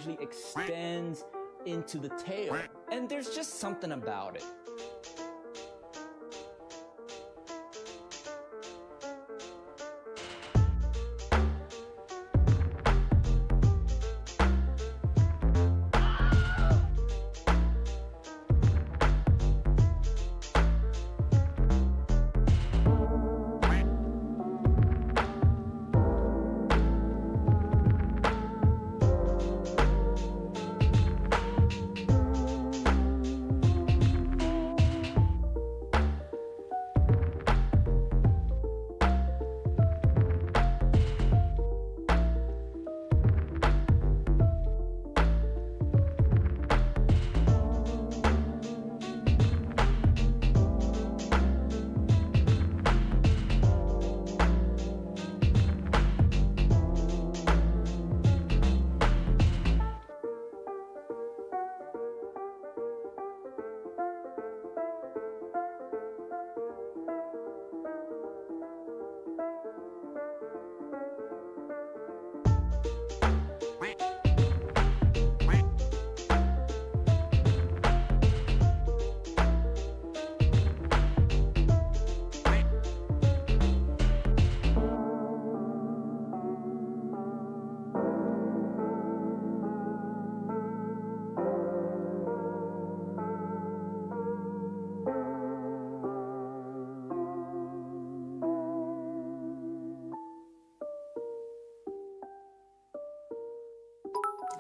usually extends into the tail. And there's just something about it.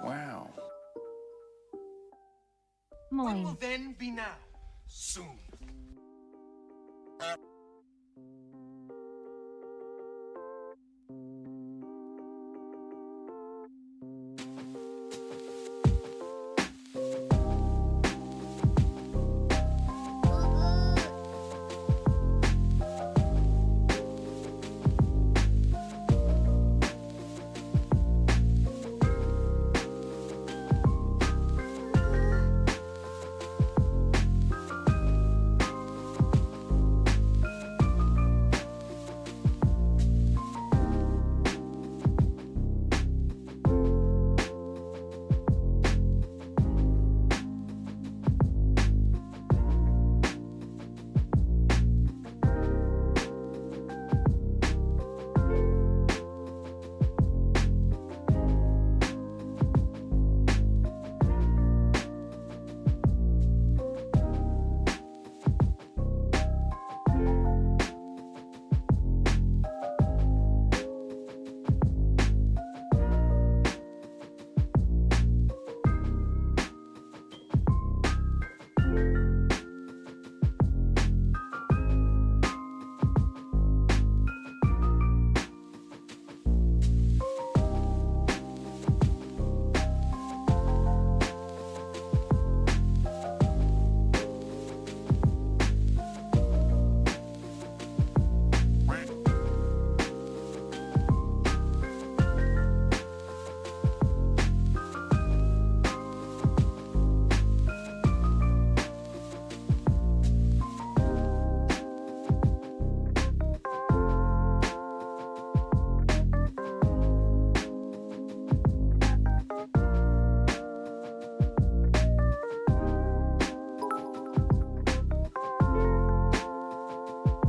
Wow. When will Moin. then be now? Soon.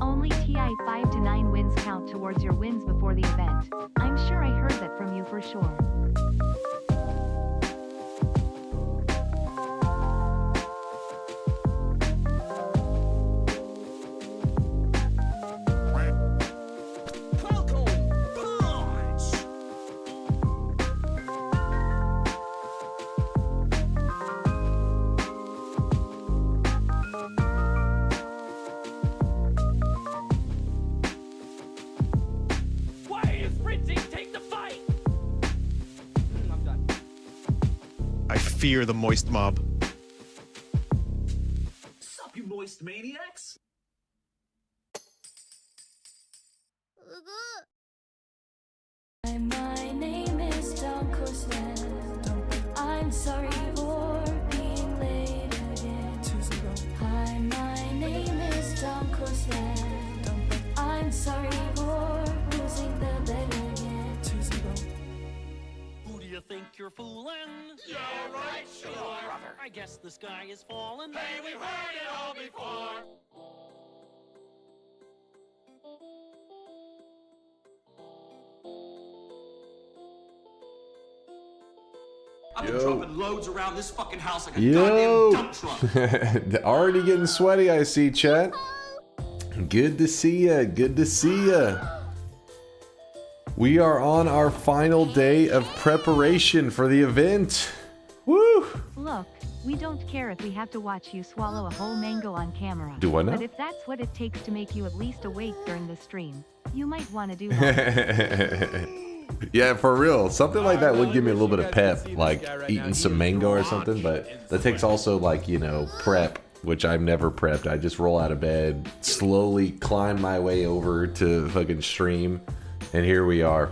Only TI 5 to 9 wins count towards your wins before the event. I'm sure I heard that from you for sure. I fear the moist mob. Sup, you moist maniacs? My name is DunkOrSlam. I'm sorry for being late again. Hi, my name is DunkOrSlam. I'm sorry for losing the bet again. Who do you think you're fooling? guess the sky is falling. Hey, we've heard it all before. I've been dropping loads around this fucking house like a Yo. goddamn dump truck. Already getting sweaty, I see, chat. Good to see ya. Good to see ya. We are on our final day of preparation for the event. Woo! Look, we don't care if we have to watch you swallow a whole mango on camera. Do I know? But if that's what it takes to make you at least awake during the stream, you might want to do that. Yeah, for real. Something like that would give me a little bit of pep, like eating some mango or something, but that takes also, like, you know, prep, which I've never prepped. I just roll out of bed, slowly climb my way over to fucking stream, and here we are.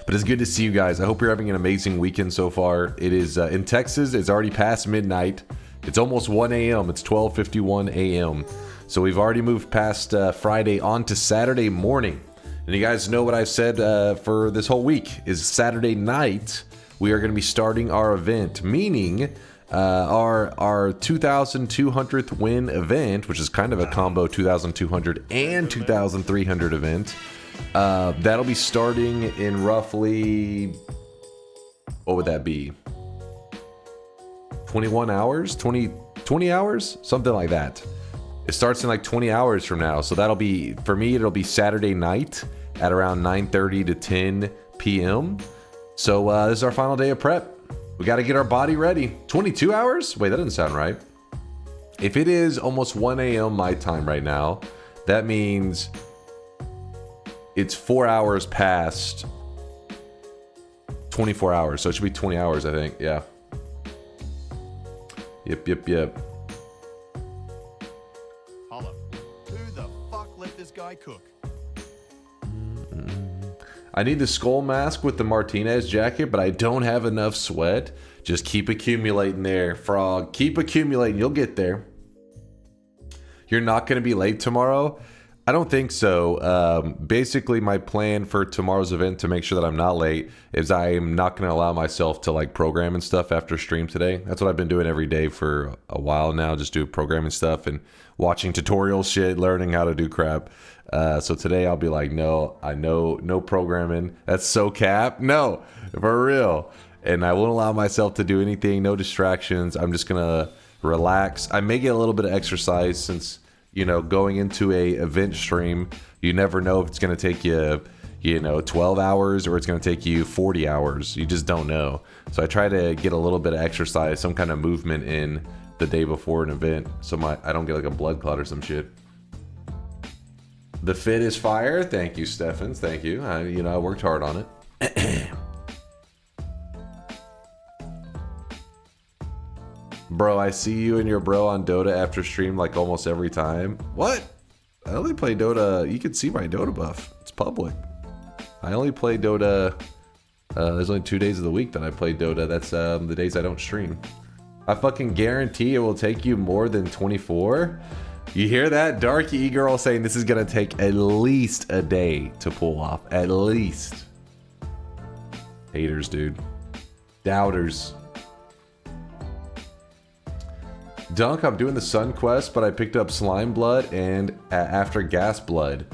But it's good to see you guys. I hope you're having an amazing weekend so far. It is in Texas, it's already past midnight. It's almost 1 a.m. It's 12:51 a.m. So we've already moved past Friday on to Saturday morning. And you guys know what I've said for this whole week is Saturday night we are going to be starting our event, meaning our 2,200th win event, which is kind of a combo 2,200 and 2,300 event. That'll be starting in roughly, what would that be? 21 hours? 20 hours? Something like that. It starts in like 20 hours from now. So that'll be, for me, it'll be Saturday night at around 9:30 to 10 p.m. So this is our final day of prep. We got to get our body ready. 22 hours? Wait, that doesn't sound right. If it is almost 1 a.m. my time right now, that means it's 4 hours past 24 hours. So it should be 20 hours, I think. Yeah. Yep. Hold up. Who the fuck let this guy cook? I need the skull mask with the Martinez jacket, but I don't have enough sweat. Just keep accumulating there, frog. Keep accumulating. You'll get there. You're not going to be late tomorrow? I don't think so. Basically, my plan for tomorrow's event, to make sure that I'm not late, is I am not going to allow myself to like program and stuff after stream today. That's what I've been doing every day for a while now, just do programming stuff and watching tutorial shit, learning how to do crap. So today I'll be like, no, I know, no programming. That's so cap. No, for real. And I won't allow myself to do anything, no distractions. I'm just going to relax. I may get a little bit of exercise since, you know, going into a event stream, you never know if it's going to take you, 12 hours or it's going to take you 40 hours. You just don't know. So I try to get a little bit of exercise, some kind of movement in the day before an event, so I don't get like a blood clot or some shit. The fit is fire. Thank you, Steffens. Thank you. I worked hard on it. Bro, I see you and your bro on Dota after stream like almost every time. What? I only play Dota. You can see my Dota buff. It's public. I only play Dota. There's only 2 days of the week that I play Dota. That's the days I don't stream. I fucking guarantee it will take you more than 24. You hear that? Dark E-Girl saying this is going to take at least a day to pull off. At least. Haters, dude. Doubters. Dunk, I'm doing the Sun Quest, but I picked up Slime Blood and After Gas Blood.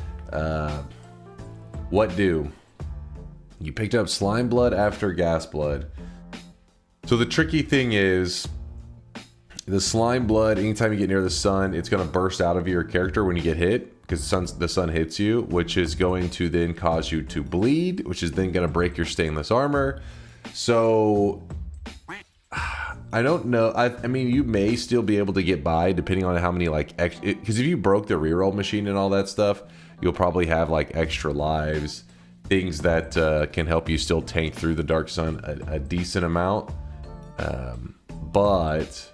What do? You picked up Slime Blood after Gas Blood. So the tricky thing is, the Slime Blood, anytime you get near the sun, it's going to burst out of your character when you get hit, because the sun hits you, which is going to then cause you to bleed, which is then going to break your stainless armor. So I don't know. I mean, you may still be able to get by depending on how many, like, because if you broke the reroll machine and all that stuff, you'll probably have like extra lives, things that can help you still tank through the Dark Sun a decent amount. But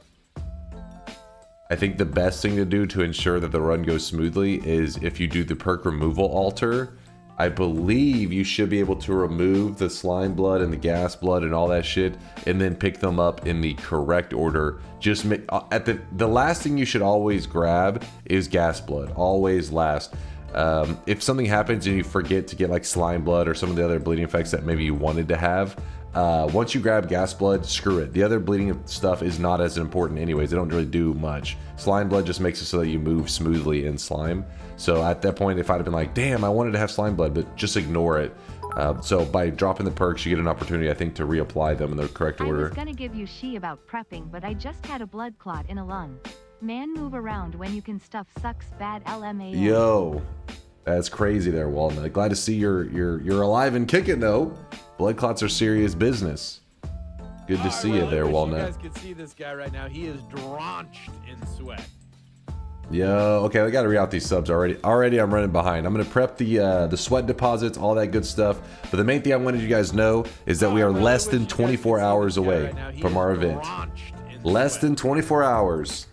I think the best thing to do to ensure that the run goes smoothly is if you do the perk removal altar. I believe you should be able to remove the Slime Blood and the Gas Blood and all that shit, and then pick them up in the correct order. Just at the last thing you should always grab is Gas Blood. Always last. If something happens and you forget to get like Slime Blood or some of the other bleeding effects that maybe you wanted to have, Once you grab gas blood, screw it. The other bleeding stuff is not as important anyways. They don't really do much. Slime blood just makes it so that you move smoothly in slime. So at that point, if I'd have been like, damn, I wanted to have slime blood, but just ignore it. So by dropping the perks, you get an opportunity, I think, to reapply them in the correct order. I was gonna give you shit about prepping, but I just had a blood clot in a lung. Man, move around when you can stuff sucks bad LMA. Yo, that's crazy there, Walnut. Glad to see you're alive and kicking though. Blood clots are serious business. Good to see you there, Walnut. You guys can see this guy right now. He is drenched in sweat. Yo, okay, I gotta read out these subs already. Already I'm running behind. I'm gonna prep the sweat deposits, all that good stuff. But the main thing I wanted you guys to know is that we are less than 24 hours away from our event. Less than 24 hours.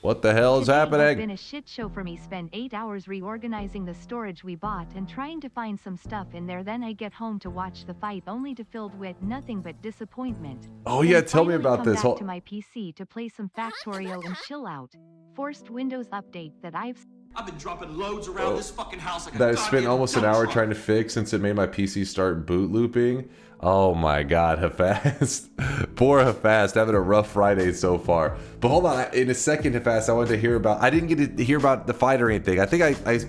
What the hell is Today happening? has been a shit show for me. Spent 8 hours reorganizing the storage we bought and trying to find some stuff in there. Then I get home to watch the fight, only to filled with nothing but disappointment. Oh Then yeah, tell me finally about come this. back to my PC to play some Factorio and chill out. Forced Windows update that I've been dropping loads around this fucking house like a That I spent goddamn almost an dump hour truck. trying to fix since it made my PC start boot looping. Oh my god, Hafast. Poor Hafast, having a rough Friday so far. But hold on, in a second, Hafast, I wanted to hear about... I didn't get to hear about the fight or anything. I think I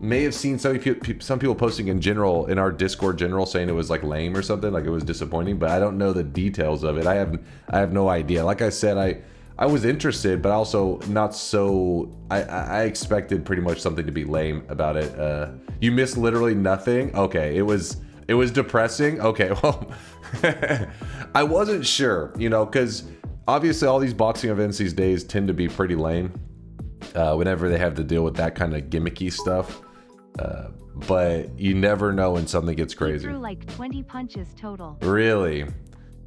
may have seen some people posting in general, in our Discord general, saying it was like lame or something, like it was disappointing, but I don't know the details of it. I have no idea. Like I said, I was interested, but also not so... I expected pretty much something to be lame about it. You missed literally nothing? Okay, it was depressing? Okay, well... I wasn't sure, you know, because obviously all these boxing events these days tend to be pretty lame whenever they have to deal with that kind of gimmicky stuff. But you never know when something gets crazy. threw like 20 punches total. Really?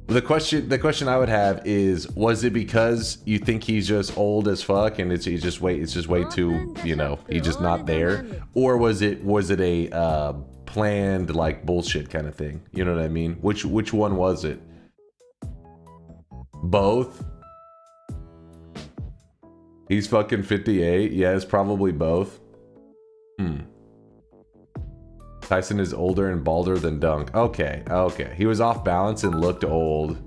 The question I would have is, was it because you think he's just old as fuck and it's just way too, you know, he's just not there, or was it a planned like bullshit kind of thing? You know what I mean? Which one was it? Both? He's fucking 58. Yeah, it's probably both. Tyson is older and balder than Dunk. Okay. He was off balance and looked old.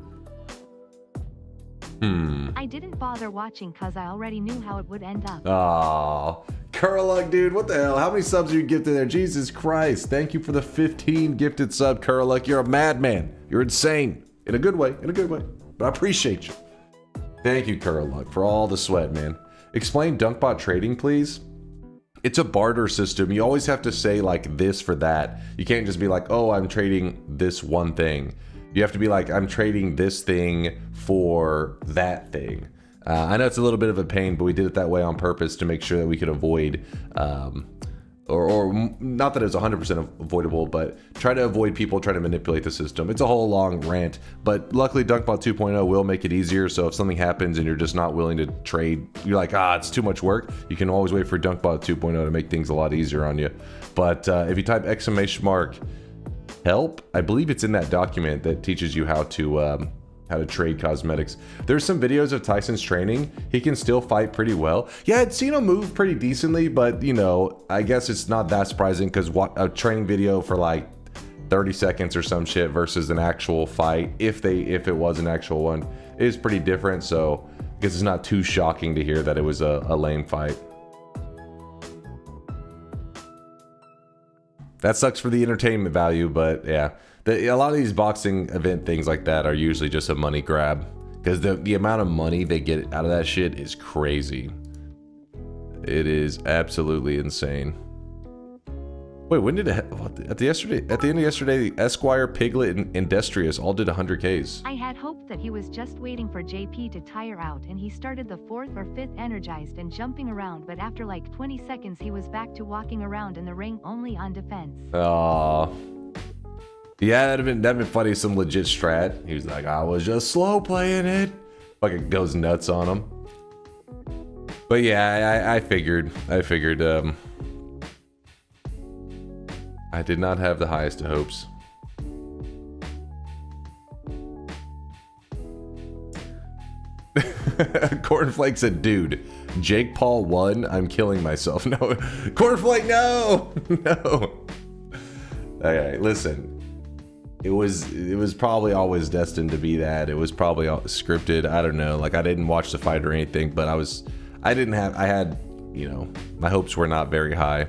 I didn't bother watching cause I already knew how it would end up. Aw. Curluck, dude, what the hell? How many subs are you gifted there? Jesus Christ. Thank you for the 15 gifted sub, Curluck. You're a madman. You're insane. In a good way. But I appreciate you. Thank you, Curluck, for all the sweat, man. Explain DunkBot trading, please. It's a barter system. You always have to say like this for that. You can't just be like, oh, I'm trading this one thing. You have to be like, I'm trading this thing for that thing. I know it's a little bit of a pain, but we did it that way on purpose to make sure that we could avoid, or not that it's 100% avoidable, but try to avoid people trying to manipulate the system. It's a whole long rant, but luckily DunkBot 2.0 will make it easier. So if something happens and you're just not willing to trade, you're like, it's too much work, you can always wait for DunkBot 2.0 to make things a lot easier on you. But if you type !help, I believe it's in that document that teaches you how to trade cosmetics. There's some videos of Tyson's training. He can still fight pretty well. Yeah, I'd seen him move pretty decently, but you know, I guess it's not that surprising because a training video for like 30 seconds or some shit versus an actual fight, if it was an actual one, is pretty different. So I guess it's not too shocking to hear that it was a lame fight. That sucks for the entertainment value, but yeah. A lot of these boxing event things like that are usually just a money grab. Because the amount of money they get out of that shit is crazy. It is absolutely insane. Wait, when did it... At the end of yesterday, Esquire, Piglet, and Industrious all did 100Ks. I had hoped that he was just waiting for JP to tire out and he started the 4th or 5th energized and jumping around, but after like 20 seconds he was back to walking around in the ring only on defense. Aww. Yeah, that'd have been funny, some legit strat. He was like, I was just slow playing it. Fucking goes nuts on him. But yeah, I figured, I did not have the highest of hopes. Cornflake said, dude, Jake Paul won. I'm killing myself. No, Cornflake, no, no. Okay, listen. It was probably always destined to be that. It was probably scripted. I don't know. Like, I didn't watch the fight or anything, but I had, you know, my hopes were not very high.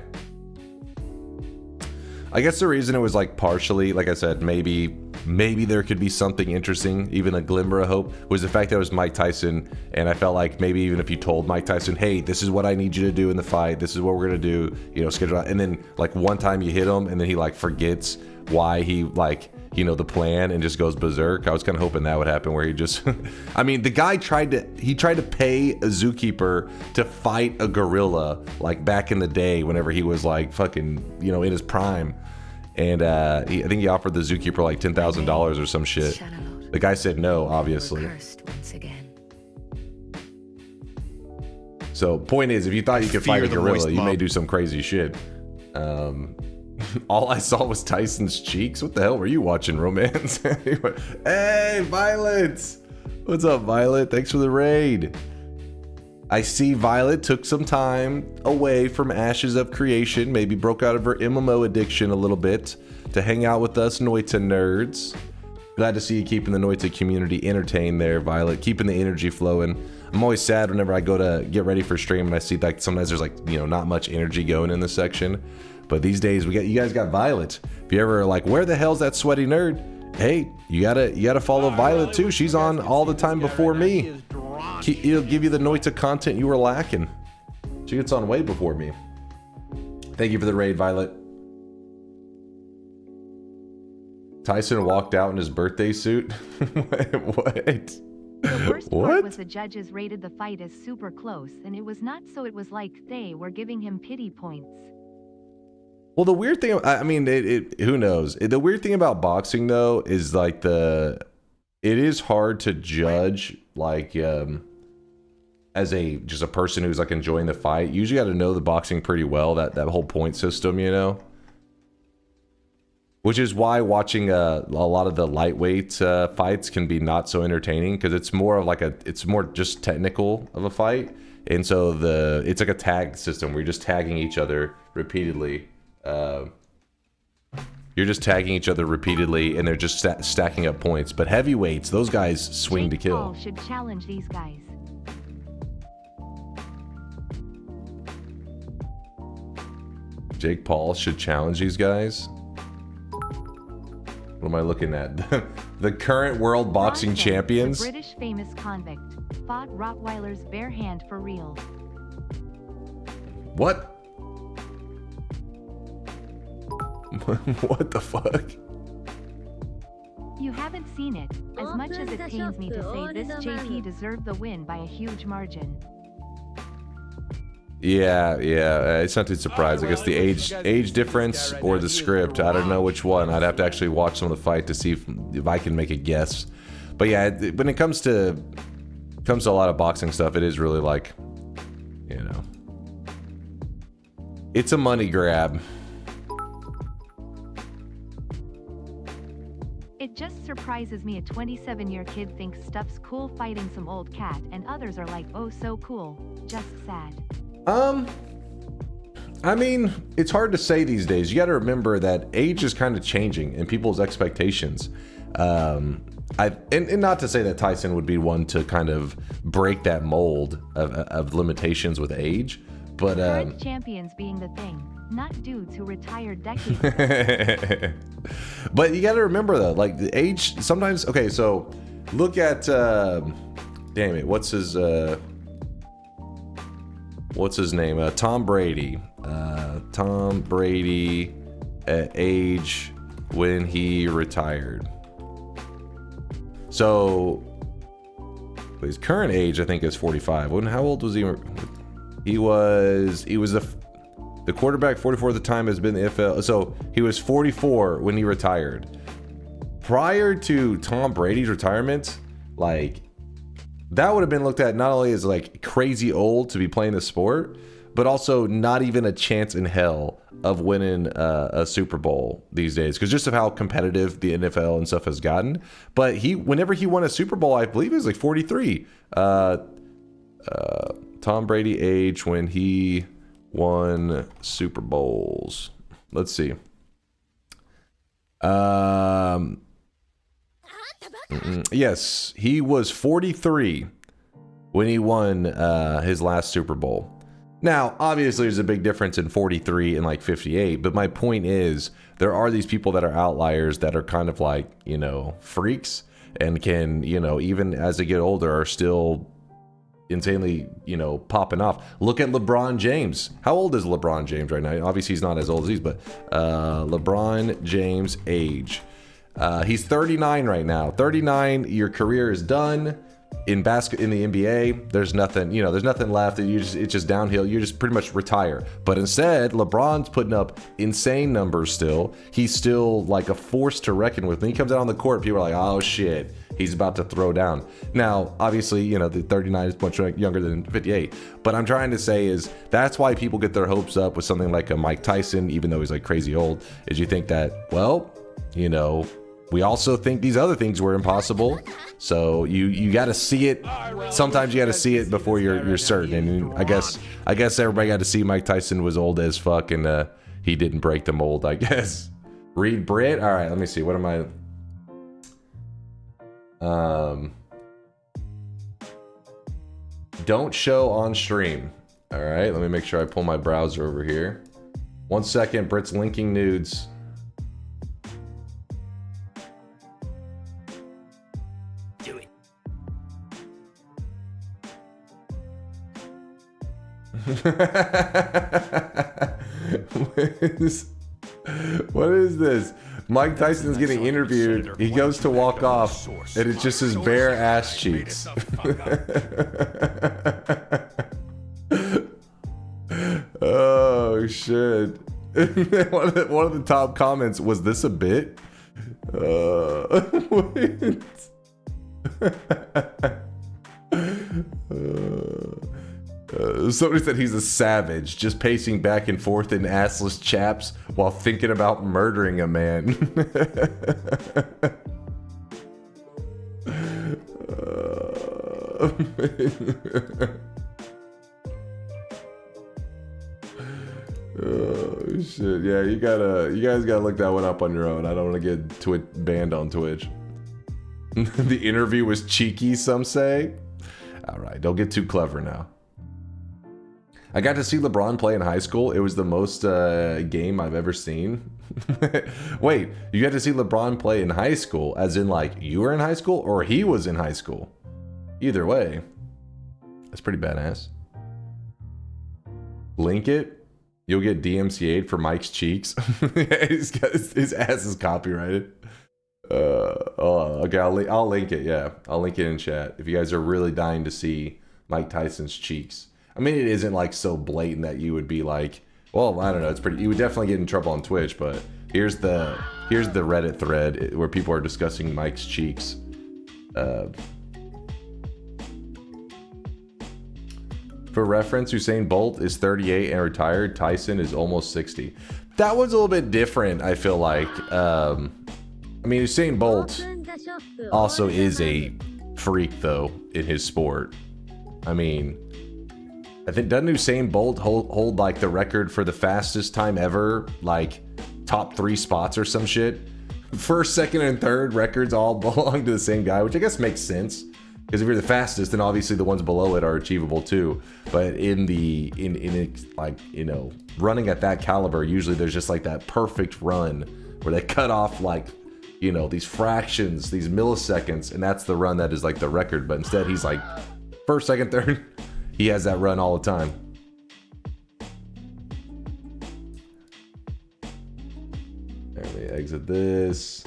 I guess the reason it was like partially, like I said, maybe there could be something interesting, even a glimmer of hope, was the fact that it was Mike Tyson, and I felt like maybe even if you told Mike Tyson, hey, this is what I need you to do in the fight, this is what we're gonna do, you know, schedule out, and then like one time you hit him, and then he like forgets why he like, you know, the plan and just goes berserk. I was kind of hoping that would happen, where he just I mean, the guy tried to pay a zookeeper to fight a gorilla like back in the day whenever he was like fucking, you know, in his prime. And I think he offered the zookeeper like $10,000 or some shit. The guy said no, obviously. So point is, if you thought you could fight a gorilla, you may do some crazy shit. All I saw was Tyson's cheeks. What the hell were you watching, Romance? Hey, Violet! What's up, Violet? Thanks for the raid. I see Violet took some time away from Ashes of Creation, maybe broke out of her MMO addiction a little bit to hang out with us Noita nerds. Glad to see you keeping the Noita community entertained there, Violet, keeping the energy flowing. I'm always sad whenever I go to get ready for stream and I see like sometimes there's like, you know, not much energy going in this section. But these days you guys got Violet. If you ever like, where the hell's that sweaty nerd? Hey, you gotta follow Violet too. She's on all the time before me. It'll give you the Noita content you were lacking. She gets on way before me. Thank you for the raid, Violet. Tyson walked out in his birthday suit. What? The worst part was the judges rated the fight as super close, and it was not, so it was like they were giving him pity points. Well, the weird thing, I mean, who knows? The weird thing about boxing, though, is like it is hard to judge, like, as just a person who's like enjoying the fight. You usually got to know the boxing pretty well, that whole point system, you know? Which is why watching a lot of the lightweight fights can be not so entertaining, because it's more of like it's more just technical of a fight. And so it's like a tag system where you're just tagging each other repeatedly. You're just tagging each other repeatedly, and they're just stacking up points. But heavyweights, those guys swing to kill. Paul should challenge these guys. Jake Paul should challenge these guys? What am I looking at? The current world boxing champions? The British famous convict fought Rottweiler's bare hand for real. What? What the fuck? You haven't seen it, as much as it pains me to say this JP deserved the win by a huge margin. Yeah, it's not too surprised. I guess the age difference or the script, I don't know which one. I'd have to actually watch some of the fight to see if I can make a guess. But yeah, when it comes to a lot of boxing stuff, it is really like, you know, it's a money grab. It just surprises me a 27-year kid thinks stuff's cool fighting some old cat, and others are like, oh so cool, just sad. I mean, it's hard to say these days. You got to remember that age is kind of changing and people's expectations. And not to say that Tyson would be one to kind of break that mold of limitations with age, but current champions being the thing, not dudes who retired decades ago. But you got to remember though, like the age sometimes. Okay, so look at damn it, what's his name? Tom Brady. Tom Brady at age when he retired. So his current age, I think, is 45. How old was he? He was the quarterback, 44 at the time, has been in the NFL. So he was 44 when he retired. Prior to Tom Brady's retirement, like, that would have been looked at not only as like crazy old to be playing the sport, but also not even a chance in hell of winning a Super Bowl these days, because just of how competitive the NFL and stuff has gotten. But whenever he won a Super Bowl, I believe he was like 43. Tom Brady age when he won Super Bowls. Let's see. Yes, he was 43 when he won his last Super Bowl. Now, obviously, there's a big difference in 43 and like 58, but my point is there are these people that are outliers that are kind of like, you know, freaks and can, you know, even as they get older are still insanely, you know, popping off. Look at LeBron James. How old is LeBron James right now? Obviously, he's not as old as these, but LeBron James age. He's 39 right now. 39, your career is done. In the NBA, there's nothing, you know, there's nothing left. It's just downhill. You just pretty much retire. But instead, LeBron's putting up insane numbers still. He's still like a force to reckon with. When he comes out on the court, people are like, oh shit, he's about to throw down. Now, obviously, you know, the 39 is much younger than 58. But I'm trying to say is that's why people get their hopes up with something like a Mike Tyson, even though he's like crazy old, is you think that, well, you know, we also think these other things were impossible. So you got to see it. Sometimes you got to see it before you're certain. And I guess everybody got to see Mike Tyson was old as fuck and he didn't break the mold, I guess. Read Brit. All right, let me see. What am I? Don't show on stream. All right, let me make sure I pull my browser over here. 1 second. Brit's linking nudes. What is this? Mike Tyson is getting interviewed. He goes to walk off, and it's just his bare ass cheeks. Oh shit! One of the top comments was, "This a bit?" Wait. Somebody said he's a savage, just pacing back and forth in assless chaps while thinking about murdering a man. Oh shit! Yeah, you guys gotta look that one up on your own. I don't want to get banned on Twitch. The interview was cheeky, some say. All right, don't get too clever now. I got to see LeBron play in high school. It was the most game I've ever seen. Wait, you got to see LeBron play in high school, as in like you were in high school or he was in high school? Either way, that's pretty badass. Link it. You'll get DMCA'd for Mike's cheeks. His ass is copyrighted. Okay, I'll link it. Yeah, I'll link it in chat if you guys are really dying to see Mike Tyson's cheeks. I mean, it isn't like so blatant that you would be like, well, I don't know. It's pretty. You would definitely get in trouble on Twitch, but here's the Reddit thread where people are discussing Mike's cheeks. For reference, Usain Bolt is 38 and retired. Tyson is almost 60. That one's a little bit different, I feel like. I mean, Usain Bolt also is a freak, though, in his sport. I mean, I think, doesn't Usain Bolt hold like the record for the fastest time ever? Like, top 3 spots or some shit? First, second, and third records all belong to the same guy, which I guess makes sense. Because if you're the fastest, then obviously the ones below it are achievable too. But in like, you know, running at that caliber, usually there's just like that perfect run where they cut off like, you know, these fractions, these milliseconds, and that's the run that is like the record. But instead he's like first, second, third. He has that run all the time. Let me exit this.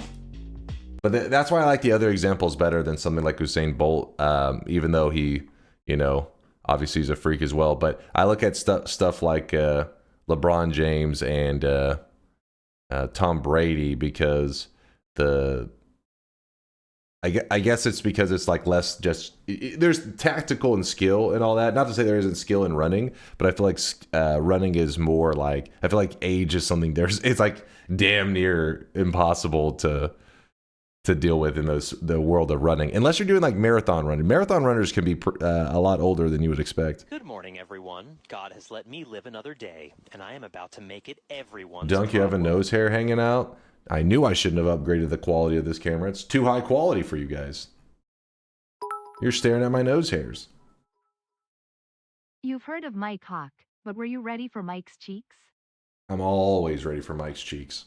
But that's why I like the other examples better than something like Usain Bolt, even though he, you know, obviously he's a freak as well. But I look at stuff like LeBron James and Tom Brady because I guess it's because it's like less just there's tactical and skill and all that. Not to say there isn't skill in running, but I feel like running is more like, I feel like age is something it's like damn near impossible to to deal with in the world of running, unless you're doing like marathon running. Marathon runners can be a lot older than you would expect. Good morning, everyone. God has let me live another day, and I am about to make it everyone's Dunk, you have a nose hair hanging out. I knew I shouldn't have upgraded the quality of this camera. It's too high quality for you guys. You're staring at my nose hairs. You've heard of Mike Hawk, but were you ready for Mike's cheeks? I'm always ready for Mike's cheeks.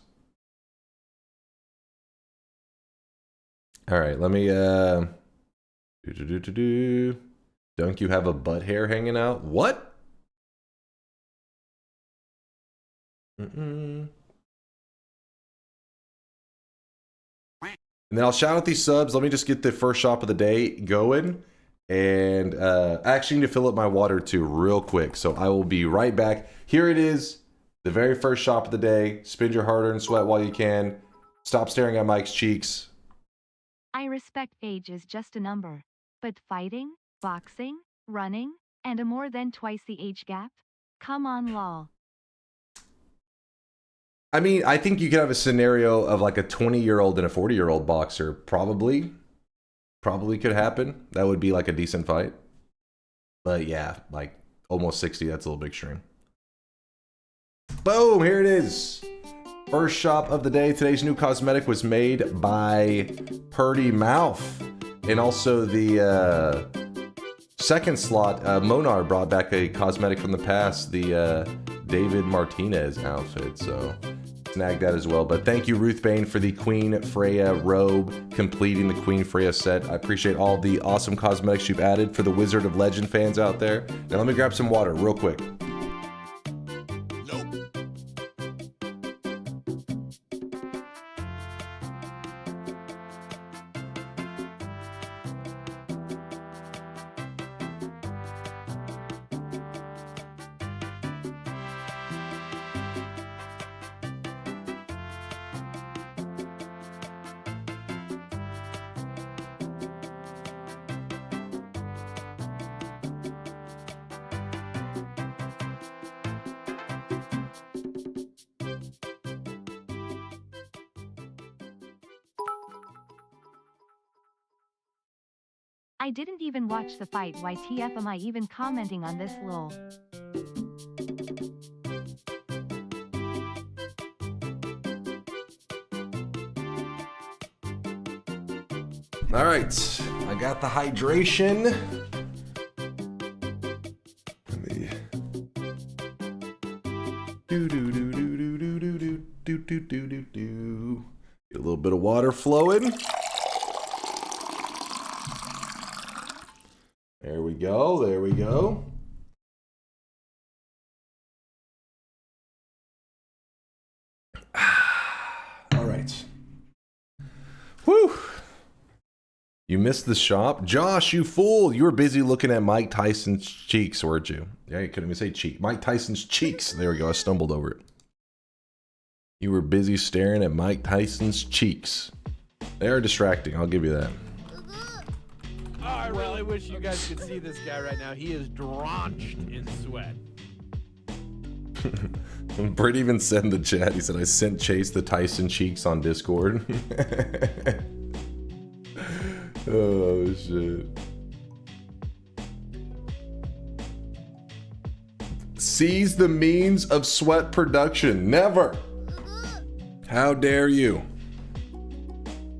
All right, let me Dunk, you have a butt hair hanging out? What? And then I'll shout out these subs. Let me just get the first shop of the day going. And I actually need to fill up my water too real quick. So I will be right back. Here it is. The very first shop of the day. Spend your hard-earned sweat while you can. Stop staring at Mike's cheeks. I respect age is just a number. But fighting, boxing, running, and a more than twice the age gap? Come on, lol. I mean, I think you could have a scenario of like a 20-year-old and a 40-year-old boxer. Probably could happen. That would be like a decent fight. But yeah, like almost 60, that's a little big extreme. Boom, here it is. First shop of the day. Today's new cosmetic was made by Purdy Mouth. And also the second slot, Monar brought back a cosmetic from the past, the David Martinez outfit. So snag that as well. But thank you, Ruth Bain, for the Queen Freya robe, completing the Queen Freya set. I appreciate all the awesome cosmetics you've added for the Wizard of Legend fans out there. Now let me grab some water real quick. I didn't even watch the fight. Why TF am I even commenting on this lol? All right, I got the hydration. Let me get a little bit of water flowing. There we go. There we go. All right. Whew. You missed the shop? Josh, you fool. You were busy looking at Mike Tyson's cheeks, weren't you? Yeah, you couldn't even say cheek. Mike Tyson's cheeks. There we go. I stumbled over it. You were busy staring at Mike Tyson's cheeks. They are distracting. I'll give you that. Oh, I really wish you guys could see this guy right now. He is drenched in sweat. Britt even said in the chat, he said, I sent Chase the Tyson cheeks on Discord. Oh, shit. Seize the means of sweat production. Never. How dare you?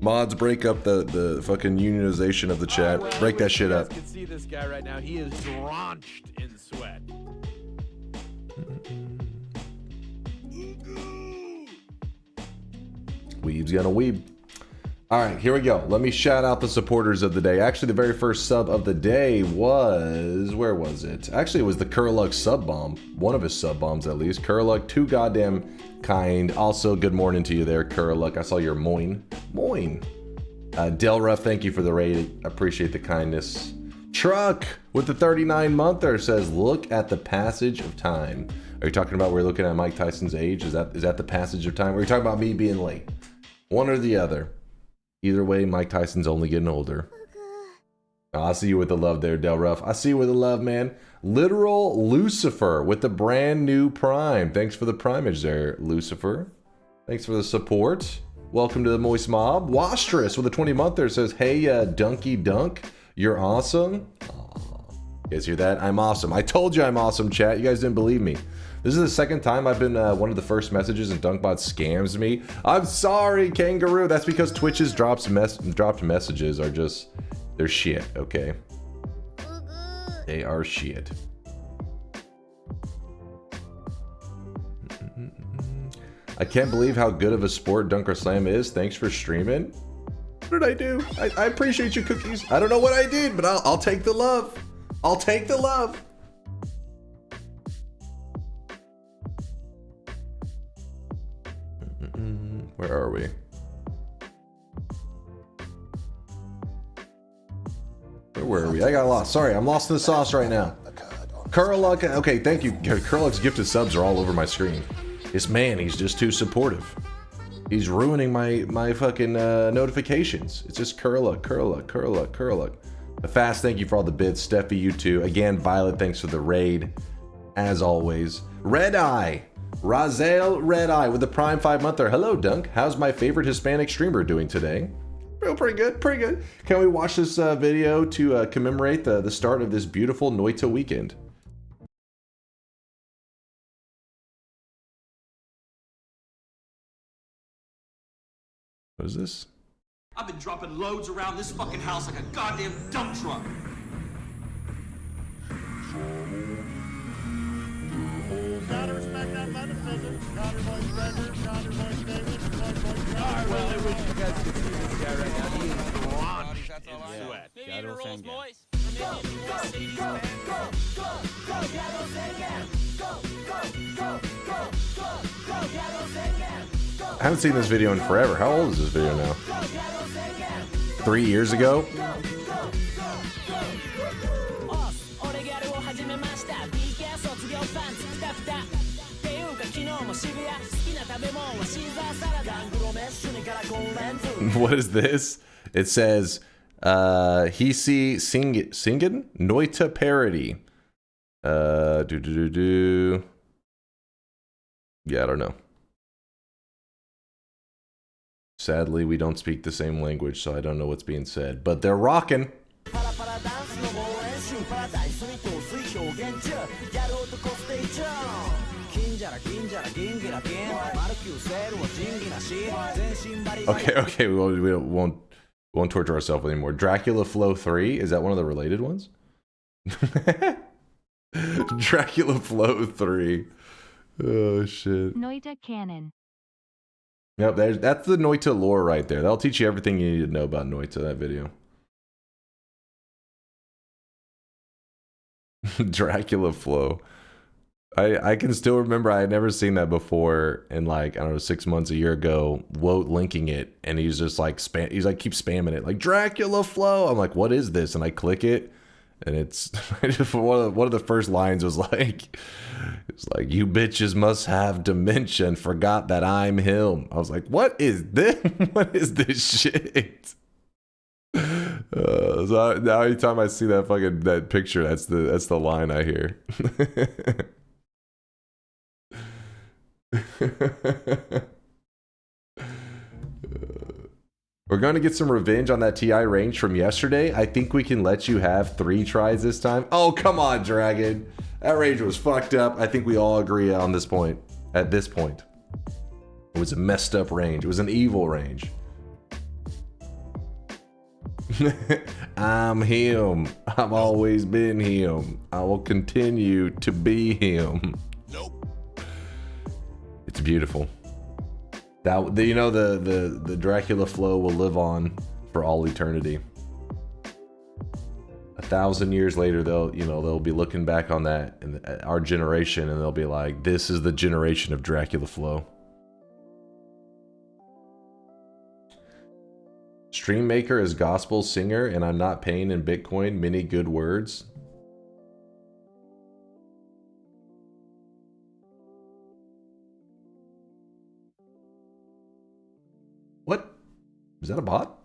Mods, break up the fucking unionization of the chat. Break that shit up. You guys can see this guy right now. He is drenched in sweat. Weeb's gonna weeb. All right, here we go. Let me shout out the supporters of the day. Actually, the very first sub of the day was... Where was it? Actually, it was the Kurluk sub bomb. One of his sub bombs, at least. Kurluk, too goddamn kind. Also, good morning to you there, Kurluk. I saw your moin. Moin. Delruff, thank you for the raid. Appreciate the kindness. Truck with the 39-monther says, look at the passage of time. Are you talking about we're looking at Mike Tyson's age? Is that the passage of time? Or are you talking about me being late? One or the other. Either way, Mike Tyson's only getting older. Oh, I see you with the love there, Del Ruff. I see you with the love, man. Literal Lucifer with the brand new Prime. Thanks for the primage there, Lucifer. Thanks for the support. Welcome to the Moist Mob. Wastrous with a 20-monther says, hey, Dunky Dunk, you're awesome. Aw. You guys hear that? I'm awesome. I told you I'm awesome, chat. You guys didn't believe me. This is the second time I've been one of the first messages and DunkVods scams me. I'm sorry, Kangaroo. That's because Twitch's dropped messages are just, they're shit, okay? They are shit. I can't believe how good of a sport DunkOrSlam is. Thanks for streaming. What did I do? I appreciate you, Cookies. I don't know what I did, but I'll take the love. I'll take the love. Where are we? Where were we? I got lost. Sorry, I'm lost in the sauce right now. Curluck. Okay, thank you. Curluck's gifted subs are all over my screen. This man, he's just too supportive. He's ruining my fucking notifications. It's just Curluck. The Fast, thank you for all the bits. Steffi, you too. Again, Violet, thanks for the raid. As always. Red Eye. Razel Red Eye with the Prime 5-monther. Hello, Dunk. How's my favorite Hispanic streamer doing today? Pretty good, pretty good. Can we watch this video to commemorate the start of this beautiful Noita weekend? What is this? I've been dropping loads around this fucking house like a goddamn dump truck. Gotta respect that metaphysics. Connor Boy's Trevor, Connor Boy's David, Connor Boy's Alright, well, I wish you guys could see this guy right now. He is drenched in sweat. I haven't seen this video in forever. How old is this video now? 3 years ago? What is this? It says, Hisi Singin? Noita parody. Yeah, I don't know. Sadly, we don't speak the same language, so I don't know what's being said. But they're rocking. Okay, we won't torture ourselves anymore. Dracula Flow 3? Is that one of the related ones? Dracula Flow 3. Oh, shit. Noita Cannon. Yep, that's the Noita lore right there. That'll teach you everything you need to know about Noita, that video. Dracula Flow. I can still remember I had never seen that before, and like, I don't know, 6 months, a year ago, Woat linking it, and he's just like, he's like, keep spamming it, like, Dracula Flow. I'm like, what is this? And I click it, and it's, one of the first lines was like, it's like, you bitches must have dementia and forgot that I'm him. I was like, what is this? What is this shit? So now anytime I see that picture, that's the line I hear. We're going to get some revenge on that TI range from yesterday. I think we can let you have 3 tries this time. Oh, come on, Dragon. That range was fucked up. I think we all agree on this point. At this point. It was a messed up range. It was an evil range. I'm him. I've always been him. I will continue to be him. Nope. It's beautiful. That, you know, the Dracula flow will live on for all eternity. 1,000 years later, they'll be looking back on that in our generation, and they'll be like, "This is the generation of Dracula flow." Stream maker is gospel singer, and I'm not paying in Bitcoin. Many good words. What? Is that a bot?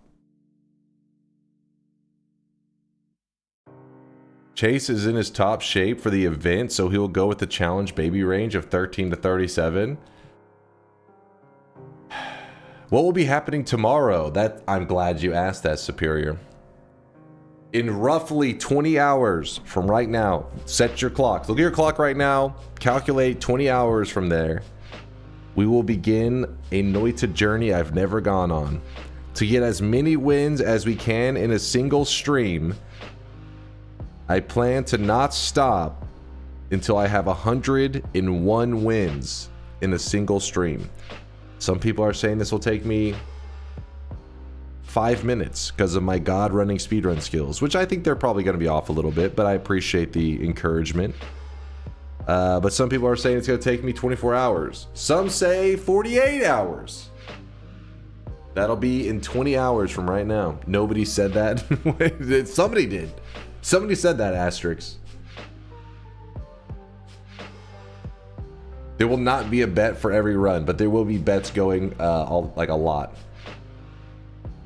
Chase is in his top shape for the event, so he'll go with the challenge baby range of 13 to 37. What will be happening tomorrow? That I'm glad you asked that, Superior. In roughly 20 hours from right now, set your clock. Look at your clock right now. Calculate 20 hours from there. We will begin a Noita journey I've never gone on. To get as many wins as we can in a single stream, I plan to not stop until I have 101 wins in a single stream. Some people are saying this will take me 5 minutes because of my god running speedrun skills, which I think they're probably going to be off a little bit, but I appreciate the encouragement. But some people are saying it's going to take me 24 hours. Some say 48 hours. That'll be in 20 hours from right now. Nobody said that. Somebody did. Somebody said that, asterisk. There will not be a bet for every run, but there will be bets going like a lot.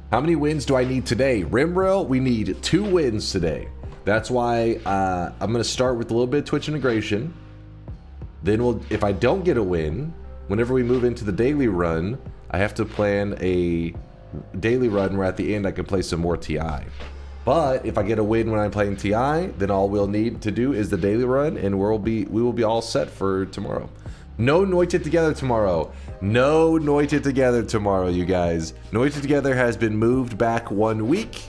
How many wins do I need today? Rimrail, we need 2 wins today. That's why I'm going to start with a little bit of Twitch integration. Then if I don't get a win, whenever we move into the daily run, I have to plan a daily run where at the end I can play some more TI. But if I get a win when I'm playing TI, then all we'll need to do is the daily run, and we will be all set for tomorrow. No Noita together tomorrow. No Noita together tomorrow, you guys. Noita together has been moved back 1 week,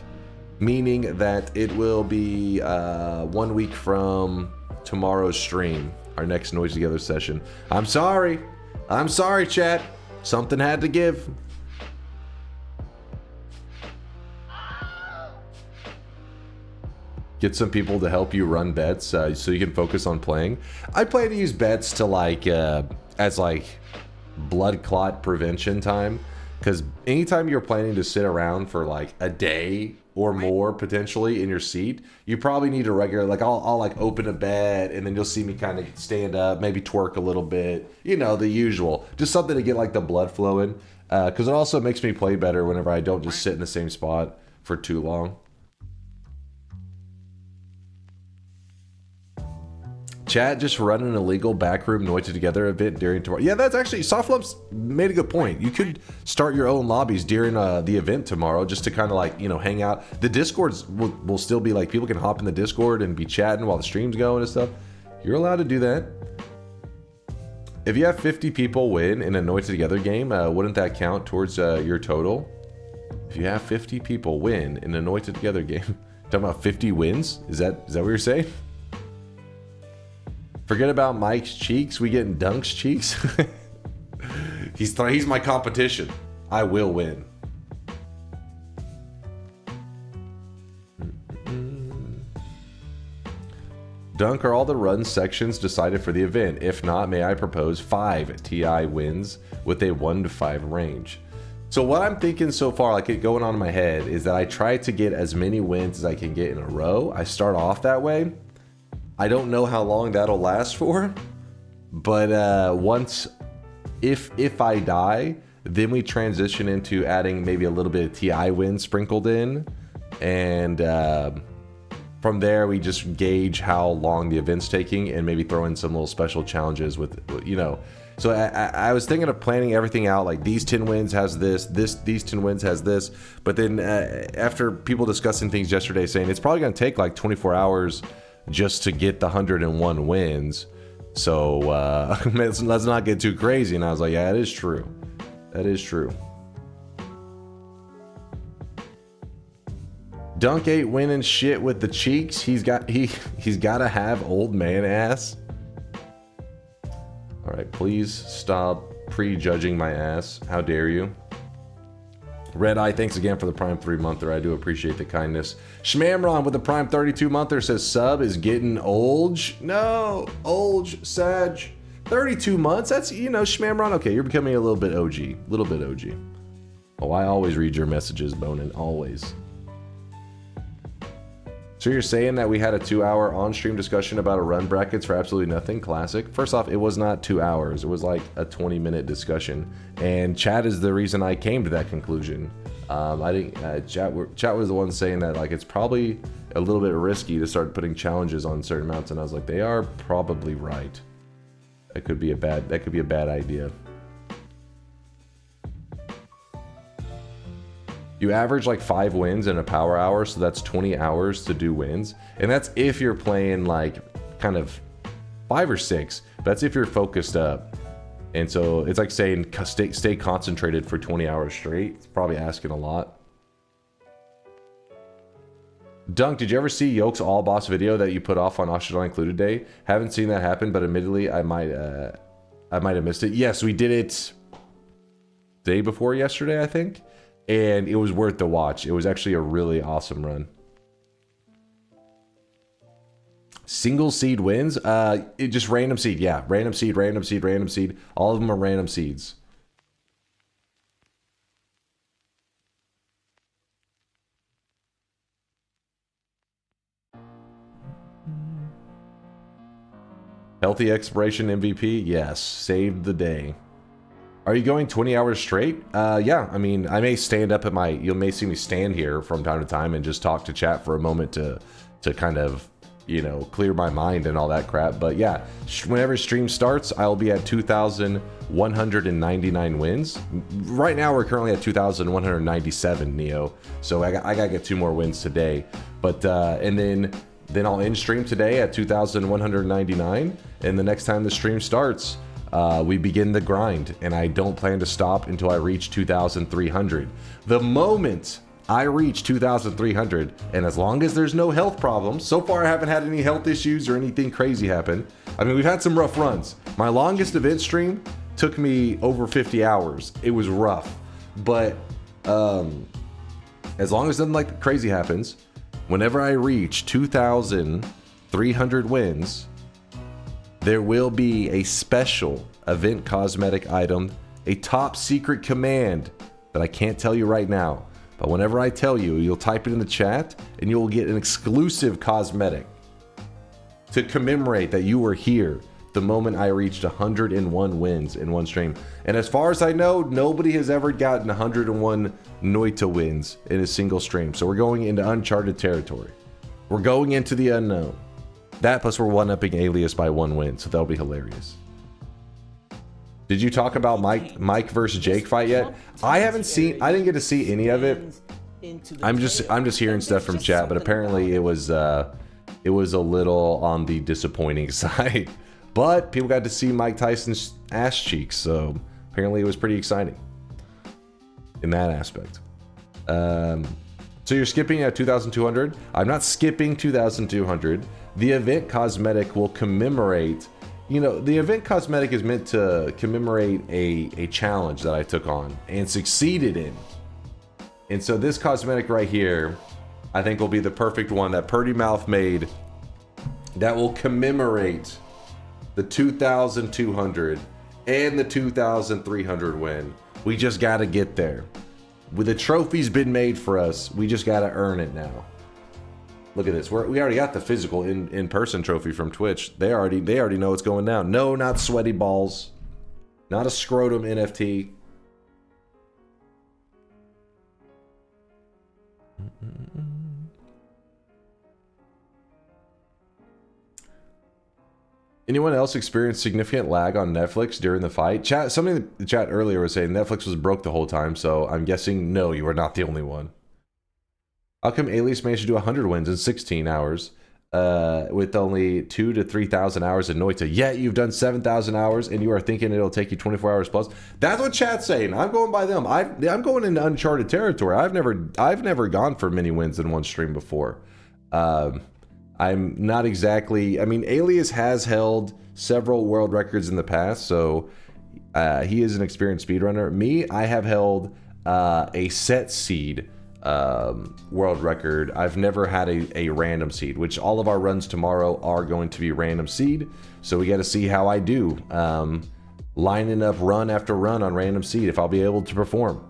meaning that it will be 1 week from tomorrow's stream, our next Noita together session. I'm sorry. I'm sorry, chat. Something had to give. Get some people to help you run bets so you can focus on playing. I plan to use bets to as blood clot prevention time, because anytime you're planning to sit around for like a day or more potentially in your seat, you probably need a regular, I'll open a bet and then you'll see me kind of stand up, maybe twerk a little bit, you know, the usual, just something to get like the blood flowing, because it also makes me play better whenever I don't just sit in the same spot for too long. Chat just run an illegal backroom Noita together event during tomorrow. Yeah, that's actually, Softlumps made a good point. You could start your own lobbies during the event tomorrow, just to kind of hang out. The Discords will still be people can hop in the Discord and be chatting while the stream's going and stuff. You're allowed to do that. If you have 50 people win in a Noita together game, wouldn't that count towards your total? If you have 50 people win in a Noita together game, talking about 50 wins? Is that what you're saying? Forget about Mike's cheeks. We getting Dunk's cheeks. He's my competition. I will win. Dunk, are all the run sections decided for the event? If not, may I propose 5 TI wins with a 1 to 5 range? So what I'm thinking so far, it going on in my head, is that I try to get as many wins as I can get in a row. I start off that way. I don't know how long that'll last for, but if I die, then we transition into adding maybe a little bit of TI win sprinkled in, and from there we just gauge how long the event's taking and maybe throw in some little special challenges with, you know. So I was thinking of planning everything out, like these 10 wins has these 10 wins has this, but then after people discussing things yesterday saying it's probably going to take 24 hours just to get the 101 wins, so let's not get too crazy. And I was like, yeah, it is true. That is true. Dunk ain't winning shit with the cheeks. He's got to have old man ass. All right, please stop prejudging my ass. How dare you? Red Eye, thanks again for the Prime 3-monther. I do appreciate the kindness. Shmamron with the Prime 32-monther says sub is getting old. No, old, Sag. 32 months? That's, Shmamron. Okay, you're becoming a little bit OG. Oh, I always read your messages, Bonin. Always. So you're saying that we had a 2-hour on-stream discussion about a run brackets for absolutely nothing? Classic. First off, it was not 2 hours. It was like a 20-minute discussion. And chat is the reason I came to that conclusion. I think chat was the one saying that it's probably a little bit risky to start putting challenges on certain mounts, and I was like, they are probably right. That could be a bad idea. You average like 5 wins in a power hour, so that's 20 hours to do wins. And that's if you're playing like kind of 5 or 6. That's if you're focused up. And so it's like saying stay concentrated for 20 hours straight. It's probably asking a lot. Dunk, did you ever see Yoke's all boss video that you put off on Oshidon Included Day? Haven't seen that happen, but admittedly I might have missed it. Yes, we did it day before yesterday, I think, and it was worth the watch. It was actually a really awesome run. Single seed wins? It just random seed. Yeah, random seed, random seed, random seed. All of them are random seeds. Healthy expiration MVP? Yes. Saved the day. Are you going 20 hours straight? Yeah. I mean, I may stand up at my... You may see me stand here from time to time and just talk to chat for a moment to kind of, you know, clear my mind and all that crap. But yeah, whenever stream starts, I'll be at 2,199 wins. Right now, we're currently at 2,197, Neo. So I gotta get 2 more wins today. But, and then I'll end stream today at 2,199, and the next time the stream starts, we begin the grind, and I don't plan to stop until I reach 2,300. The moment I reach 2,300, and as long as there's no health problems, so far I haven't had any health issues or anything crazy happen. I mean, we've had some rough runs. My longest event stream took me over 50 hours. It was rough, but as long as nothing like crazy happens, whenever I reach 2,300 wins, there will be a special event cosmetic item, a top secret command that I can't tell you right now. But whenever I tell you, you'll type it in the chat and you'll get an exclusive cosmetic to commemorate that you were here the moment I reached 101 wins in one stream. And as far as I know, nobody has ever gotten 101 Noita wins in a single stream. So we're going into uncharted territory. We're going into the unknown. That plus we're one-upping Alias by 1 win, so that'll be hilarious. Did you talk about Mike versus Jake fight yet? I haven't seen. I didn't get to see any of it. I'm just hearing stuff from chat, but apparently it was a little on the disappointing side. But people got to see Mike Tyson's ass cheeks, so apparently it was pretty exciting in that aspect. So you're skipping at 2,200. I'm not skipping 2,200. The event cosmetic will commemorate. You know, the event cosmetic is meant to commemorate a challenge that I took on and succeeded in. And so this cosmetic right here, I think will be the perfect one that Purdy Mouth made that will commemorate the 2,200 and the 2,300 win. We just got to get there. With the trophy's been made for us, we just got to earn it now. Look at this. We already got the physical in-person trophy from Twitch. They already know what's going down. No, not sweaty balls. Not a scrotum NFT. Anyone else experience significant lag on Netflix during the fight? Chat. Somebody in the chat earlier was saying Netflix was broke the whole time, so I'm guessing no, you were not the only one. How come Alias managed to do 100 wins in 16 hours with only 2,000 to 3,000 hours in Noita? Yet you've done 7,000 hours and you are thinking it'll take you 24 hours plus. That's what chat's saying. I'm going by them. I'm going into uncharted territory. I've never gone for many wins in one stream before. I'm not exactly. I mean, Alias has held several world records in the past, so he is an experienced speedrunner. Me, I have held a set seed world record. I've never had a random seed, which all of our runs tomorrow are going to be random seed. So we got to see how I do, lining up run after run on random seed, if I'll be able to perform.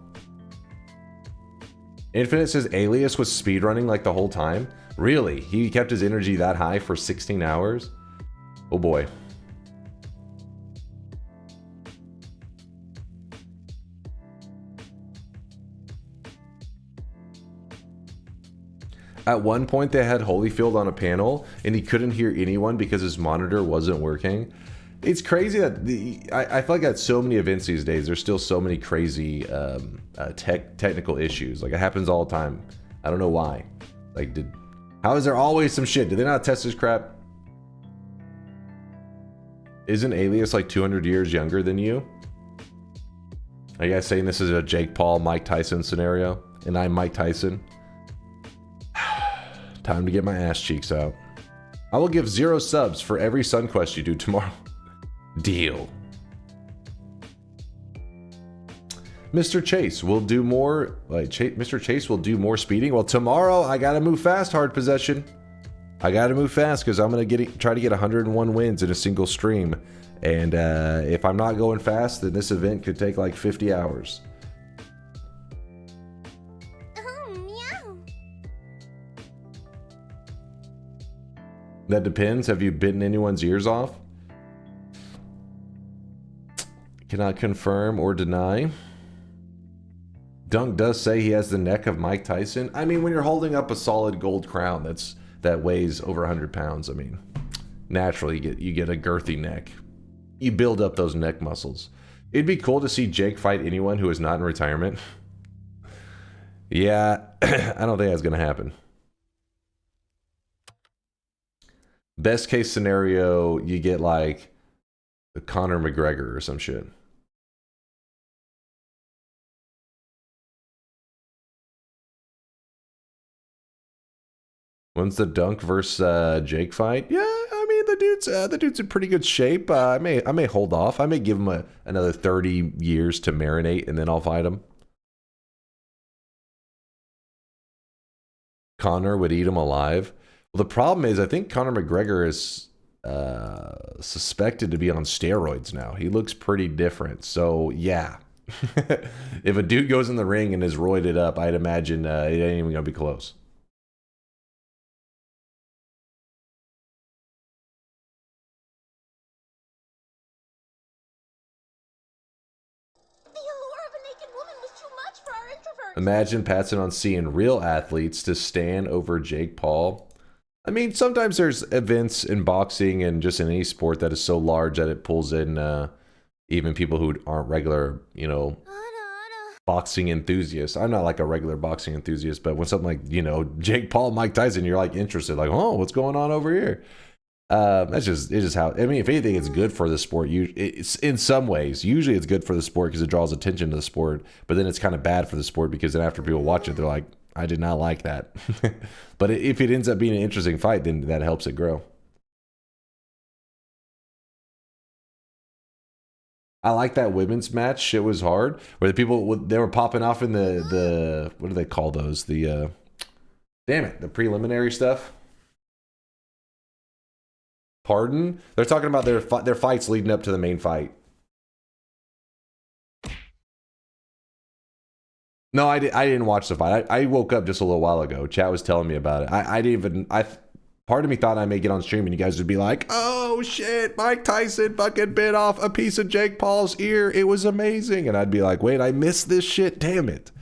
Infinite says Alias was speedrunning like the whole time. Really? He kept his energy that high for 16 hours? Oh boy. At one point they had Holyfield on a panel and he couldn't hear anyone because his monitor wasn't working. It's crazy that I feel like at so many events these days, there's still so many crazy technical issues. Like, it happens all the time. I don't know why. Like, how is there always some shit? Did they not test this crap? Isn't Alias like 200 years younger than you? Are you guys saying this is a Jake Paul, Mike Tyson scenario? And I'm Mike Tyson? Time to get my ass cheeks out. I will give 0 subs for every Sun Quest you do tomorrow. Deal. Mr. Chase will do more. Mr. Chase will do more speeding. Well, tomorrow I gotta move fast, hard possession. I gotta move fast because I'm gonna try to get 101 wins in a single stream. And if I'm not going fast, then this event could take like 50 hours. That depends. Have you bitten anyone's ears off? Cannot confirm or deny. Dunk does say he has the neck of Mike Tyson. I mean, when you're holding up a solid gold crown that weighs over 100 pounds, I mean, naturally you get a girthy neck. You build up those neck muscles. It'd be cool to see Jake fight anyone who is not in retirement. Yeah, I don't think that's gonna happen. Best case scenario, you get like Conor McGregor or some shit. When's the Dunk versus Jake fight? Yeah, I mean the dude's in pretty good shape. I may hold off. I may give him another 30 years to marinate, and then I'll fight him. Conor would eat him alive. Well, the problem is, I think Conor McGregor is suspected to be on steroids now. He looks pretty different. So, yeah. If a dude goes in the ring and is roided up, I'd imagine it ain't even going to be close. The allure of a naked woman was too much for our introverts. Imagine passing on seeing real athletes to stand over Jake Paul. I mean, sometimes there's events in boxing and just in any sport that is so large that it pulls in even people who aren't regular, boxing enthusiasts. I'm not like a regular boxing enthusiast, but when something like, Jake Paul, Mike Tyson, you're like interested, like, oh, what's going on over here? It's just how, I mean, if anything, it's good for the sport. It's in some ways, usually it's good for the sport because it draws attention to the sport, but then it's kind of bad for the sport because then after people watch it, they're like, I did not like that. But if it ends up being an interesting fight, then that helps it grow. I like that women's match. Shit was hard. Where the people, they were popping off in the what do they call those? The, the preliminary stuff. Pardon? They're talking about their fights leading up to the main fight. No, I didn't watch the fight. I woke up just a little while ago. Chat was telling me about it. Part of me thought I may get on stream and you guys would be like, oh shit, Mike Tyson fucking bit off a piece of Jake Paul's ear. It was amazing. And I'd be like, wait, I missed this shit. Damn it.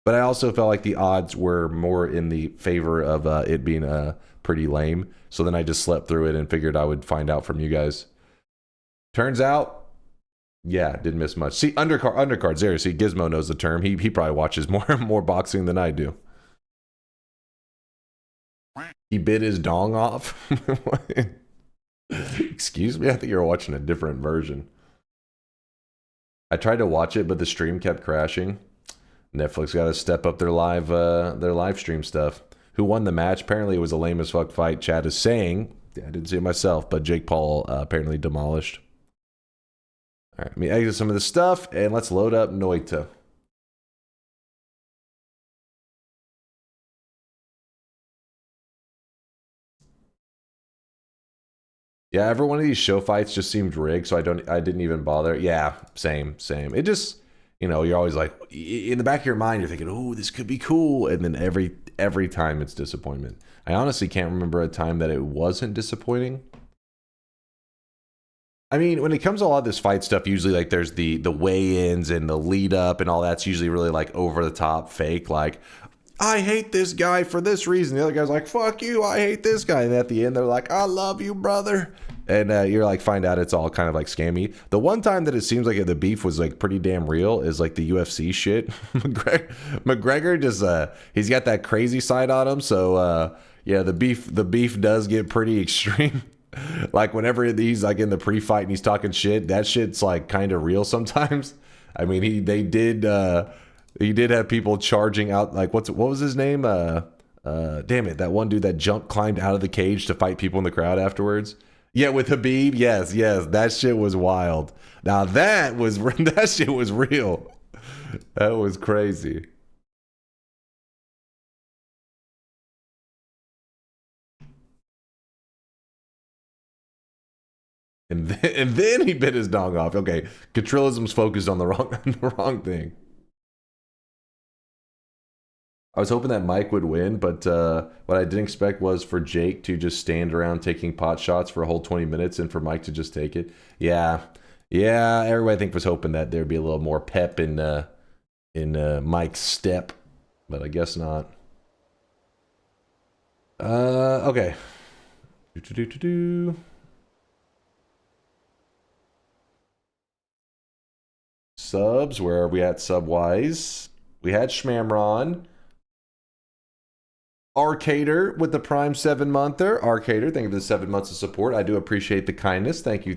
But I also felt like the odds were more in the favor of it being pretty lame. So then I just slept through it and figured I would find out from you guys. Turns out, yeah, didn't miss much. See, undercards there. See, Gizmo knows the term. He probably watches more boxing than I do. He bit his dong off. Excuse me, I think you're watching a different version. I tried to watch it, but the stream kept crashing. Netflix got to step up their live stream stuff. Who won the match? Apparently, it was a lame as fuck fight. Chad is saying, I didn't see it myself, but Jake Paul apparently demolished. All right, let me exit some of the stuff and let's load up Noita. Yeah, every one of these show fights just seemed rigged, so I didn't even bother. Yeah, same. It just, you're always like, in the back of your mind, you're thinking, oh, this could be cool, and then every time it's disappointment. I honestly can't remember a time that it wasn't disappointing. I mean, when it comes to a lot of this fight stuff, usually like there's the weigh-ins and the lead up and all that's usually really like over the top fake. Like, I hate this guy for this reason. The other guy's like, fuck you, I hate this guy. And at the end, they're like, I love you, brother. And you're like, find out it's all kind of like scammy. The one time that it seems like the beef was like pretty damn real is like the UFC shit. McGregor just he's got that crazy side on him. So yeah, the beef does get pretty extreme. Like whenever he's like in the pre-fight and he's talking shit, that shit's like kind of real sometimes. I mean, he did have people charging out, like what was his name? Damn it, that one dude that climbed out of the cage to fight people in the crowd afterwards. Yeah, with Habib. Yes, that shit was wild. Now that shit was real. That was crazy. And then he bit his dong off. Okay, Catrillism's focused on the wrong thing. I was hoping that Mike would win, but what I didn't expect was for Jake to just stand around taking pot shots for a whole 20 minutes and for Mike to just take it. Yeah, everybody I think was hoping that there'd be a little more pep in Mike's step, but I guess not. Okay. Subs, where are we at sub-wise? We had Schmamron. Arcader with the Prime 7-monther. Arcader, thank you for the 7 months of support. I do appreciate the kindness. Thank you.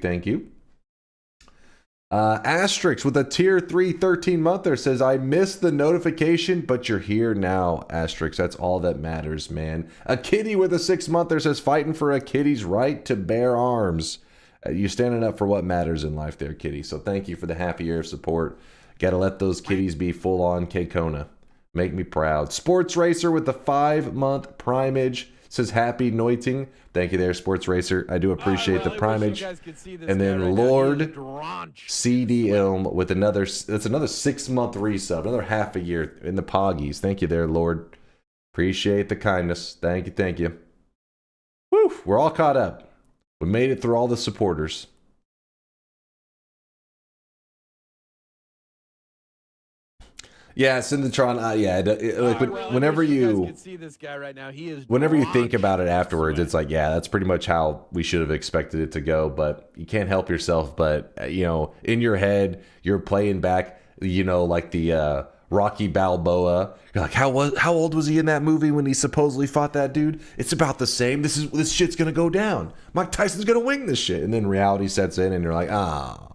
Asterix with a tier 3 13-monther says, I missed the notification, but you're here now, Asterix. That's all that matters, man. A kitty with a 6-monther says, fighting for a kitty's right to bear arms. You standing up for what matters in life there, kitty. So thank you for the happy year of support. Gotta let those kitties be full-on K-Kona. Make me proud. Sports Racer with the 5-month primage says happy noiting. Thank you there, Sports Racer. I do appreciate the primage. And then Lord CD Ilm with another 6-month resub, another half a year in the Poggies. Thank you there, Lord. Appreciate the kindness. Thank you. Woo! We're all caught up. We made it through all the supporters. Yeah, Synthetron. Whenever you can see this guy right now, whenever you think about it afterwards, it's like, yeah, that's pretty much how we should have expected it to go. But you can't help yourself. But in your head, you're playing back, like the Rocky Balboa. You're like, how old was he in that movie when he supposedly fought that dude? It's about the same. This shit's gonna go down. Mike Tyson's gonna wing this shit, and then reality sets in, and you're like, ah.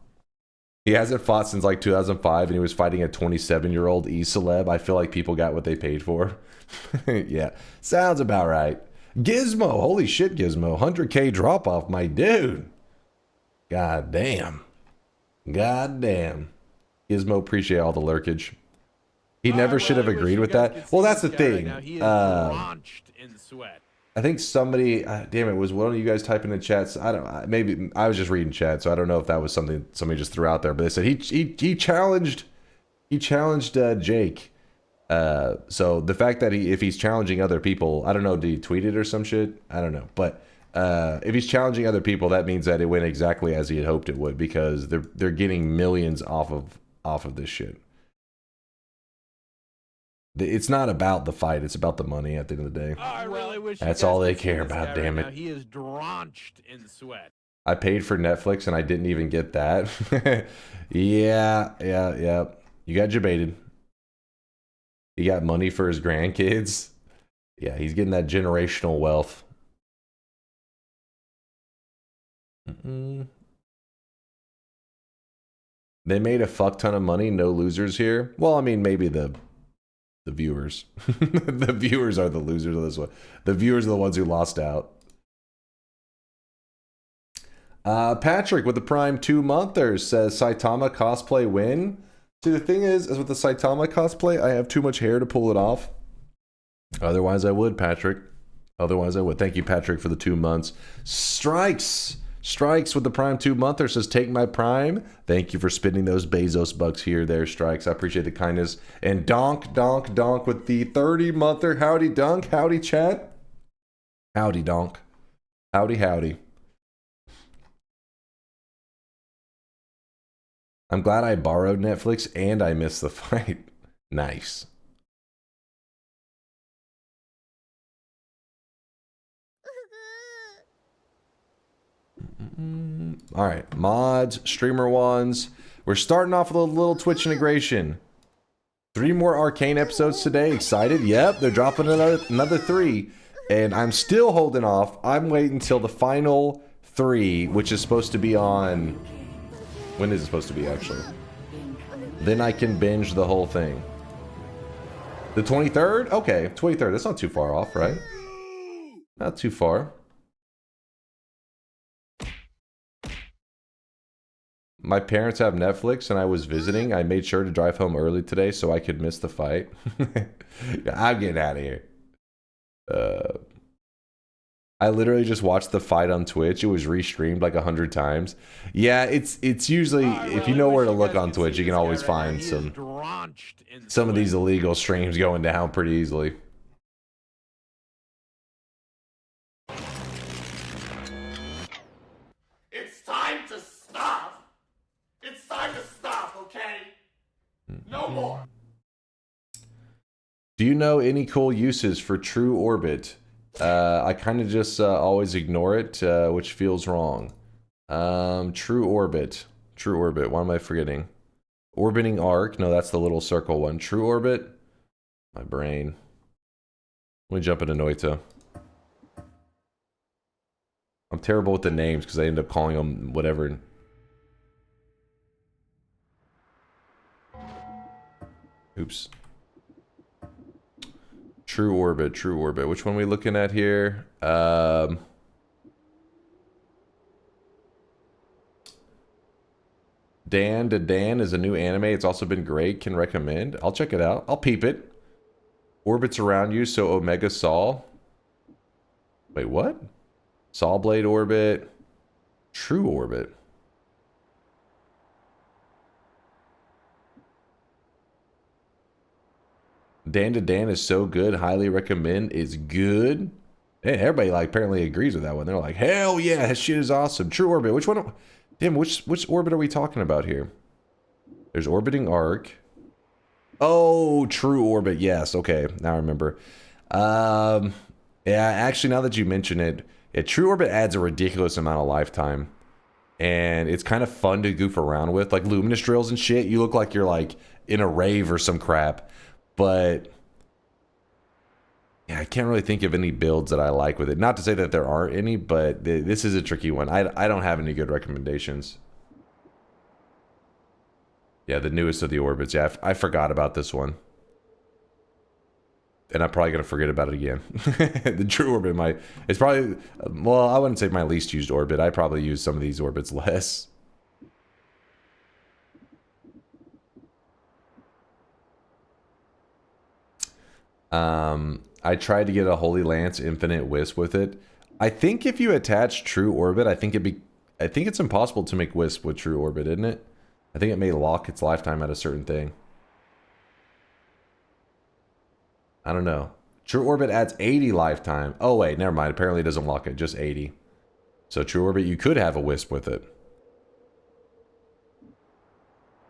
He hasn't fought since like 2005, and he was fighting a 27-year-old E-celeb. I feel like people got what they paid for. Yeah, sounds about right. Gizmo, holy shit, Gizmo. 100K drop-off, my dude. God damn. Gizmo, appreciate all the lurkage. He never should have agreed with that. Well, that's the thing. Right he is launched in sweat. I think somebody, damn it, was one of you guys typing in chats? Maybe I was just reading chat, so I don't know if that was something somebody just threw out there. But they said he challenged Jake. So the fact that if he's challenging other people, I don't know, did he tweet it or some shit? I don't know, but if he's challenging other people, that means that it went exactly as he had hoped it would, because they're getting millions off of this shit. It's not about the fight, it's about the money at the end of the day. Oh, I really wish that's all they care about, damn it. Right, he is drenched in sweat. I paid for Netflix and I didn't even get that. Yeah. You got jebaited. He got money for his grandkids. Yeah, he's getting that generational wealth. They made a fuck ton of money, no losers here. Well, I mean, maybe the viewers. The viewers are the losers of this one. The viewers are the ones who lost out. Patrick with the Prime 2-monther says Saitama cosplay win. See, the thing is with the Saitama cosplay, I have too much hair to pull it off. Otherwise I would, Patrick. Otherwise I would. Thank you, Patrick, for the 2 months. Strikes with the Prime 2-monther says, take my Prime. Thank you for spending those Bezos bucks here there, Strikes. I appreciate the kindness. And Donk with the 30-monther. Howdy, Dunk. Howdy, chat. Howdy, Donk. Howdy. I'm glad I borrowed Netflix and I missed the fight. Nice. All right, mods, streamer ones. We're starting off with a little Twitch integration. 3 more Arcane episodes today. Excited? Yep, they're dropping another 3. And I'm still holding off. I'm waiting until the final 3, which is supposed to be on... When is it supposed to be, actually? Then I can binge the whole thing. The 23rd? Okay, 23rd. That's not too far off, right? Not too far. My parents have Netflix and I was visiting. I made sure to drive home early today so I could miss the fight. I'm getting out of here. I literally just watched the fight on Twitch. It was restreamed like 100 times. Yeah, it's usually, if you know where to look on Twitch, you can always find some of these illegal streams going down pretty easily. It's time to stop. It's time to stop, okay? No more. Do you know any cool uses for True Orbit? I kind of just always ignore it, which feels wrong. True Orbit. True Orbit. What am I forgetting? Orbiting Arc. No, that's the little circle one. True Orbit. My brain. Let me jump into Noita. I'm terrible with the names because I end up calling them whatever. Oops. True Orbit, True Orbit. Which one are we looking at here? Dan to Dan is a new anime. It's also been great. Can recommend. I'll check it out. I'll peep it. Orbits around you, so Omega Saw. Wait, what? Saw Blade Orbit. True Orbit. Dan to Dan is so good. Highly recommend. It's good. Hey, everybody like apparently agrees with that one. They're like, hell yeah, that shit is awesome. True Orbit. Which one? Damn, which orbit are we talking about here? There's Orbiting Arc. Oh, True Orbit. Yes. Okay. Now I remember. Yeah, actually, now that you mention it, yeah, True Orbit adds a ridiculous amount of lifetime. And it's kind of fun to goof around with. Like luminous drills and shit. You look like you're like in a rave or some crap. But yeah, I can't really think of any builds that I like with it. Not to say that there aren't any, but this is a tricky one. I don't have any good recommendations. Yeah, the newest of the orbits. Yeah, I forgot about this one. And I'm probably going to forget about it again. The True Orbit, it's probably, well, I wouldn't say my least used orbit. I probably use some of these orbits less. I tried to get a Holy Lance Infinite Wisp with it. I think if you attach True Orbit, I think it's impossible to make Wisp with True Orbit, isn't it? I think it may lock its lifetime at a certain thing. I don't know. True Orbit adds 80 lifetime. Oh wait, never mind. Apparently it doesn't lock it, just 80. So True Orbit, you could have a Wisp with it.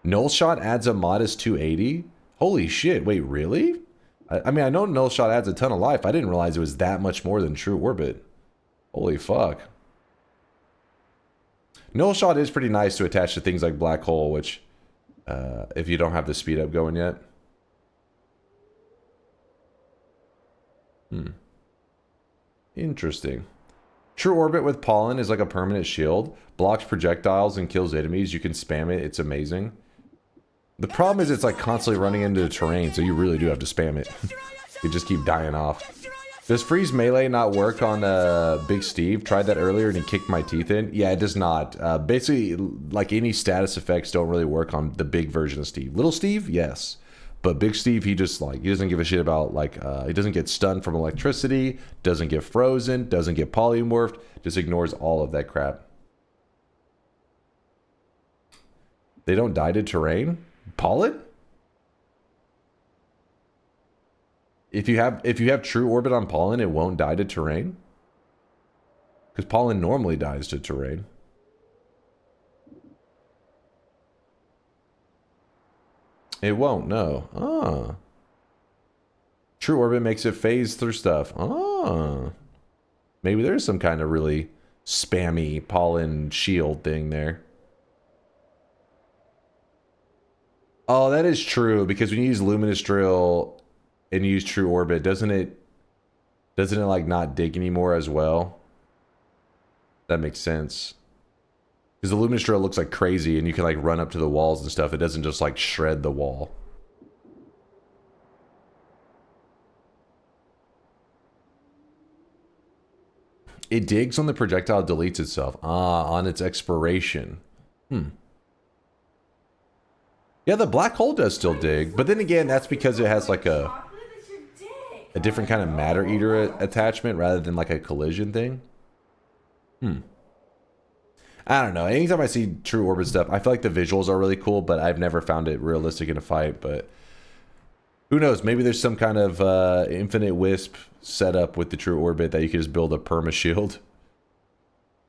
Null Shot adds a modest 280? Holy shit, wait, really? I mean, I know Null Shot adds a ton of life. I didn't realize it was that much more than True Orbit. Holy fuck. Null Shot is pretty nice to attach to things like Black Hole, which, if you don't have the speed up going yet. Interesting. True Orbit with Pollen is like a permanent shield. Blocks projectiles and kills enemies. You can spam it. It's amazing. The problem is it's like constantly running into the terrain, so you really do have to spam it. You just keep dying off. Does Freeze Melee not work on Big Steve? Tried that earlier and he kicked my teeth in. Yeah, it does not. Basically, like any status effects don't really work on the big version of Steve. Little Steve, yes. But Big Steve, he just like, he doesn't give a shit about like, he doesn't get stunned from electricity, doesn't get frozen, doesn't get polymorphed, just ignores all of that crap. They don't die to terrain? Pollen? If you have True Orbit on Pollen, it won't die to terrain? Because Pollen normally dies to terrain. It won't, no. Ah. True Orbit makes it phase through stuff. Ah. Maybe there's some kind of really spammy pollen shield thing there. Oh, that is true, because when you use Luminous Drill and use True Orbit, doesn't it like not dig anymore as well? That makes sense. Because the Luminous Drill looks like crazy and you can like run up to the walls and stuff. It doesn't just like shred the wall. It digs when the projectile deletes itself. Ah, on its expiration. Yeah, the black hole does still dig, but then again, that's because it has like a different kind of matter eater attachment rather than like a collision thing. I don't know. Anytime I see True Orbit stuff, I feel like the visuals are really cool, but I've never found it realistic in a fight. But who knows? Maybe there's some kind of infinite wisp setup with the True Orbit that you can just build a perma shield.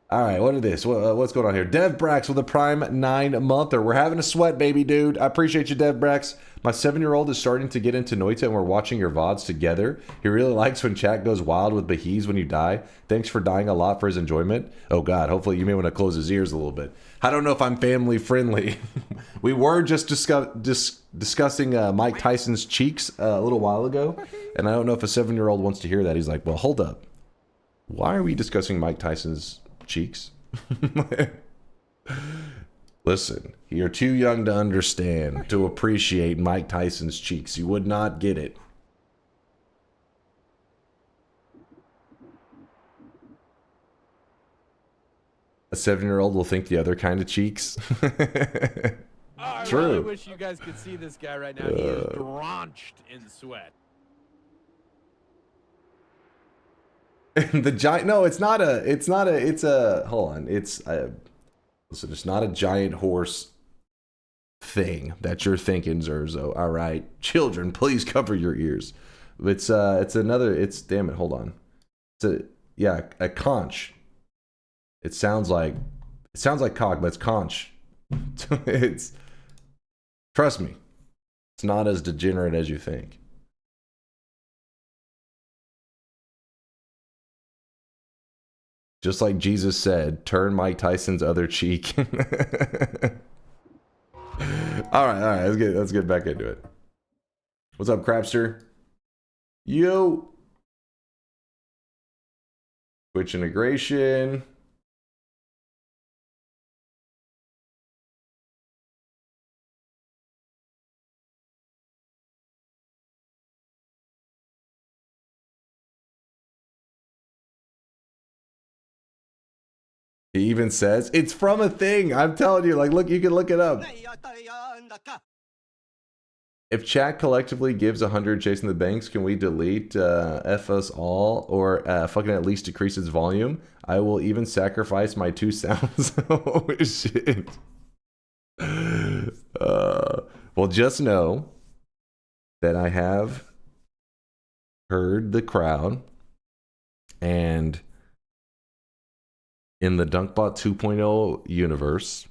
All right, what is this? What's going on here? Dev Brax with a Prime 9-monther. We're having a sweat, baby dude. I appreciate you, Dev Brax. My 7-year-old is starting to get into Noita, and we're watching your VODs together. He really likes when chat goes wild with Bahiz when you die. Thanks for dying a lot for his enjoyment. Oh, God. Hopefully you may want to close his ears a little bit. I don't know if I'm family friendly. We were just discussing Mike Tyson's cheeks a little while ago, and I don't know if a 7-year-old wants to hear that. He's like, well, hold up. Why are we discussing Mike Tyson's cheeks? Listen, you're too young to understand, to appreciate Mike Tyson's cheeks. You would not get it. A 7-year-old will think the other kind of cheeks. I True. really wish you guys could see this guy right now. He is drenched in sweat. The giant, no, it's a, hold on, listen, it's not a giant horse thing that you're thinking, Zerzo. All right, children, please cover your ears. It's damn it, hold on. A conch. It sounds like cock, but it's conch. Trust me, it's not as degenerate as you think. Just like Jesus said, turn Mike Tyson's other cheek. All right, let's get back into it. What's up, Crapster? Yo. Twitch integration. He even says it's from a thing. I'm telling you, like, look, you can look it up. If chat collectively gives 100 chasing the banks, can we delete F us all or fucking at least decrease its volume? I will even sacrifice my 2 sounds. Oh shit. Well, just know that I have heard the crowd, and in the DunkBot 2.0 universe,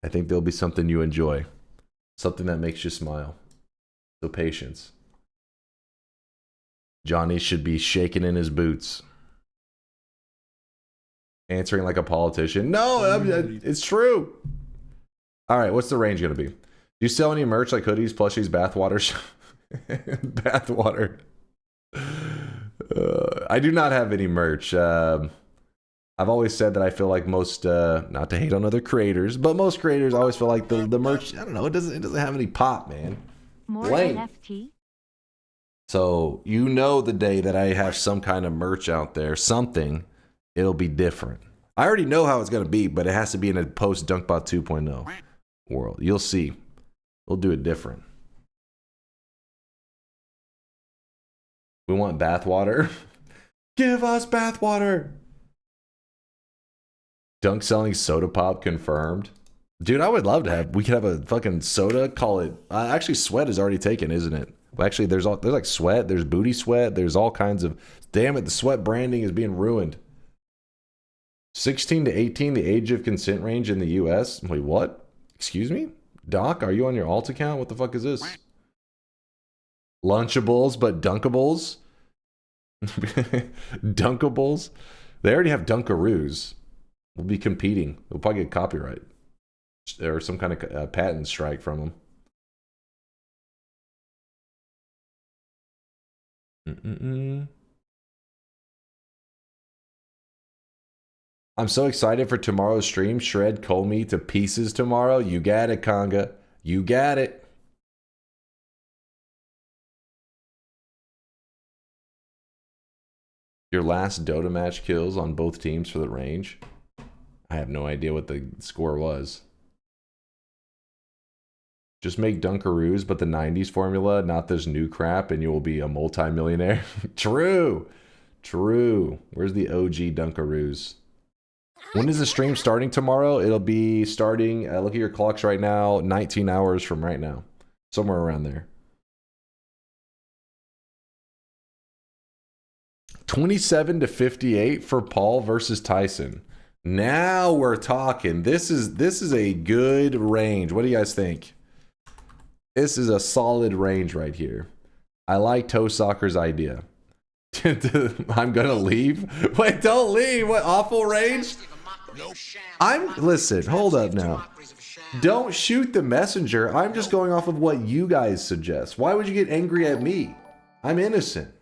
I think there'll be something you enjoy. Something that makes you smile. So patience. Johnny should be shaking in his boots. Answering like a politician. No, it's true. All right, what's the range going to be? Do you sell any merch like hoodies, plushies, bathwater? Bathwater. I do not have any merch. I've always said that I feel like most, not to hate on other creators, but most creators always feel like the merch, I don't know, it doesn't have any pop, man. More Lame. NFT? So, you know, the day that I have some kind of merch out there, something, it'll be different. I already know how it's going to be, but it has to be in a post DunkBot 2.0 world. You'll see. We'll do it different. We want bathwater. Give us bathwater. Dunk selling soda pop confirmed. Dude, I would love to have, we could have a fucking soda, call it, actually Sweat is already taken, isn't it? Well, actually, there's like Sweat, there's Booty Sweat, there's all kinds of, damn it, the Sweat branding is being ruined. 16 to 18, the age of consent range in the US. Wait, what? Excuse me? Doc, are you on your alt account? What the fuck is this? Lunchables, but Dunkables? Dunkables? They already have Dunkaroos. We'll be competing. We'll probably get copyright or some kind of patent strike from them. I'm so excited for tomorrow's stream. Shred Colmy to pieces tomorrow. You got it, Conga. You got it. Your last Dota match kills on both teams for the range. I have no idea what the score was. Just make Dunkaroos, but the 90s formula, not this new crap, and you will be a multi-millionaire. True. True. Where's the OG Dunkaroos? When is the stream starting tomorrow? It'll be starting, look at your clocks right now, 19 hours from right now. Somewhere around there. 27-58 for Paul versus Tyson. Now we're talking. This is a good range. What do you guys think? This is a solid range right here. I like Toe Soccer's idea. I'm gonna leave. Wait, don't leave. What awful range? Listen, hold up now. Don't shoot the messenger. I'm just going off of what you guys suggest. Why would you get angry at me? I'm innocent.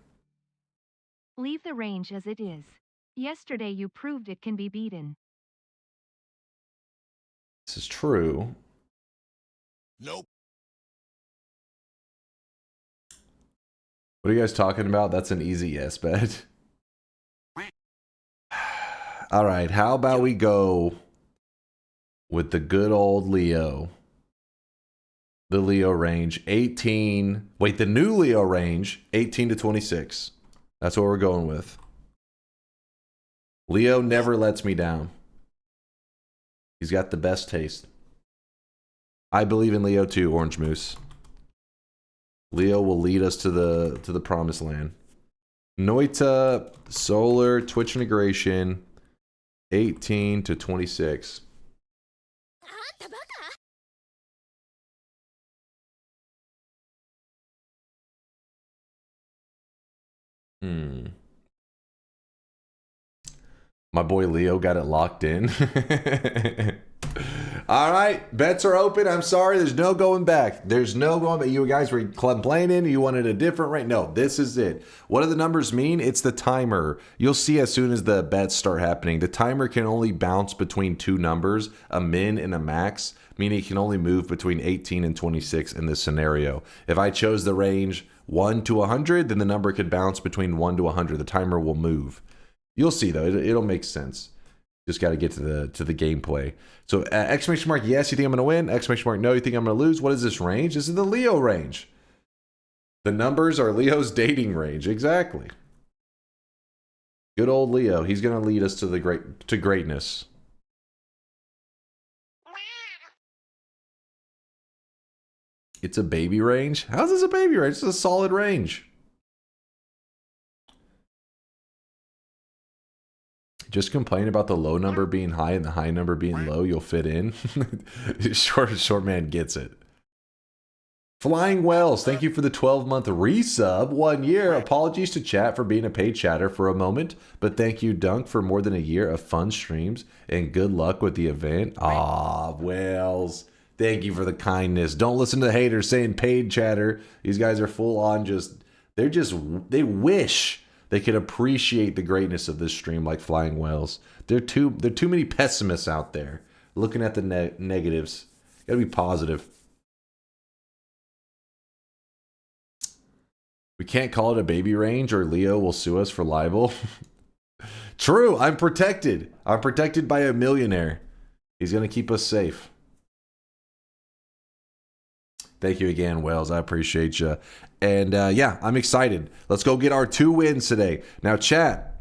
Leave the range as it is. Yesterday you proved it can be beaten. This is true. Nope. What are you guys talking about? That's an easy yes bet. All right, how about we go with the good old Leo? The Leo range, 18. Wait, the new Leo range, 18 to 26. That's what we're going with. Leo never lets me down. He's got the best taste. I believe in Leo too, Orange Moose. Leo will lead us to the promised land. Noita, Solar, Twitch integration, 18 to 26. My boy Leo got it locked in. All right, bets are open. I'm sorry, there's no going back. There's no going back. You guys were complaining. You wanted a different rate. No, this is it. What do the numbers mean? It's the timer. You'll see as soon as the bets start happening. The timer can only bounce between two numbers, a min and a max, meaning it can only move between 18 and 26 in this scenario. If I chose the range 1 to 100, then the number could bounce between 1 to 100. The timer will move. You'll see though, it'll make sense. Just got to get to the gameplay. So exclamation mark, yes, you think I'm going to win? Exclamation mark, no, you think I'm going to lose? What is this range? This is the Leo range. The numbers are Leo's dating range. Exactly. Good old Leo. He's going to lead us to greatness. It's a baby range? How's this a baby range? It's a solid range. Just complain about the low number being high and the high number being low. You'll fit in. Short man gets it. Flying Wells, thank you for the 12-month resub. 1 year. Apologies to chat for being a paid chatter for a moment. But thank you, Dunk, for more than a year of fun streams. And good luck with the event. Ah, Wells. Thank you for the kindness. Don't listen to the haters saying paid chatter. These guys are full on they wish they could appreciate the greatness of this stream like Flying Whales. There are too many pessimists out there looking at the negatives. Gotta be positive. We can't call it a baby range or Leo will sue us for libel. True, I'm protected. I'm protected by a millionaire. He's gonna keep us safe. Thank you again, Wells. I appreciate you. And yeah, I'm excited. Let's go get our 2 wins today. Now, chat,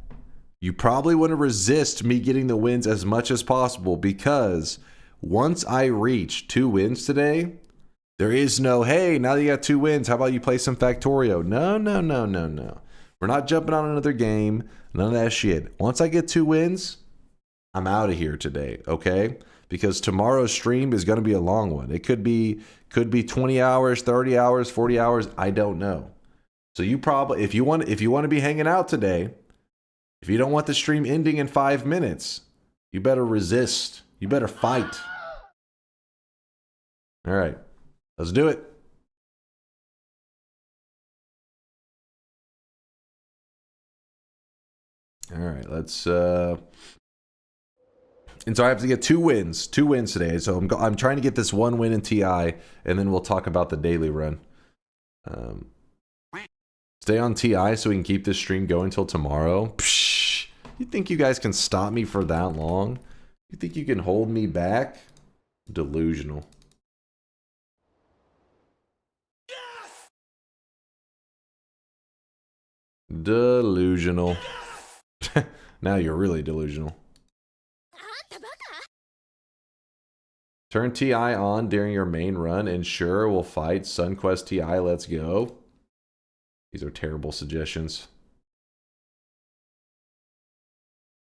you probably want to resist me getting the wins as much as possible because once I reach 2 wins today, there is no, hey, now that you got 2 wins, how about you play some Factorio? No, no, no, no, no. We're not jumping on another game. None of that shit. Once I get 2 wins, I'm out of here today, okay? Because tomorrow's stream is going to be a long one. It could be 20 hours, 30 hours, 40 hours. I don't know. So you probably, if you want to be hanging out today, If you don't want the stream ending in 5 minutes, you better resist. You better fight. All right, let's do it. All right, let's and so I have to get 2 wins today. So I'm trying to get this 1 win in TI, and then we'll talk about the daily run. Stay on TI so we can keep this stream going till tomorrow. Psh, you think you guys can stop me for that long? You think you can hold me back? Delusional. Yes! Delusional. Now you're really delusional. Turn TI on during your main run and sure we'll fight. SunQuest TI, let's go. These are terrible suggestions.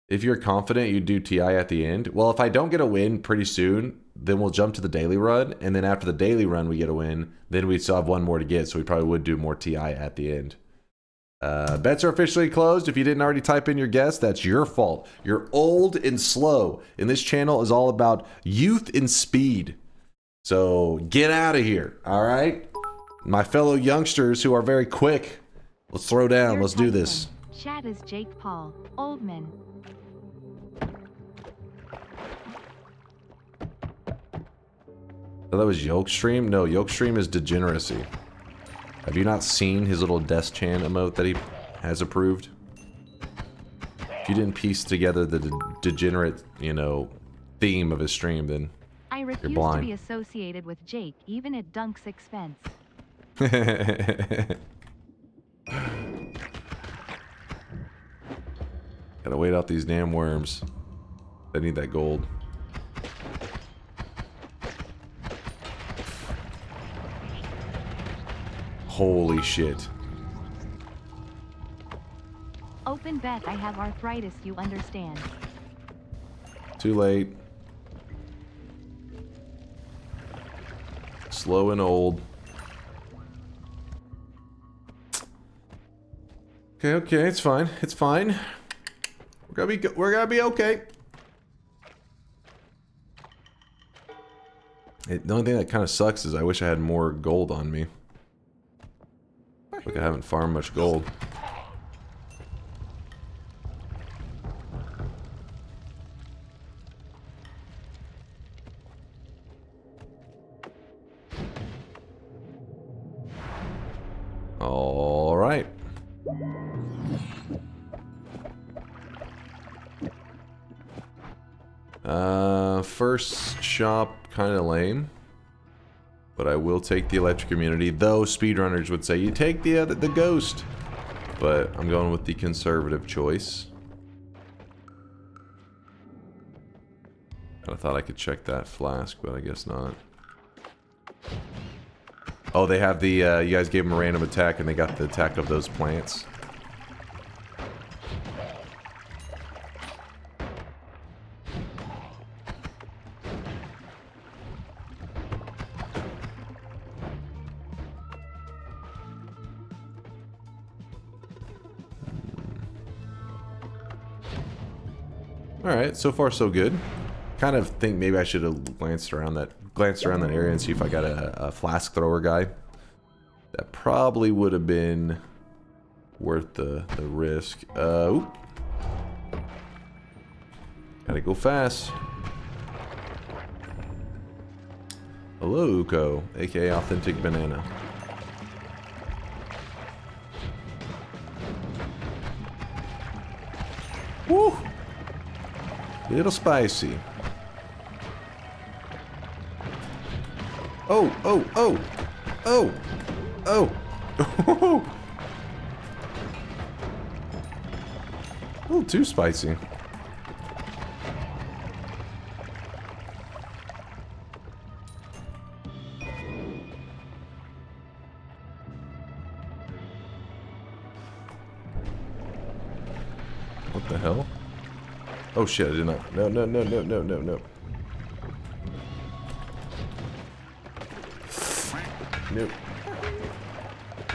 If you're confident you do TI at the end, well, if I don't get a win pretty soon, then we'll jump to the daily run. And then after the daily run, we get a win. Then we still have 1 more to get. So we probably would do more TI at the end. Bets are officially closed. If you didn't already type in your guess, that's your fault. You're old and slow. And this channel is all about youth and speed. So get out of here, all right? My fellow youngsters who are very quick. Let's throw down. Let's do this. Chat is Jake Paul, Oldman. Oh, that was Yolkstream? No, Yolkstream is degeneracy. Have you not seen his little Death-chan emote that he has approved? If you didn't piece together the degenerate, you know, theme of his stream, then I you're refuse to blind. be associated with Jake, even at Dunk's expense. Gotta wait out these damn worms. They need that gold. Holy shit. Open bet, I have arthritis, you understand. Too late. Slow and old. Okay, it's fine. It's fine. We're gonna be okay. The only thing that kind of sucks is I wish I had more gold on me. Like I haven't farmed much gold. All right. First shop kind of lame. But I will take the electric immunity, though speedrunners would say you take the ghost. But I'm going with the conservative choice. I thought I could check that flask, but I guess not. Oh, they have the, you guys gave them a random attack and they got the attack of those plants. Alright, so far so good. Kind of think maybe I should have glanced around that area and see if I got a flask thrower guy. That probably would have been worth the risk. Gotta go fast. Hello, Uko, aka Authentic Banana. Woo! Little spicy. Oh, oh, oh, oh, oh. A little too spicy. What the hell? Oh shit, I did not. No, no, no, no, no, no, no. Nope.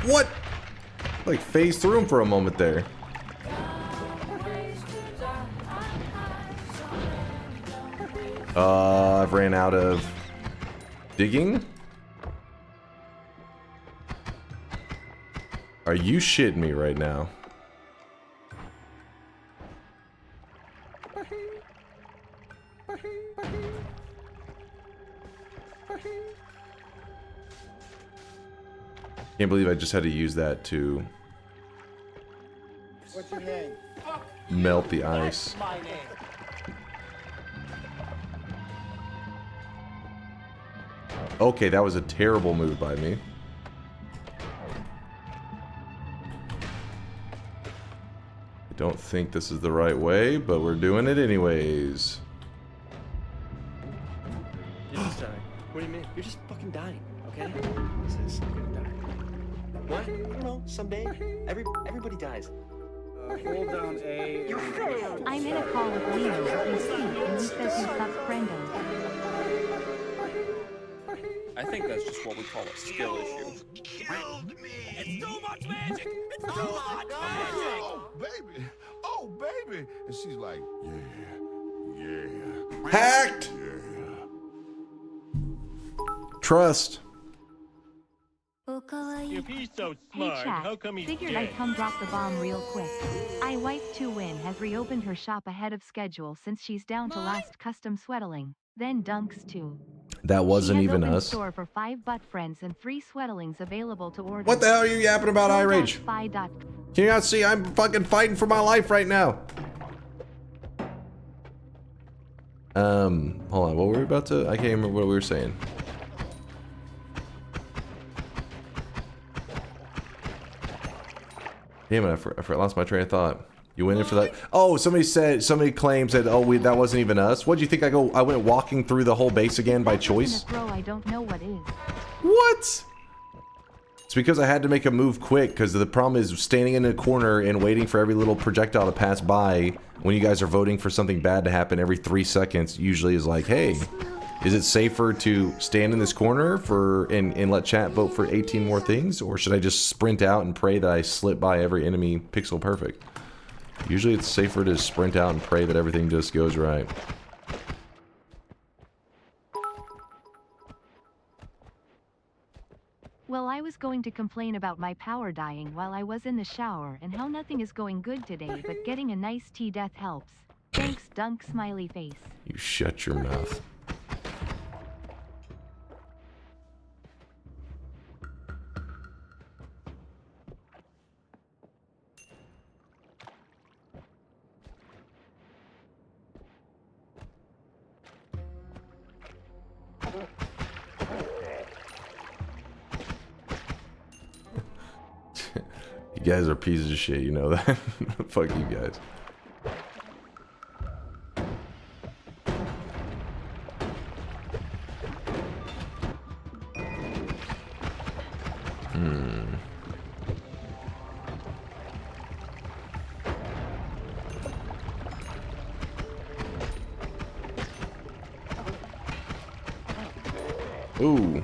What? Like phased through him for a moment there. I've ran out of digging. Are you shitting me right now? Can't believe I just had to use that to What's your name? melt the ice. My name. Okay, that was a terrible move by me. I don't think this is the right way, but we're doing it anyways. You're just dying. What do you mean? You're just fucking dying, okay? This is gonna die. What? I don't know. Someday, everybody dies. Hold down A. I'm in a call with Leo as we speak, and he says he sucks friendos. I think that's just what we call a skill issue. It's too much magic. It's too much magic. Oh, baby. And she's like, yeah. Hacked! Trust. If he's so Hey smart, chat, how come he's figured dead? I'd come drop the bomb real quick. iWife2Win has reopened her shop ahead of schedule since she's down to last custom sweatling. Then Dunks too. That wasn't She has even opened us. store for 5 butt friends and 3 sweatlings available to order. What the hell are you yapping about, iRage? Spy.com. Can you not see? I'm fucking fighting for my life right now. Hold on. What were we about to? I can't remember what we were saying. Damn it! I lost my train of thought. You went in for that? Oh, somebody claims that that wasn't even us. What do you think? I went walking through the whole base again by choice. I don't know what is. What? It's because I had to make a move quick, because the problem is standing in a corner and waiting for every little projectile to pass by when you guys are voting for something bad to happen every 3 seconds usually is like, hey, is it safer to stand in this corner and let chat vote for 18 more things, or should I just sprint out and pray that I slip by every enemy pixel perfect? Usually it's safer to sprint out and pray that everything just goes right. Well, I was going to complain about my power dying while I was in the shower and how nothing is going good today, but getting a nice tea death helps. Thanks, Dunk smiley face. You shut your mouth. You guys are pieces of shit, you know that? Fuck you guys. Ooh.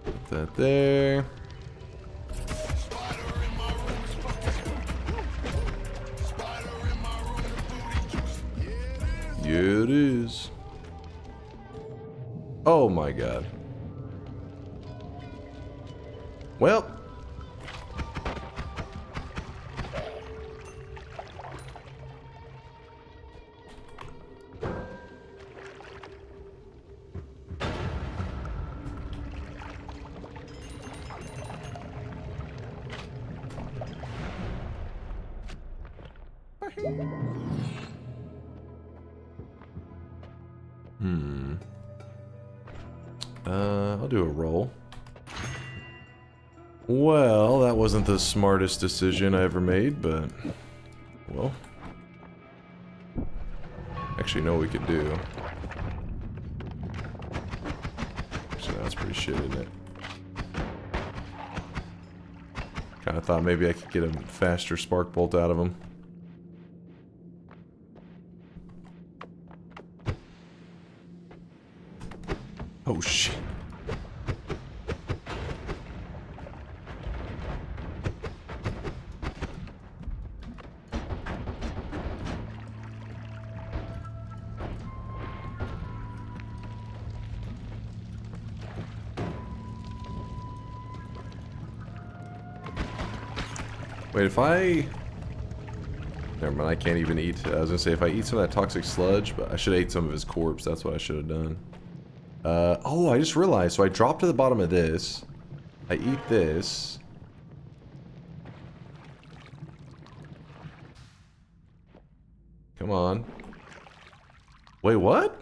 Put that there. Yeah, it is. Oh my god. Well. I'll do a roll. Well, that wasn't the smartest decision I ever made, but well, actually know what we could do. Actually, that's pretty shit, isn't it? Kind of thought maybe I could get a faster spark bolt out of him. Oh shit. Wait, if I... Never mind, I can't even eat. I was gonna say, if I eat some of that toxic sludge, but I should have ate some of his corpse. That's what I should have done. Oh, I just realized. So I drop to the bottom of this. I eat this. Come on. Wait, what?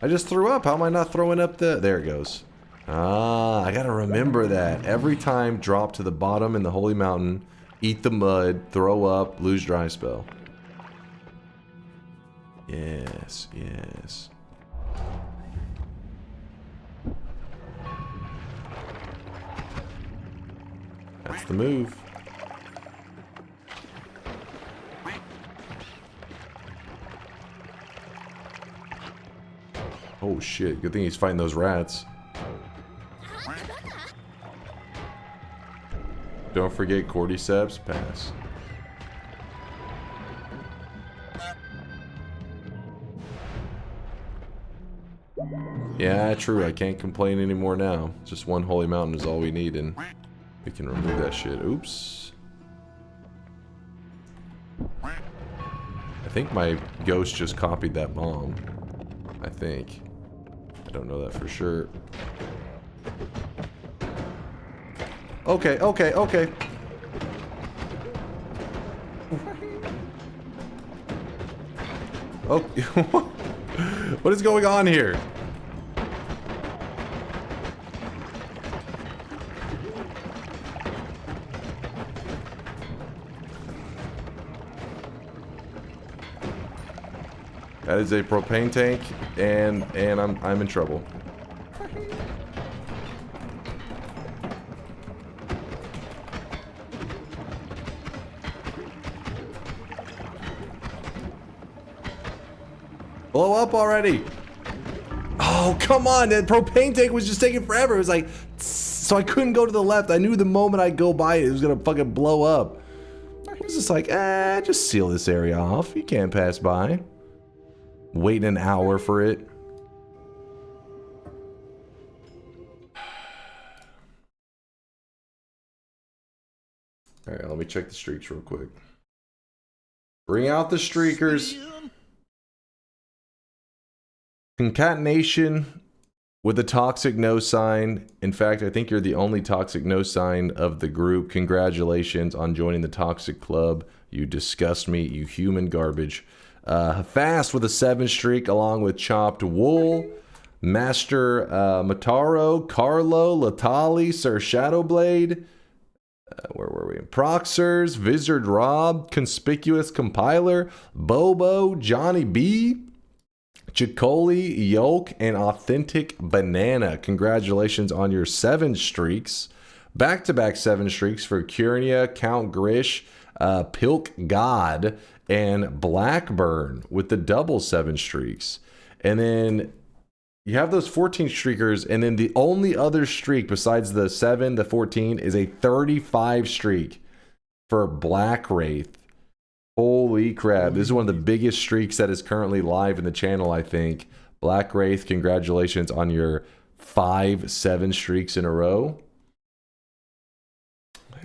I just threw up. How am I not throwing up the... There it goes. Ah, I gotta remember that. Every time, drop to the bottom in the Holy Mountain, eat the mud, throw up, lose dry spell. Yes, yes. That's the move. Oh shit, good thing he's fighting those rats. Don't forget Cordyceps, pass. Yeah, true, I can't complain anymore now. Just one Holy Mountain is all we need and we can remove that shit. Oops. I think my ghost just copied that bomb. I think. I don't know that for sure. Okay, okay, okay. Oh, what is going on here? That is a propane tank, and I'm in trouble. Blow up already! Oh, come on! That propane tank was just taking forever. It was like, so I couldn't go to the left. I knew the moment I go by it was gonna fucking blow up. It was just like, just seal this area off. You can't pass by. Waiting an hour for it. Alright, let me check the streaks real quick. Bring out the streakers. Concatenation with a toxic no sign. In fact, I think you're the only toxic no sign of the group. Congratulations on joining the toxic club. You disgust me, you human garbage. Fast with a 7 streak along with Chopped Wool, Master Mataro, Carlo, Latali, Sir Shadowblade. Where were we? Proxers, Vizard Rob, Conspicuous Compiler, Bobo, Johnny B, Chicoli, Yolk, and Authentic Banana. Congratulations on your 7 streaks. Back-to-back 7 streaks for Curnia, Count Grish, Pilk God, and Blackburn with the double 7 streaks. And then you have those 14 streakers, and then the only other streak besides the 7, the 14, is a 35 streak for Black Wraith. Holy crap. This is one of the biggest streaks that is currently live in the channel, I think. Black Wraith, congratulations on your 5 7 streaks in a row.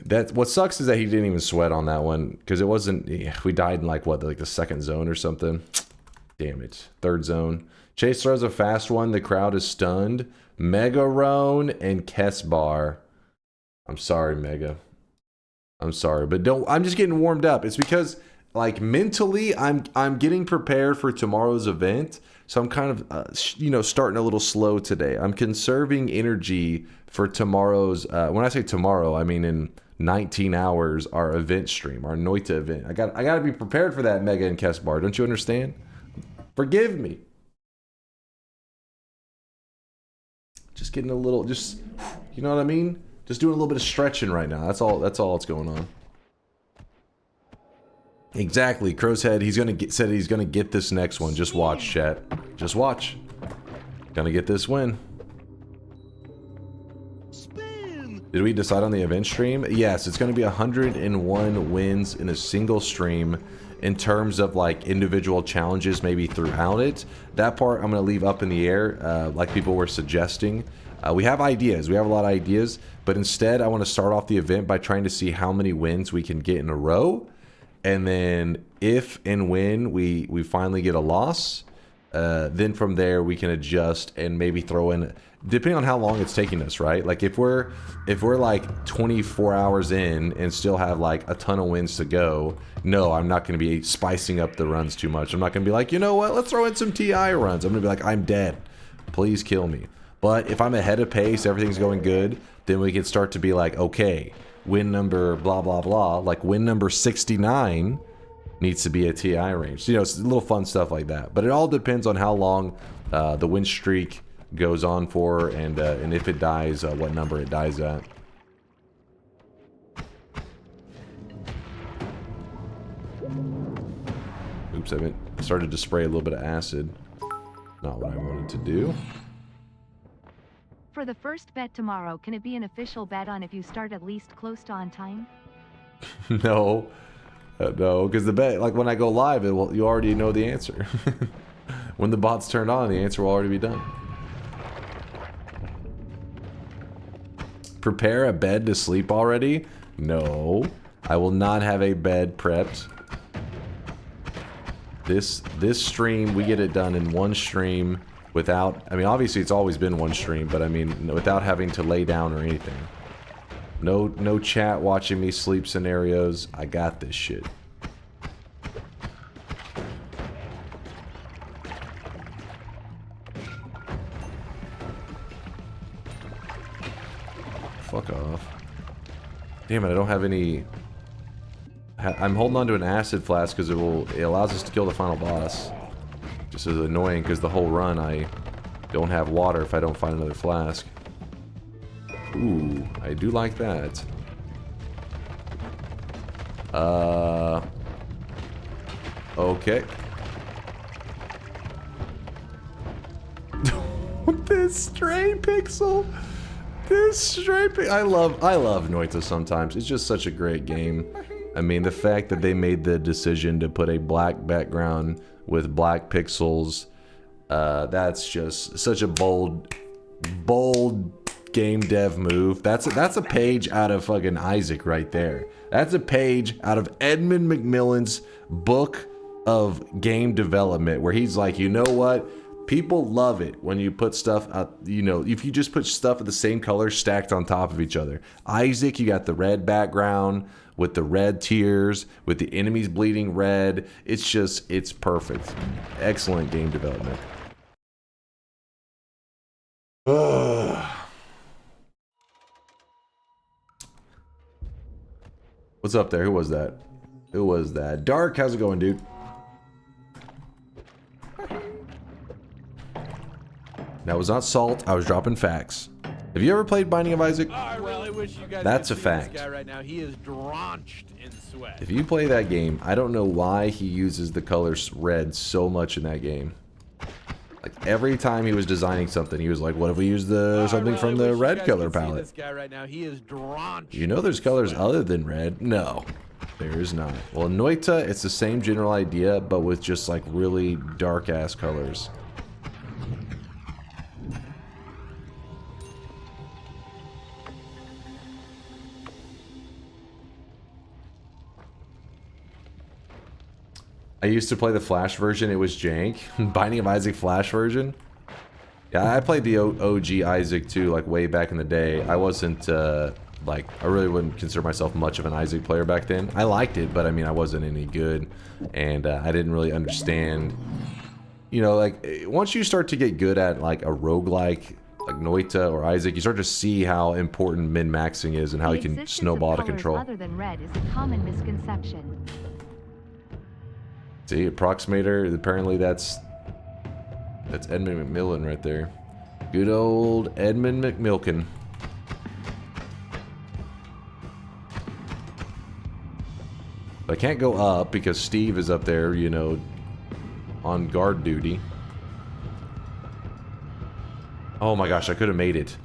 That what sucks is that he didn't even sweat on that one, because it wasn't. We died in like what, like the 2nd zone or something. Damn it, 3rd zone. Chase throws a fast one. The crowd is stunned. Mega Roan and Kessbar. I'm sorry, Mega. I'm sorry, but don't. I'm just getting warmed up. It's because like mentally, I'm getting prepared for tomorrow's event. So I'm kind of starting a little slow today. I'm conserving energy for tomorrow's. When I say tomorrow, I mean in 19 hours, our event stream, our Noita event. I got to be prepared for that, Mega and Kessbar. Don't you understand? Forgive me. Just getting a little, you know what I mean? Just doing a little bit of stretching right now. That's all that's going on. Exactly. Crow's Head, said he's gonna get this next one. Just watch, chat. Just watch. Gonna get this win. Did we decide on the event stream? Yes, it's going to be 101 wins in a single stream in terms of like individual challenges maybe throughout it. That part I'm going to leave up in the air, like people were suggesting. We have ideas. We have a lot of ideas. But instead, I want to start off the event by trying to see how many wins we can get in a row. And then if and when we finally get a loss, then from there we can adjust and maybe throw in, depending on how long it's taking us, right? Like if we're like 24 hours in and still have like a ton of wins to go, no, I'm not going to be spicing up the runs too much. I'm not going to be like, you know what, let's throw in some TI runs. I'm going to be like, I'm dead. Please kill me. But if I'm ahead of pace, everything's going good, then we can start to be like, okay, win number blah, blah, blah. Like win number 69 needs to be a TI range. You know, it's a little fun stuff like that. But it all depends on how long the win streak goes on for, and if it dies, what number it dies at. Oops, I started to spray a little bit of acid. Not what I wanted to do. For the first bet tomorrow, can it be an official bet on if you start at least close to on time? No. No, because the bet, like when I go live, you already know the answer. When the bot's turned on, the answer will already be done. Prepare a bed to sleep already? No. I will not have a bed prepped. This stream, we get it done in one stream without, I mean, obviously it's always been one stream, but I mean, without having to lay down or anything. No chat watching me sleep scenarios. I got this shit. Fuck off. Damn it, I don't have any... I'm holding on to an acid flask because it allows us to kill the final boss. Just is annoying because the whole run I don't have water if I don't find another flask. Ooh, I do like that. Okay. This stray pixel. This stray pixel. I love Noita sometimes. It's just such a great game. I mean, the fact that they made the decision to put a black background with black pixels, that's just such a bold game dev move. That's a page out of fucking Isaac right there. That's a page out of Edmund McMillan's book of game development, where he's like, you know what? People love it when you put stuff out, you know, if you just put stuff of the same color stacked on top of each other. Isaac, you got the red background with the red tears, with the enemies bleeding red. It's perfect. Excellent game development. What's up there? Who was that? Who was that? Dark, how's it going, dude? That was not salt. I was dropping facts. Have you ever played Binding of Isaac? I really wish you guys That's could a see fact. This guy right now, he is drenched in sweat. If you play that game, I don't know why he uses the color red so much in that game. Like every time he was designing something, he was like, "What if we use something from the red color palette?" This guy right now, he is drenched. You know, there's colors other than red. No, there is not. Well, Noita, it's the same general idea, but with just like really dark ass colors. I used to play the Flash version. It was jank. Binding of Isaac Flash version. Yeah, I played the OG Isaac too, like way back in the day. I wasn't, like, I really wouldn't consider myself much of an Isaac player back then. I liked it, but I mean, I wasn't any good. And I didn't really understand. You know, like, once you start to get good at, like, a roguelike, like Noita or Isaac, you start to see how important min-maxing is and how you can snowball to control. Other than red is a common misconception. See, approximator, apparently that's Edmund McMillan right there. Good old Edmund McMilkin. I can't go up because Steve is up there, you know, on guard duty. Oh my gosh, I could have made it.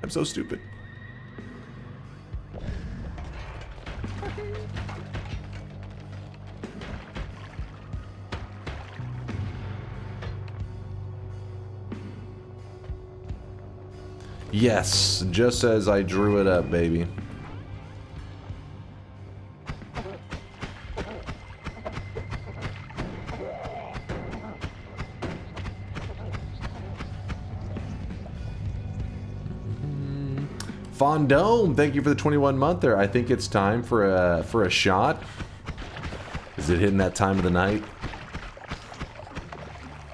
I'm so stupid. Yes, just as I drew it up, baby. Fondome, thank you for the 21 monther. I think it's time for a shot. Is it hitting that time of the night?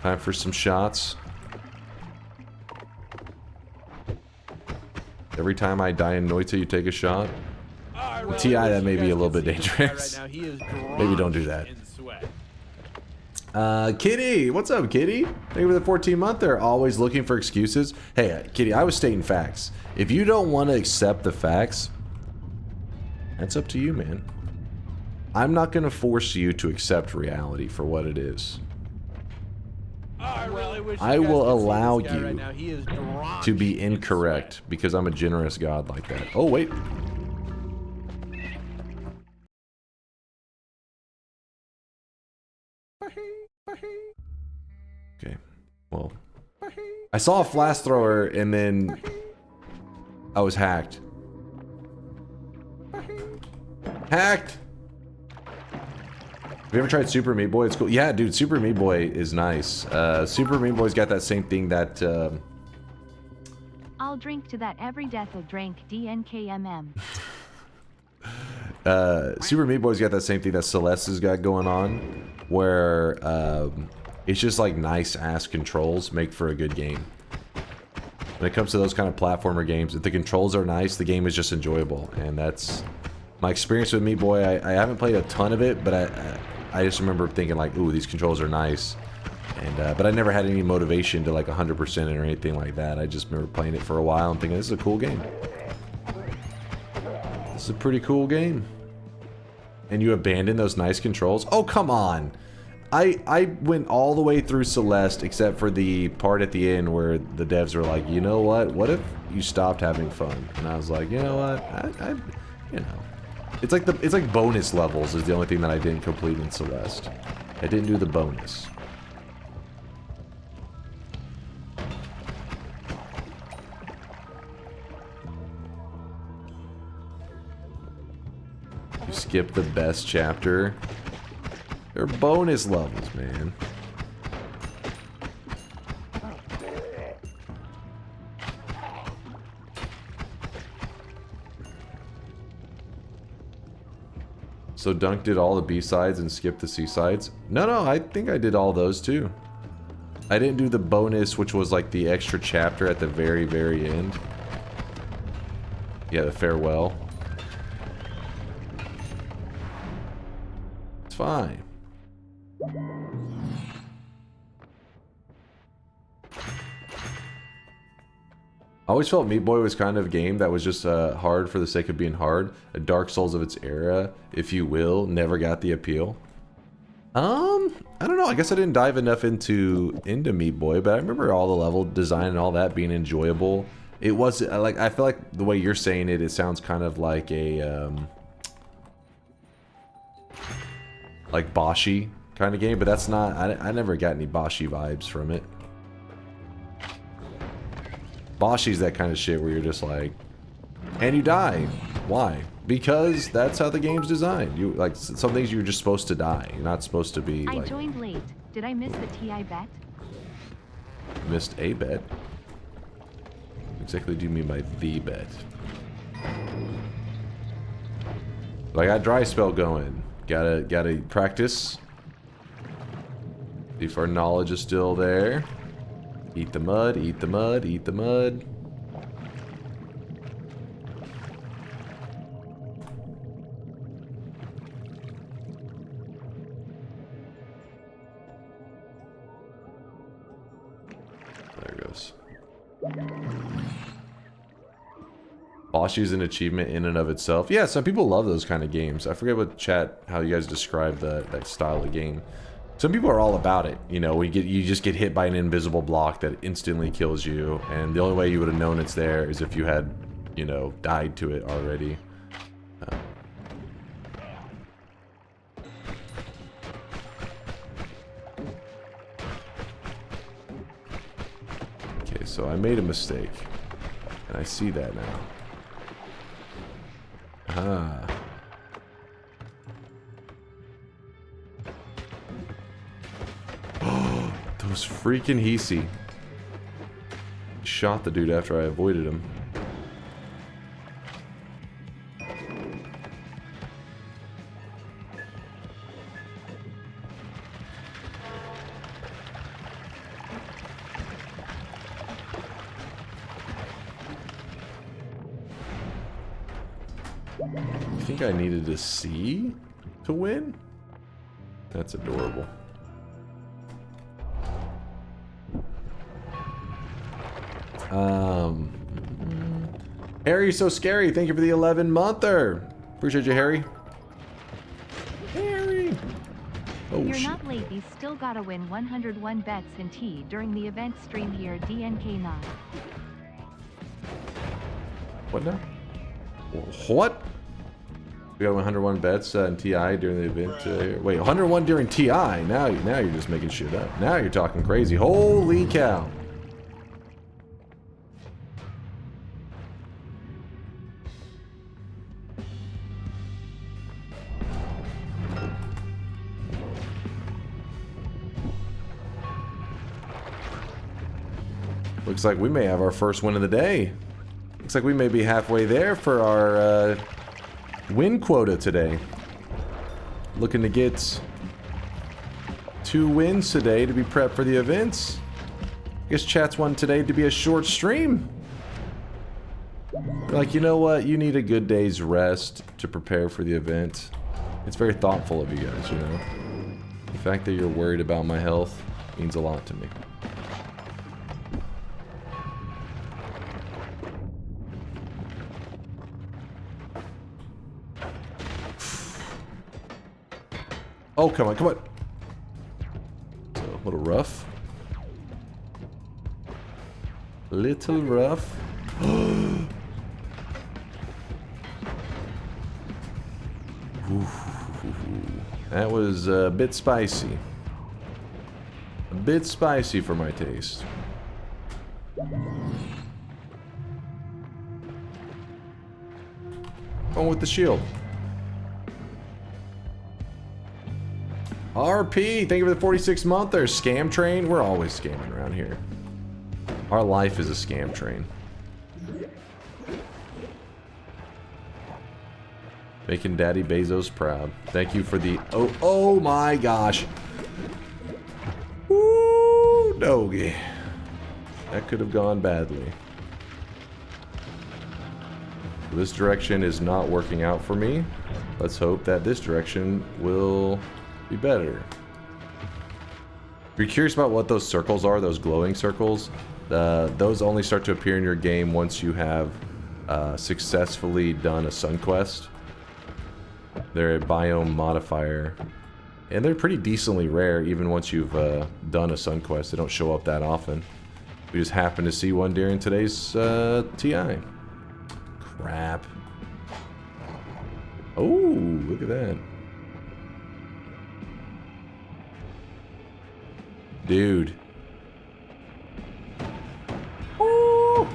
Time for some shots. Every time I die in Noita, you take a shot. TI, that may be a little bit dangerous. Maybe don't do that. Kitty, what's up, Kitty? Thank you for the 14 monther. Always looking for excuses. Hey, Kitty, I was stating facts. If you don't want to accept the facts, that's up to you, man. I'm not going to force you to accept reality for what it is. I will allow you to be incorrect because I'm a generous God like that. Oh, wait. Okay, well, I saw a flash thrower and then I was hacked. Hacked! Have you ever tried Super Meat Boy? It's cool. Yeah, dude, Super Meat Boy is nice. Super Meat Boy's got that same thing that... I'll drink to that every death of drink DNKMM. Super Meat Boy's got that same thing that Celeste has got going on, where it's just like nice-ass controls make for a good game. When it comes to those kind of platformer games, if the controls are nice, the game is just enjoyable, and that's my experience with Meat Boy. I haven't played a ton of it, but I just remember thinking like, ooh, these controls are nice, and but I never had any motivation to like 100% it or anything like that. I just remember playing it for a while and thinking, this is a cool game. This is a pretty cool game. And you abandon those nice controls? Oh, come on! I went all the way through Celeste except for the part at the end where the devs were like, you know what if you stopped having fun? And I was like, you know what, you know, it's like bonus levels is the only thing that I didn't complete in Celeste. I didn't do the bonus. You skip the best chapter. They're bonus levels, man. So Dunk did all the B-sides and skipped the C-sides? No, I think I did all those too. I didn't do the bonus, which was like the extra chapter at the very, very end. Yeah, the farewell. It's fine. I always felt Meat Boy was kind of a game that was just hard for the sake of being hard. A Dark Souls of its era, if you will, never got the appeal. I don't know. I guess I didn't dive enough into Meat Boy, but I remember all the level design and all that being enjoyable. It was like, I feel like the way you're saying it, it sounds kind of like a like Boshi kind of game, but that's not. I never got any Boshi vibes from it. Boshi's that kind of shit where you're just like, and you die. Why? Because that's how the game's designed. You like some things you're just supposed to die. You're not supposed to be like. I joined late. Did I miss the TI bet? Missed a bet? What exactly do you mean by the bet? But I got dry spell going. Gotta practice. See if our knowledge is still there. Eat the mud, eat the mud, eat the mud. There it goes. Boshi's an achievement in and of itself. Yeah, some people love those kind of games. I forget what how you guys describe that style of game. Some people are all about it, you know, you just get hit by an invisible block that instantly kills you, and the only way you would have known it's there is if you had, you know, died to it already. Okay, so I made a mistake. And I see that now. Ah. Those freaking Hisi. Shot the dude after I avoided him. I think I needed to see to win? That's adorable. Harry, so scary. Thank you for the 11-monther. Appreciate you, Harry. Harry. Oh, You're shit. not late. You still gotta win 101 bets in T during the event stream here. DNK9. What now? What? We got 101 bets in TI during the event. Here. Wait, 101 during TI? Now you're just making shit up. Now you're talking crazy. Holy cow. Looks like we may have our first win of the day. Looks like we may be halfway there for our win quota today. Looking to get 2 wins today to be prepped for the events. I guess chat's one today to be a short stream. They're like, you know what? You need a good day's rest to prepare for the event. It's very thoughtful of you guys, you know. The fact that you're worried about my health means a lot to me. Oh, come on, come on. It's a little rough. Little rough. That was a bit spicy. A bit spicy for my taste. Going with the shield. RP, thank you for the 46-monther. Scam train? We're always scamming around here. Our life is a scam train. Making Daddy Bezos proud. Thank you for the... Oh my gosh. Woo, doggy. That could have gone badly. This direction is not working out for me. Let's hope that this direction will be better. If you're curious about what those circles are, those glowing circles, those only start to appear in your game once you have successfully done a sun quest. They're a biome modifier, and they're pretty decently rare even once you've done a sun quest. They don't show up that often. We just happened to see one during today's TI. Crap. Oh, look at that. Dude. Ooh.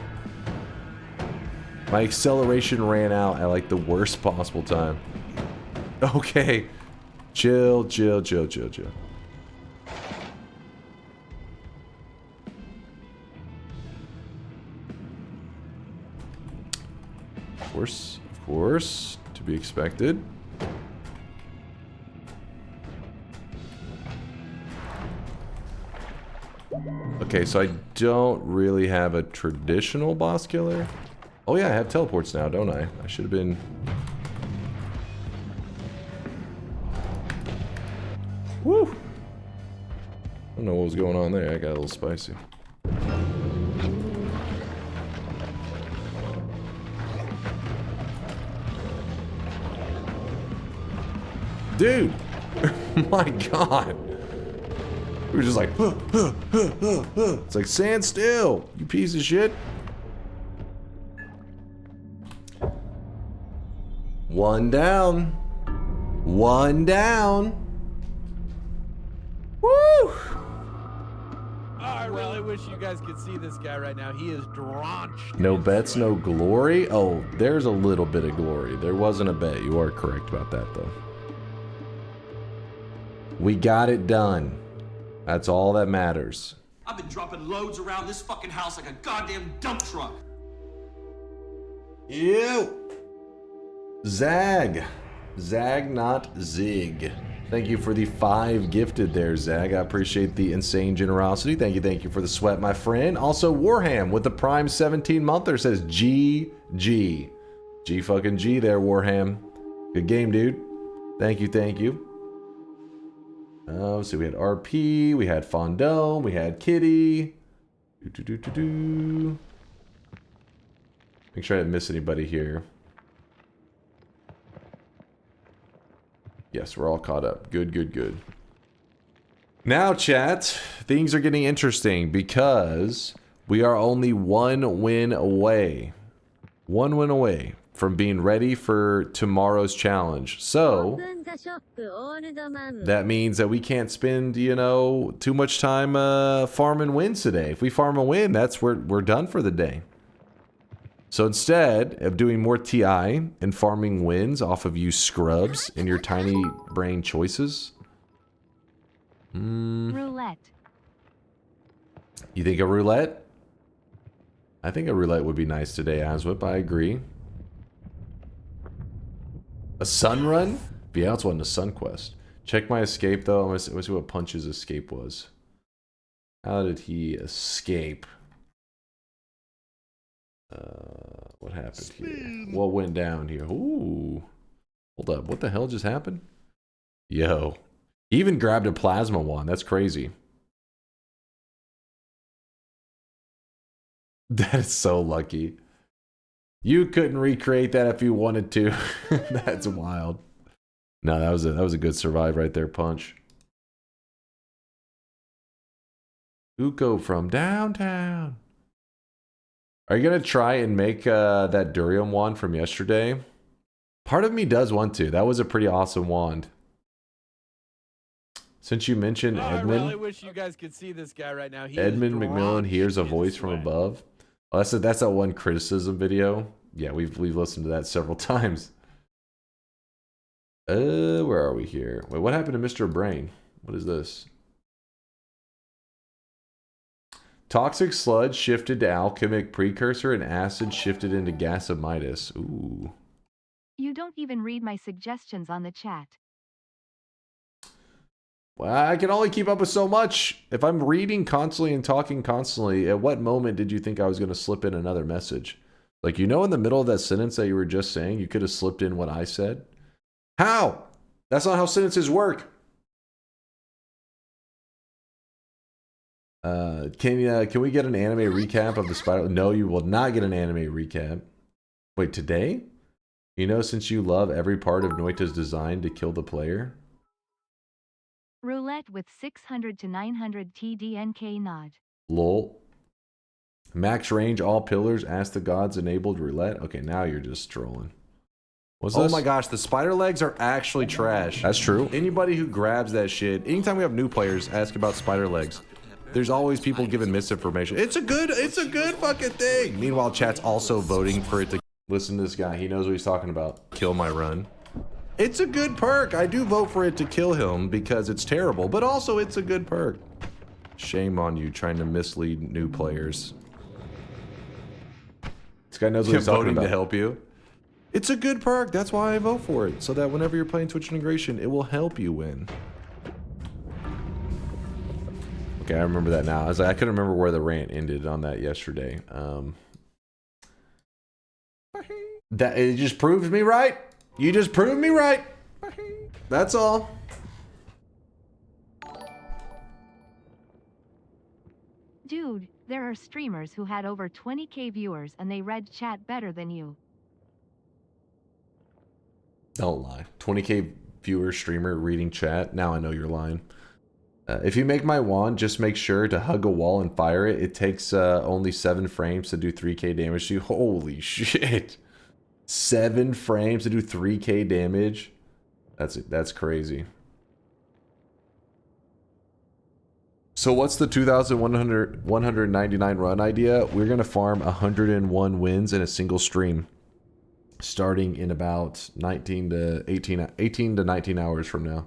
My acceleration ran out at like the worst possible time. Okay. Chill, chill, chill, chill, chill. Of course, to be expected. Okay, so I don't really have a traditional boss killer. Oh yeah, I have teleports now, don't I? I should have been... Woo! I don't know what was going on there. I got a little spicy. Dude! My god! We were just like, It's like, stand still, you piece of shit. One down. One down. Woo! I Well, I wish you guys could see this guy right now. He is drenched. No bets, no glory. Oh, there's a little bit of glory. There wasn't a bet. You are correct about that, though. We got it done. That's all that matters. I've been dropping loads around this fucking house like a goddamn dump truck. Ew. Zag. Zag, not Zig. Thank you for the 5 gifted there, Zag. I appreciate the insane generosity. Thank you for the sweat, my friend. Also, Warham with the Prime 17-monther says GG. G fucking G there, Warham. Good game, dude. Thank you. So we had RP, we had Fondome, we had Kitty. Make sure I didn't miss anybody here. Yes, we're all caught up. Good. Now, chat, things are getting interesting because we are only 1 win away. 1 win away from being ready for tomorrow's challenge. So that means that we can't spend, you know, too much time farming wins today. If we farm a win, we're done for the day. So instead of doing more TI and farming wins off of you scrubs and your tiny brain choices. Roulette. You think a roulette? I think a roulette would be nice today, Aswip. I agree. A sun run? Yeah, it's one a sun quest. Check my escape though. Let's see what Punch's escape was. How did he escape? What happened here? What went down here? Ooh. Hold up. What the hell just happened? Yo. He even grabbed a plasma wand. That's crazy. That is so lucky. You couldn't recreate that if you wanted to. That's wild. No, that was a good survive right there, Punch. Uko from downtown. Are you gonna try and make that Durium wand from yesterday? Part of me does want to. That was a pretty awesome wand. Since you mentioned Edmund, I really wish you guys could see this guy right now. Edmund McMillan hears a voice from above. Oh, that's that one criticism video. Yeah, we've listened to that several times. Where are we here? Wait, what happened to Mr. Brain? What is this? Toxic sludge shifted to alchemic precursor and acid shifted into gasamitis. Ooh. You don't even read my suggestions on the chat. Well, I can only keep up with so much. If I'm reading constantly and talking constantly, at what moment did you think I was going to slip in another message? Like, you know, in the middle of that sentence that you were just saying, you could have slipped in what I said. How? That's not how sentences work. Can we get an anime recap of the spider? No, you will not get an anime recap. Wait, today? You know, since you love every part of Noita's design to kill the player. Roulette with 600 to 900 TDNK nod. Lol. Max range, all pillars, ask the gods enabled roulette. Okay, now you're just trolling. What's this? Oh my gosh, the spider legs are actually trash. That's true. Anybody who grabs that shit, anytime we have new players ask about spider legs, there's always people giving misinformation. It's a good fucking thing. Meanwhile, chat's also voting for it to listen to this guy. He knows what he's talking about. Kill my run. It's a good perk. I do vote for it to kill him because it's terrible, but also it's a good perk. Shame on you trying to mislead new players. This guy knows what he's talking about. To help you. It's a good perk. That's why I vote for it. So that whenever you're playing Twitch integration, it will help you win. Okay, I remember that now. I couldn't remember where the rant ended on that yesterday. That it just proved me right. You just proved me right. That's all. Dude, there are streamers who had over 20k viewers and they read chat better than you. Don't lie. 20k viewer streamer reading chat. Now I know you're lying. If you make my wand, just make sure to hug a wall and fire it. It takes only 7 frames to do 3k damage to you. Holy shit. 7 frames to do 3k damage? That's crazy. So what's the 2,199 run idea? We're going to farm 101 wins in a single stream, starting in about 18 to 19 hours from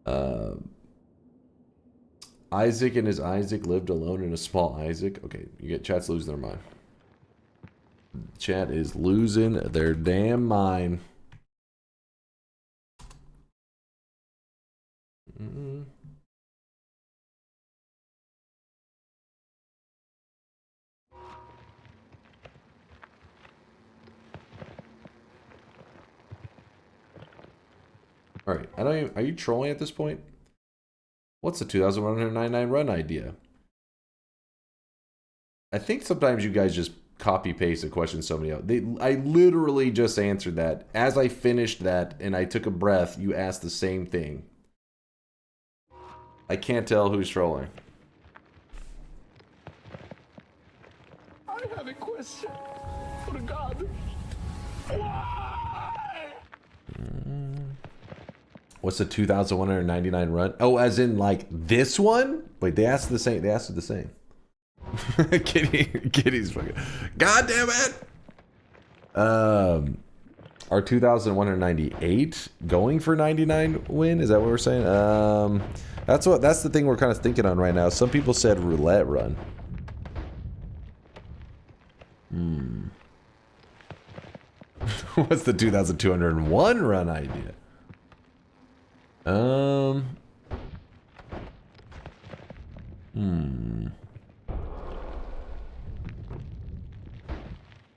now. Isaac and his Isaac lived alone in a small Isaac. Okay, you get chat's losing their mind. Chat is losing their damn mind. All right, I don't even, are you trolling at this point? What's the 2,199 run idea? I think sometimes you guys just copy paste a question somebody else. I literally just answered that. As I finished that and I took a breath, you asked the same thing. I can't tell who's trolling. I have a question. For God. Why? What's the 2,199 run? Oh, as in like this one? Wait, they asked the same. They asked it the same. Kitty's fucking. God damn it! Our 2,198 going for 99 win? Is that what we're saying? That's the thing we're kind of thinking on right now. Some people said roulette run. What's the 2,201 run idea?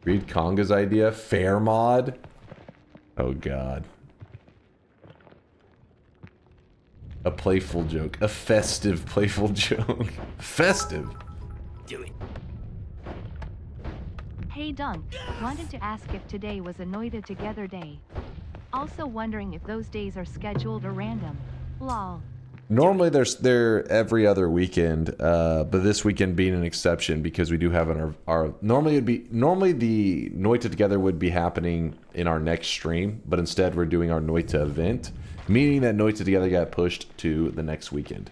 Read Conga's idea. Fair mod. Oh god. A playful joke. A festive playful joke. Festive. Do it. Hey Dunk, wanted to ask if today was a Noita together day. Also wondering if those days are scheduled or random. Lol. Normally they're every other weekend, but this weekend being an exception because we do have our normally the Noita together would be happening in our next stream, but instead we're doing our Noita event, meaning that Noita together got pushed to the next weekend.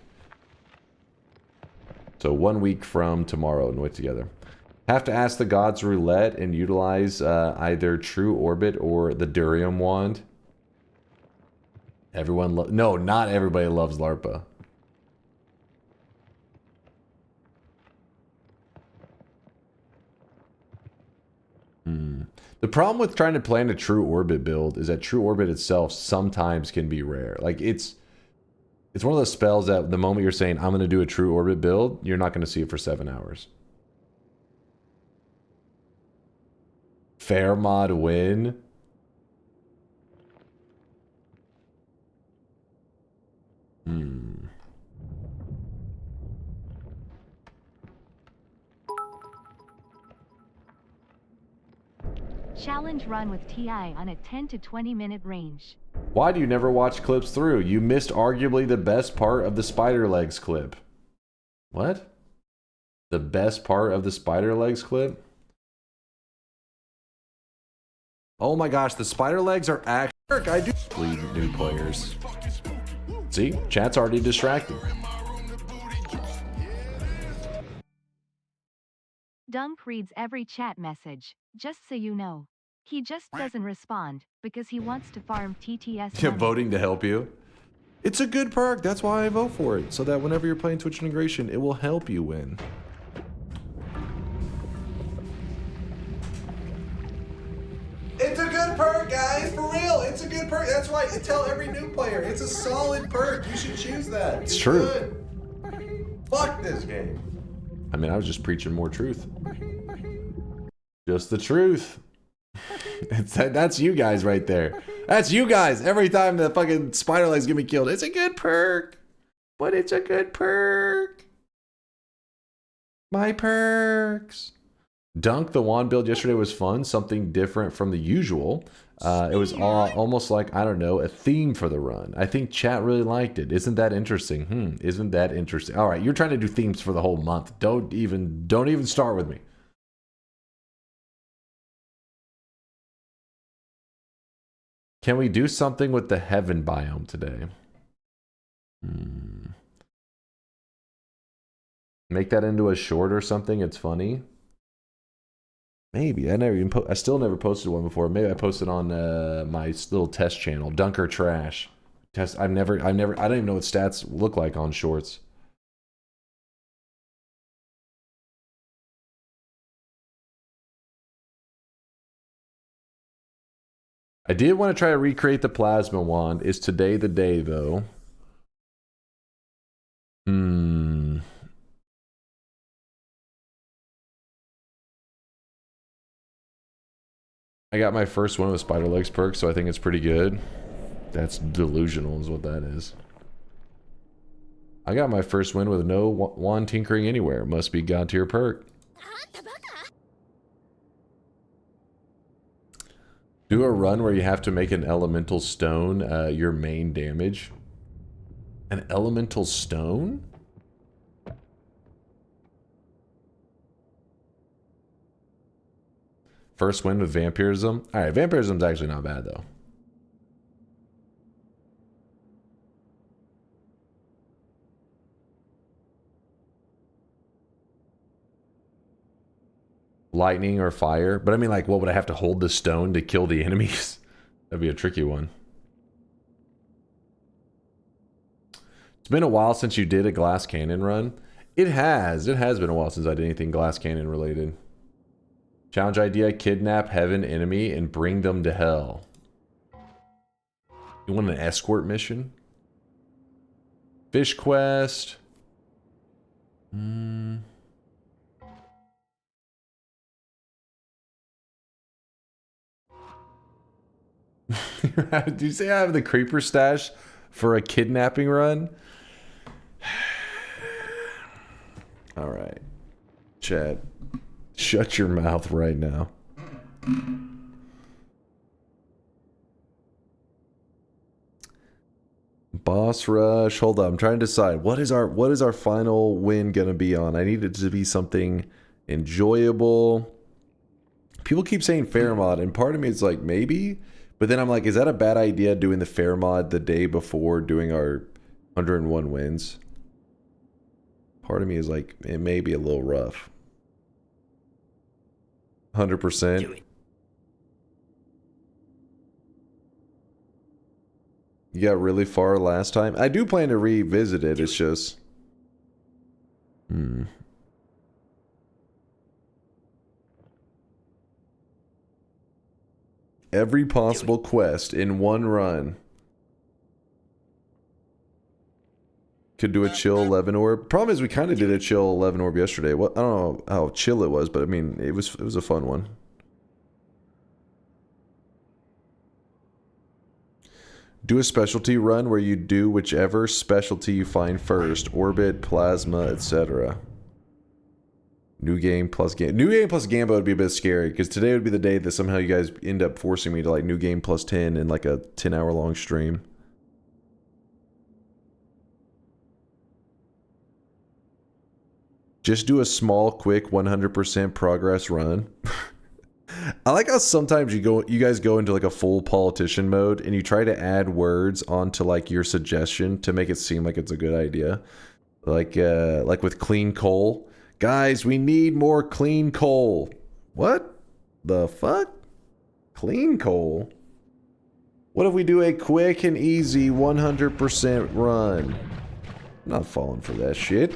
So 1 week from tomorrow, Noita together. Have to ask the gods roulette and utilize either True Orbit or the Durium wand. Everyone no, not everybody loves LARPA. The problem with trying to plan a True Orbit build is that True Orbit itself sometimes can be rare. Like it's one of those spells that the moment you're saying I'm going to do a True Orbit build, you're not going to see it for 7 hours. Fair mod win. Challenge run with TI on a 10 to 20 minute range. Why do you never watch clips through? You missed arguably the best part of the spider legs clip. What? The best part of the spider legs clip? Oh my gosh, the spider legs are actually... I do lead new players. See? Chat's already distracted. Dunk reads every chat message, just so you know. He just doesn't respond, because he wants to farm TTS money. Voting to help you. It's a good perk, that's why I vote for it. So that whenever you're playing Twitch integration, it will help you win. It's a good perk, guys, for real. It's a good perk. That's why I tell every new player, it's a solid perk. You should choose that. It's true. Good. Fuck this game. I mean, I was just preaching more truth. Just the truth. That's you guys right there. That's you guys. Every time the fucking spider legs get me killed, it's a good perk. But it's a good perk. My perks. Dunk, the wand build yesterday was fun. Something different from the usual. It was almost like, I don't know, a theme for the run. I think chat really liked it. Isn't that interesting? Isn't that interesting? All right, you're trying to do themes for the whole month. Don't even start with me. Can we do something with the heaven biome today? Make that into a short or something. It's funny. Maybe I never even I still never posted one before. Maybe I posted on my little test channel, Dunk or Trash. Test. I don't even know what stats look like on shorts. I did want to try to recreate the plasma wand. Is today the day though? I got my first one with Spider Legs perk, so I think it's pretty good. That's delusional is what that is. I got my first win with no wand tinkering anywhere. Must be god tier perk. Do a run where you have to make an elemental stone your main damage. An elemental stone? First win with Vampirism. Alright, Vampirism's actually not bad though. Lightning or fire. But I mean, like, what would I have to hold the stone to kill the enemies? That'd be a tricky one. It's been a while since you did a glass cannon run. It has. It has been a while since I did anything glass cannon related. Challenge idea, kidnap heaven enemy and bring them to hell. You want an escort mission? Fish quest. Do you say I have the creeper stash for a kidnapping run? Alright. Chat. Shut your mouth right now. Boss rush. Hold on. I'm trying to decide. What is our final win gonna be on? I need it to be something enjoyable. People keep saying fair mod, and part of me is like, maybe. But then I'm like, is that a bad idea doing the fair mod the day before doing our 101 wins? Part of me is like, it may be a little rough. 100%. You got really far last time. I do plan to revisit it. It's just... Every possible quest in one run. Could do a chill 11 orb. Problem is we kind of did a chill 11 orb yesterday. What I don't know how chill it was, but I mean it was a fun one. Do a specialty run where you do whichever specialty you find first. Orbit, plasma, etc. New game plus game. New game plus Gamba would be a bit scary because today would be the day that somehow you guys end up forcing me to like new game plus 10 in like a 10-hour long stream. Just do a small, quick 100% progress run. I like how sometimes you guys go into like a full politician mode and you try to add words onto like your suggestion to make it seem like it's a good idea. Like with clean coal. Guys, we need more clean coal. What the fuck? Clean coal? What if we do a quick and easy 100% run? I'm not falling for that shit.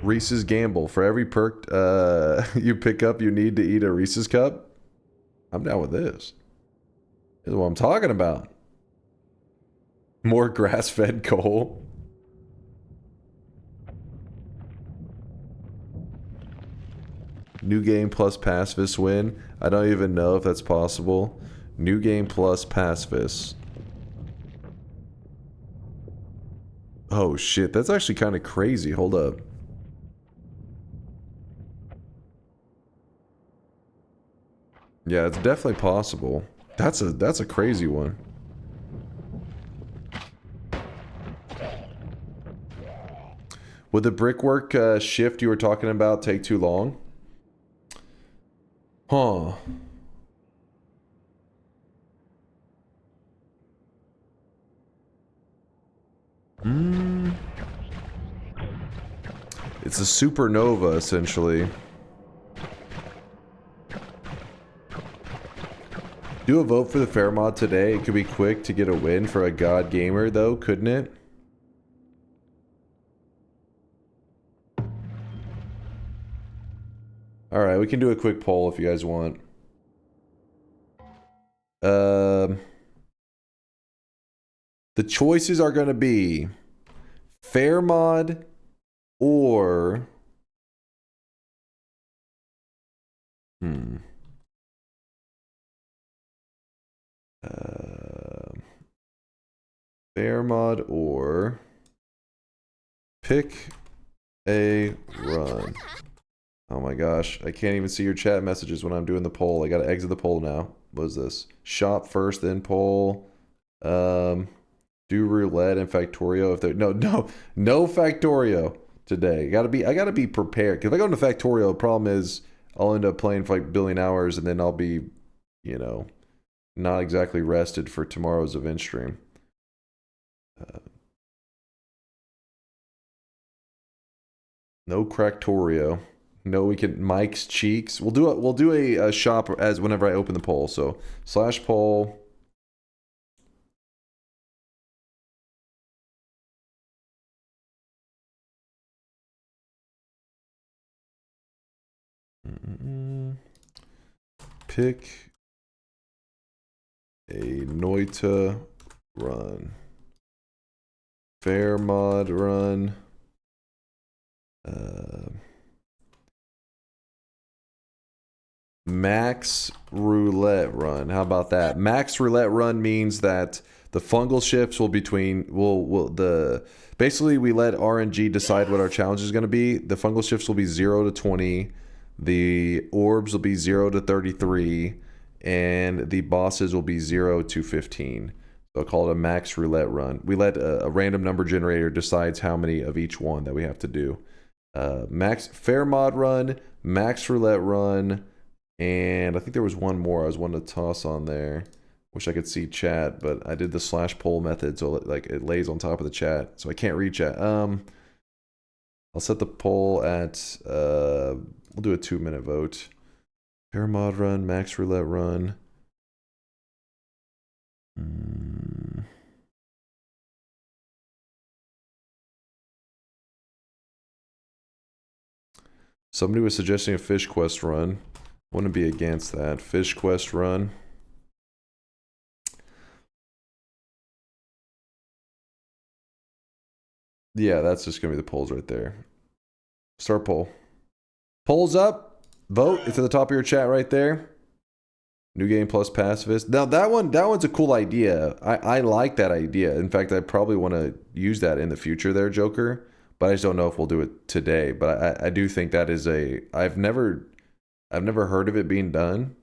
Reese's Gamble. For every perk you pick up, you need to eat a Reese's cup. I'm down with this. This is what I'm talking about. More grass-fed coal. New game plus pacifist win. I don't even know if that's possible. New game plus pacifist. Oh shit, that's actually kind of crazy. Hold up. Yeah, it's definitely possible. That's a crazy one. Would the brickwork shift you were talking about take too long? Huh. It's a supernova, essentially. Do a vote for the fair mod today. It could be quick to get a win for a god gamer, though, couldn't it? Alright, we can do a quick poll if you guys want. The choices are going to be fair mod or fair mod or pick a run. Oh my gosh, I can't even see your chat messages when I'm doing the poll. I gotta exit the poll now. What is this? Shop first, then poll. Do roulette and Factorio if there no Factorio today. I gotta be prepared. Cause if I go into Factorio, the problem is I'll end up playing for like a billion hours and then I'll be, you know, not exactly rested for tomorrow's event stream. No Cractorio. No, we can Mike's Cheeks. We'll do a shop as whenever I open the poll. So /poll. Pick a Noita run. Fair mod run. Max roulette run. How about that? Max roulette run means that the fungal shifts will basically we let RNG decide what our challenge is going to be. The fungal shifts will be 0 to 20. The orbs will be 0 to 33, and the bosses will be 0 to 15. So I'll call it a max roulette run. We let a random number generator decides how many of each one that we have to do. Max fair mod run, max roulette run, and I think there was one more I was wanting to toss on there. Wish I could see chat, but I did the /poll method, so it lays on top of the chat, so I can't read chat. I'll set the poll at we'll do a 2-minute vote. Fair mod run, max roulette run. Somebody was suggesting a fish quest run. Wouldn't be against that. Fish quest run. Yeah, that's just gonna be the polls right there. Start poll. Polls up. Vote. It's at the top of your chat right there. New game plus pacifist. Now that one's a cool idea. I like that idea. In fact, I probably want to use that in the future there, Joker. But I just don't know if we'll do it today. But I do think that is I've never heard of it being done.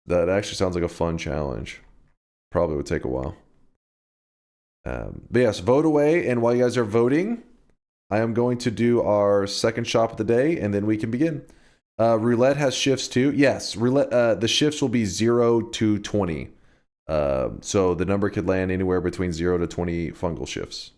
That actually sounds like a fun challenge. Probably would take a while. But yes, vote away. And while you guys are voting, I am going to do our second shop of the day, and then we can begin. Roulette has shifts too. Yes, roulette. The shifts will be 0 to 20. So the number could land anywhere between 0 to 20 fungal shifts.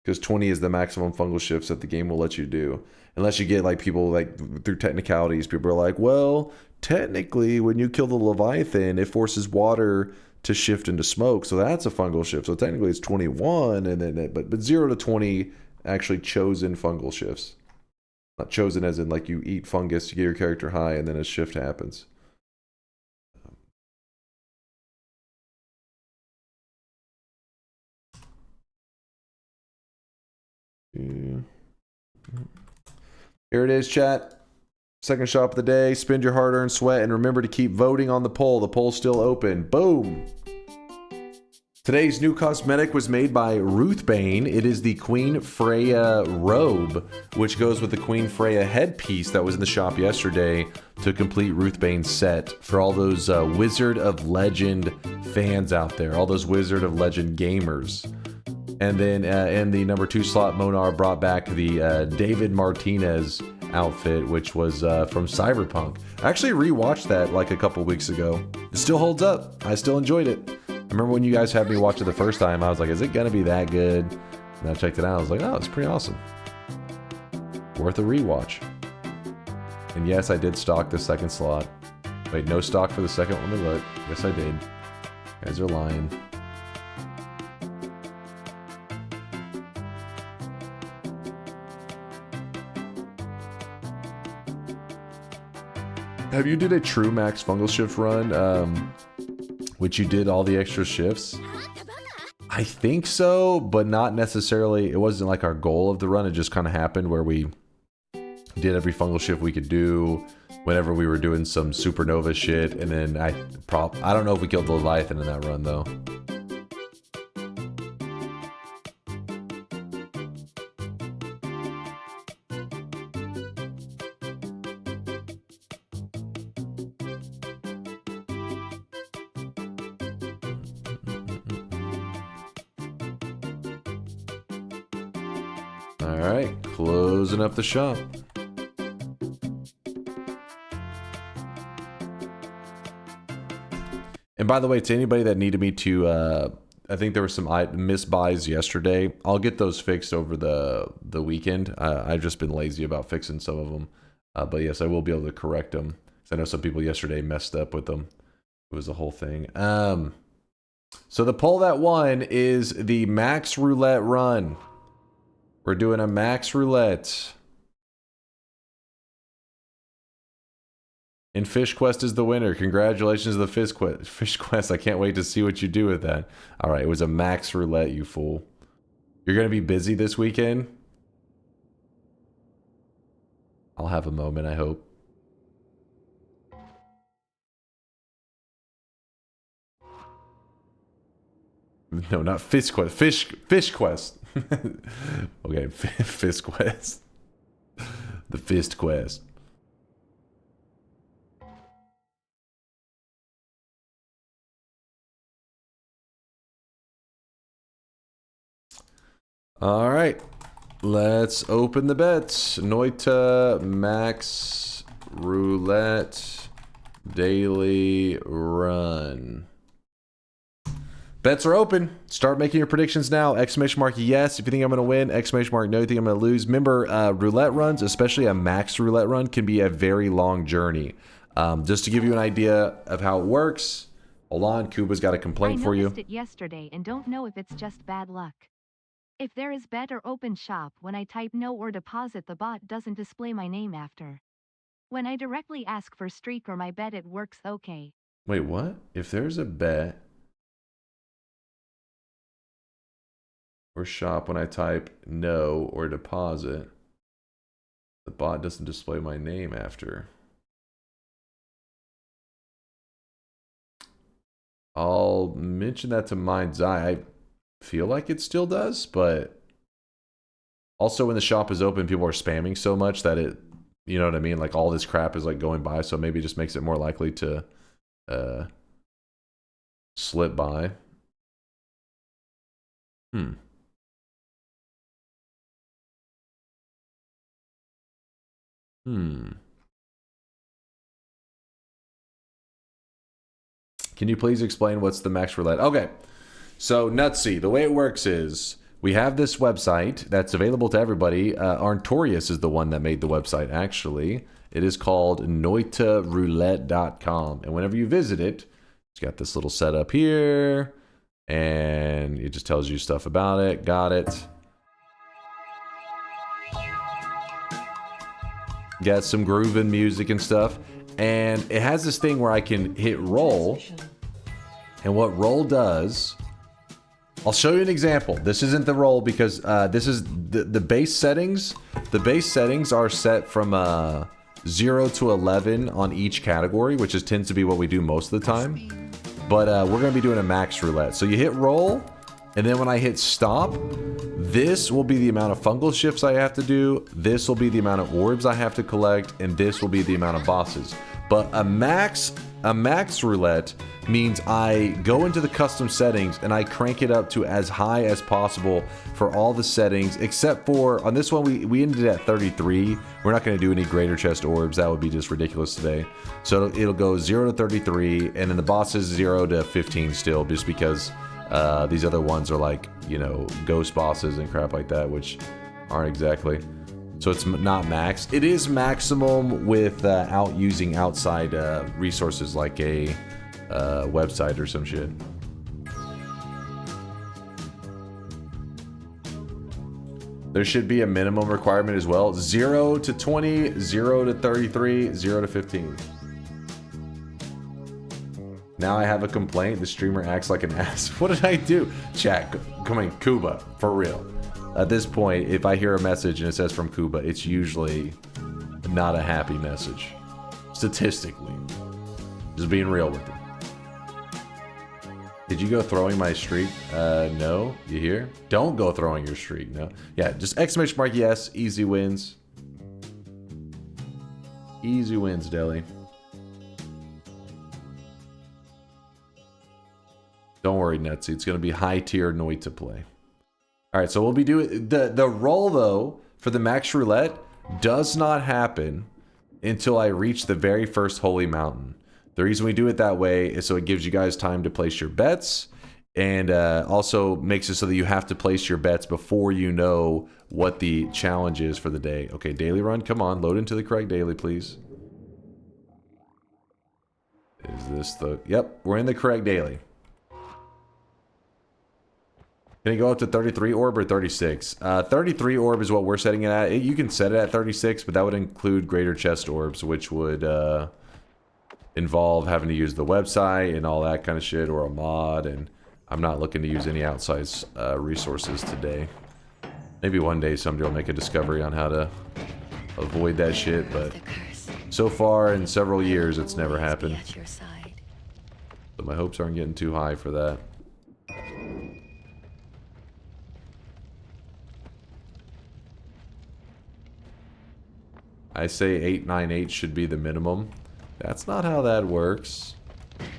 Because 20 is the maximum fungal shifts that the game will let you do. Unless you get like people like through technicalities, people are like, well, technically when you kill the Leviathan, it forces water to shift into smoke. So that's a fungal shift. So technically it's 21 and then but 0 to 20 actually chosen fungal shifts. Not chosen as in like you eat fungus to get your character high and then a shift happens. Here it is, chat. Second shop of the day. Spend your hard-earned sweat and remember to keep voting on the poll. The poll's still open. Boom! Today's new cosmetic was made by Ruthbane. It is the Queen Freya robe, which goes with the Queen Freya headpiece that was in the shop yesterday to complete Ruthbane's set for all those Wizard of Legend fans out there, all those Wizard of Legend gamers. And then in the number 2 slot, Monar brought back the David Martinez outfit, which was from Cyberpunk. I actually rewatched that like a couple weeks ago. It still holds up. I still enjoyed it. remember when you guys had me watch it the first time, I was like, is it gonna be that good? And I checked it out, I was like, oh, it's pretty awesome. Worth a rewatch. And yes, I did stock the second slot. Wait, no stock for the second one to look. Yes, I did. You guys are lying. Have you did a true max fungal shift run, which you did all the extra shifts? I think so, but not necessarily. It wasn't like our goal of the run. It just kind of happened where we did every fungal shift we could do whenever we were doing some supernova shit. And then I don't know if we killed the Leviathan in that run though. Alright, closing up the shop. And by the way, to anybody that needed me to, I think there were some misbuys yesterday. I'll get those fixed over the weekend. I've just been lazy about fixing some of them. But yes, I will be able to correct them. 'Cause I know some people yesterday messed up with them. It was a whole thing. So the poll that won is the Max Roulette run. We're doing a Max Roulette. And Fish Quest is the winner. Congratulations to the Fish Quest. I can't wait to see what you do with that. Alright, it was a Max Roulette, you fool. You're going to be busy this weekend? I'll have a moment, I hope. No, not Fish Quest. Fish Quest. Okay, Fist Quest. The Fist Quest. All right, let's open the bets. Noita, Max, Roulette, Daily Run. Bets are open. Start making your predictions now. Exclamation mark yes if you think I'm going to win. Exclamation mark no if you think I'm going to lose. Remember, roulette runs, especially a max roulette run, can be a very long journey. Just to give you an idea of how it works. Hold on, Kuba's got a complaint for you. I noticed it yesterday and don't know if it's just bad luck. If there is bet or open shop, when I type no or deposit, the bot doesn't display my name after. When I directly ask for streak or my bet, it works okay. Wait, what? If there's a bet or shop, when I type no or deposit, the bot doesn't display my name after. I'll mention that to Mind's Eye. I feel like it still does, but also when the shop is open, people are spamming so much that it, you know what I mean? Like all this crap is like going by, so maybe it just makes it more likely to slip by. Can you please explain what's the max roulette? Okay, so Nutsy, the way it works is we have this website that's available to everybody. Arntorius is the one that made the website, actually. It is called noitaroulette.com. And whenever you visit it, it's got this little setup here. And it just tells you stuff about it. Got it. Got some grooving music and stuff. And it has this thing where I can hit roll. And what roll does, I'll show you an example. This isn't the roll because this is the base settings. The base settings are set from 0 to 11 on each category, which tends to be what we do most of the time. But we're going to be doing a max roulette. So you hit roll, and then when I hit stop, this will be the amount of fungal shifts I have to do. This will be the amount of orbs I have to collect, and this will be the amount of bosses. But a max A max roulette means I go into the custom settings and I crank it up to as high as possible for all the settings, except for, on this one, we ended at 33. We're not going to do any greater chest orbs. That would be just ridiculous today. So it'll go 0 to 33, and then the bosses 0 to 15 still, just because these other ones are like, you know, ghost bosses and crap like that, which aren't exactly. So it's not max. It is maximum without using outside resources like a website or some shit. There should be a minimum requirement as well. 0 to 20, 0 to 33, 0 to 15. Now I have a complaint. The streamer acts like an ass. What did I do? Chat, come on, Cuba, for real. At this point, if I hear a message and it says from Cuba, it's usually not a happy message. Statistically. Just being real with it. Did you go throwing my streak? No. You hear? Don't go throwing your streak, no. Yeah, just exclamation mark yes. Easy wins. Easy wins, Deli. Don't worry, Nutsy. It's going to be high tier Noita play. Alright, so we'll be doing... The roll, though, for the max roulette does not happen until I reach the very first holy mountain. The reason we do it that way is so it gives you guys time to place your bets, and also makes it so that you have to place your bets before you know what the challenge is for the day. Okay, daily run, come on, load into the correct daily, please. Is this the... Yep, we're in the correct daily. Can it go up to 33 orb or 36? 33 orb is what we're setting it at. You can set it at 36, but that would include greater chest orbs, which would involve having to use the website and all that kind of shit, or a mod, and I'm not looking to use any outside resources today. Maybe one day somebody will make a discovery on how to avoid that shit, but so far in several years it's never happened. So my hopes aren't getting too high for that. I say 898 should be the minimum. That's not how that works.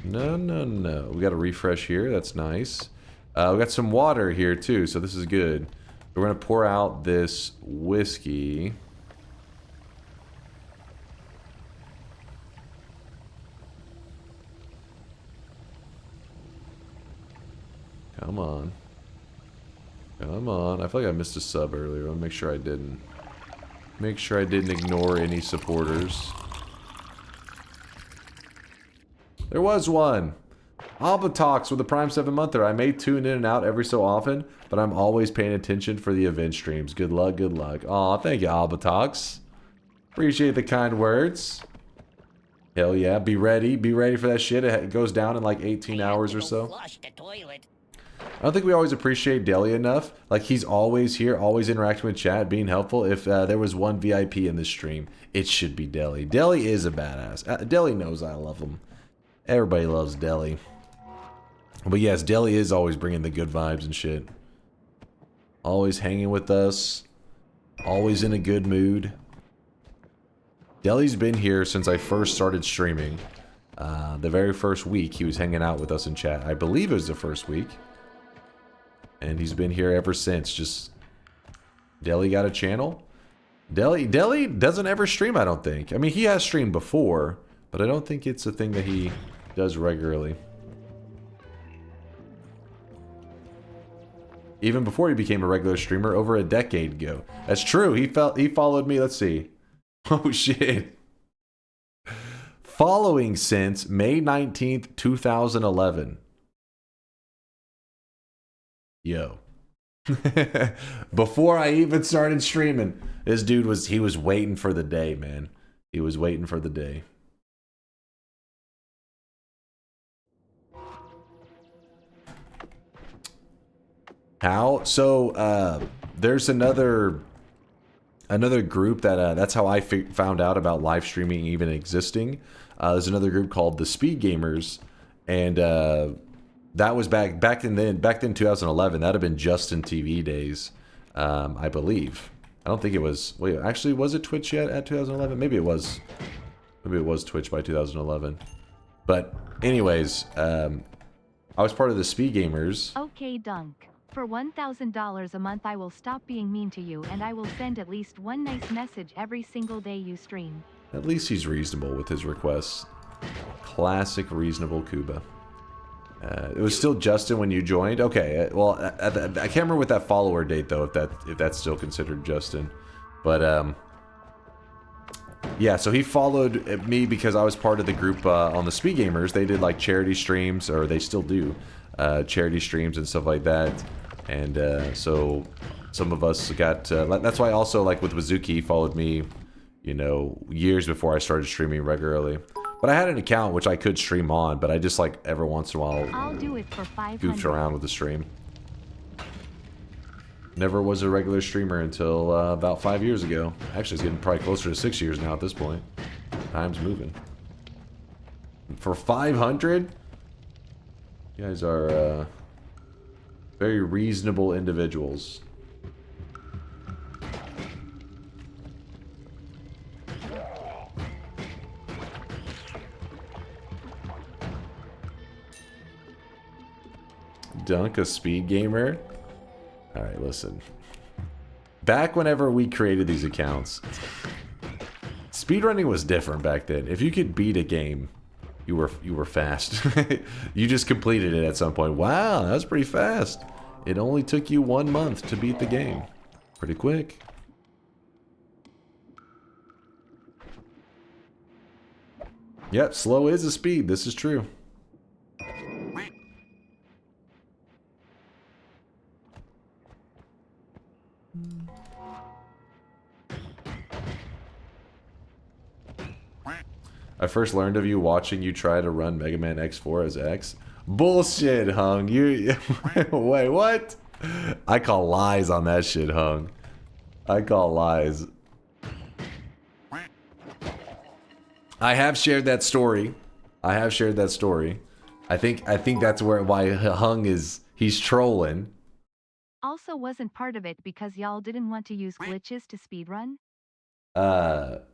No, no, no. We got a refresh here. That's nice. We got some water here too, so this is good. We're gonna pour out this whiskey. Come on. Come on. I feel like I missed a sub earlier. I'll make sure I didn't. Make sure I didn't ignore any supporters. There was one. Alba with the Prime 7-monther. I may tune in and out every so often, but I'm always paying attention for the event streams. Good luck, good luck. Aw, thank you, Alba. Appreciate the kind words. Hell yeah, be ready. Be ready for that shit. It goes down in like 18 hours or so. I don't think we always appreciate Deli enough. Like, he's always here, always interacting with chat, being helpful. If there was one VIP in this stream, it should be Deli. Deli is a badass. Deli knows I love him. Everybody loves Deli. But yes, Deli is always bringing the good vibes and shit. Always hanging with us. Always in a good mood. Deli's been here since I first started streaming. The very first week, he was hanging out with us in chat. I believe it was the first week. And he's been here ever since. Just... Deli got a channel? Deli doesn't ever stream, I don't think. I mean, he has streamed before, but I don't think it's a thing that he does regularly. Even before he became a regular streamer, over a decade ago. That's true. He followed me. Let's see. Oh shit. Following since May 19th, 2011. Yo. Before I even started streaming, this dude was waiting for the day, man. He was waiting for the day. How? So, there's another group that, that's how I found out about live streaming even existing. There's another group called the Speed Gamers, and that was back in 2011. That'd have been Justin TV days, I believe. I don't think it was. Wait, actually, was it Twitch yet at 2011? Maybe it was. Maybe it was Twitch by 2011. But anyways, I was part of the Speed Gamers. Okay, Dunk. For $1,000 a month I will stop being mean to you and I will send at least one nice message every single day you stream. At least he's reasonable with his requests. Classic reasonable Kuba. It was still Justin when you joined. Okay, well, I can't remember what that follower date though, if that's still considered Justin. But yeah, so he followed me because I was part of the group on the Speed Gamers. They did like charity streams, or they still do charity streams and stuff like that. And so some of us got. That's why also like with Wazuki, he followed me, you know, years before I started streaming regularly. But I had an account which I could stream on, but I just like every once in a while I'll do it for 500. goofed around with the stream. Never was a regular streamer until about 5 years ago. Actually, it's getting probably closer to 6 years now at this point. Time's moving. For 500? You guys are very reasonable individuals. Dunk, a speed gamer? Alright, listen. Back whenever we created these accounts, speedrunning was different back then. If you could beat a game, you were fast. You just completed it at some point. Wow, that was pretty fast. It only took you 1 month to beat the game. Pretty quick. Yep, slow is a speed. This is true. I first learned of you watching you try to run Mega Man X4 as X. Bullshit, Hung. You wait, what? I call lies on that shit, Hung. I call lies. I have shared that story. I have shared that story. I think that's why Hung he's trolling. Also wasn't part of it because y'all didn't want to use glitches to speedrun?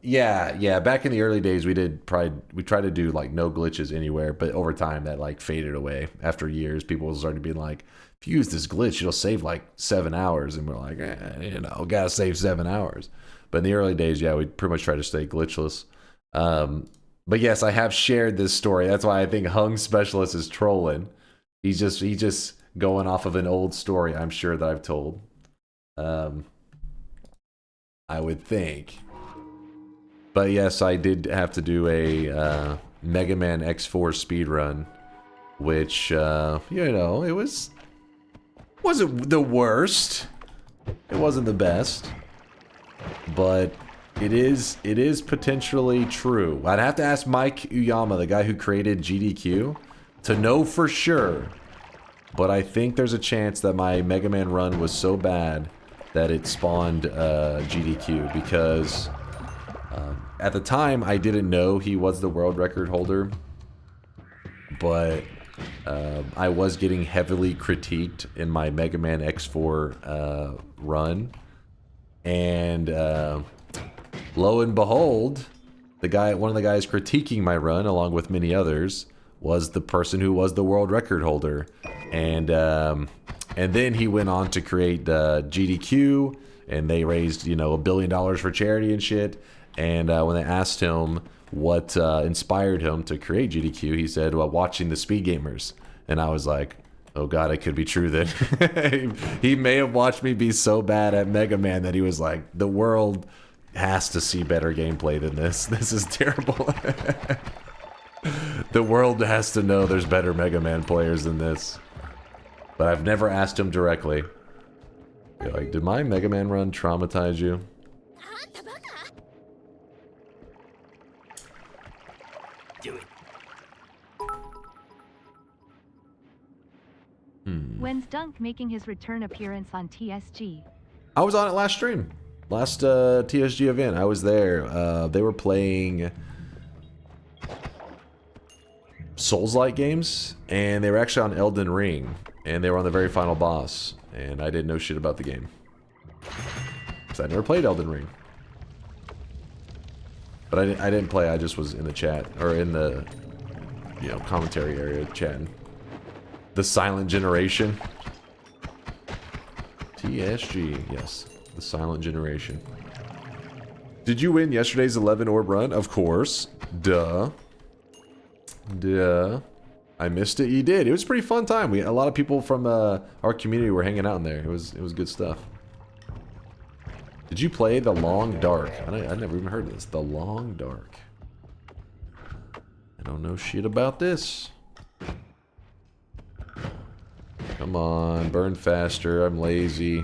Yeah, back in the early days we tried to do like no glitches anywhere, but over time that like faded away. After years, people started being like, if you use this glitch, it'll save like 7 hours, and we're like, you know, gotta save 7 hours. But in the early days, yeah, we pretty much tried to stay glitchless. But yes, I have shared this story. That's why I think Hung Specialist is trolling. He's just going off of an old story, I'm sure, that I've told. I would think. But yes, I did have to do a Mega Man X4 speedrun, which, you know, it wasn't the worst. It wasn't the best. But it is potentially true. I'd have to ask Mike Uyama, the guy who created GDQ, to know for sure. But I think there's a chance that my Mega Man run was so bad that it spawned GDQ, because at the time I didn't know he was the world record holder, but I was getting heavily critiqued in my Mega Man X4 run, and lo and behold, one of the guys critiquing my run, along with many others, was the person who was the world record holder, and then he went on to create GDQ, and they raised, you know, $1 billion for charity and shit. And when they asked him what inspired him to create GDQ, he said, well, watching the Speed Gamers. And I was like, oh god, it could be true then. He may have watched me be so bad at Mega Man that he was like, the world has to see better gameplay than this. This is terrible. The world has to know there's better Mega Man players than this. But I've never asked him directly. You're like, did my Mega Man run traumatize you? Do it. When's Dunk making his return appearance on TSG? I was on it last stream. Last TSG event. I was there. They were playing Souls-like games, and they were actually on Elden Ring, and they were on the very final boss, and I didn't know shit about the game, because I never played Elden Ring. But I didn't play, I just was in the chat, or in the you know, commentary area chatting. The Silent Generation. TSG, yes. The Silent Generation. Did you win yesterday's 11 orb run? Of course. Duh. I missed it. You did. It was a pretty fun time. A lot of people from our community were hanging out in there. It was good stuff. Did you play The Long Dark? I never even heard of this. The Long Dark. I don't know shit about this. Come on, burn faster. I'm lazy.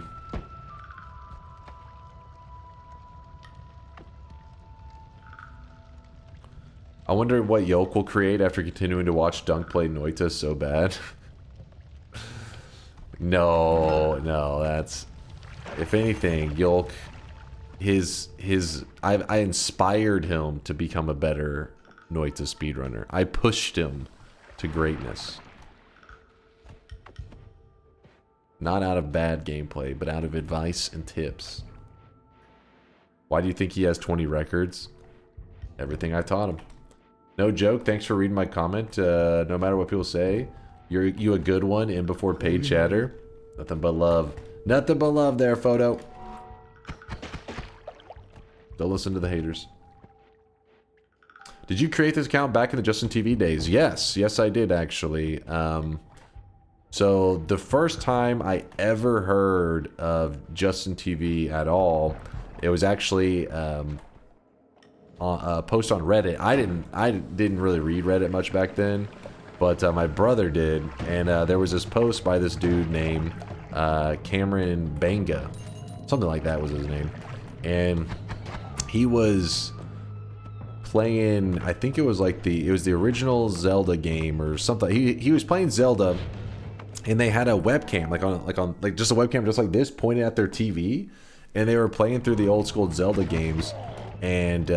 I wonder what Yolk will create after continuing to watch Dunk play Noita so bad. No, that's... If anything, Yolk... I inspired him to become a better Noita speedrunner. I pushed him to greatness. Not out of bad gameplay, but out of advice and tips. Why do you think he has 20 records? Everything I taught him. No joke, thanks for reading my comment. No matter what people say, you a good one in before paid chatter. Nothing but love. Nothing but love there, Photo. Don't listen to the haters. Did you create this account back in the Justin TV days? Yes, I did actually. So the first time I ever heard of Justin TV at all, it was actually a post on Reddit. I didn't really read Reddit much back then, but my brother did, and there was this post by this dude named Cameron Banga, something like that was his name, and he was playing, I think it was like the original Zelda game or something. He was playing Zelda, and they had a webcam like just a webcam just like this pointed at their TV, and they were playing through the old school Zelda games, and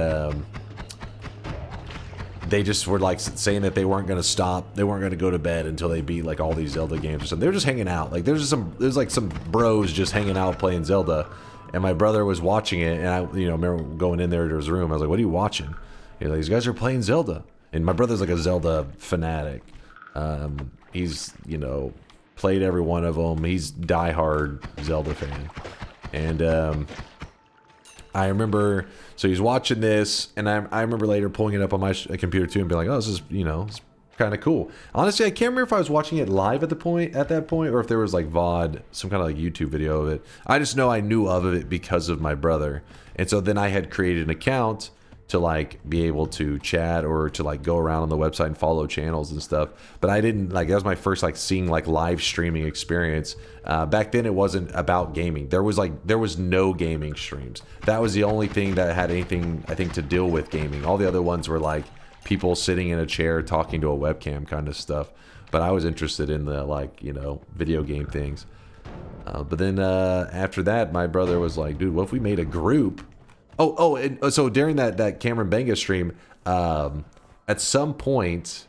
they just were like saying that they weren't gonna stop, they weren't gonna go to bed until they beat like all these Zelda games or something. They were just hanging out. Like there's like some bros just hanging out playing Zelda. And my brother was watching it, and I, remember going in there to his room. I was like, "What are you watching?" He's like, "These guys are playing Zelda." And my brother's like a Zelda fanatic. He's, played every one of them. He's diehard Zelda fan. And I remember, so he's watching this, and I remember later pulling it up on my computer too, and being like, "Oh, this is, it's kind of cool." Honestly, I can't remember if I was watching it live at that point, or if there was like VOD, some kind of like YouTube video of it. I just know I knew of it because of my brother. And so then I had created an account to like be able to chat or to like go around on the website and follow channels and stuff. But I didn't, like, that was my first like seeing like live streaming experience. Back then it wasn't about gaming. There was no gaming streams. That was the only thing that had anything, I think, to deal with gaming. All the other ones were like people sitting in a chair talking to a webcam kind of stuff. But I was interested in the like, video game things. But then after that, my brother was like, "Dude, what if we made a group?" And so during that Cameron Banga stream, at some point,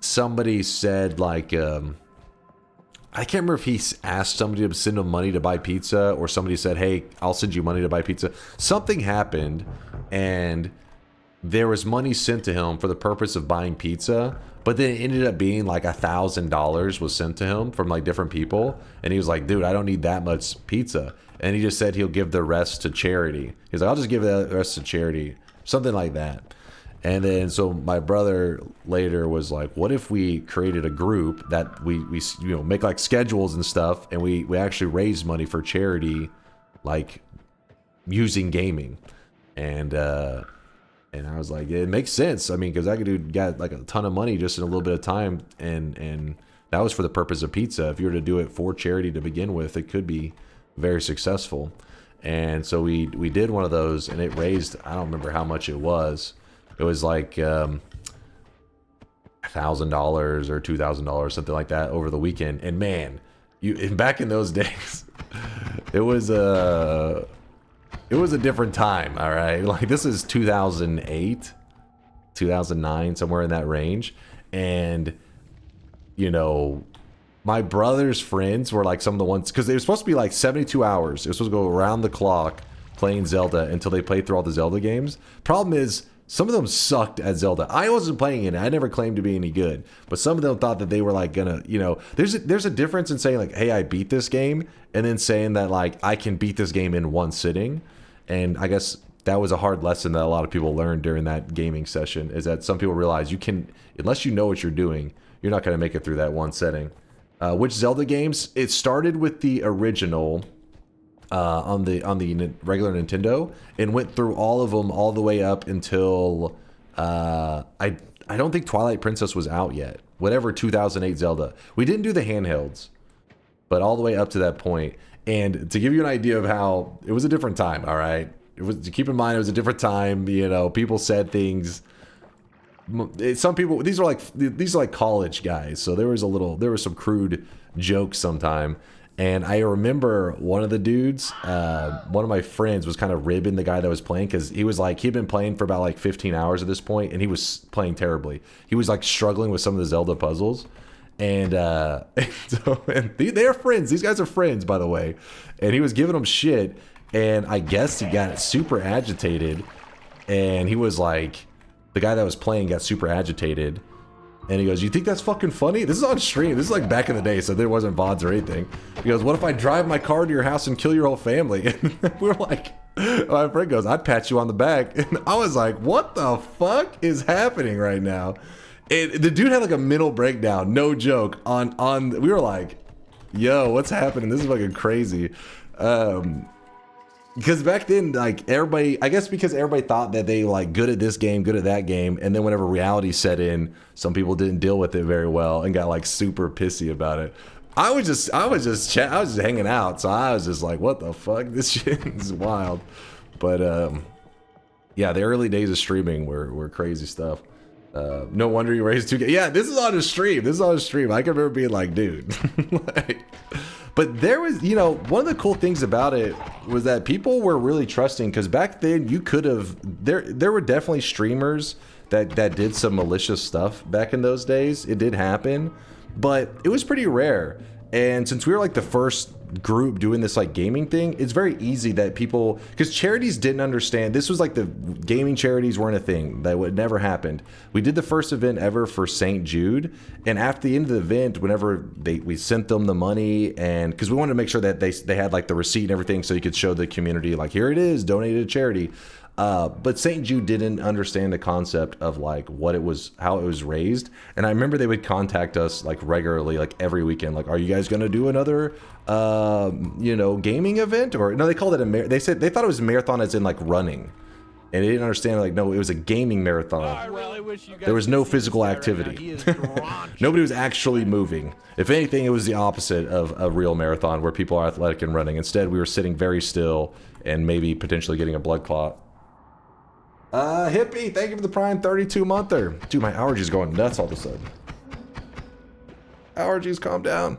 somebody said like, I can't remember if he asked somebody to send him money to buy pizza, or somebody said, "Hey, I'll send you money to buy pizza." Something happened, and there was money sent to him for the purpose of buying pizza, but then it ended up being like $1,000 was sent to him from like different people, and he was like, "Dude, I don't need that much pizza," and he just said he'll give the rest to charity. He's like, "I'll just give the rest to charity," something like that. And then so my brother later was like, "What if we created a group that we make like schedules and stuff, and we actually raise money for charity, like using gaming?" And I was like, it makes sense. I mean, because that dude got like a ton of money just in a little bit of time, and that was for the purpose of pizza. If you were to do it for charity to begin with, it could be very successful. And so we did one of those, and it raised, I don't remember how much it was. It was like $1,000 or $2,000, something like that, over the weekend. And man, back in those days, it was a different time, all right? Like, this is 2008, 2009, somewhere in that range. And, my brother's friends were like some of the ones, because they were supposed to be like 72 hours. It was supposed to go around the clock playing Zelda until they played through all the Zelda games. Problem is, Some of them sucked at Zelda. I wasn't playing it. I never claimed to be any good. But some of them thought that they were like gonna, you know, there's a difference in saying like, hey, I beat this game, and then saying that like I can beat this game in one sitting. And I guess that was a hard lesson that a lot of people learned during that gaming session, is that some people realize you can, unless you know what you're doing, you're not gonna make it through that one setting. Which Zelda games? It started with the original on the regular Nintendo and went through all of them all the way up until I don't think Twilight Princess was out yet. Whatever 2008 Zelda. We didn't do the handhelds, but all the way up to that point. And to give you an idea of how it was a different time, all right? It was, to keep in mind, it was a different time. You know, people said things. Some people, these are like college guys, so there was some crude jokes sometime. And I remember one of the dudes, one of my friends was kind of ribbing the guy that was playing, because he was like, he'd been playing for about like 15 hours at this point, and he was playing terribly. He was like struggling with some of the Zelda puzzles. And they're friends. These guys are friends, by the way. And he was giving them shit, and I guess he got super agitated. And he was like, the guy that was playing got super agitated. And he goes, you think that's fucking funny? This is on stream. This is like back in the day, so there wasn't VODs or anything. He goes, what if I drive my car to your house and kill your whole family? And we're like, my friend goes, I'd pat you on the back. And I was like, what the fuck is happening right now? And the dude had like a mental breakdown, no joke, on we were like, yo, what's happening? This is fucking crazy. Because back then, like, everybody, I guess because everybody thought that they like good at this game, good at that game, and then whenever reality set in, some people didn't deal with it very well and got like super pissy about it. I was just hanging out, so I was just like, what the fuck? This shit is wild. But yeah, the early days of streaming were crazy stuff. No wonder you raised 2K. Yeah, this is on a stream. This is on a stream. I can remember being like, dude. Like, but there was, you know, one of the cool things about it was that people were really trusting, because back then you could have, there were definitely streamers that did some malicious stuff back in those days. It did happen, but it was pretty rare. And since we were like the first group doing this like gaming thing, it's very easy that people, because charities didn't understand, this was like the gaming charities weren't a thing, that would never happened. We did the first event ever for St. Jude, and after the end of the event, whenever we sent them the money, and because we wanted to make sure that they had like the receipt and everything, so you could show the community like, here it is, donated to charity. But St. Jude didn't understand the concept of like what it was, how it was raised. And I remember they would contact us like regularly, like every weekend, like, are you guys going to do another, you know, gaming event? Or no, they called it they said they thought it was a marathon as in like running. And they didn't understand, like, no, it was a gaming marathon. I really wish you guys there was no could see physical this guy right activity. now. Nobody was actually moving. If anything, it was the opposite of a real marathon where people are athletic and running. Instead, we were sitting very still and maybe potentially getting a blood clot. Hippie, thank you for the Prime 32-monther. Dude, my allergies going nuts all of a sudden. Allergies, calm down.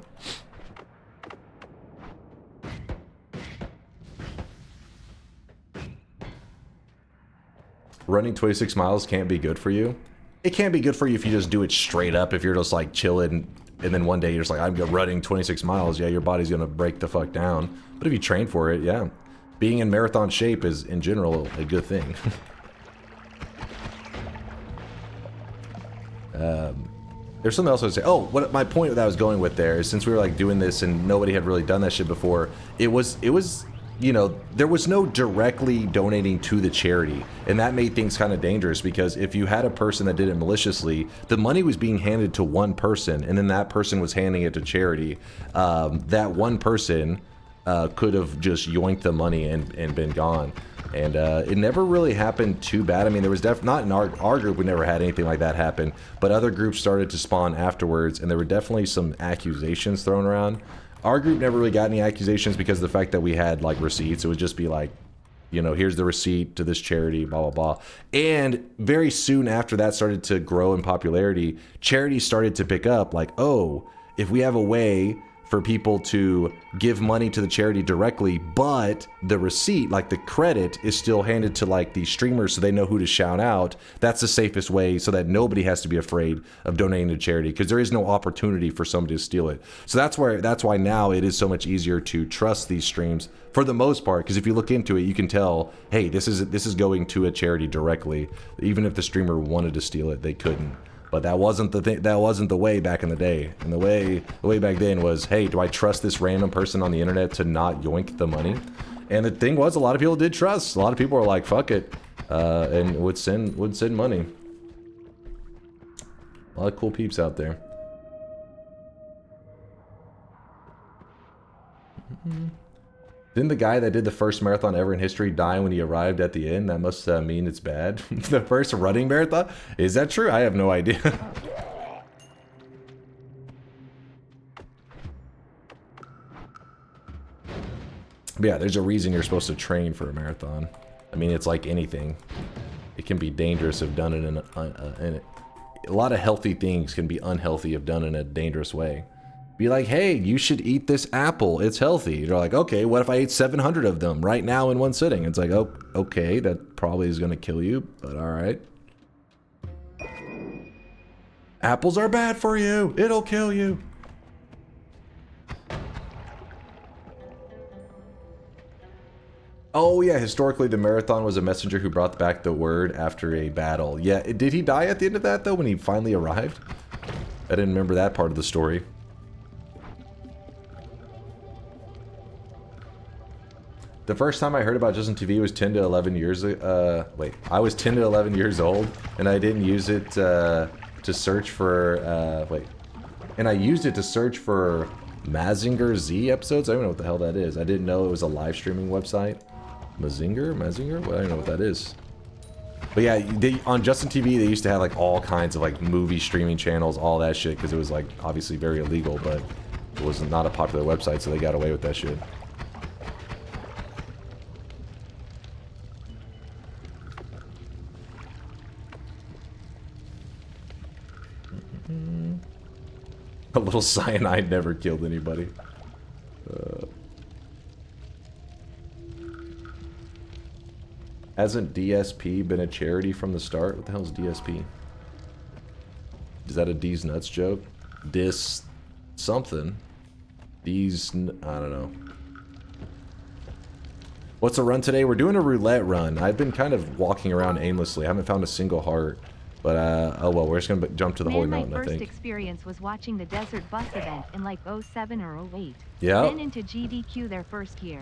Running 26 miles can't be good for you. It can't be good for you if you just do it straight up. If you're just like chilling, and then one day you're just like, I'm running 26 miles. Yeah, your body's gonna break the fuck down. But if you train for it, yeah. Being in marathon shape is, in general, a good thing. There's something else I would say. Oh, what my point that I was going with there is, since we were like doing this and nobody had really done that shit before, it was, you know, there was no directly donating to the charity, and that made things kind of dangerous, because if you had a person that did it maliciously, the money was being handed to one person, and then that person was handing it to charity. That one person could have just yoinked the money and been gone. And it never really happened too bad. I mean, there was not in our group, we never had anything like that happen, but other groups started to spawn afterwards, and there were definitely some accusations thrown around. Our group never really got any accusations because of the fact that we had like receipts. It would just be like, you know, here's the receipt to this charity, blah, blah, blah. And very soon after that started to grow in popularity, charities started to pick up like, oh, if we have a way for people to give money to the charity directly, but the receipt, like the credit, is still handed to like the streamers so they know who to shout out. That's the safest way so that nobody has to be afraid of donating to charity, because there is no opportunity for somebody to steal it. So that's why now it is so much easier to trust these streams for the most part, because if you look into it, you can tell, hey, this is going to a charity directly. Even if the streamer wanted to steal it, they couldn't. But that wasn't the thing. That wasn't the way back in the day. And the way back then was, hey, do I trust this random person on the internet to not yoink the money? And the thing was, a lot of people did trust. A lot of people were like, fuck it, and would send money. A lot of cool peeps out there. Didn't the guy that did the first marathon ever in history die when he arrived at the end? That must mean it's bad. The first running marathon? Is that true? I have no idea. But yeah, there's a reason you're supposed to train for a marathon. I mean, it's like anything. It can be dangerous if done in a lot of healthy things can be unhealthy if done in a dangerous way. Be like, hey, you should eat this apple. It's healthy. You're like, okay, what if I ate 700 of them right now in one sitting? It's like, oh, okay, that probably is going to kill you, but all right. Apples are bad for you. It'll kill you. Oh, yeah, historically, the marathon was a messenger who brought back the word after a battle. Yeah, did he die at the end of that, though, when he finally arrived? I didn't remember that part of the story. The first time I heard about Justin TV was 10 to 11 years I was 10 to 11 years old, and I didn't use it to search for and I used it to search for Mazinger Z episodes. I don't know what the hell that is. I didn't know it was a live streaming website. Mazinger? Well, I don't know what that is. But yeah, on Justin TV they used to have like all kinds of like movie streaming channels, all that shit, because it was like obviously very illegal, but it was not a popular website, so they got away with that shit. A little cyanide never killed anybody. Hasn't DSP been a charity from the start? What the hell is DSP? Is that a D's Nuts joke? Dis something. D's, I don't know. What's the run today? We're doing a roulette run. I've been kind of walking around aimlessly. I haven't found a single heart. But, oh well, we're just gonna jump to the Holy Mountain, I think. My first experience was watching the Desert Bus event in like 07 or 08. Yeah. Then into GDQ their first year.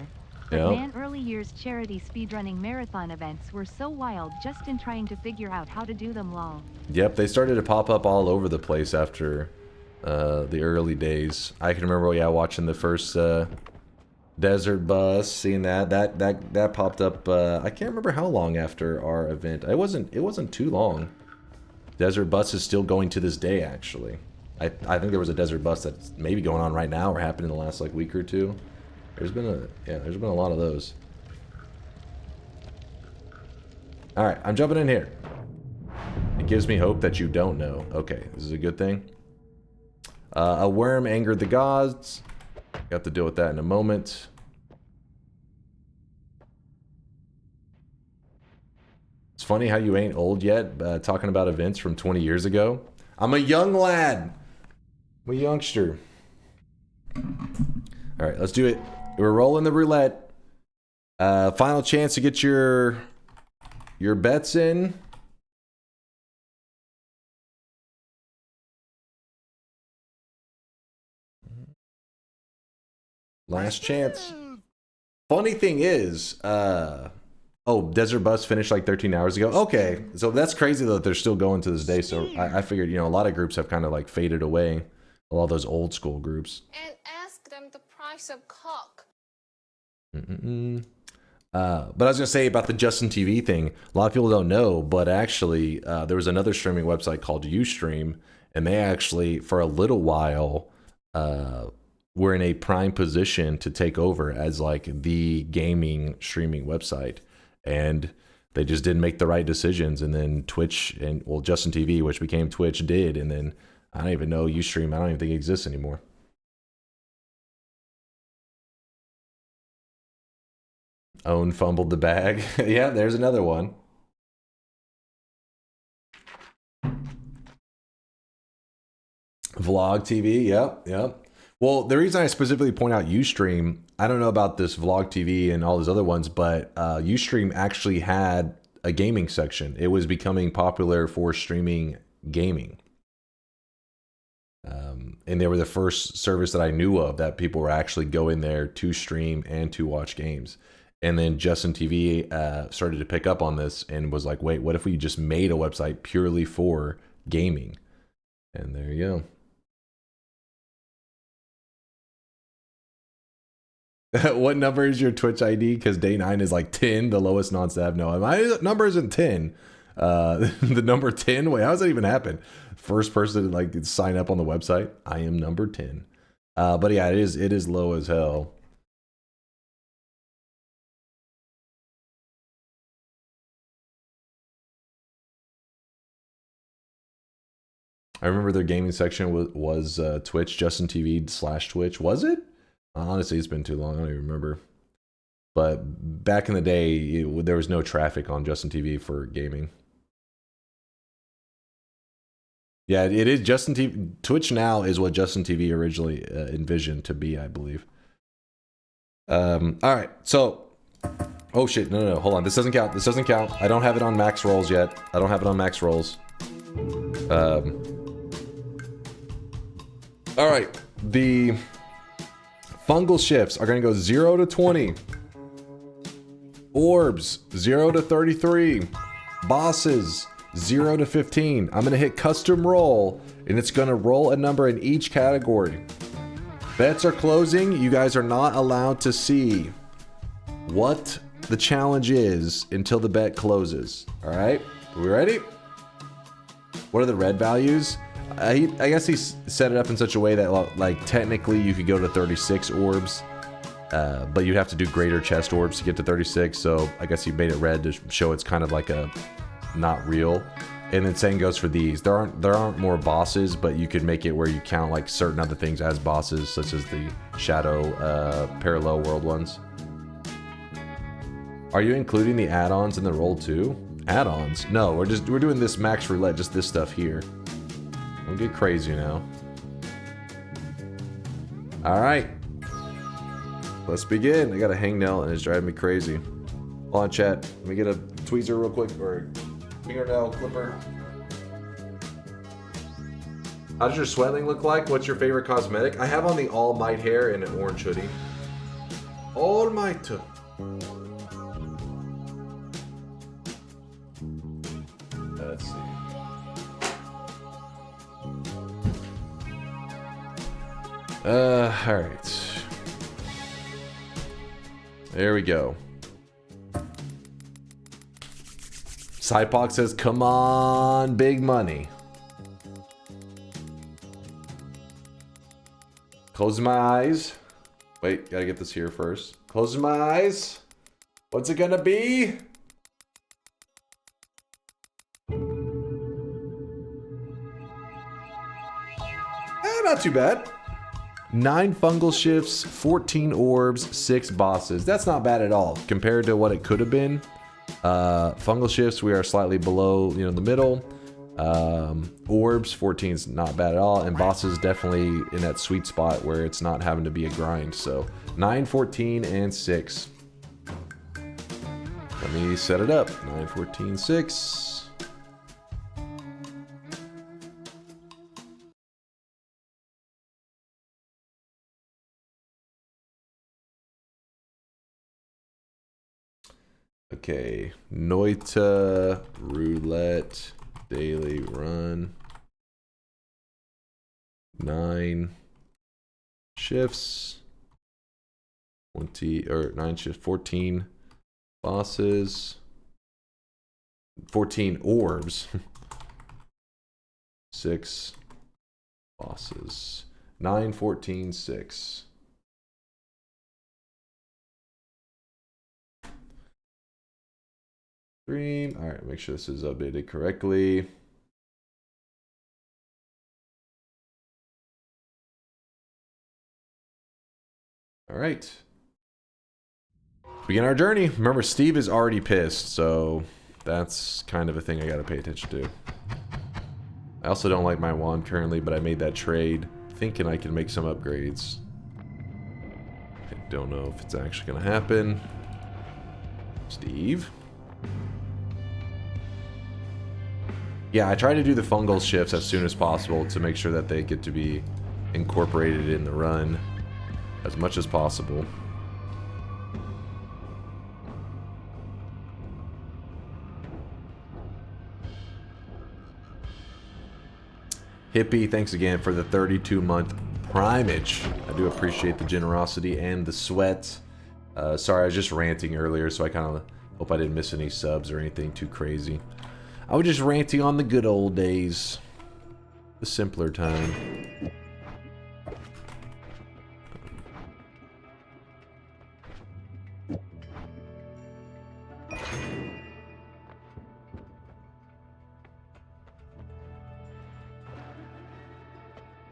But Yep. man, early years charity speedrunning marathon events were so wild just in trying to figure out how to do them lol. Yep, they started to pop up all over the place after the early days. I can remember, yeah, watching the first Desert Bus, seeing that popped up. I can't remember how long after our event. It wasn't too long. Desert Bus is still going to this day, actually. I think there was a Desert Bus that's maybe going on right now or happened in the last like week or two. There's been a lot of those. All right, I'm jumping in here. It gives me hope that you don't know. Okay, this is a good thing. A worm angered the gods. Got to deal with that in a moment. It's funny how you ain't old yet, talking about events from 20 years ago. I'm a young lad. I'm a youngster. All right, let's do it. We're rolling the roulette. Final chance to get your bets in. Last chance. Funny thing is, oh, Desert Bus finished like 13 hours ago. Okay, so that's crazy though that they're still going to this day. So I figured, you know, a lot of groups have kind of like faded away. A lot of those old school groups. And ask them the price of cock. But I was gonna say about the Justin TV thing. A lot of people don't know, but actually, there was another streaming website called Ustream, and they actually, for a little while, were in a prime position to take over as like the gaming streaming website. And they just didn't make the right decisions, and then Twitch and, well, Justin TV, which became Twitch, did, and then I don't even know Ustream. I don't even think it exists anymore. Own fumbled the bag. Yeah, there's another one. Vlog TV, yep. Well, the reason I specifically point out Ustream, I don't know about this Vlog TV and all those other ones, but Ustream actually had a gaming section. It was becoming popular for streaming gaming. And they were the first service that I knew of that people were actually going there to stream and to watch games. And then Justin TV started to pick up on this and was like, wait, what if we just made a website purely for gaming? And there you go. What number is your Twitch ID? Because day 9 is like 10, the lowest non-stab. No, my number isn't 10. The number 10? Wait, how does that even happen? First person to like sign up on the website. I am number 10. But yeah, it is low as hell. I remember their gaming section was Twitch, Justin TV / Twitch. Was it? Honestly, it's been too long. I don't even remember. But back in the day, there was no traffic on Justin TV for gaming. Yeah, it is Justin TV. Twitch now is what Justin TV originally envisioned to be, I believe. All right, so... Oh shit, no, hold on. This doesn't count. This doesn't count. I don't have it on max rolls yet. I don't have it on max rolls. All right, the fungal shifts are going to go 0 to 20. Orbs, 0 to 33. Bosses, 0 to 15. I'm going to hit custom roll, and it's going to roll a number in each category. Bets are closing. You guys are not allowed to see what the challenge is until the bet closes. All right, are we ready? What are the red values? I guess he set it up in such a way that, like, technically you could go to 36 orbs, but you have to do greater chest orbs to get to 36. So I guess he made it red to show it's kind of like a not real. And then same goes for these. There aren't more bosses, but you could make it where you count like certain other things as bosses, such as the shadow parallel world ones. Are you including the add-ons in the roll too? Add-ons? No, we're doing this max roulette, just this stuff here. Don't get crazy now. All right, let's begin. I got a hangnail and it's driving me crazy. Hold on, chat. Let me get a tweezer real quick, or a fingernail clipper. How does your sweating look like? What's your favorite cosmetic? I have on the All Might hair and an orange hoodie. All Might. Let's see. All right. There we go. Cypox says, come on, big money. Close my eyes. Wait, gotta get this here first. Close my eyes. What's it gonna be? Not too bad. 9 fungal shifts, 14 orbs, 6 bosses. That's not bad at all compared to what it could have been. Fungal shifts, we are slightly below, the middle. Orbs, 14 is not bad at all. And bosses definitely in that sweet spot where it's not having to be a grind. So 9, 14, and 6. Let me set it up. 9, 14, 6. Okay, Noita, Roulette, daily run. 9 shifts. 9 shifts, 14 bosses. 14 orbs. 6 bosses. 9, 14, 6. Stream. All right, make sure this is updated correctly. All right. Begin our journey. Remember, Steve is already pissed, so that's kind of a thing I gotta pay attention to. I also don't like my wand currently, but I made that trade thinking I can make some upgrades. I don't know if it's actually gonna happen. Steve? Yeah, I try to do the fungal shifts as soon as possible to make sure that they get to be incorporated in the run as much as possible. Hippie, thanks again for the 32-month primage. I do appreciate the generosity and the sweat. Sorry, I was just ranting earlier, so I kind of hope I didn't miss any subs or anything too crazy. I was just ranting on the good old days. The simpler time.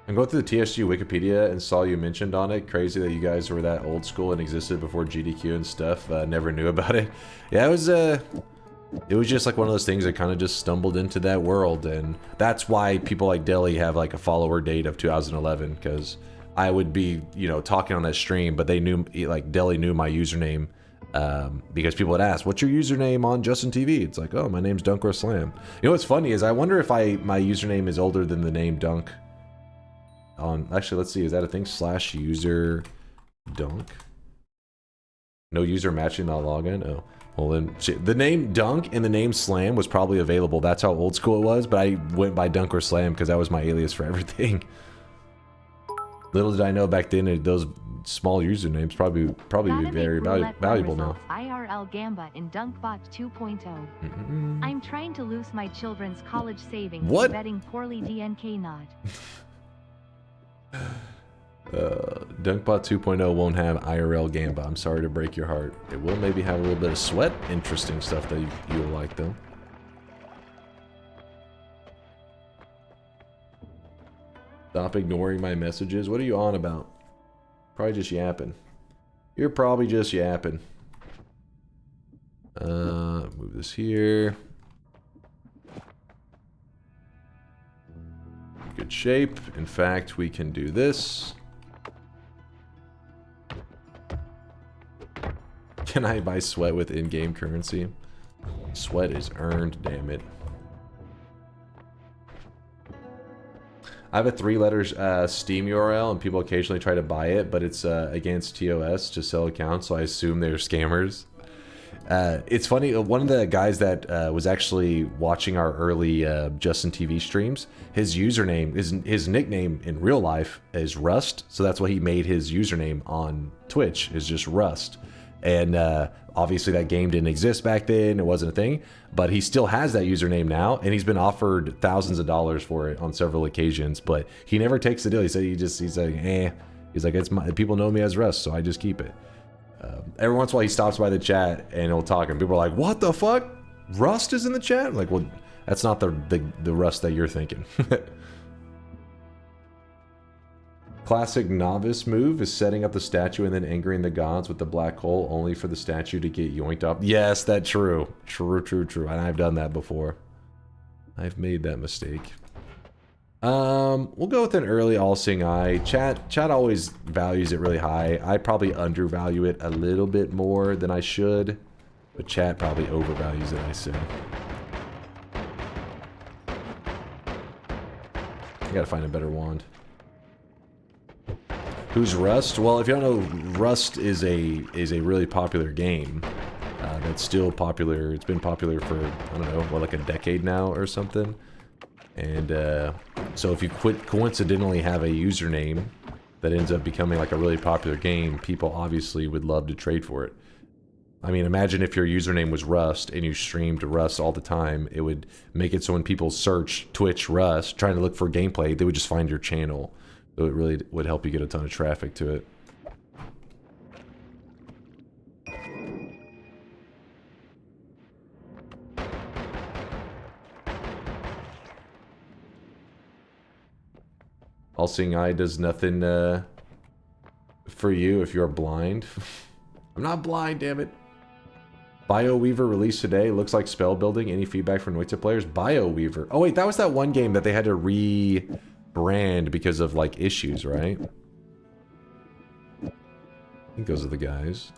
I'm going through the TSG Wikipedia and saw you mentioned on it. Crazy that you guys were that old school and existed before GDQ and stuff. Never knew about it. Yeah, it was just like one of those things that kind of just stumbled into that world, and that's why people like Deli have like a follower date of 2011, because I would be, you know, talking on that stream, but they knew, like Deli knew my username, because people would ask, what's your username on Justin TV? It's like, oh, my name's DunkOrSlam. You know what's funny is I wonder if my username is older than the name Dunk. Actually, let's see, is that a thing? /user Dunk? No user matching that login? Oh. Well then, shit. The name Dunk and the name Slam was probably available. That's how old school it was, but I went by DunkOrSlam because that was my alias for everything. Little did I know back then those small usernames probably be very valuable now. IRL Gamba in DunkBot 2.0. I'm trying to lose my children's college savings. What? Betting poorly DNK not. DunkBot 2.0 won't have IRL Gamba. I'm sorry to break your heart. It will maybe have a little bit of sweat. Interesting stuff that you'll like, though. Stop ignoring my messages. What are you on about? Probably just yapping. You're probably just yapping. Move this here. Good shape. In fact, we can do this. Can I buy sweat with in-game currency? Sweat is earned, damn it. I have a 3-letter Steam URL, and people occasionally try to buy it, but it's against TOS to sell accounts, so I assume they're scammers. It's funny, one of the guys that was actually watching our early Justin TV streams, his username, his nickname in real life is Rust, so that's why he made his username on Twitch, is just Rust. And obviously that game didn't exist back then, it wasn't a thing, but he still has that username now, and he's been offered thousands of dollars for it on several occasions, but he never takes the deal. He said he's like, eh. He's like, people know me as Rust, so I just keep it. Every once in a while he stops by the chat and he'll talk, and people are like, what the fuck? Rust is in the chat? I'm like, well, that's not the Rust that you're thinking. Classic novice move is setting up the statue and then angering the gods with the black hole, only for the statue to get yoinked off. Yes, that's true. True. And I've done that before. I've made that mistake. We'll go with an early all-seeing eye. Chat always values it really high. I probably undervalue it a little bit more than I should, but chat probably overvalues it, I say. I gotta find a better wand. Who's Rust? Well, if you don't know, Rust is a really popular game. That's still popular. It's been popular for, I don't know, what, like a decade now or something. And so if you coincidentally have a username that ends up becoming like a really popular game, people obviously would love to trade for it. I mean, imagine if your username was Rust and you streamed Rust all the time. It would make it so when people search Twitch Rust, trying to look for gameplay, they would just find your channel. So it really would help you get a ton of traffic to it. All-seeing eye does nothing for you if you're blind. I'm not blind, damn it. BioWeaver released today. Looks like spell building. Any feedback from Noita players? BioWeaver. Oh wait, that was that one game that they had to rebrand because of like issues, right? I think those are the guys.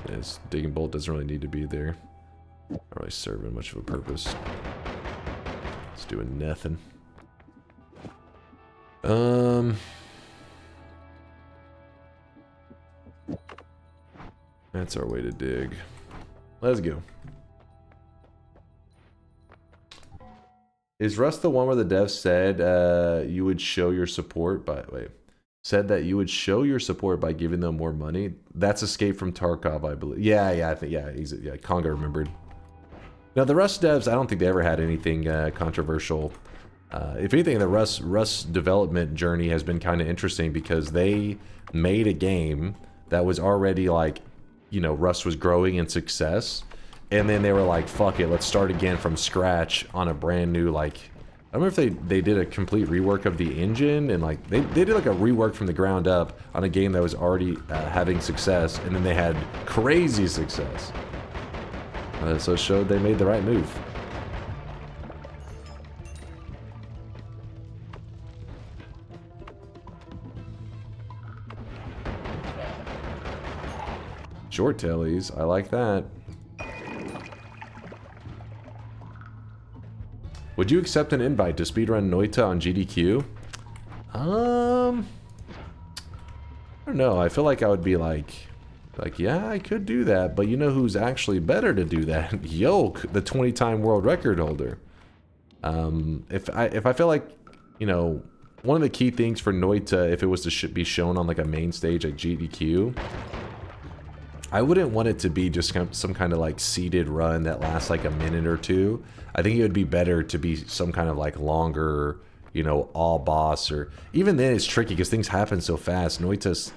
This digging bolt doesn't really need to be there. Not really serving much of a purpose. It's doing nothing. That's our way to dig. Let's go. Is Rust the one where the devs said you would show your support by said that you would show your support by giving them more money? That's Escape from Tarkov, I believe. Yeah, I think Conga remembered. Now the Rust devs, I don't think they ever had anything controversial. If anything, the Rust development journey has been kind of interesting because they made a game that was already like, you know, Rust was growing in success, and then they were like, fuck it, let's start again from scratch on a brand new, like, I don't remember if they did a complete rework of the engine, and like they did like a rework from the ground up on a game that was already having success, and then they had crazy success. So it showed they made the right move. Short tellies, I like that. Would you accept an invite to speedrun Noita on GDQ? I don't know. I feel like I would be like, yeah, I could do that. But you know who's actually better to do that? Yoke, the 20-time world record holder. If I feel like, you know, one of the key things for Noita, if it was to be shown on like a main stage at GDQ, I wouldn't want it to be just some kind of like seeded run that lasts like a minute or two. I think it would be better to be some kind of like longer, you know, all boss, or even then it's tricky because things happen so fast. Noita's,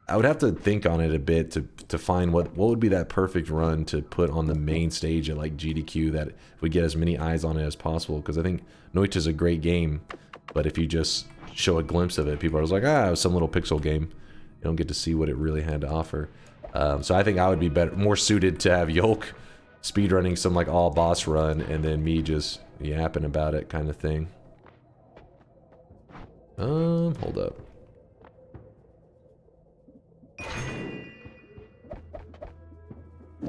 I would have to think on it a bit to find what would be that perfect run to put on the main stage at like GDQ that would get as many eyes on it as possible. Because I think Noita's a great game, but if you just show a glimpse of it, people are just like, it was some little pixel game. You don't get to see what it really had to offer. So I think I would be more suited to have Yolk speedrunning some like all boss run and then me just yapping about it kind of thing. Hold up.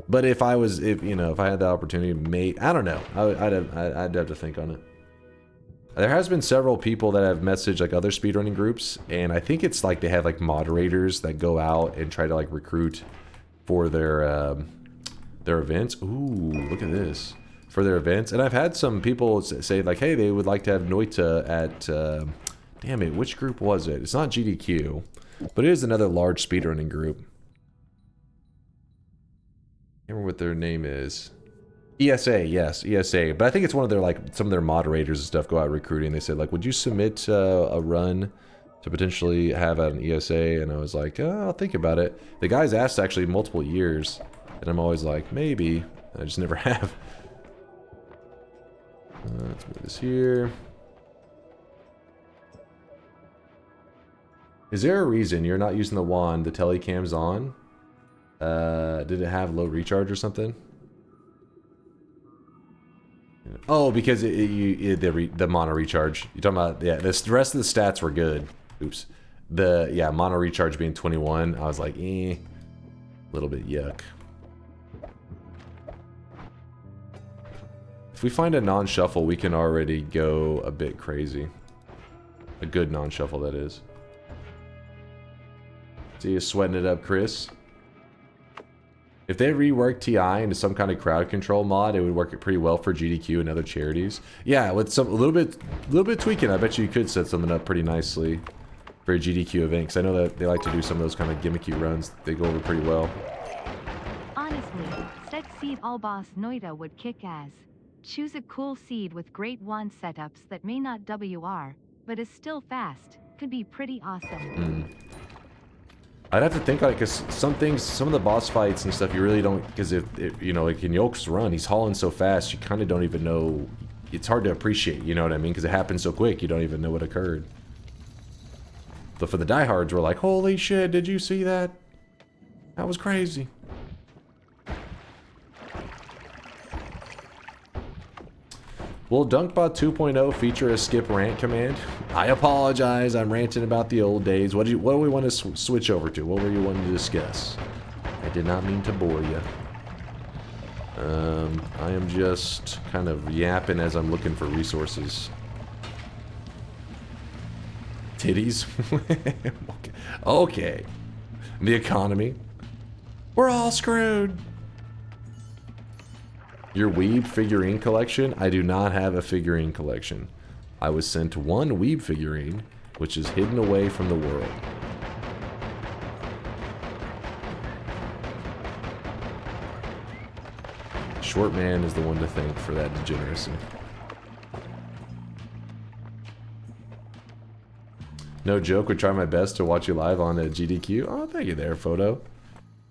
But if I had the opportunity, I don't know. I'd have to think on it. There has been several people that have messaged like other speedrunning groups, and I think it's like they have like moderators that go out and try to like recruit for their events. Ooh, look at this. For their events. And I've had some people say like, hey, they would like to have Noita at, damn it, which group was it? It's not GDQ, but it is another large speedrunning group. I can't remember what their name is. ESA, yes, ESA. But I think it's one of their, like, some of their moderators and stuff go out recruiting. They said, like, would you submit a run to potentially have an ESA? And I was like, I'll think about it. The guys asked actually multiple years, and I'm always like, maybe. I just never have. Let's move this here. Is there a reason you're not using the wand? The telecam's on? Did it have low recharge or something? Oh, because the mono recharge. You're talking about, yeah, the rest of the stats were good. Oops. Mono recharge being 21, I was like, a little bit yuck. If we find a non-shuffle, we can already go a bit crazy. A good non-shuffle, that is. See you sweating it up, Chris. If they rework TI into some kind of crowd control mod, it would work pretty well for GDQ and other charities. Yeah, with a little bit tweaking, I bet you could set something up pretty nicely for a GDQ event. Because I know that they like to do some of those kind of gimmicky runs. They go over pretty well. Honestly, set seed all boss Noita would kick ass. Choose a cool seed with great wand setups that may not WR, but is still fast. Could be pretty awesome. I'd have to think on it because some things, some of the boss fights and stuff, you really don't, because if you know, like in Yolk's run, he's hauling so fast, you kind of don't even know. It's hard to appreciate, you know what I mean? Because it happens so quick, you don't even know what occurred. But for the diehards, we're like, holy shit, did you see that? That was crazy. Will DunkBot 2.0 feature a skip rant command? I apologize, I'm ranting about the old days. What do we want to switch over to? What were you wanting to discuss? I did not mean to bore you. I am just kind of yapping as I'm looking for resources. Titties? Okay. The economy. We're all screwed. Your Weeb figurine collection? I do not have a figurine collection. I was sent one Weeb figurine, which is hidden away from the world. Short man is the one to thank for that degeneracy. No joke, would try my best to watch you live on a GDQ. Oh, thank you there, photo.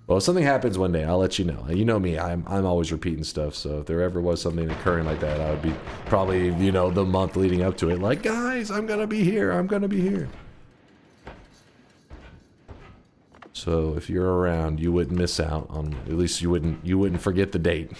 Well, if something happens one day, I'll let you know. You know me, I'm always repeating stuff, so if there ever was something occurring like that, I would be probably, you know, the month leading up to it, like, guys, I'm gonna be here, I'm gonna be here. So if you're around, you wouldn't miss out on, at least you wouldn't forget the date.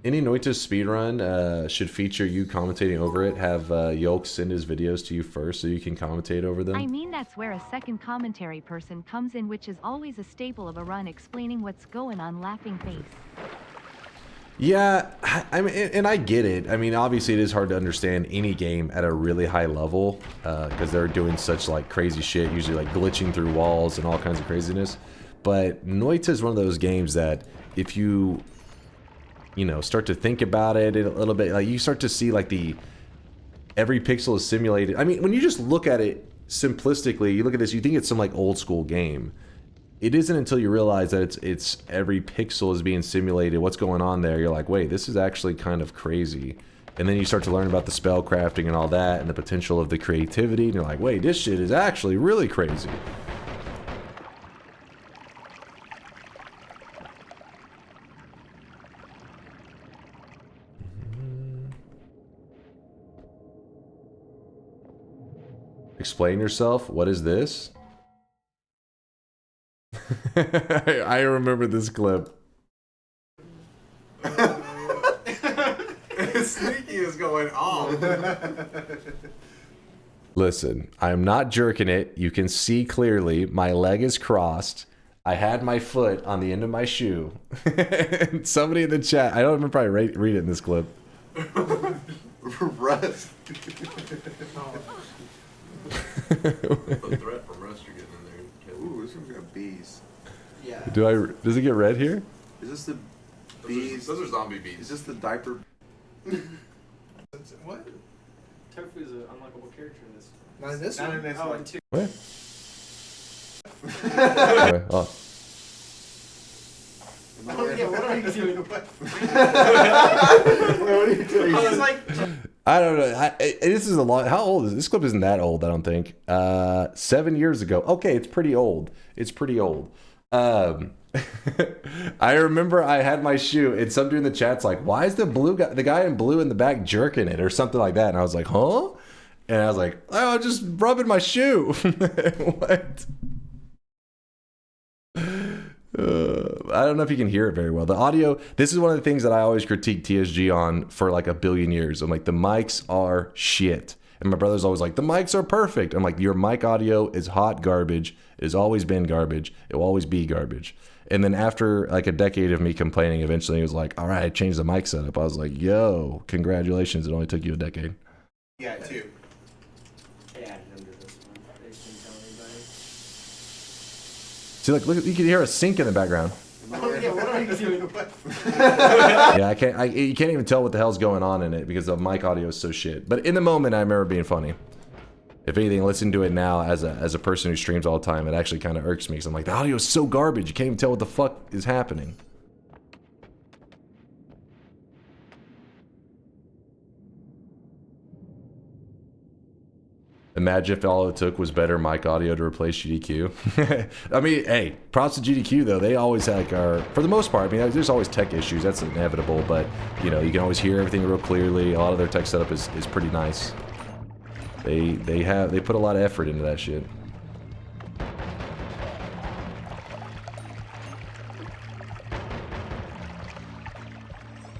Any Noita speedrun should feature you commentating over it. Have Yolk send his videos to you first so you can commentate over them. I mean, that's where a second commentary person comes in, which is always a staple of a run, explaining what's going on, laughing face. Yeah, I mean, and I get it. I mean, obviously it is hard to understand any game at a really high level because they're doing such like crazy shit, usually like glitching through walls and all kinds of craziness. But Noita is one of those games that if you know, start to think about it a little bit, like you start to see like every pixel is simulated. I mean, when you just look at it simplistically, you look at this, you think it's some like old school game. It isn't until you realize that it's every pixel is being simulated. What's going on there? You're like, wait, this is actually kind of crazy. And then you start to learn about the spell crafting and all that and the potential of the creativity. And you're like, wait, this shit is actually really crazy. Explain yourself. What is this? I remember this clip. Sneaky is going on. Listen, I'm not jerking it. You can see clearly my leg is crossed. I had my foot on the end of my shoe. Somebody in the chat, I don't even probably read it in this clip. Rust. The threat from Rust you're getting in there. Ooh, this one's got bees. Yeah. Does it get red here? Is this the bees? Those are zombie bees. Is this the diaper? What? Tofu is an unlockable character in this. Not in this one. In this one. one. Two. What? Okay, oh. Oh, yeah, what are you doing? What are you doing? I was like... I don't know. This is a long. How old is this clip? Isn't that old? I don't think. 7 years ago. Okay, it's pretty old. It's pretty old. I remember I had my shoe, and some dude in the chat's like, "Why is the guy in blue in the back jerking it or something like that?" And I was like, "Huh?" And I was like, "Oh, I'm just rubbing my shoe." What? I don't know if you can hear it very well. The audio, this is one of the things that I always critique TSG on for like a billion years. I'm like, the mics are shit. And my brother's always like, the mics are perfect. I'm like, your mic audio is hot garbage. It has always been garbage. It will always be garbage. And then after like a decade of me complaining, eventually he was like, all right, I changed the mic setup. I was like, yo, congratulations. It only took you a decade. Yeah, too. See, like, look, you can hear a sink in the background. Oh, yeah, what are you doing? Yeah, you can't even tell what the hell's going on in it because the mic audio is so shit. But in the moment, I remember being funny. If anything, listening to it now as a person who streams all the time, it actually kind of irks me because I'm like, the audio is so garbage. You can't even tell what the fuck is happening. Imagine if all it took was better mic audio to replace GDQ. I mean, hey, props to GDQ though. They always like are, for the most part. I mean, there's always tech issues. That's inevitable, but you know, you can always hear everything real clearly. A lot of their tech setup is pretty nice. They put a lot of effort into that shit.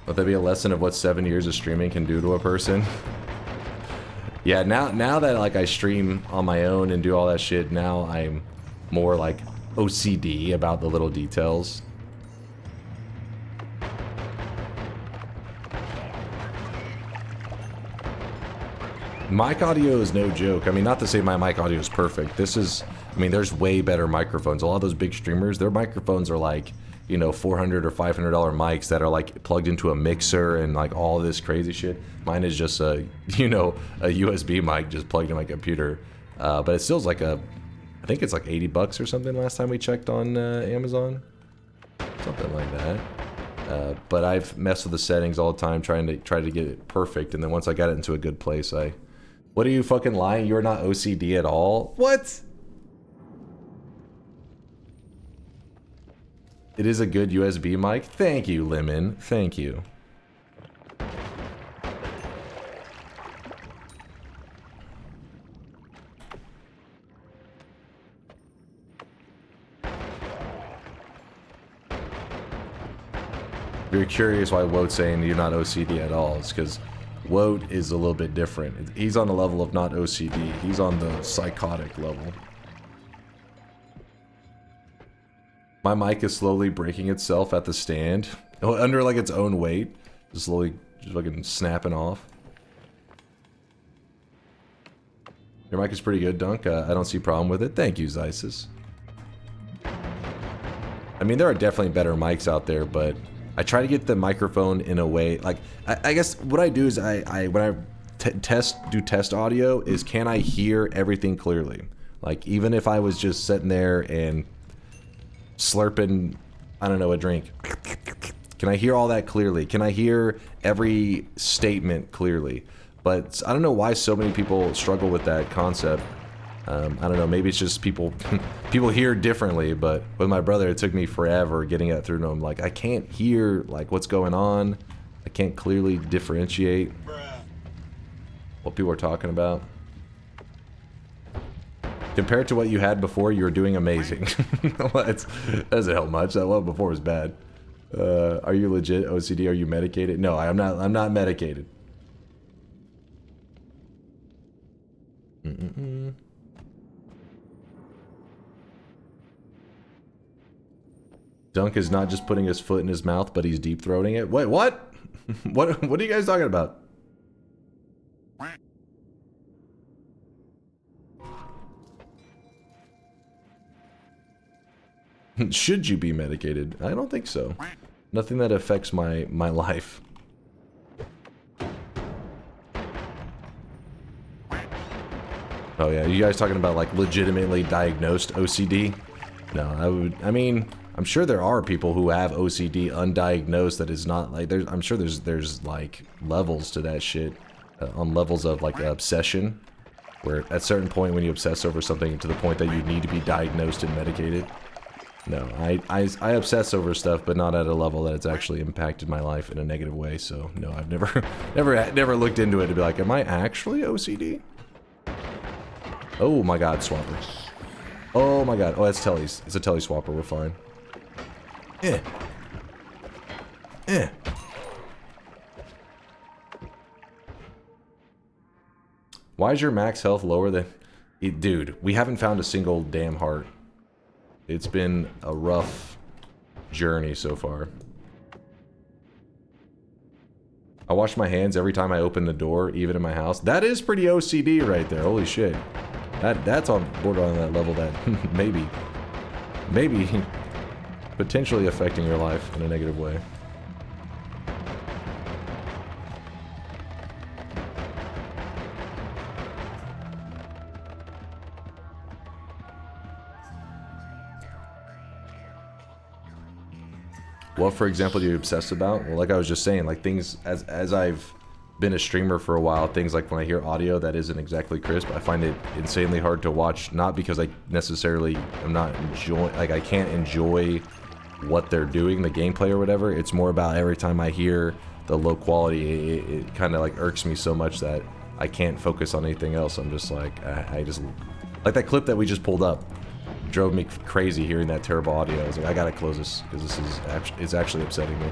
Let that be a lesson of what 7 years of streaming can do to a person. Yeah, now that like I stream on my own and do all that shit, now I'm more like OCD about the little details. Mic audio is no joke. I mean, not to say my mic audio is perfect. This is, I mean, there's way better microphones. A lot of those big streamers, their microphones are like, you know, $400 or $500 mics that are like plugged into a mixer and like all this crazy shit. Mine is just a, you know, a USB mic just plugged in my computer. But it still's like I think it's like 80 bucks or something last time we checked on Amazon. Something like that. But I've messed with the settings all the time trying to get it perfect. And then once I got it into a good place, what are you fucking lying? You're not OCD at all? What? It is a good USB mic. Thank you, Lemon. Thank you. If you're curious why Wote's saying you're not OCD at all, it's because Wote is a little bit different. He's on the level of not OCD. He's on the psychotic level. My mic is slowly breaking itself at the stand. Under like its own weight. Just slowly just fucking snapping off. Your mic is pretty good, Dunk. I don't see a problem with it. Thank you, Zysis. I mean, there are definitely better mics out there, but I try to get the microphone in a way, like, I guess what I do is when I do test audio is, can I hear everything clearly? Like, even if I was just sitting there and slurping, I don't know, a drink. Can I hear all that clearly? Can I hear every statement clearly? But I don't know why so many people struggle with that concept. I don't know, maybe it's just people hear differently, but with my brother, it took me forever getting that through to him. Like, I can't hear, like, what's going on. I can't clearly differentiate what people are talking about. Compared to what you had before, you were doing amazing. That doesn't help much. That one before was bad. Are you legit OCD? Are you medicated? No, I'm not medicated. Dunk is not just putting his foot in his mouth, but he's deep throating it. Wait, what? What are you guys talking about? Should you be medicated? I don't think so. Nothing that affects my life. Oh yeah, you guys talking about like legitimately diagnosed OCD? No, I mean, I'm sure there are people who have OCD undiagnosed that is not like, I'm sure there's like levels to that shit, on levels of like obsession, where at a certain point when you obsess over something to the point that you need to be diagnosed and medicated. No, I obsess over stuff, but not at a level that it's actually impacted my life in a negative way. So no, I've never looked into it to be like, am I actually OCD? Oh my God, Swapper. Oh my God. Oh, that's Telly's. It's a Telly Swapper. We're fine. Why is your max health lower than... Dude, we haven't found a single damn heart. It's been a rough journey so far. I wash my hands every time I open the door, even in my house. That is pretty OCD right there. Holy shit. That's on borderline that level that maybe potentially affecting your life in a negative way. What, for example, do you obsess about? Well, like I was just saying, like things as I've been a streamer for a while, things like when I hear audio that isn't exactly crisp, I find it insanely hard to watch, not because I necessarily am not enjoying, like I can't enjoy what they're doing, the gameplay or whatever. It's more about every time I hear the low quality, it kind of like irks me so much that I can't focus on anything else. I'm just like, I just, like that clip that we just pulled up, drove me crazy hearing that terrible audio. I was like, I gotta close this, because this is it's actually upsetting me.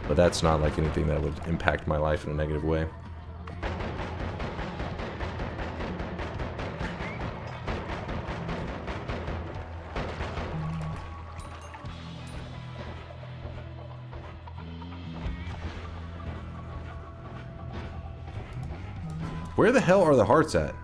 But that's not like anything that would impact my life in a negative way. Where the hell are the hearts at?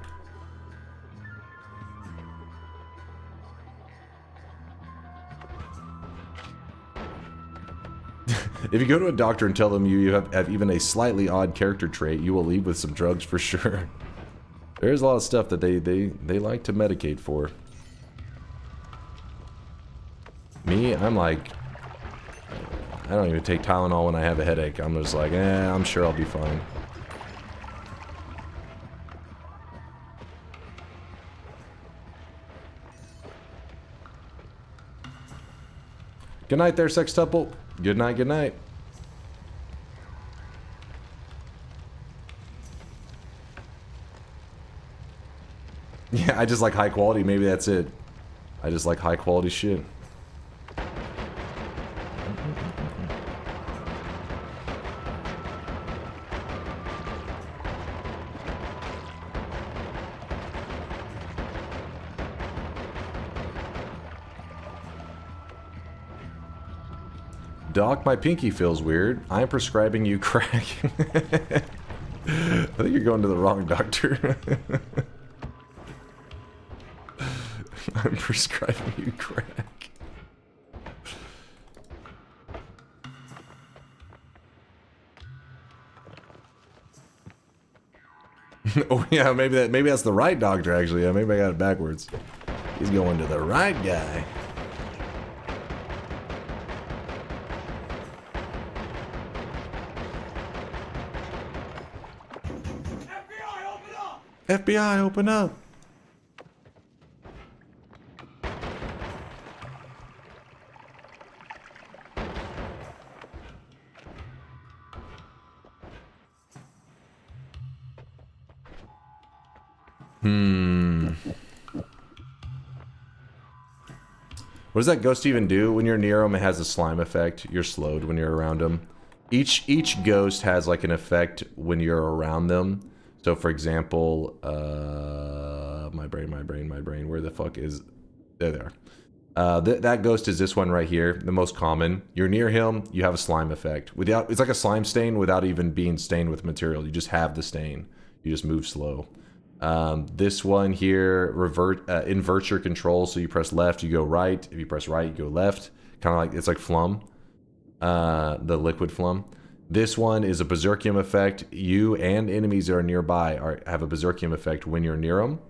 If you go to a doctor and tell them you have even a slightly odd character trait, you will leave with some drugs for sure. There's a lot of stuff that they like to medicate for. Me, I'm like, I don't even take Tylenol when I have a headache. I'm just like, I'm sure I'll be fine. Good night there, sextuple. Good night, good night. Yeah, I just like high quality. Maybe that's it. I just like high quality shit. Doc, my pinky feels weird. I'm prescribing you crack. I think you're going to the wrong doctor. I'm prescribing you crack. Oh yeah, maybe that's the right doctor actually. Yeah, maybe I got it backwards. He's going to the right guy. FBI, open up! What does that ghost even do? When you're near him, it has a slime effect. You're slowed when you're around him. Each ghost has like an effect when you're around them. So for example, my brain, where the fuck is... There they are. That ghost is this one right here, the most common. You're near him, you have a slime effect. It's like a slime stain without even being stained with material. You just have the stain. You just move slow. This one here, inverts your control, so you press left, you go right. If you press right, you go left. Kind of like, it's like Flum. The liquid Flum. This one is a Berserkium effect. You and enemies that are nearby have a Berserkium effect when you're near them.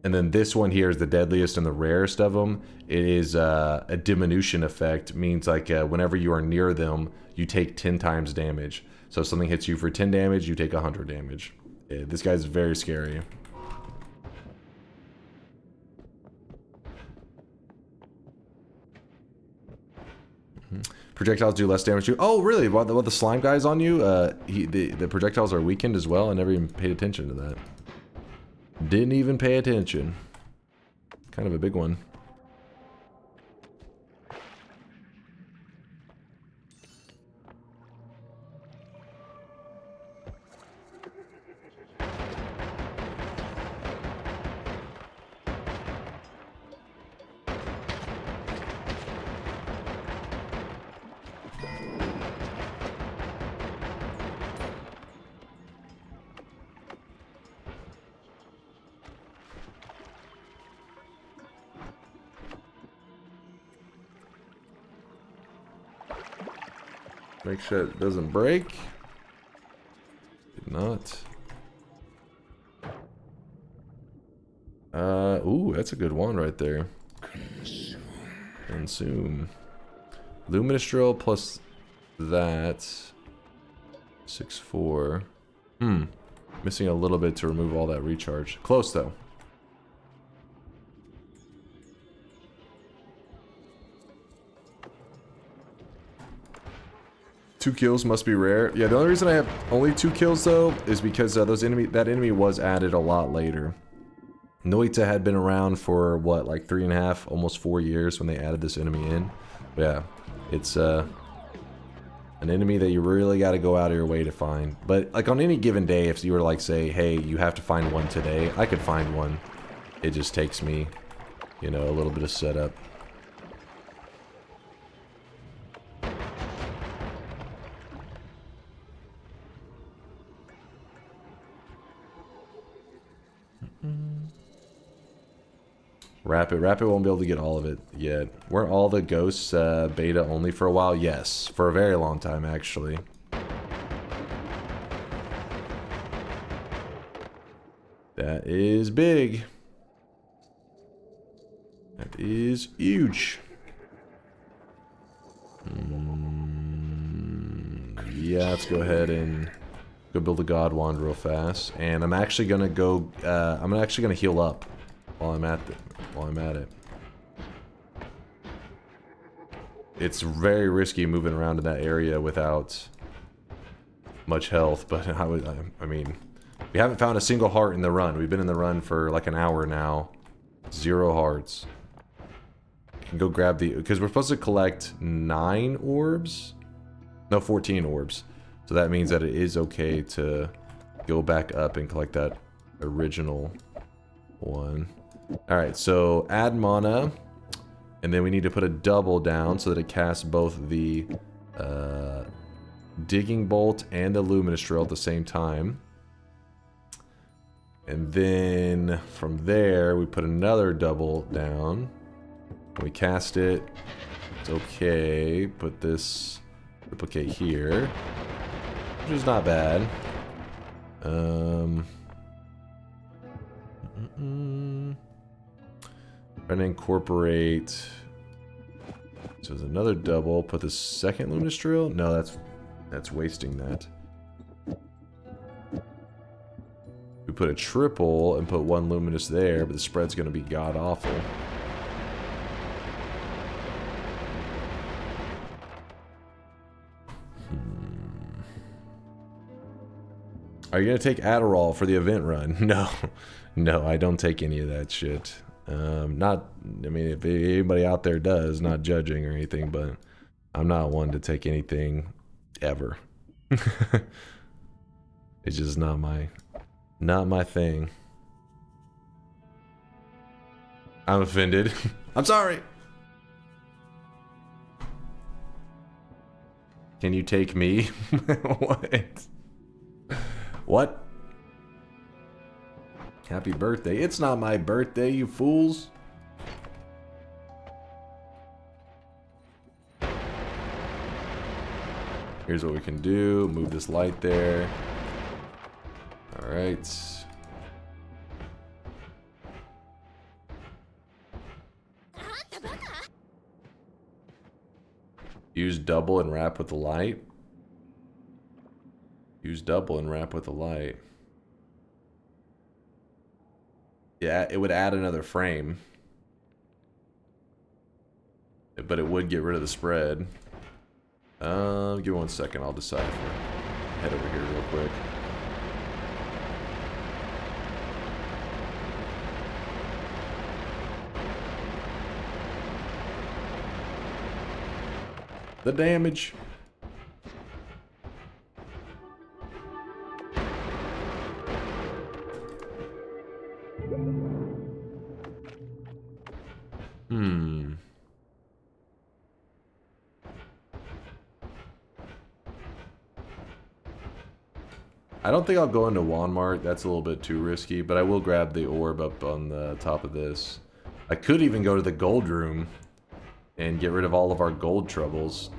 And then this one here is the deadliest and the rarest of them. It is a diminution effect. Means like whenever you are near them, you take 10 times damage. So if something hits you for 10 damage, you take 100 damage. Yeah, this guy's very scary. Projectiles do less damage to you. Oh, really? While the slime guy's on you, the projectiles are weakened as well? I never even paid attention to that. Didn't even pay attention. Kind of a big one. Make sure it doesn't break. Did not. Ooh, that's a good one right there. Consume. Luminous drill plus that. 6-4. Missing a little bit to remove all that recharge. Close though. Two kills must be rare. Yeah, the only reason I have only 2 kills though is because that enemy was added a lot later. Noita had been around for what, like 3.5, almost 4 years when they added this enemy in. But yeah, it's an enemy that you really got to go out of your way to find. But like on any given day, if you were to like say, hey, you have to find one today, I could find one. It just takes me, you know, a little bit of setup. Rapid won't be able to get all of it yet. Weren't all the ghosts beta only for a while? Yes, for a very long time actually. That is big. That is huge. Yeah, let's go ahead and go build a God Wand real fast. And I'm actually gonna go. I'm actually gonna heal up while I'm at it. It's very risky moving around in that area without much health, but I mean, we haven't found a single heart in the run. We've been in the run for like an hour now. 0 hearts. You can go grab the, because we're supposed to collect 9 orbs? No, 14 orbs. So that means that it is okay to go back up and collect that original one. Alright, so add mana, and then we need to put a double down so that it casts both the Digging Bolt and the Luminous Drill at the same time. And then from there, we put another double down. We cast it. It's okay. Put this duplicate here, which is not bad. Trying to incorporate. So there's another double. Put the second Luminous Drill. No, that's wasting that. We put a triple and put 1 Luminous there, but the spread's going to be god awful. Are you going to take Adderall for the event run? No. No, I don't take any of that shit. I mean, if anybody out there does, not judging or anything, but I'm not one to take anything ever. It's just not my thing. I'm offended. I'm sorry. Can you take me? What? What? Happy birthday. It's not my birthday, you fools. Here's what we can do. Move this light there. Alright. Use double and wrap with the light. Use double and wrap with the light. Yeah, it would add another frame. But it would get rid of the spread. Give me 1 second, I'll decide if we're head over here real quick. The damage. I don't think I'll go into Walmart. That's a little bit too risky, but I will grab the orb up on the top of this. I could even go to the gold room and get rid of all of our gold troubles.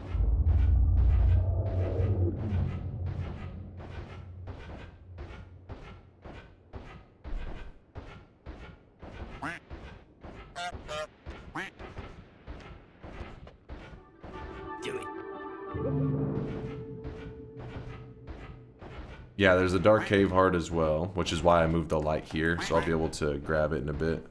Yeah, there's a dark cave heart as well, which is why I moved the light here, so I'll be able to grab it in a bit.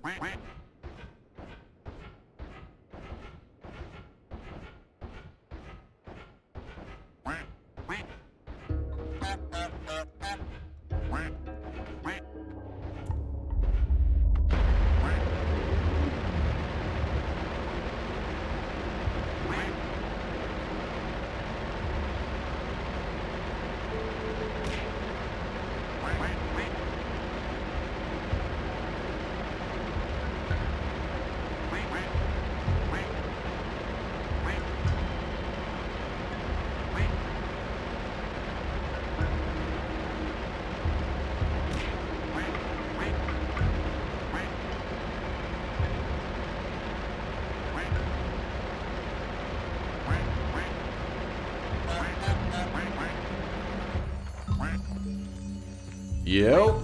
Yep.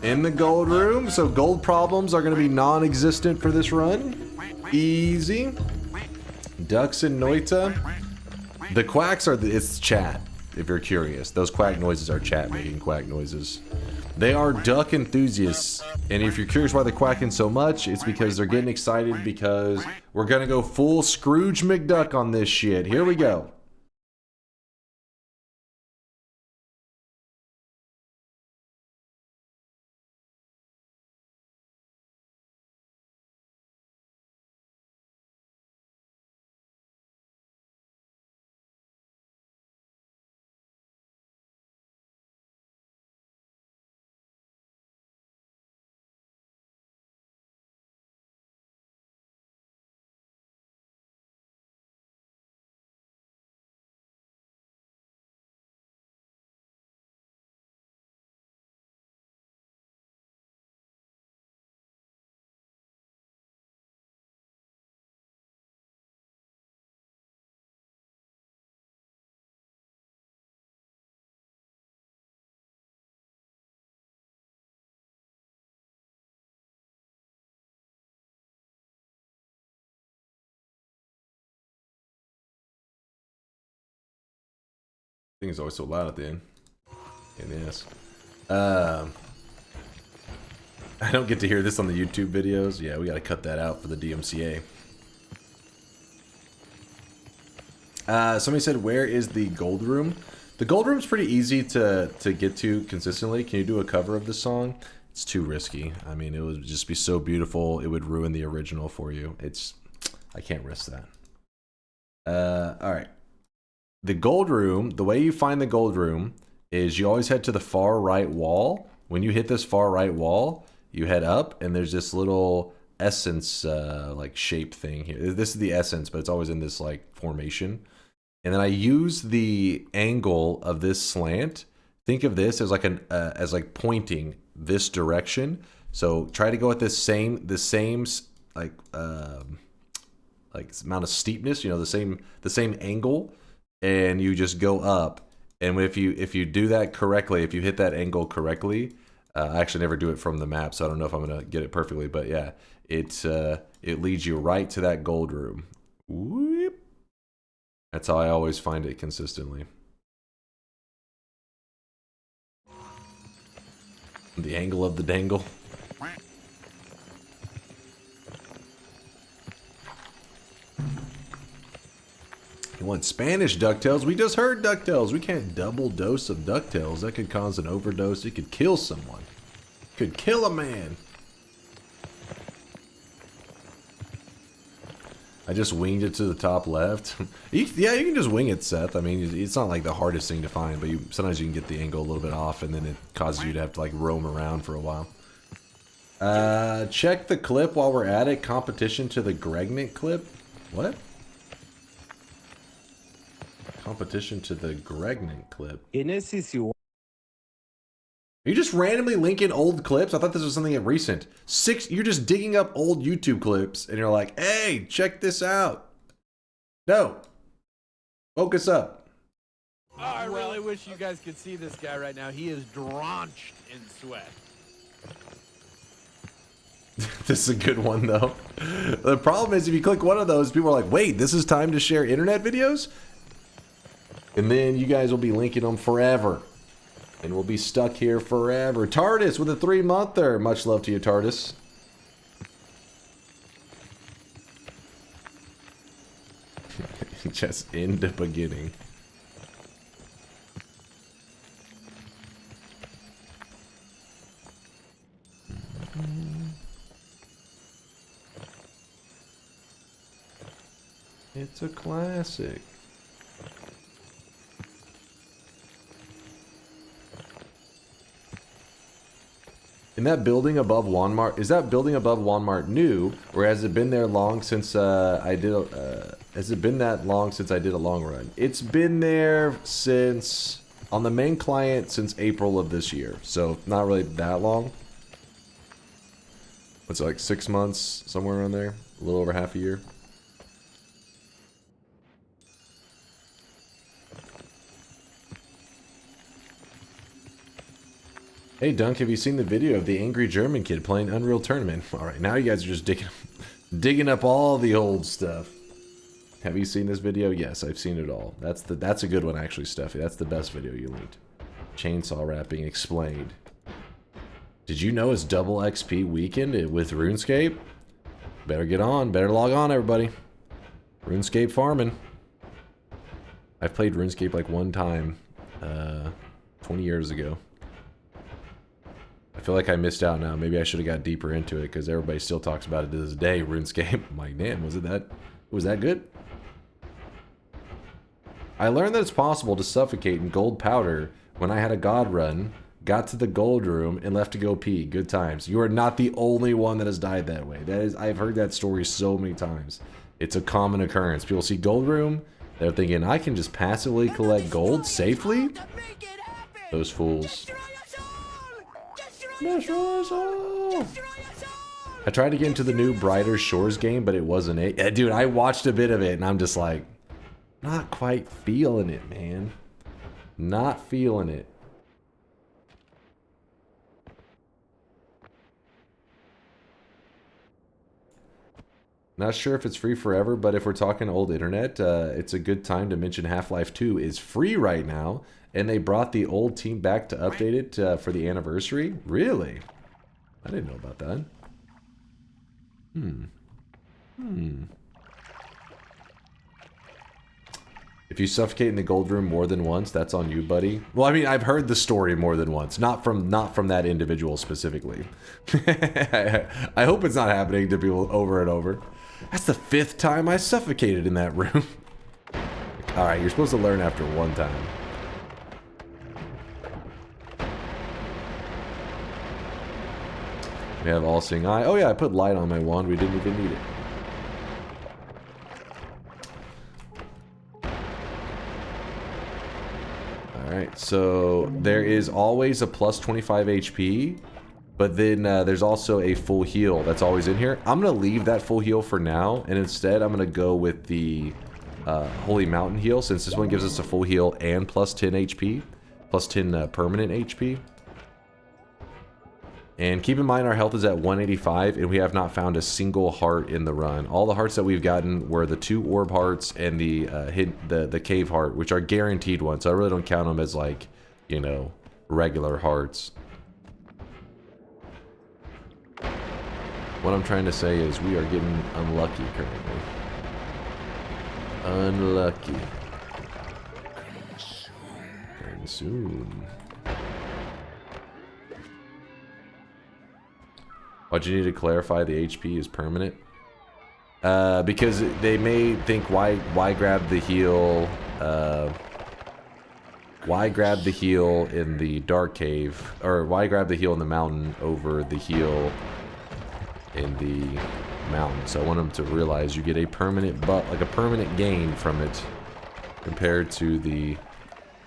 In the gold room. So gold problems are going to be non-existent for this run. Easy. Ducks and Noita. The quacks are, it's chat, if you're curious. Those quack noises are chat making quack noises. They are duck enthusiasts. And if you're curious why they're quacking so much, it's because they're getting excited because we're going to go full Scrooge McDuck on this shit. Here we go. Thing is always so loud at the end. It is. I don't get to hear this on the YouTube videos. Yeah, we gotta cut that out for the DMCA. Somebody said, where is the gold room? The gold room's pretty easy to get to consistently. Can you do a cover of this song? It's too risky. I mean, it would just be so beautiful. It would ruin the original for you. I can't risk that. Alright. The gold room, the way you find the gold room is you always head to the far right wall. When you hit this far right wall, you head up and there's this little essence like shape thing here. This is the essence, but it's always in this like formation. And then I use the angle of this slant. Think of this as like as like pointing this direction. So try to go at the same like amount of steepness, you know, the same angle. And you just go up, and if you do that correctly, if you hit that angle correctly, I actually never do it from the map, so I don't know if I'm gonna get it perfectly, but yeah, it leads you right to that gold room. Whoop. That's how I always find it consistently. The angle of the dangle. You want Spanish DuckTales? We just heard DuckTales. We can't double dose of DuckTales. That could cause an overdose. It could kill someone. Could kill a man. I just winged it to the top left. Yeah, you can just wing it, Seth. I mean, it's not like the hardest thing to find, but sometimes you can get the angle a little bit off, and then it causes you to have to like roam around for a while. Check the clip while we're at it. Competition to the Gregnant clip. What? Competition to the Gregnant clip. Are you just randomly linking old clips? I thought this was something recent. You're just digging up old YouTube clips and you're like, hey, check this out. No. Focus up. Oh, I really wish you guys could see this guy right now. He is drenched in sweat. This is a good one, though. The problem is if you click one of those, people are like, wait, this is time to share internet videos? And then you guys will be linking them forever. And we'll be stuck here forever. TARDIS with a 3-monther. Much love to you, TARDIS. Just in the beginning. It's a classic. In that building above Walmart, is that building above Walmart new, or has it been there long since has it been that long since I did a long run? It's been there since, on the main client, since April of this year, so not really that long. What's it, like 6 months, somewhere around there? A little over half a year. Hey Dunk, have you seen the video of the angry German kid playing Unreal Tournament? Alright, now you guys are just digging up all the old stuff. Have you seen this video? Yes, I've seen it all. That's a good one actually, Steffi. That's the best video you linked. Chainsaw wrapping explained. Did you know it's double XP weekend with RuneScape? Better get on, better log on everybody. RuneScape farming. I've played RuneScape like one time, 20 years ago. I feel like I missed out now. Maybe I should have got deeper into it because everybody still talks about it to this day. RuneScape. I'm like, damn, was that good? I learned that it's possible to suffocate in gold powder when I had a god run, got to the gold room, and left to go pee. Good times. You are not the only one that has died that way. I've heard that story so many times. It's a common occurrence. People see gold room, they're thinking, I can just passively collect gold safely? Those fools. Destroy us all! I tried to get into the new Brighter Shores game, but it wasn't it. Dude, I watched a bit of it, and I'm just like, not quite feeling it, man. Not feeling it. Not sure if it's free forever, but if we're talking old internet, it's a good time to mention Half-Life 2 is free right now. And they brought the old team back to update it for the anniversary? Really? I didn't know about that. If you suffocate in the gold room more than once, that's on you, buddy. Well, I mean, I've heard the story more than once. Not from that individual specifically. I hope it's not happening to people over and over. That's the 5th time I suffocated in that room. Alright, you're supposed to learn after one time. We have all-seeing eye. Oh yeah, I put light on my wand. We didn't even need it. Alright, so there is always a plus 25 HP, but then there's also a full heal that's always in here. I'm going to leave that full heal for now, and instead I'm going to go with the Holy Mountain heal, since this one gives us a full heal and plus 10 HP, plus 10 permanent HP. And keep in mind our health is at 185 and we have not found a single heart in the run. All the hearts that we've gotten were the 2 orb hearts and the cave heart, which are guaranteed ones. So I really don't count them as, like, you know, regular hearts. What I'm trying to say is we are getting unlucky currently. Unlucky. Coming soon. Why'd you need to clarify the HP is permanent? Because they may think, why grab the heal? Why grab the heal in the dark cave, or why grab the heal in the mountain over the heal in the mountain? So I want them to realize you get a permanent like a permanent gain from it, compared to the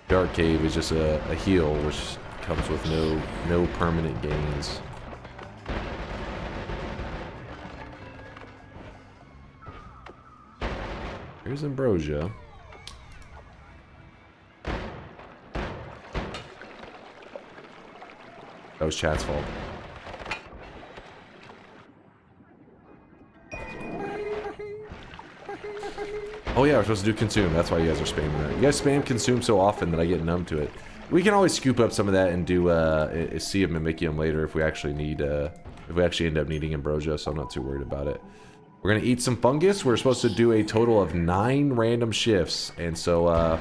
dark cave is just a heal, which comes with no permanent gains. Here's Ambrosia. That was chat's fault. Oh yeah, we're supposed to do consume. That's why you guys are spamming that. You guys spam consume so often that I get numb to it. We can always scoop up some of that and do see a Mimicium later if we actually need if we actually end up needing Ambrosia, so I'm not too worried about it. We're gonna eat some fungus. We're supposed to do a total of 9 random shifts, and so I'm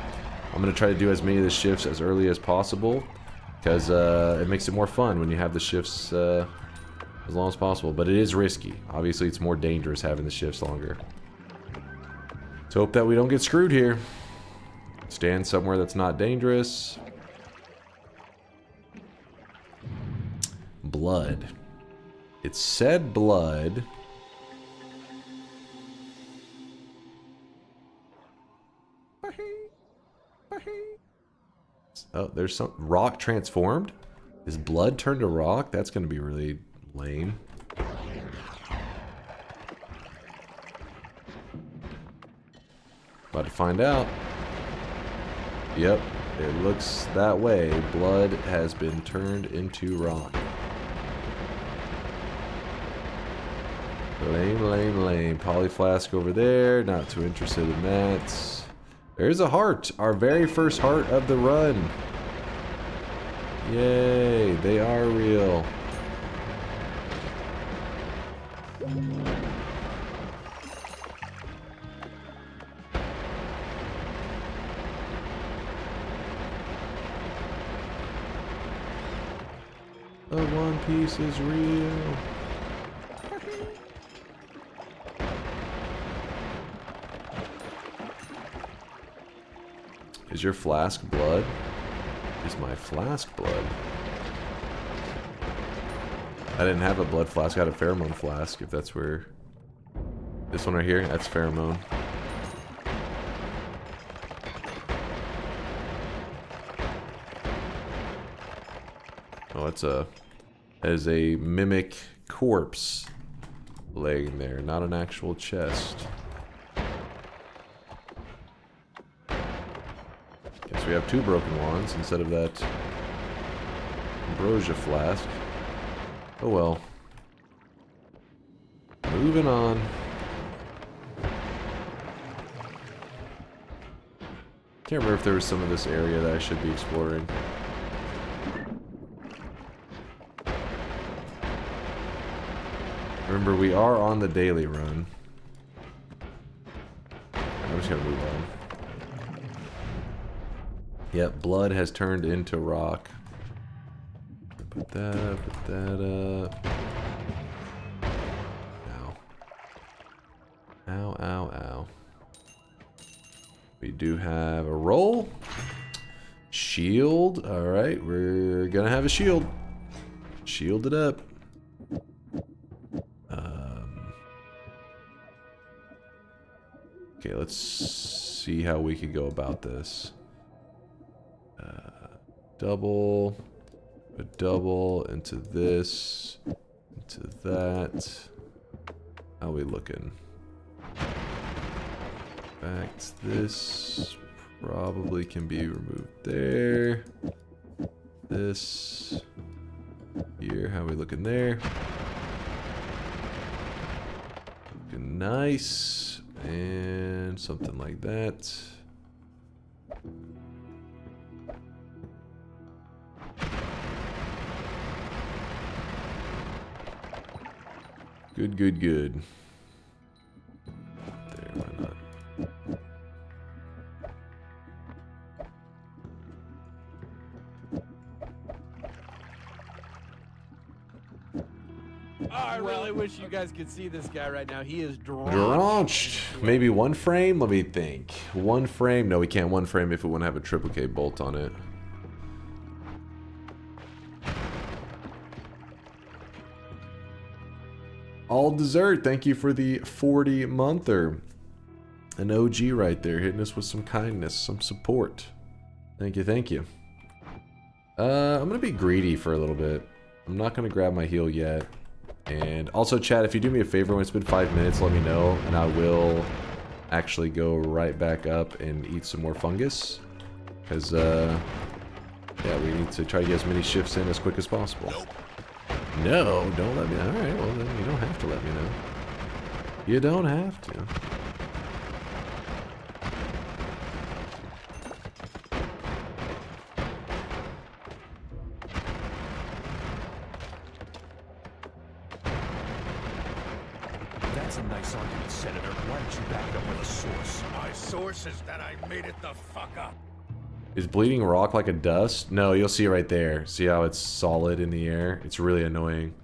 gonna try to do as many of the shifts as early as possible, because it makes it more fun when you have the shifts as long as possible. But it is risky. Obviously, it's more dangerous having the shifts longer. Let's hope that we don't get screwed here. Stand somewhere that's not dangerous. Blood. It said blood. Oh, there's some rock transformed? Is blood turned to rock? That's gonna be really lame. About to find out. Yep, it looks that way. Blood has been turned into rock. Lame, lame, lame. Polyflask over there. Not too interested in that. There's a heart. Our very first heart of the run. Yay, they are real. The One Piece is real. Is your flask blood? Is my flask blood? I didn't have a blood flask, I had a pheromone flask, if that's where... This one right here, that's pheromone. Oh, that is a mimic corpse laying there, not an actual chest. Guess we have 2 broken wands instead of that ambrosia flask. Oh well. Moving on. Can't remember if there was some of this area that I should be exploring. Remember, we are on the daily run. I'm just gonna move on. Yep, blood has turned into rock. Put that up. Ow. Ow, ow, ow. We do have a roll. Shield. Alright, we're gonna have a shield. Shield it up. Okay, let's see how we can go about this. Double. A double into this. Into that. How are we looking? Back to this. Probably can be removed there. This. Here, how are we looking there? Looking nice. And something like that. Good, good, good. There, why not? Oh, I really wish you guys could see this guy right now. He is Drenched. Maybe 1 frame? Let me think. 1 frame? No, we can't 1 frame if it wouldn't have a triple K bolt on it. All dessert. Thank you for the 40-monther. An OG right there, hitting us with some kindness, some support. Thank you, thank you. I'm gonna be greedy for a little bit. I'm not gonna grab my heal yet. And also, chat, if you do me a favor when it's been 5 minutes, let me know, and I will actually go right back up and eat some more fungus. Because, yeah, we need to try to get as many shifts in as quick as possible. No, don't let me know. Alright, well then you don't have to let me know. You don't have to. That's a nice argument, Senator. Why don't you back it up with a source? My source is that I made it the fuck up. Is bleeding rock like a dust? No, you'll see right there. See how it's solid in the air? It's really annoying.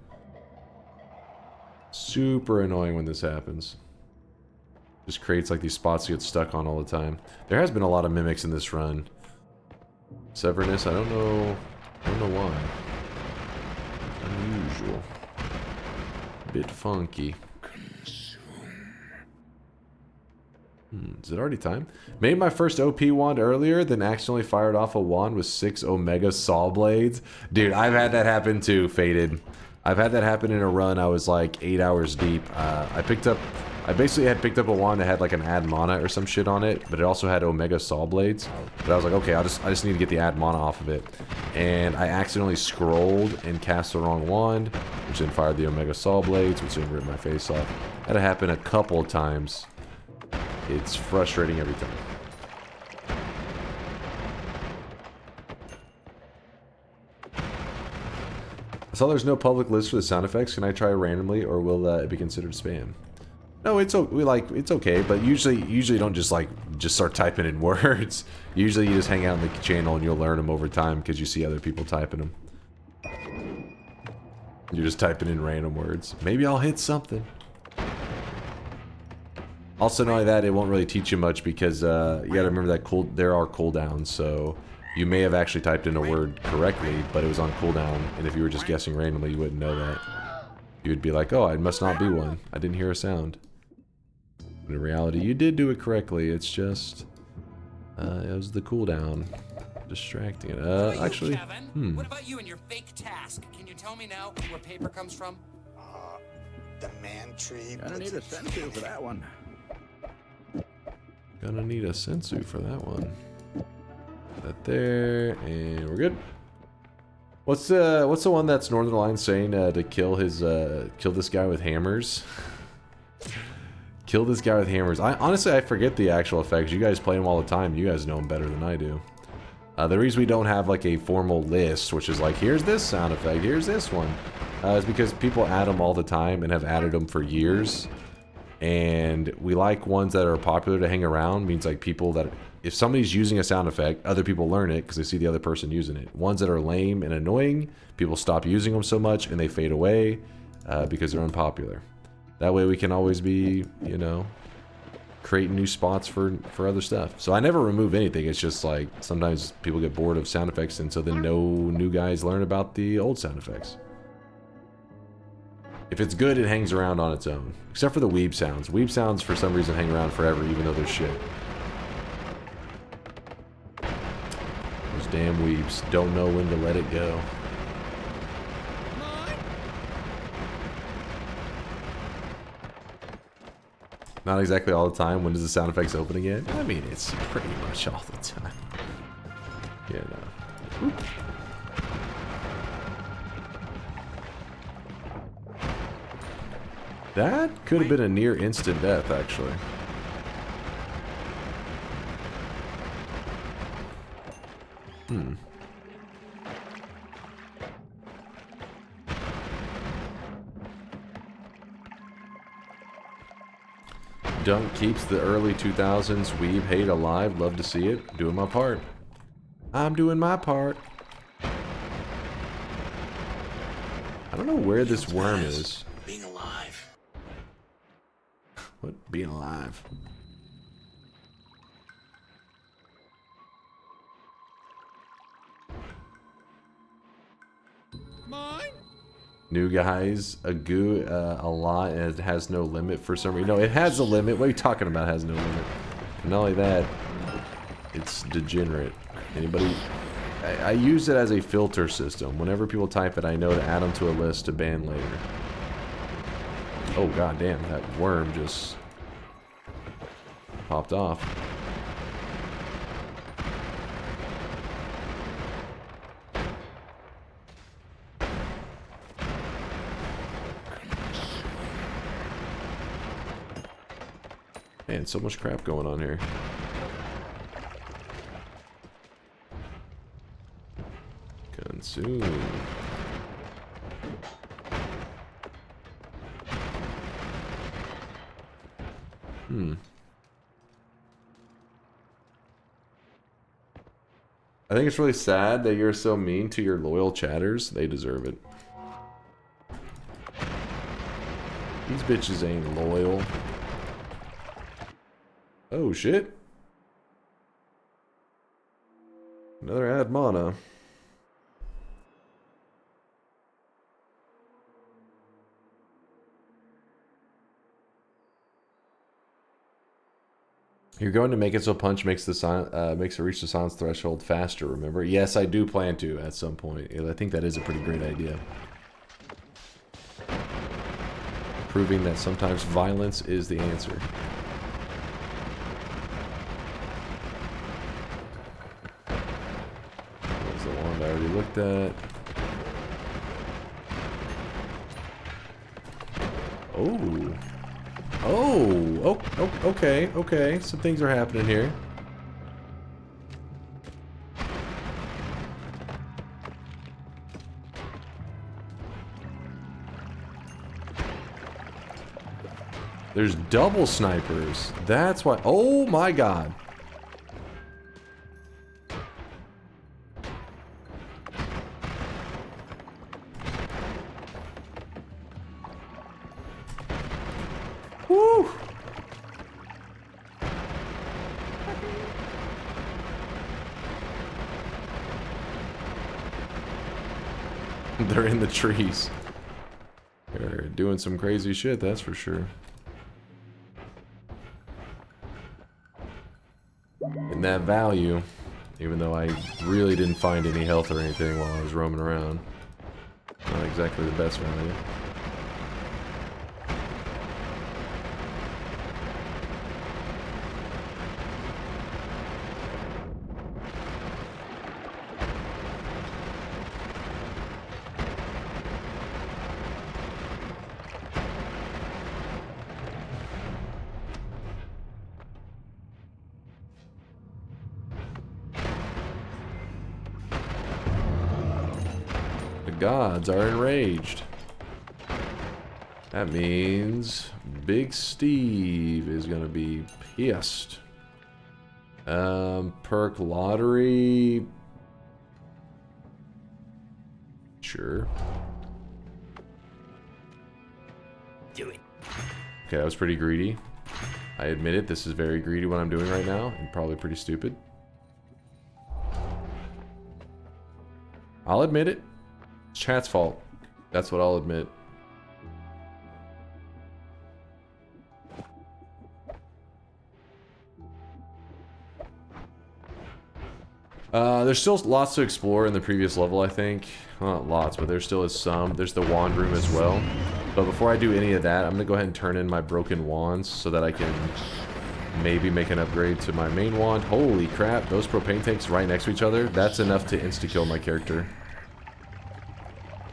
Super annoying when this happens. Just creates like these spots you get stuck on all the time. There has been a lot of mimics in this run. Severness, I don't know why. Unusual. Bit funky. Is it already time? Made my first OP wand earlier, then accidentally fired off a wand with 6 Omega Saw Blades. Dude, I've had that happen too, Faded. I've had that happen in a run. I was like 8 hours deep. I basically had picked up a wand that had like an add mana or some shit on it, but it also had Omega Saw Blades. But I was like, okay, I just need to get the add mana off of it. And I accidentally scrolled and cast the wrong wand, which then fired the Omega Saw Blades, which then ripped my face off. That had happened a couple of times. It's frustrating every time. I saw there's no public list for the sound effects. Can I try randomly, or will it be considered spam? No, it's okay, but usually don't just start typing in words. Usually you just hang out in the channel and you'll learn them over time because you see other people typing them. You're just typing in random words. Maybe I'll hit something. Also, not only that, it won't really teach you much because you gotta remember that there are cooldowns, so you may have actually typed in a word correctly, but it was on cooldown, and if you were just guessing randomly, you wouldn't know that. You would be like, oh, it must not be one. I didn't hear a sound. But in reality, you did do it correctly, it's just... it was the cooldown. Distracting it. Actually, What about you and your fake task? Can you tell me now where paper comes from? The man tree. Gonna need a sensu for that one. Gonna need a sensu for that one. Put that there, and we're good. What's the one that's Northern Lion saying to kill this guy with hammers? Kill this guy with hammers. Honestly, I forget the actual effects. You guys play them all the time. You guys know them better than I do. The reason we don't have like a formal list, which is like, here's this sound effect, here's this one, is because people add them all the time and have added them for years. And we like ones that are popular to hang around. Means like people that, if somebody's using a sound effect, other people learn it because they see the other person using it. Ones that are lame and annoying, people stop using them so much and they fade away because they're unpopular. That way we can always be, you know, creating new spots for other stuff. So I never remove anything. It's just like sometimes people get bored of sound effects, and so then no new guys learn about the old sound effects. If it's good, it hangs around on its own. Except for the weeb sounds. Weeb sounds, for some reason, hang around forever, even though they're shit. Those damn weebs don't know when to let it go. Not exactly all the time. When does the sound effects open again? I mean, it's pretty much all the time. Yeah, no. Oop. That could have been a near instant death, actually. Dunk keeps the early 2000s weeb hate alive. Love to see it. Doing my part. I'm doing my part. I don't know where this worm is. Being alive. What? Being alive? Mine? New guys, a lot, and it has no limit for some reason. No, it has a limit. What are you talking about? It has no limit. And not only that, it's degenerate. Anybody? I use it as a filter system. Whenever people type it, I know to add them to a list to ban later. Oh god damn, that worm just popped off. Man, so much crap going on here. Consume. I think it's really sad that you're so mean to your loyal chatters. They deserve it. These bitches ain't loyal. Oh shit. Another ad mana. You're going to make it so punch makes the makes it reach the silence threshold faster, remember? Yes, I do plan to at some point. I think that is a pretty great idea. Proving that sometimes violence is the answer. There's the one I already looked at. Oh. Oh, okay, okay. Some things are happening here. There's double snipers. That's why. Oh my god. Woo! They're in the trees. They're doing some crazy shit, that's for sure. And that value, even though I really didn't find any health or anything while I was roaming around. Not exactly the best value. Gods are enraged. That means Big Steve is gonna be pissed. Perk lottery. Sure. Do it. Okay, that was pretty greedy. I admit it, this is very greedy what I'm doing right now, and probably pretty stupid. I'll admit it. It's chat's fault. That's what I'll admit. There's still lots to explore in the previous level, I think. Well, not lots, but there still is some. There's the wand room as well. But before I do any of that, I'm going to go ahead and turn in my broken wands so that I can maybe make an upgrade to my main wand. Holy crap, those propane tanks right next to each other. That's enough to insta-kill my character.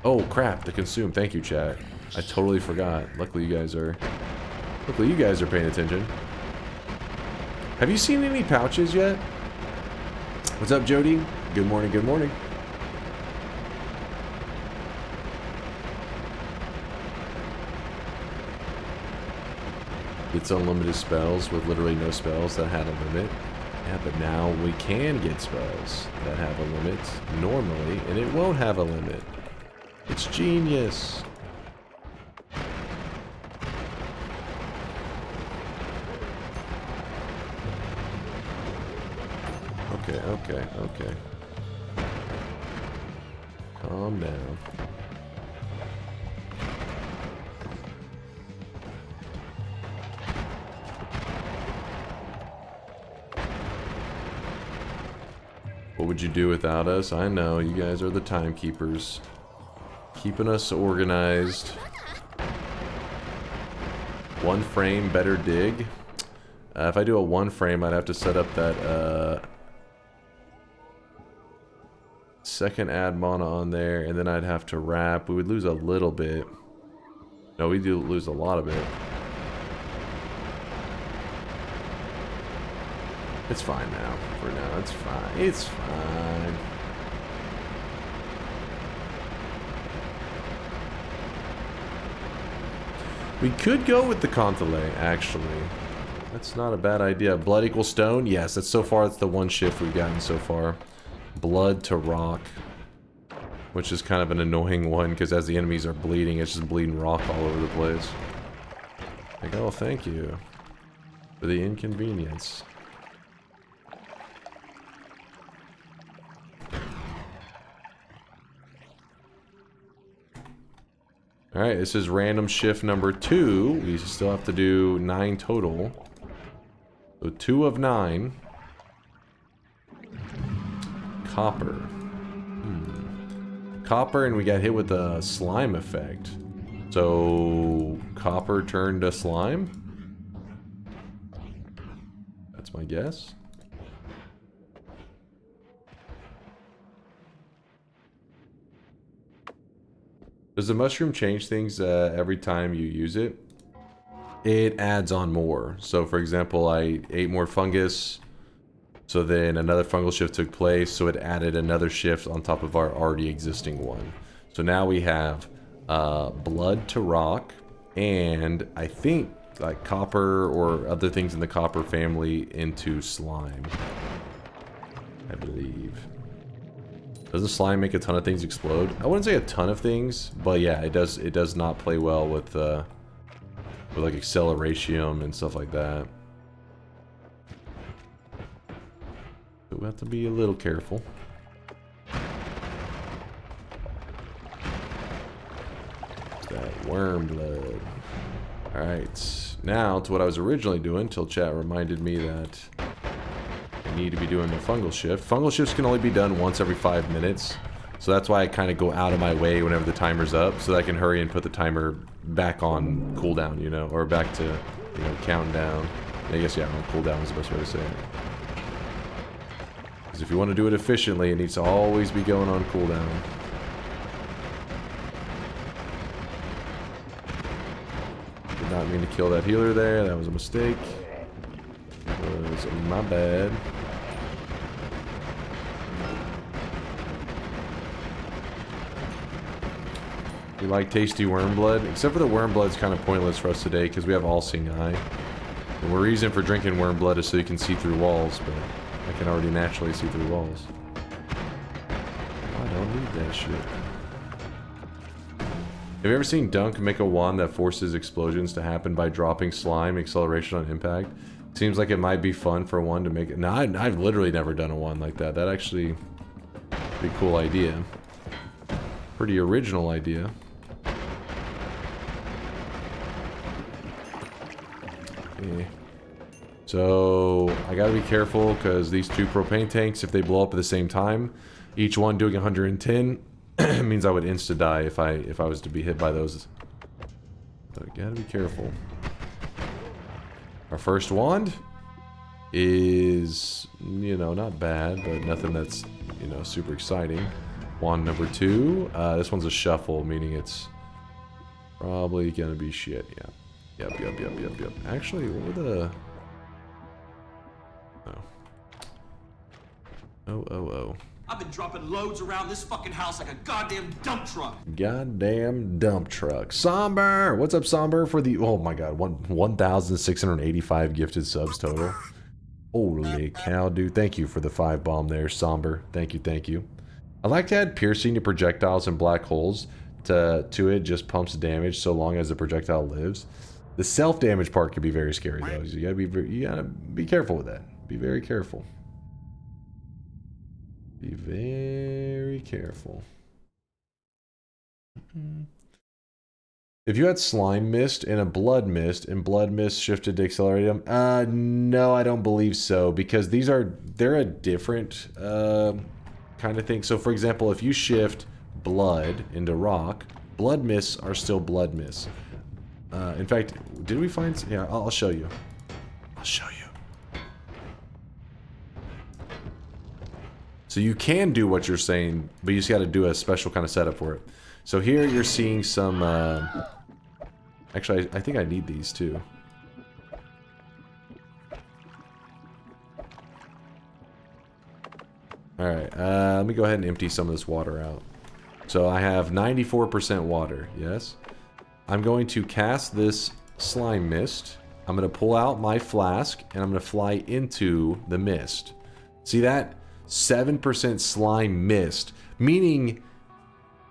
Oh crap, the consume. Thank you, chat. I totally forgot. Luckily you guys are paying attention. Have you seen any pouches yet? What's up, Jody? Good morning, good morning. It's unlimited spells with literally no spells that had a limit. Yeah, but now we can get spells that have a limit normally, and it won't have a limit. It's genius. Okay. Calm down. What would you do without us? I know, you guys are the timekeepers. Keeping us organized. One frame, better dig. If I do a one frame, I'd have to set up that second add mana on there, and then I'd have to wrap. We would lose a little bit. No, we do lose a lot of it. It's fine now. For now, it's fine. It's fine. We could go with the Contelay, actually. That's not a bad idea. Blood equals stone? Yes, that's so far, that's the one shift we've gotten so far. Blood to rock. Which is kind of an annoying one, because as the enemies are bleeding, it's just bleeding rock all over the place. Like, oh, thank you for the inconvenience. Alright, this is random shift number 2. We still have to do 9 total. So 2 of 9. Copper. Copper, and we got hit with the slime effect. So copper turned to slime? That's my guess. Does the mushroom change things every time you use it? It adds on more. So for example, I ate more fungus. So then another fungal shift took place, so it added another shift on top of our already existing one. So now we have blood to rock, and I think like copper or other things in the copper family into slime. I believe. Doesn't slime make a ton of things explode? I wouldn't say a ton of things, but yeah, it does not play well with like acceleration and stuff like that. We have to be a little careful. That worm blood. Alright, now to what I was originally doing, till chat reminded me that I need to be doing the fungal shift. Fungal shifts can only be done once every 5 minutes, so that's why I kind of go out of my way whenever the timer's up, so that I can hurry and put the timer back on cooldown, you know, or back to, you know, count down. I guess, yeah, on cooldown is the best way to say it. Because if you want to do it efficiently, it needs to always be going on cooldown. Did not mean to kill that healer there. That was a mistake. That was my bad. We like tasty worm blood. Except for the worm blood's kind of pointless for us today because we have all-seeing eye. The reason for drinking worm blood is so you can see through walls, but I can already naturally see through walls. I don't need that shit. Have you ever seen Dunk make a wand that forces explosions to happen by dropping slime acceleration on impact? Seems like it might be fun for one to make it. No, I've literally never done a wand like that. That actually pretty cool idea. Pretty original idea. Okay. So I gotta be careful because these 2 propane tanks, if they blow up at the same time, each one doing 110 means I would insta die if I was to be hit by those. So I gotta be careful. Our first wand is, you know, not bad, but nothing that's, you know, super exciting. Wand number 2, this one's a shuffle, meaning it's probably gonna be shit. Yeah. Yep. Actually, what were the... Oh. I've been dropping loads around this fucking house like a goddamn dump truck. Goddamn dump truck. Somber! What's up, Somber, for the... Oh my god, 1,685 gifted subs total. Holy cow, dude. Thank you for the 5 bomb there, Somber. Thank you. I like to add piercing to projectiles and black holes. To it just pumps damage so long as the projectile lives. The self-damage part can be very scary, though. You gotta be careful with that. Be very careful. Be very careful. If you had slime mist and a blood mist, and blood mist shifted to acceleratum, no, I don't believe so, because they're a different kind of thing. So, for example, if you shift blood into rock, blood mists are still blood mists. In fact, did we find? Yeah, I'll show you. So you can do what you're saying, but you just got to do a special kind of setup for it. So here you're seeing some... Actually, I think I need these too. Alright, let me go ahead and empty some of this water out. So I have 94% water, yes? I'm going to cast this slime mist I'm going to pull out my flask, and I'm going to fly into the mist. See that? 7% slime mist. Meaning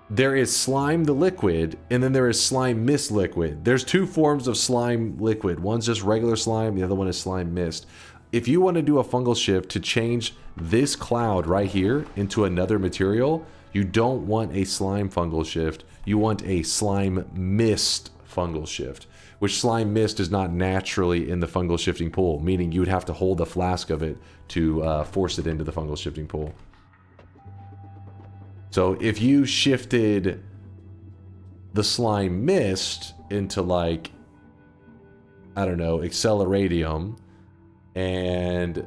there is slime the liquid, and then there is slime mist liquid. There's two forms of slime liquid. One's just regular slime, the other one is slime mist. If you want to do a fungal shift to change this cloud right here into another material, you don't want a slime fungal shift. You want a slime mist fungal shift, which slime mist is not naturally in the fungal shifting pool, meaning you would have to hold a flask of it to force it into the fungal shifting pool. So if you shifted the slime mist into, like, I don't know, Acceleradium, and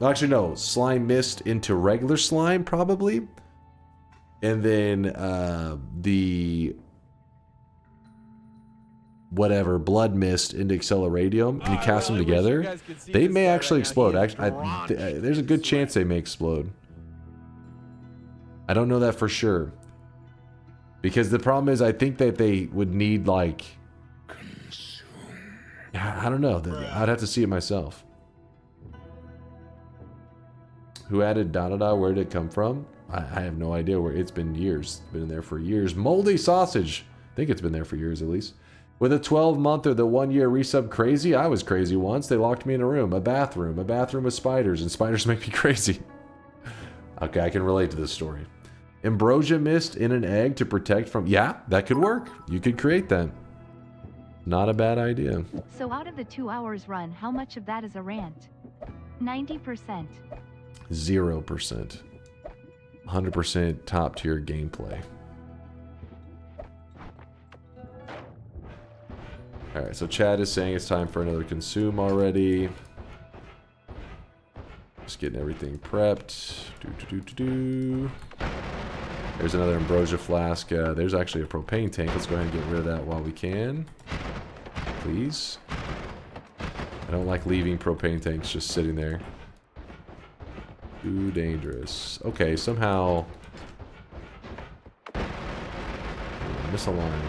actually no, slime mist into regular slime probably, and then the whatever blood mist into Acceleradium, and you cast them together, they may actually explode. There's a good chance they may explode. I don't know that for sure, because the problem is I think that they would need, like, I don't know. I'd have to see it myself. Who added da-da-da? Where did it come from? I have no idea where. It's been years. It's been in there for years. Moldy sausage. I think it's been there for years at least. With a 12-month or the 1-year resub crazy? I was crazy once. They locked me in a room. A bathroom with spiders, and spiders make me crazy. Okay, I can relate to this story. Ambrosia mist in an egg to protect from... Yeah, that could work. You could create that. Not a bad idea. So out of the 2 hours run, how much of that is a rant? 90%. 0%. 100% top tier gameplay. Alright, so Chad is saying it's time for another consume already. Just getting everything prepped. There's another ambrosia flask. There's actually a propane tank. Let's go ahead and get rid of that while we can. Please. I don't like leaving propane tanks just sitting there. Too dangerous. Okay, somehow... misaligned.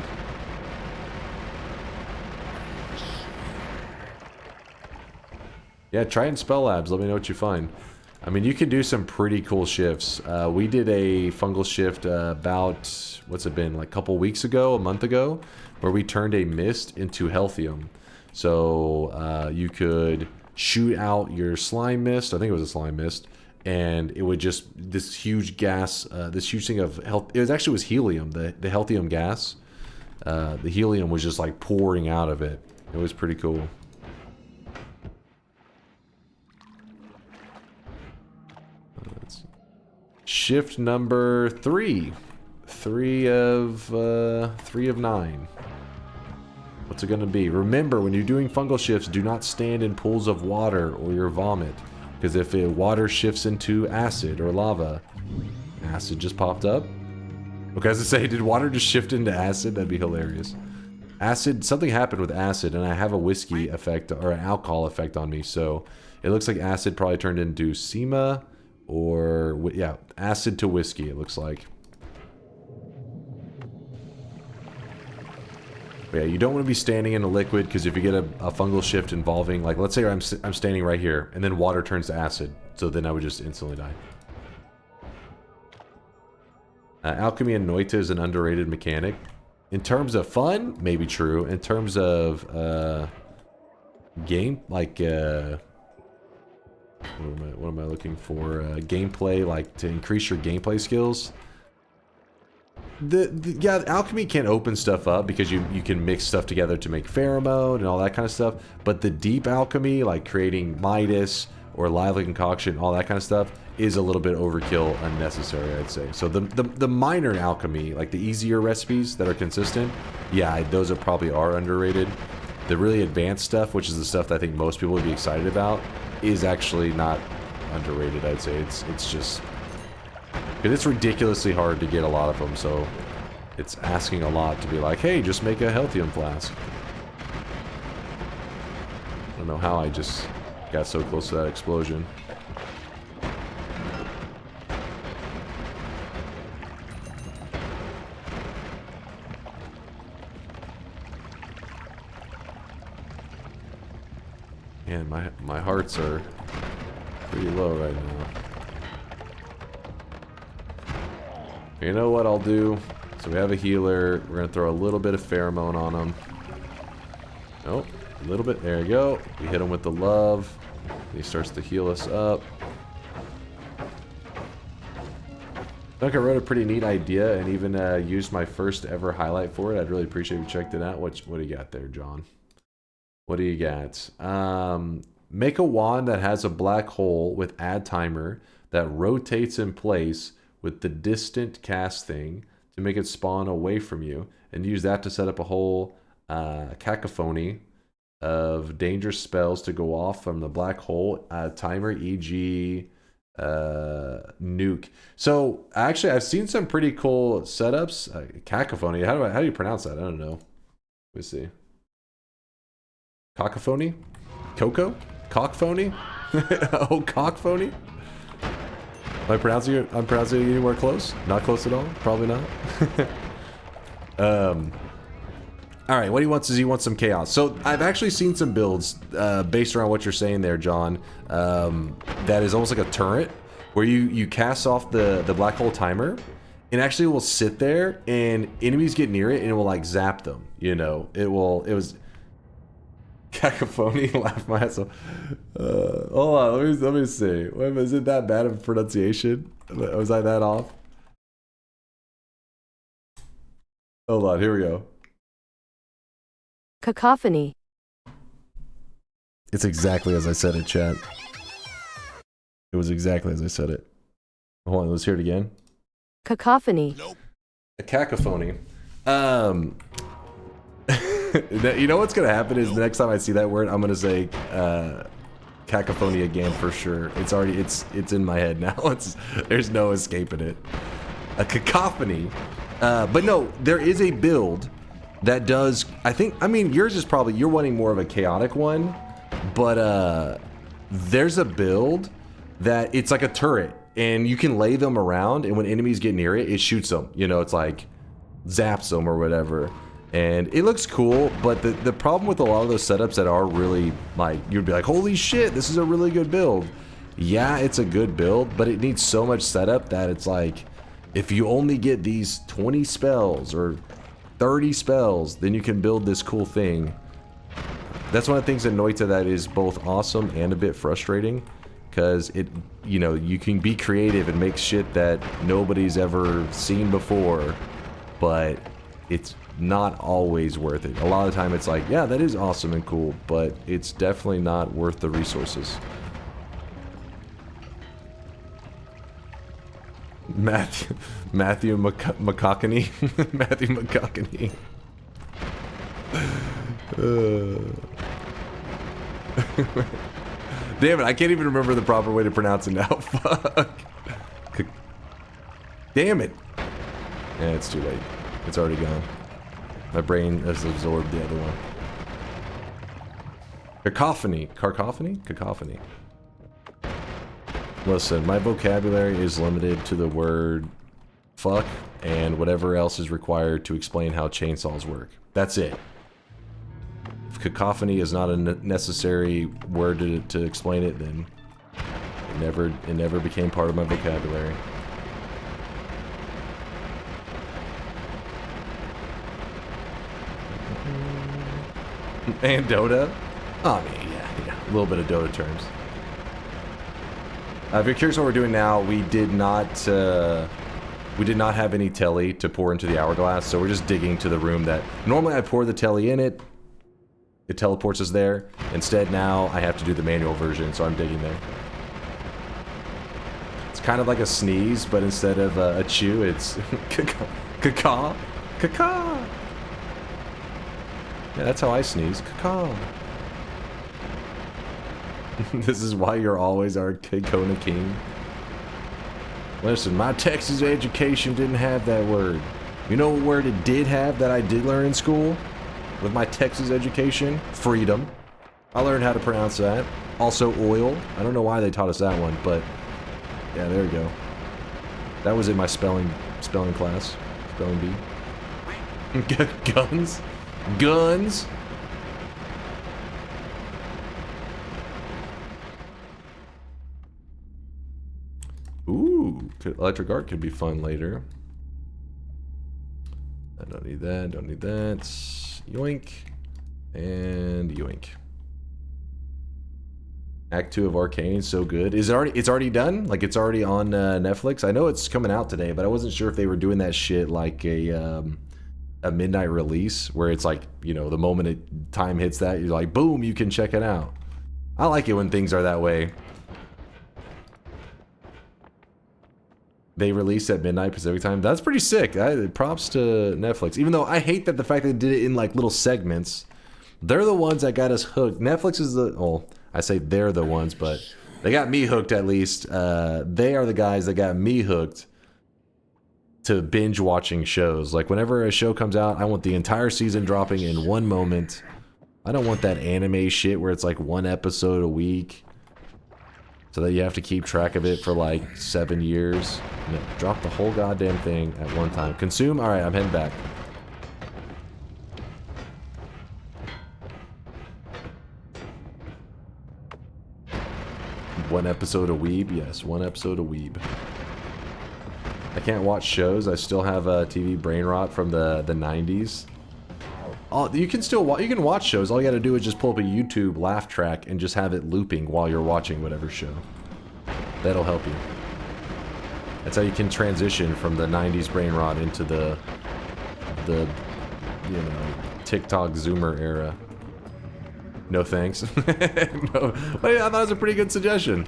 Yeah, try and spell labs. Let me know what you find. I mean, you can do some pretty cool shifts. We did a fungal shift about, what's it been, like a couple weeks ago, a month ago, where we turned a mist into healthium. So you could shoot out your slime mist, I think it was a slime mist, and it would just, this huge gas, this huge thing of health, it was helium, the healthium gas. The helium was just like pouring out of it. It was pretty cool. Shift number 3. 3 of 9. What's it gonna be? Remember, when you're doing fungal shifts, do not stand in pools of water or your vomit. Because if water shifts into acid or lava, acid just popped up. Okay, as I say, did water just shift into acid? That'd be hilarious. Acid, something happened with acid, and I have a whiskey effect or an alcohol effect on me, so it looks like acid probably turned into SEMA. Or, yeah, acid to whiskey, it looks like. But yeah, you don't want to be standing in a liquid, because if you get a fungal shift involving, like, let's say I'm standing right here, and then water turns to acid, so then I would just instantly die. Alchemy and Noita is an underrated mechanic. In terms of fun, maybe true. In terms of, game, like, what am I looking for? Gameplay, like to increase your gameplay skills. Yeah, alchemy can open stuff up because you can mix stuff together to make pheromone and all that kind of stuff. But the deep alchemy, like creating Midas or lively concoction, all that kind of stuff, is a little bit overkill, unnecessary, I'd say. So the minor alchemy, like the easier recipes that are consistent, yeah, those probably are underrated. The really advanced stuff, which is the stuff that I think most people would be excited about, is actually not underrated, I'd say. It's just... because it's ridiculously hard to get a lot of them, so it's asking a lot to be like, hey, just make a healthium flask. I don't know how I just got so close to that explosion. Man, my hearts are pretty low right now. You know what I'll do? So we have a healer. We're gonna throw a little bit of pheromone on him. Nope, a little bit. There you go. We hit him with the love. He starts to heal us up. I think I wrote a pretty neat idea and even used my first ever highlight for it. I'd really appreciate if you checked it out. What do you got there, John? What do you got? Make a wand that has a black hole with add timer that rotates in place with the distant cast thing to make it spawn away from you, and use that to set up a whole cacophony of dangerous spells to go off from the black hole timer, e.g. nuke. So actually I've seen some pretty cool setups. Cacophony, how do you pronounce that? I don't know. Let me see. Cacophony? Coco? Cockphony? Oh, cockphony? Am I pronouncing it? I'm pronouncing it anywhere close? Not close at all? Probably not. Alright, what he wants is he wants some chaos. So I've actually seen some builds based around what you're saying there, John, that is almost like a turret where you cast off the black hole timer and actually will sit there and enemies get near it and it will like zap them, you know. It was cacophony. Laugh my ass off. Hold on, let me see. Wait, is it that bad of pronunciation? Was I that off? Hold on, here we go. Cacophony. It's exactly as I said it, chat. It was exactly as I said it. Hold on, let's hear it again. Cacophony. Nope. A cacophony. You know what's gonna happen is the next time I see that word, I'm gonna say cacophony again for sure. It's already it's in my head now. There's no escaping it. A cacophony. But no, there is a build that does. I mean yours is probably, you're wanting more of a chaotic one, but there's a build that it's like a turret and you can lay them around, and when enemies get near it, it shoots them. You know, it's like zaps them or whatever. And it looks cool, but the problem with a lot of those setups that are really, like, you'd be like, holy shit, this is a really good build. Yeah, it's a good build, but it needs so much setup that it's like, if you only get these 20 spells or 30 spells, then you can build this cool thing. That's one of the things in Noita that is both awesome and a bit frustrating, because it, you know, you can be creative and make shit that nobody's ever seen before, but it's not always worth it. A lot of the time it's like, yeah, that is awesome and cool, but it's definitely not worth the resources. Matthew McCockney. Matthew McCockney. Damn it, I can't even remember the proper way to pronounce it now. Fuck. Damn it. Yeah, it's too late. It's already gone. My brain has absorbed the other one. Cacophony. Cacophony? Cacophony. Listen, my vocabulary is limited to the word fuck and whatever else is required to explain how chainsaws work. That's it. If cacophony is not a necessary word to explain it, then it never became part of my vocabulary. And Dota? Oh, I mean, yeah, a little bit of Dota terms. If you're curious what we're doing now, we did not have any telly to pour into the hourglass, so we're just digging to the room that normally I pour the telly in it. It teleports us there. Instead, now I have to do the manual version, so I'm digging there. It's kind of like a sneeze, but instead of a chew, it's caca. Caca. Yeah, that's how I sneeze. Caca. This is why you're always our Kona King. Listen, my Texas education didn't have that word. You know what word it did have that I did learn in school? With my Texas education? Freedom. I learned how to pronounce that. Also oil. I don't know why they taught us that one, but yeah, there we go. That was in my spelling class. Spelling bee. Guns? Guns? Electric art could be fun later. I don't need that. Don't need that. Yoink. And yoink. Act 2 of Arcane, so good. Is it already? It's already done. Like it's already on Netflix. I know it's coming out today, but I wasn't sure if they were doing that shit like a midnight release, where it's like, you know, the moment time hits that, you're like, boom, you can check it out. I like it when things are that way. They release at midnight Pacific time. That's pretty sick. Props to Netflix. Even though I hate that the fact they did it in like little segments. They're the ones that got us hooked. Netflix is the... Well, I say they're the ones, but they got me hooked at least. They are the guys that got me hooked to binge watching shows. Like whenever a show comes out, I want the entire season dropping in one moment. I don't want that anime shit where it's like one episode a week, so that you have to keep track of it for like 7 years. No, drop the whole goddamn thing at one time. Consume? Alright, I'm heading back. One episode a weeb? Yes, one episode a weeb. I can't watch shows. I still have a TV brain rot from the 90s. You can still you can watch shows. All you gotta do is just pull up a YouTube laugh track and just have it looping while you're watching whatever show. That'll help you. That's how you can transition from the 90s brain rot into the you know, TikTok Zoomer era. No thanks. No. But yeah, I thought it was a pretty good suggestion.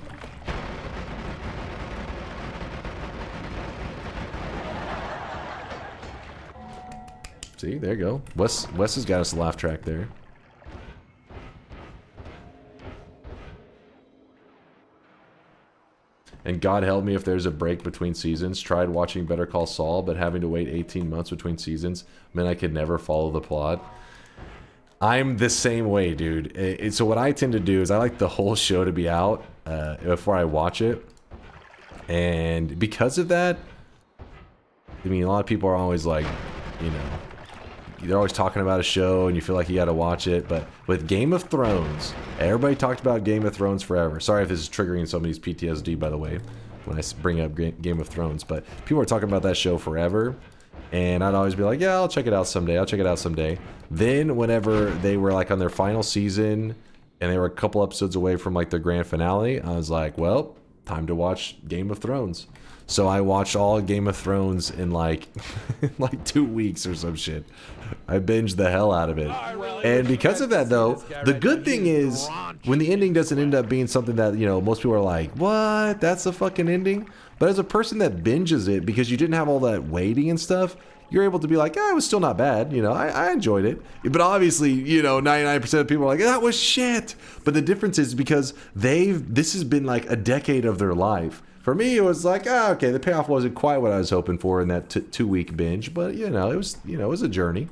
See, there you go. Wes has got us a laugh track there. And God help me if there's a break between seasons. Tried watching Better Call Saul, but having to wait 18 months between seasons meant I could never follow the plot. I'm the same way, dude. So what I tend to do is I like the whole show to be out before I watch it. And because of that, I mean, a lot of people are always like, you know, they're always talking about a show and you feel like you gotta watch it. But with Game of Thrones, everybody talked about Game of Thrones forever. Sorry if this is triggering somebody's PTSD, by the way, when I bring up Game of Thrones. But people are talking about that show forever. And I'd always be like, yeah, I'll check it out someday. I'll check it out someday. Then whenever they were like on their final season and they were a couple episodes away from like their grand finale, I was like, well, time to watch Game of Thrones. So I watched all Game of Thrones in like like 2 weeks or some shit. I binged the hell out of it. And because of that though, the good thing is when the ending doesn't end up being something that, you know, most people are like, what? That's the fucking ending? But as a person that binges it, because you didn't have all that waiting and stuff, you're able to be like, it was still not bad, you know, I enjoyed it. But obviously, you know, 99% of people are like, that was shit. But the difference is because this has been like a decade of their life. For me, it was like, okay, the payoff wasn't quite what I was hoping for in that 2-week binge, but you know, it was a journey.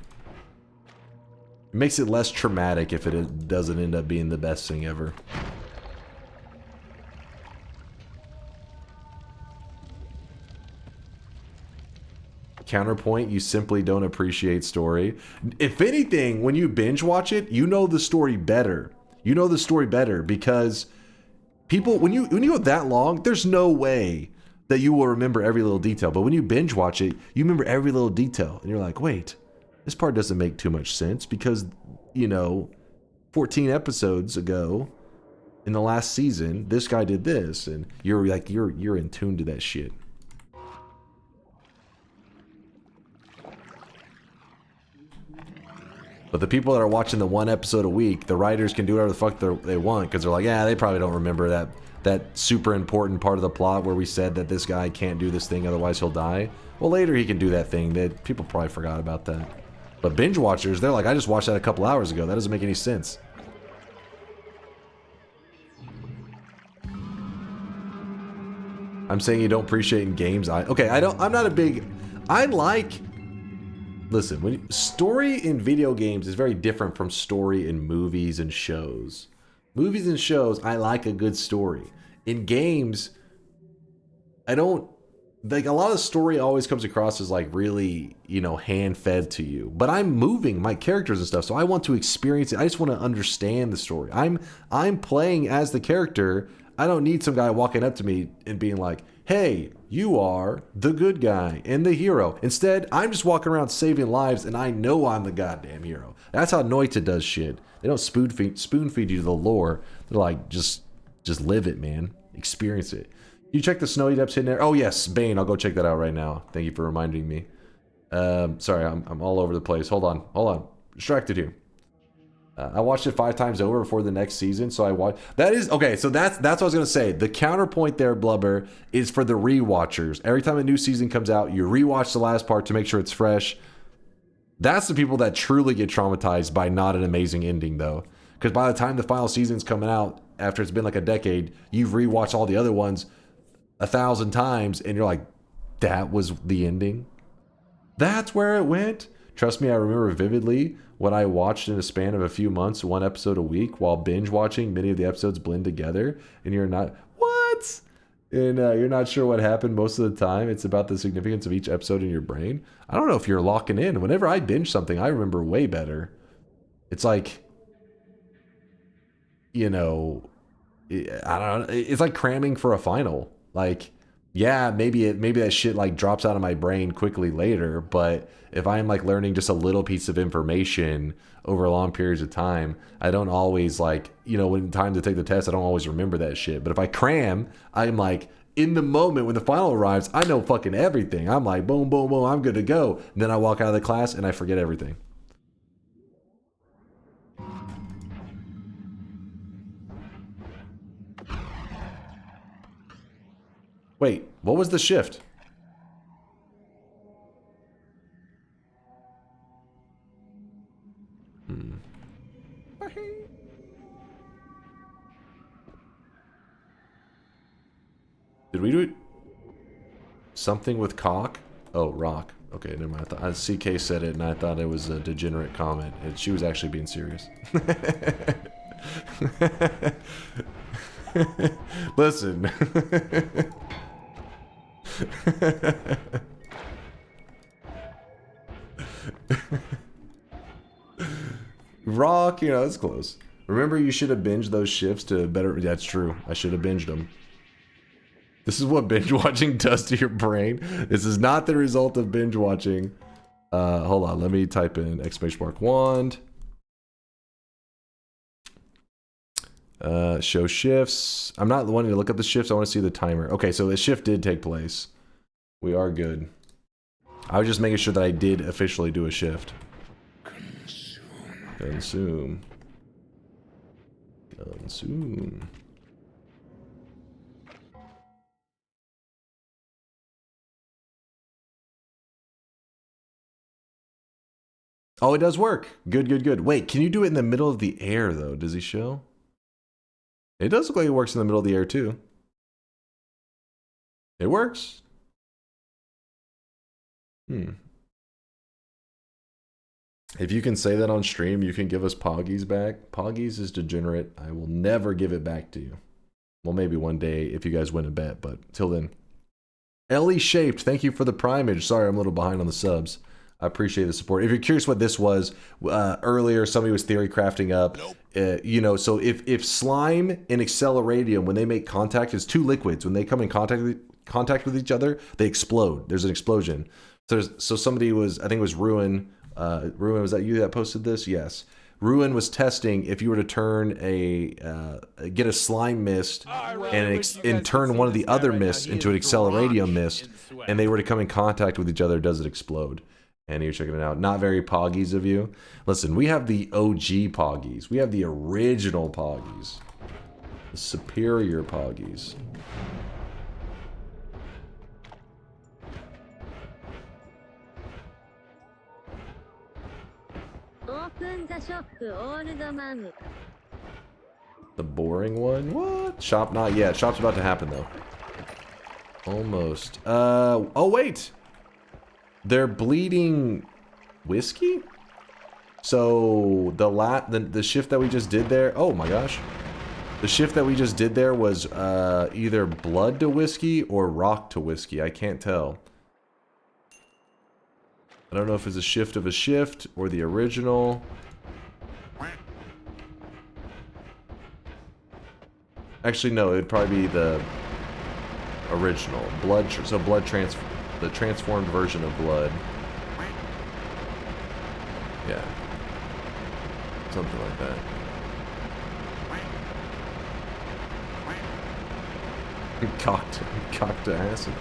It makes it less traumatic if it doesn't end up being the best thing ever. Counterpoint, you simply don't appreciate story. If anything, when you binge watch it, you know the story better. You know the story better because people, when you go that long, there's no way that you will remember every little detail. But when you binge watch it, you remember every little detail. And you're like, wait, this part doesn't make too much sense because, you know, 14 episodes ago in the last season, this guy did this. And you're like, you're in tune to that shit. But the people that are watching the one episode a week, the writers can do whatever the fuck they want because they're like, yeah, they probably don't remember that super important part of the plot where we said that this guy can't do this thing, otherwise he'll die. Well, later he can do that thing. That people probably forgot about that. But binge watchers, they're like, I just watched that a couple hours ago. That doesn't make any sense. I'm saying you don't appreciate in games. I'm not a big. I like. Listen, story in video games is very different from story in movies and shows. Movies and shows, I like a good story. In games, I don't, like, a lot of story always comes across as like really, you know, hand-fed to you. But I'm moving my characters and stuff, so I want to experience it. I just want to understand the story. I'm playing as the character. I don't need some guy walking up to me and being like, hey, you are the good guy and the hero. Instead, I'm just walking around saving lives and I know I'm the goddamn hero. That's how Noita does shit. They don't spoon feed you the lore. They're like, just live it, man. Experience it. You check the snowy depths in there. Oh yes, Bane. I'll go check that out right now. Thank you for reminding me. Sorry, I'm all over the place. Hold on. Distracted here. I watched it 5 times over before the next season, so I watched. That is okay. So that's what I was gonna say. The counterpoint there, Blubber, is for the rewatchers. Every time a new season comes out, you rewatch the last part to make sure it's fresh. That's the people that truly get traumatized by not an amazing ending, though, because by the time the final season's coming out, after it's been like a decade, you've rewatched all the other ones 1,000 times, and you're like, that was the ending. That's where it went. Trust me, I remember vividly what I watched in a span of a few months, 1 episode a week, while binge watching. Many of the episodes blend together, and you're not, what? And you're not sure what happened most of the time. It's about the significance of each episode in your brain. I don't know if you're locking in. Whenever I binge something, I remember way better. It's like, you know, I don't know. It's like cramming for a final. Like, yeah, maybe that shit like drops out of my brain quickly later, but if I'm like learning just a little piece of information over long periods of time, I don't always like, you know, when time to take the test, I don't always remember that shit. But if I cram, I'm like, in the moment when the final arrives, I know fucking everything. I'm like, boom, boom, boom, I'm good to go. And then I walk out of the class and I forget everything. Wait, what was the shift? Did we do it? Something with cock? Oh, rock. Okay, never mind. I thought, CK said it, and I thought it was a degenerate comment. And she was actually being serious. Listen. Rock, you know, it's close. Remember, you should have binged those shifts to better. That's true. I should have binged them. This is what binge watching does to your brain. This is not the result of binge watching. Hold on, let me type in !wand. Show shifts. I'm not wanting to look at the shifts. I want to see the timer. Okay, so the shift did take place. We are good. I was just making sure that I did officially do a shift. Consume. Consume. Oh, it does work. Good, good, good. Wait, can you do it in the middle of the air, though? Does he show? It does look like it works in the middle of the air, too. It works. If you can say that on stream, you can give us Poggies back. Poggies is degenerate. I will never give it back to you. Well, maybe one day if you guys win a bet, but till then. Ellie Shaped, thank you for the primage. Sorry, I'm a little behind on the subs. I appreciate the support. If you're curious what this was, earlier somebody was theory crafting up. You know, so if slime and Acceleradium, when they make contact, it's 2 liquids. When they come in contact with each other, they explode. There's an explosion. So somebody was, I think it was Ruin. Ruin, was that you that posted this? Yes. Ruin was testing if you were to turn get a slime mist and turn one of the other mists into an Acceleradium mist, and they were to come in contact with each other, does it explode? And you're checking it out. Not very Poggies of you. Listen, we have the OG Poggies. We have the original Poggies. The superior Poggies. Open the shop, all the money. The boring one? What? Shop not yet. Shop's about to happen though. Almost. Oh wait! They're bleeding whiskey? So the shift that we just did there, oh my gosh. The shift that we just did there was either blood to whiskey or rock to whiskey. I can't tell. I don't know if it's a shift of a shift or the original. Actually, no, it'd probably be the... original. Blood, so the transformed version of blood. Yeah. Something like that. Cocked acid.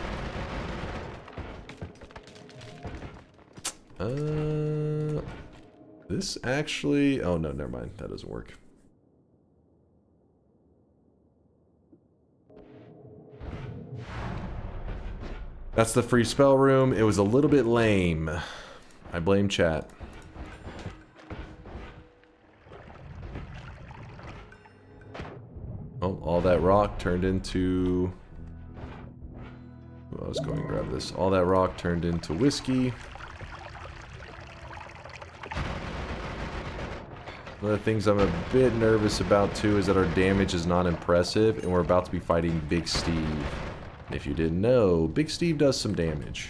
This actually... Oh, no, never mind. That doesn't work. That's the free spell room. It was a little bit lame. I blame chat. Oh, all that rock turned into... Oh, I was going to grab this. All that rock turned into whiskey. One of the things I'm a bit nervous about too is that our damage is not impressive and we're about to be fighting Big Steve. And if you didn't know, Big Steve does some damage.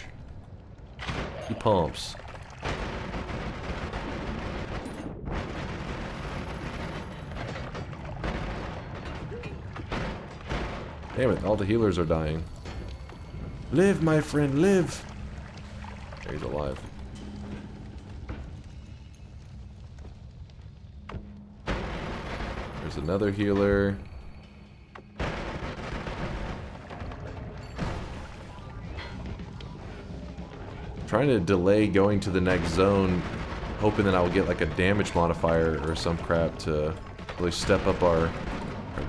He pumps. Damn it, all the healers are dying. Live, my friend, live! Yeah, he's alive. There's another healer. Trying to delay going to the next zone, hoping that I'll get like a damage modifier or some crap to really step up our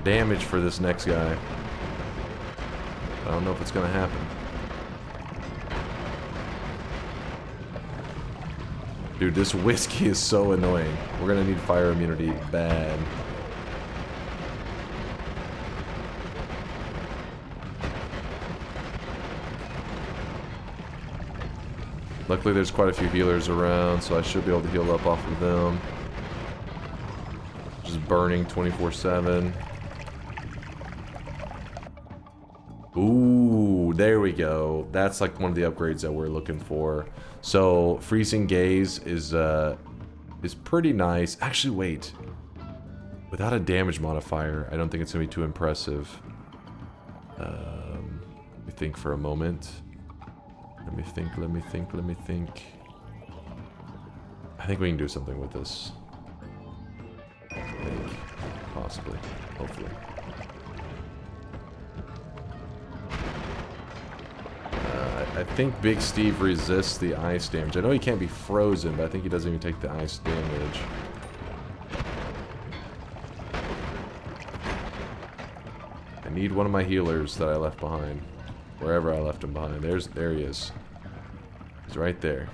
damage for this next guy. I don't know if it's gonna happen. Dude, this whiskey is so annoying. We're gonna need fire immunity bad. Luckily there's quite a few healers around, so I should be able to heal up off of them. Just burning 24/7. Ooh, there we go. That's like one of the upgrades that we're looking for. So freezing gaze is pretty nice. Actually, wait. Without a damage modifier, I don't think it's gonna be too impressive. Let me think for a moment. Let me think. I think we can do something with this. I think. Possibly. Hopefully. I think Big Steve resists the ice damage. I know he can't be frozen, but I think he doesn't even take the ice damage. I need one of my healers that I left behind. Wherever I left him behind. There he is. He's right there.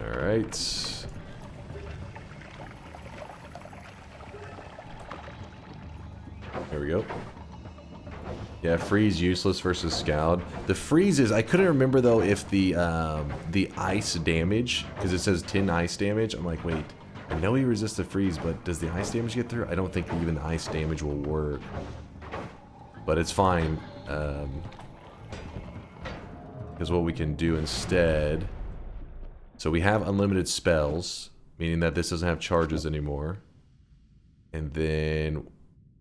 Alright. There we go. Yeah, freeze useless versus scald. The freeze is, I couldn't remember though if the ice damage, because it says 10 ice damage. I'm like, wait, I know he resists the freeze, but does the ice damage get through? I don't think even the ice damage will work. But it's fine. Because what we can do instead... So we have unlimited spells, meaning that this doesn't have charges anymore. And then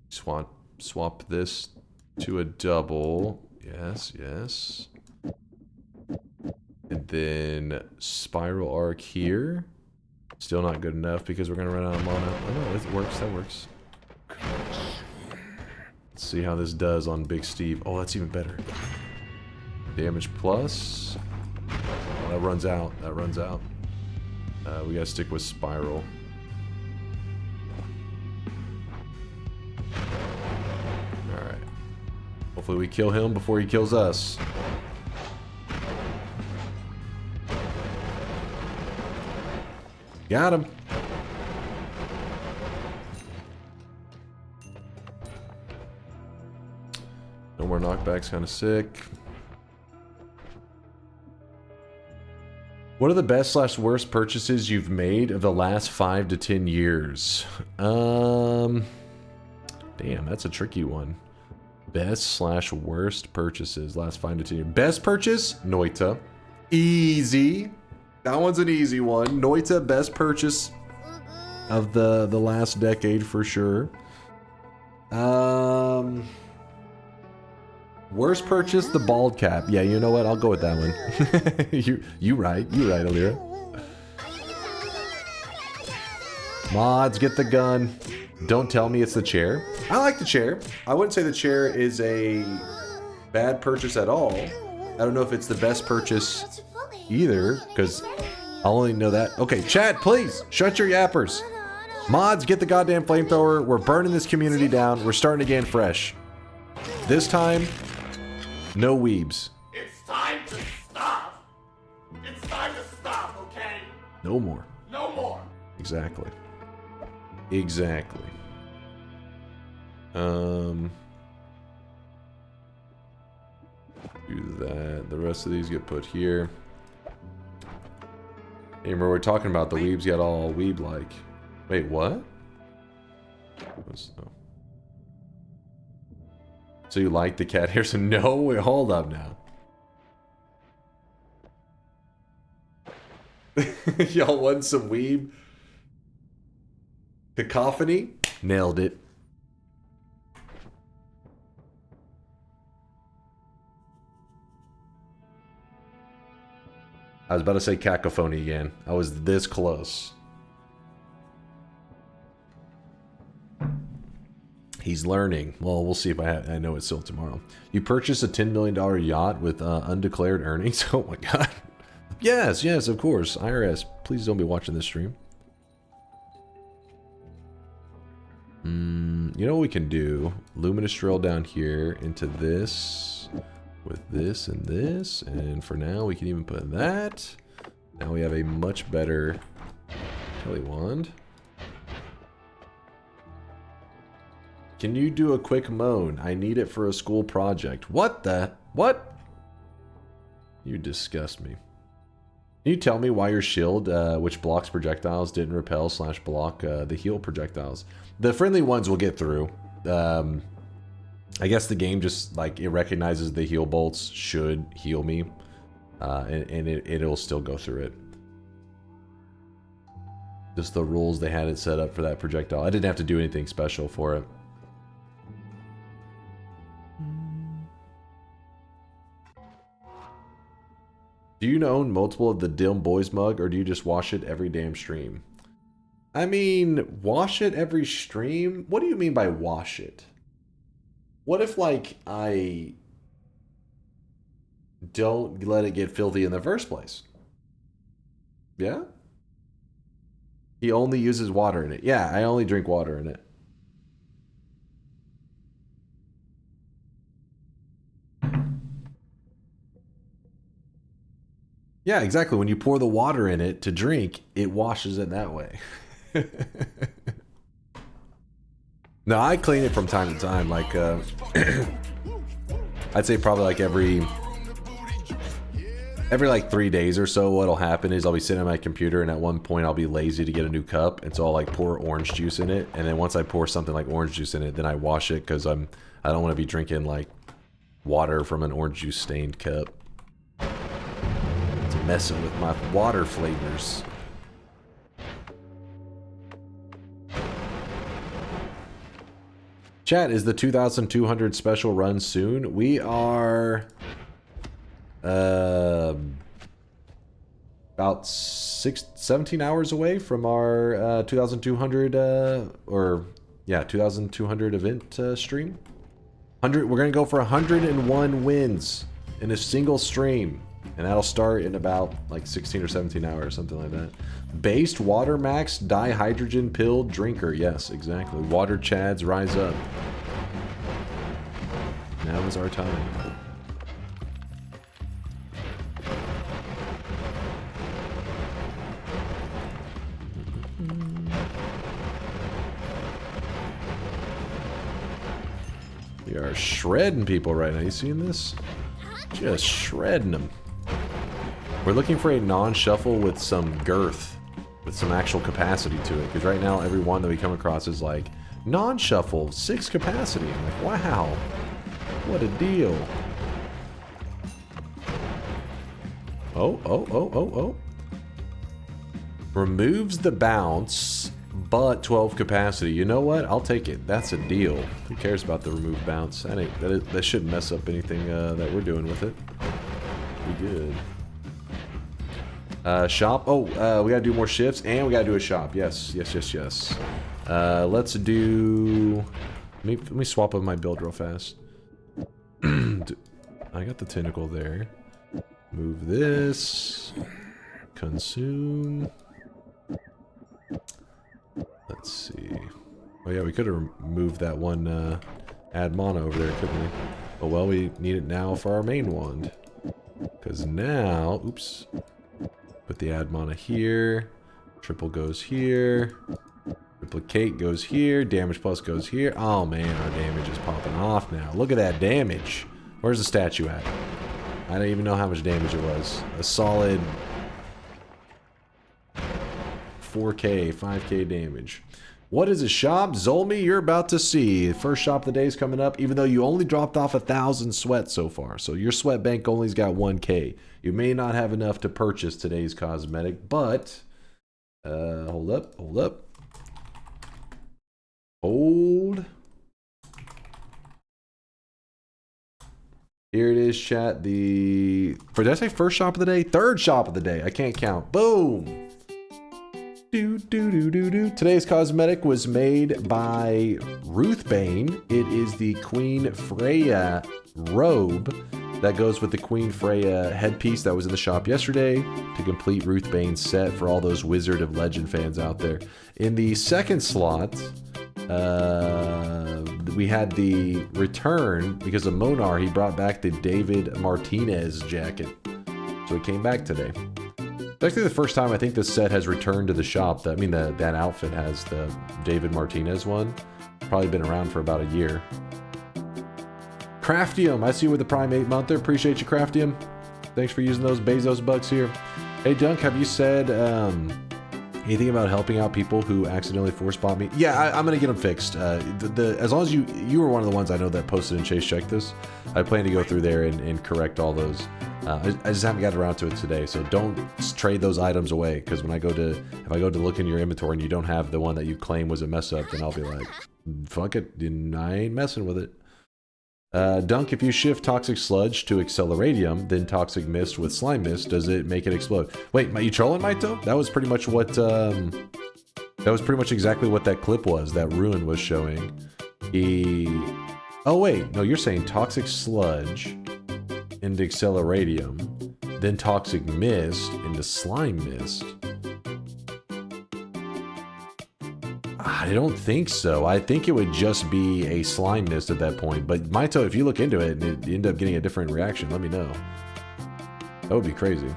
swap this to a double. Yes, yes. And then spiral arc here. Still not good enough because we're gonna run out of mana. Oh no, it works, that works. Let's see how this does on Big Steve. Oh, that's even better. Damage plus. Oh, that runs out, that runs out. We gotta stick with spiral. Alright. Hopefully we kill him before he kills us. Got him. No more knockbacks, kind of sick. What are the best / worst purchases you've made of the last 5 to 10 years? Damn, that's a tricky one. Best / worst purchases last 5 to 10 years. Best purchase? Noita. Easy. That one's an easy one. Noita, best purchase. of the last decade for sure. Worst purchase, the bald cap. Yeah, you know what? I'll go with that one. you right, Alira. Mods, get the gun. Don't tell me it's the chair. I like the chair. I wouldn't say the chair is a bad purchase at all. I don't know if it's the best purchase either, because I'll only know that. Okay, chat, please, shut your yappers. Mods, get the goddamn flamethrower. We're burning this community down. We're starting again fresh. This time, no weebs. It's time to stop. It's time to stop, okay? No more. No more. Exactly. Exactly. Do that. The rest of these get put here. Hey, remember we're talking about the weebs get all weeb-like. Wait, what? Oh. So you like the cat hair? So no, wait, hold up now. Y'all want some weeb? Cacophony? Nailed it. I was about to say cacophony again. I was this close. He's learning. Well, we'll see if I know it's still tomorrow. You purchased a $10 million yacht with undeclared earnings? Oh my god. Yes, of course. IRS, please don't be watching this stream. You know what we can do? Luminous drill down here into this with this and this, and for now we can even put that. Now we have a much better Kelly wand. Can you do a quick moan? I need it for a school project. What the? What? You disgust me. Can you tell me why your shield, which blocks projectiles, didn't repel / block the heal projectiles? The friendly ones will get through. I guess the game just, like, it recognizes the heal bolts should heal me. And it'll still go through it. Just the rules they had it set up for that projectile. I didn't have to do anything special for it. Do you own multiple of the Dim Boys mug, or do you just wash it every damn stream? I mean, wash it every stream? What do you mean by wash it? What if, like, I don't let it get filthy in the first place? Yeah? He only uses water in it. Yeah, I only drink water in it. Yeah, exactly. When you pour the water in it to drink, it washes it that way. No, I clean it from time to time. Like, I'd say probably like every like 3 days or so. What'll happen is I'll be sitting at my computer, and at one point I'll be lazy to get a new cup, and so I'll like pour orange juice in it. And then once I pour something like orange juice in it, then I wash it because I don't want to be drinking like water from an orange juice stained cup. It's messing with my water flavors. Chat, is the 2,200 special run soon? We are about 17 hours away from our 2,200 2,200 event stream. We're gonna go for 101 wins in a single stream, and that'll start in about like 16 or 17 hours, something like that. Based water max dihydrogen pill drinker. Yes, exactly. Water chads rise up. Now is our time. We are shredding people right now. You seeing this? Just shredding them. We're looking for a non-shuffle with some girth, with some actual capacity to it. Because right now, every one that we come across is like, non-shuffle, 6 capacity. I'm like, wow, what a deal. Oh. Removes the bounce, but 12 capacity. You know what? I'll take it. That's a deal. Who cares about the remove bounce? That shouldn't mess up anything that we're doing with it. Be good. Shop. Oh, we gotta do more shifts, and we gotta do a shop. Yes. Let's do... Let me swap up my build real fast. I got the tentacle there. Move this. Consume. Let's see. Oh yeah, we could have moved that one add mana over there, couldn't we? Oh well, we need it now for our main wand. Because now... Oops. Put the add mana here. Triple goes here. Duplicate goes here. Damage plus goes here. Oh man, our damage is popping off now. Look at that damage. Where's the statue at? I don't even know how much damage it was. A solid 4K, 5K damage. What is a shop? Zolmi, you're about to see. First shop of the day is coming up, even though you only dropped off 1,000 sweat so far. So your sweat bank only's got 1K. You may not have enough to purchase today's cosmetic, but... hold up. Hold. Here it is, chat. Did I say first shop of the day? Third shop of the day. I can't count. Boom. Today's cosmetic was made by Ruthbane. It is the Queen Freya robe that goes with the Queen Freya headpiece that was in the shop yesterday to complete Ruthbane's set for all those Wizard of Legend fans out there. In the second slot, we had the return because of Monar. He brought back the David Martinez jacket, so it came back today. It's actually the first time I think this set has returned to the shop. That outfit has the David Martinez one. Probably been around for about a year. Craftium, I see you with the Prime 8-monther. Appreciate you, Craftium. Thanks for using those Bezos bucks here. Hey, Dunk, have you said anything about helping out people who accidentally force bomb me? Yeah, I'm gonna get them fixed. As long as you were one of the ones I know that posted and Chase checked this, I plan to go through there and correct all those. I just haven't got around to it today, so don't trade those items away. Because when if I go to look in your inventory and you don't have the one that you claim was a mess up, then I'll be like, fuck it, I ain't messing with it. Dunk, if you shift Toxic Sludge to Acceleradium, then Toxic Mist with Slime Mist, does it make it explode? Wait, you trolling, Maito? That was pretty much what, that was pretty much exactly what that clip was, that Ruin was showing. Oh wait, no, you're saying Toxic Sludge into Acceleradium, then Toxic Mist into Slime Mist. I don't think so. I think it would just be a slime mist at that point. But Maito, if you look into it and you end up getting a different reaction, let me know. That would be crazy.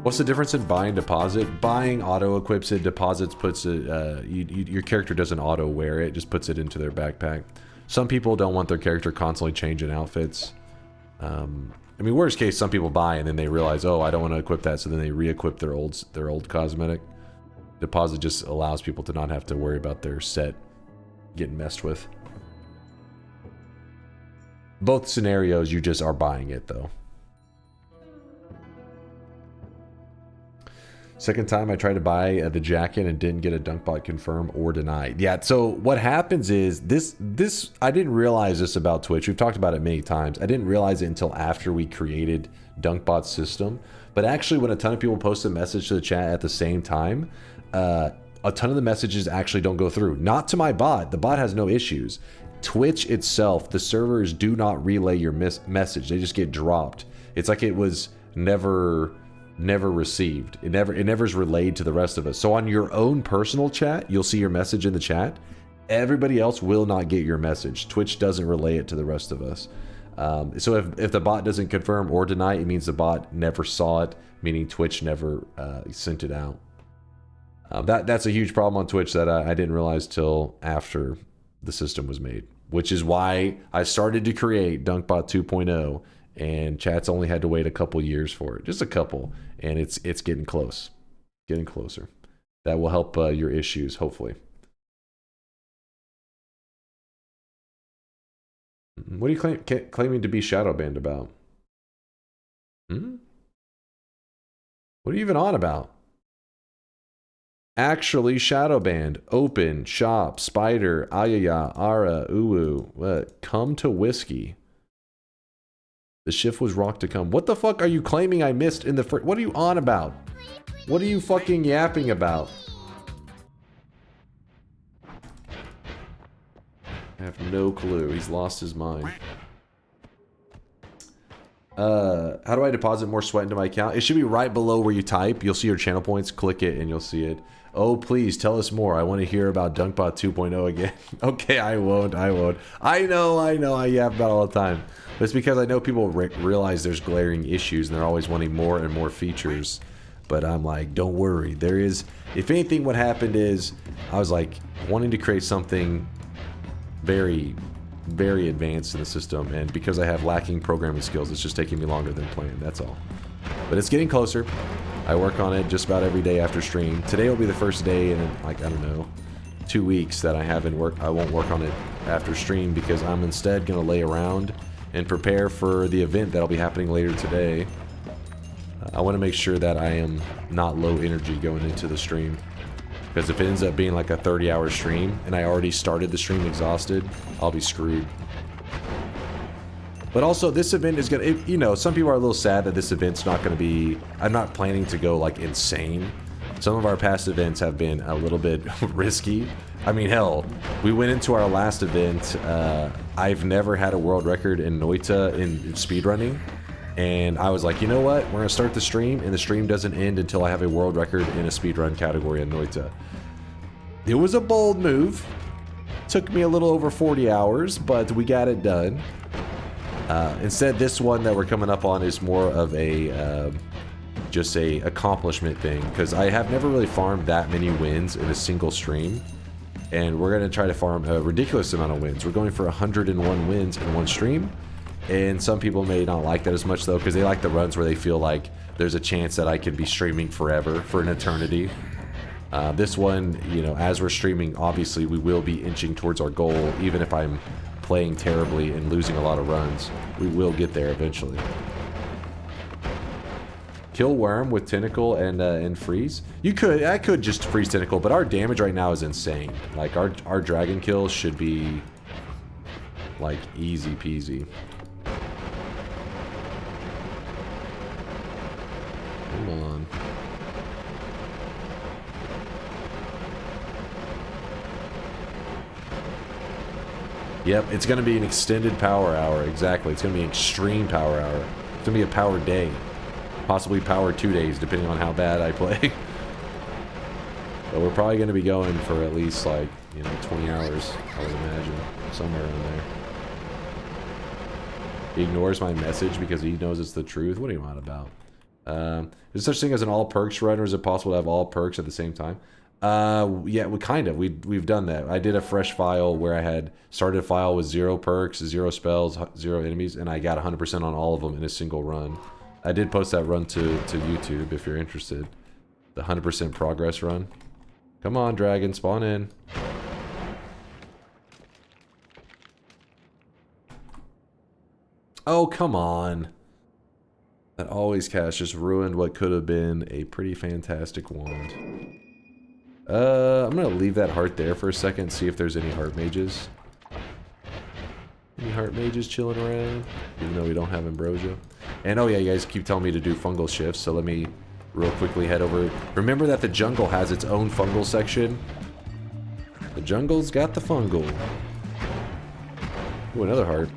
What's the difference in buying deposit? Buying auto equips it, deposits puts it, your character doesn't auto wear it, just puts it into their backpack. Some people don't want their character constantly changing outfits. I mean, worst case, some people buy and then they realize, oh, I don't want to equip that, so then they re-equip their old cosmetic. Deposit just allows people to not have to worry about their set getting messed with. Both scenarios, you just are buying it, though. Second time I tried to buy the jacket and didn't get a DunkBot confirm or denied. Yeah, so what happens is, this I didn't realize this about Twitch. We've talked about it many times. I didn't realize it until after we created DunkBot's system. But actually, when a ton of people post a message to the chat at the same time, a ton of the messages actually don't go through. Not to my bot. The bot has no issues. Twitch itself, the servers do not relay your message. They just get dropped. It's like it was never received. It never is relayed to the rest of us. So on your own personal chat, you'll see your message in the chat. Everybody else will not get your message. Twitch doesn't relay it to the rest of us. So if the bot doesn't confirm or deny, it means the bot never saw it, meaning Twitch never sent it out. That's a huge problem on Twitch that I didn't realize till after the system was made, which is why I started to create DunkBot 2.0. And chat's only had to wait a couple years for it, just a couple, and it's getting close, getting closer. That will help your issues, hopefully. What are you claiming to be shadow banned about? What are you even on about? Actually, shadow band, open, shop, spider, ayaya, ara, uwu. What? Come to whiskey. The shift was rock to come. What the fuck are you claiming I missed in the first? What are you on about? What are you fucking yapping about? I have no clue. He's lost his mind. How do I deposit more sweat into my account? It should be right below where you type. You'll see your channel points. Click it and you'll see it. Oh, please tell us more. I want to hear about DunkBot 2.0 again. Okay, I won't. I know. I yap about it all the time. But it's because I know people realize there's glaring issues and they're always wanting more and more features. But I'm like, don't worry. There is, if anything, what happened is I was like wanting to create something very, very advanced in the system, and because I have lacking programming skills, it's just taking me longer than planned. That's all. But it's getting closer. I work on it just about every day after stream. Today will be the first day in, like, I don't know, 2 weeks that I won't work on it after stream, because I'm instead gonna lay around and prepare for the event that'll be happening later today. I want to make sure that I am not low energy going into the stream, because if it ends up being like a 30-hour stream and I already started the stream exhausted, I'll be screwed. But also, this event is gonna, you know, some people are a little sad that this event's not gonna be, I'm not planning to go like insane. Some of our past events have been a little bit risky. I mean, hell, we went into our last event, I've never had a world record in Noita in speedrunning. And I was like, you know what? We're gonna start the stream, and the stream doesn't end until I have a world record in a speedrun category in Noita. It was a bold move. Took me a little over 40 hours, but we got it done. Instead, this one that we're coming up on is more of a just a accomplishment thing, because I have never really farmed that many wins in a single stream, and we're gonna try to farm a ridiculous amount of wins. We're going for 101 wins in one stream. And some people may not like that as much, though, because they like the runs where they feel like there's a chance that I could be streaming forever, for an eternity. This one, you know, as we're streaming, obviously we will be inching towards our goal, even if I'm playing terribly and losing a lot of runs. We will get there eventually. Kill Worm with Tentacle and Freeze? I could just freeze Tentacle, but our damage right now is insane. Like, our Dragon kills should be, like, easy peasy. Come on. Yep, it's going to be an extended power hour. Exactly. It's going to be an extreme power hour. It's going to be a power day. Possibly power 2 days, depending on how bad I play. But we're probably going to be going for at least, like, you know, 20 hours, I would imagine. Somewhere around there. He ignores my message because he knows it's the truth. What are you on about? Is there such thing as an all perks run, or is it possible to have all perks at the same time? Yeah, we've done that. I did a fresh file where I had started a file with 0 perks, 0 spells, 0 enemies, and I got 100% on all of them in a single run. I did post that run to YouTube if you're interested. The 100% progress run. Come on, dragon, spawn in. Oh, come on. That always cast just ruined what could have been a pretty fantastic wand. I'm gonna leave that heart there for a second, see if there's any heart mages. Any heart mages chilling around? Even though we don't have ambrosia. And oh yeah, you guys keep telling me to do fungal shifts, so let me real quickly head over. Remember that the jungle has its own fungal section. The jungle's got the fungal. Ooh, another heart.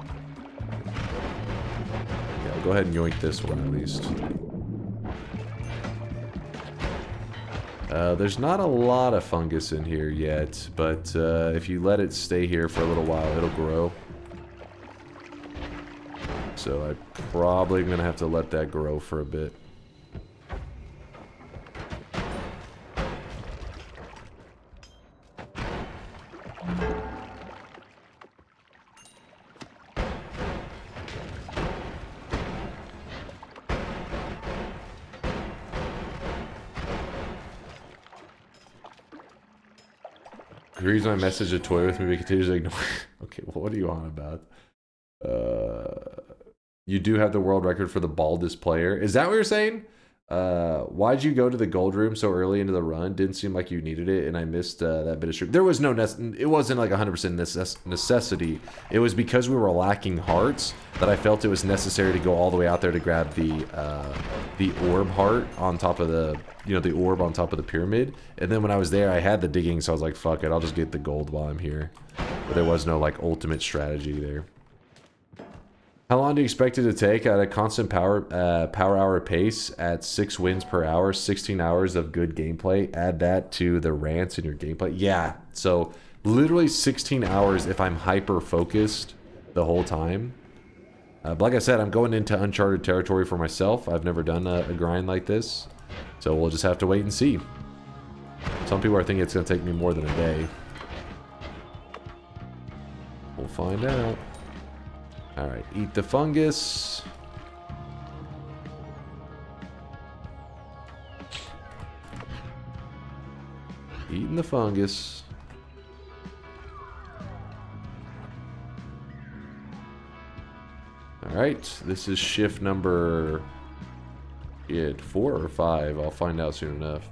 Yeah, I'll go ahead and yoink this one at least. There's not a lot of fungus in here yet, but if you let it stay here for a little while, it'll grow. So I'm probably going to have to let that grow for a bit. Agrees my message to toy with me, but continues to ignore. Okay, well, what are you on about? You do have the world record for the baldest player. Is that what you're saying? Why'd you go to the gold room so early into the run? Didn't seem like you needed it, and I missed that bit of stream. There was no it wasn't like 100% necessity. It was because we were lacking hearts that I felt it was necessary to go all the way out there to grab the orb heart on top of the, you know, the orb on top of the pyramid. And then when I was there, I had the digging, so I was like, fuck it, I'll just get the gold while I'm here. But there was no like ultimate strategy there. How long do you expect it to take at a constant power hour pace at 6 wins per hour, 16 hours of good gameplay? Add that to the rants in your gameplay. Yeah, so literally 16 hours if I'm hyper focused the whole time. But like I said, I'm going into uncharted territory for myself. I've never done a grind like this, so we'll just have to wait and see. Some people are thinking it's going to take me more than a day. We'll find out. Alright, eat the fungus. Eating the fungus. Alright, this is shift number 4 or 5. I'll find out soon enough.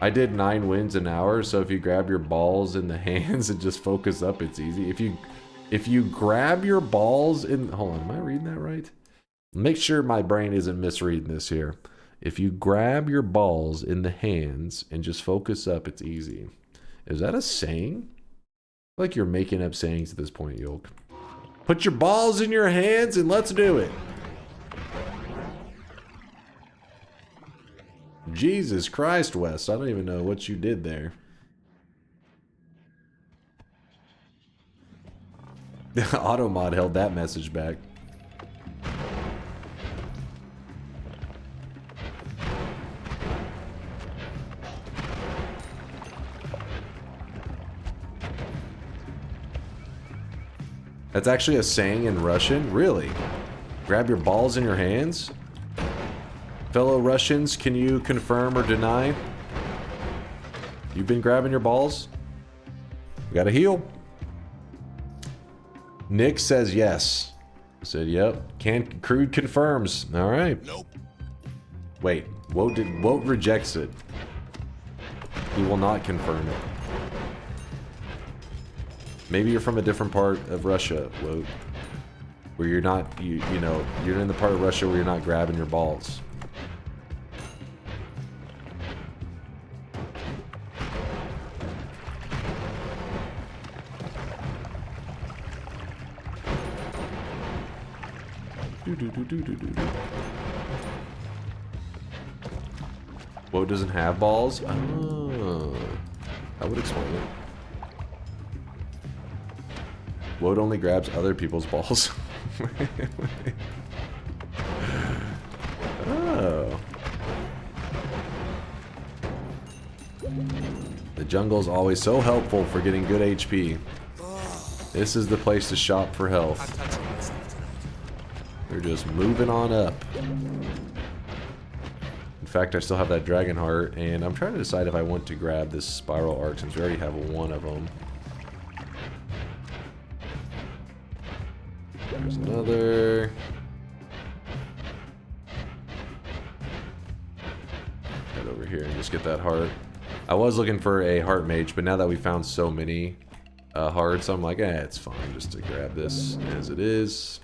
I did 9 wins an hour, so if you grab your balls in the hands and just focus up, it's easy. If you grab your balls in... Hold on, am I reading that right? Make sure my brain isn't misreading this here. If you grab your balls in the hands and just focus up, it's easy. Is that a saying? Like you're making up sayings at this point, Yolk. Put your balls in your hands and let's do it. Jesus Christ, Wes. I don't even know what you did there. Automod held that message back. That's actually a saying in Russian? Really? Grab your balls in your hands? Fellow Russians, can you confirm or deny? You've been grabbing your balls? We gotta heal. Nick says yes. I said, yep. Crude confirms. All right. Nope. Wait. Woat rejects it. He will not confirm it. Maybe you're from a different part of Russia, Woat. Where you're not, you know, you're in the part of Russia where you're not grabbing your balls. Woat doesn't have balls? Oh, that would explain it. Woat only grabs other people's balls. Oh. The jungle's always so helpful for getting good HP. This is the place to shop for health. We're just moving on up. In fact, I still have that dragon heart, and I'm trying to decide if I want to grab this spiral arc since we already have one of them. There's another. Head over here and just get that heart. I was looking for a heart mage, but now that we found so many hearts, I'm like, it's fine just to grab this as it is.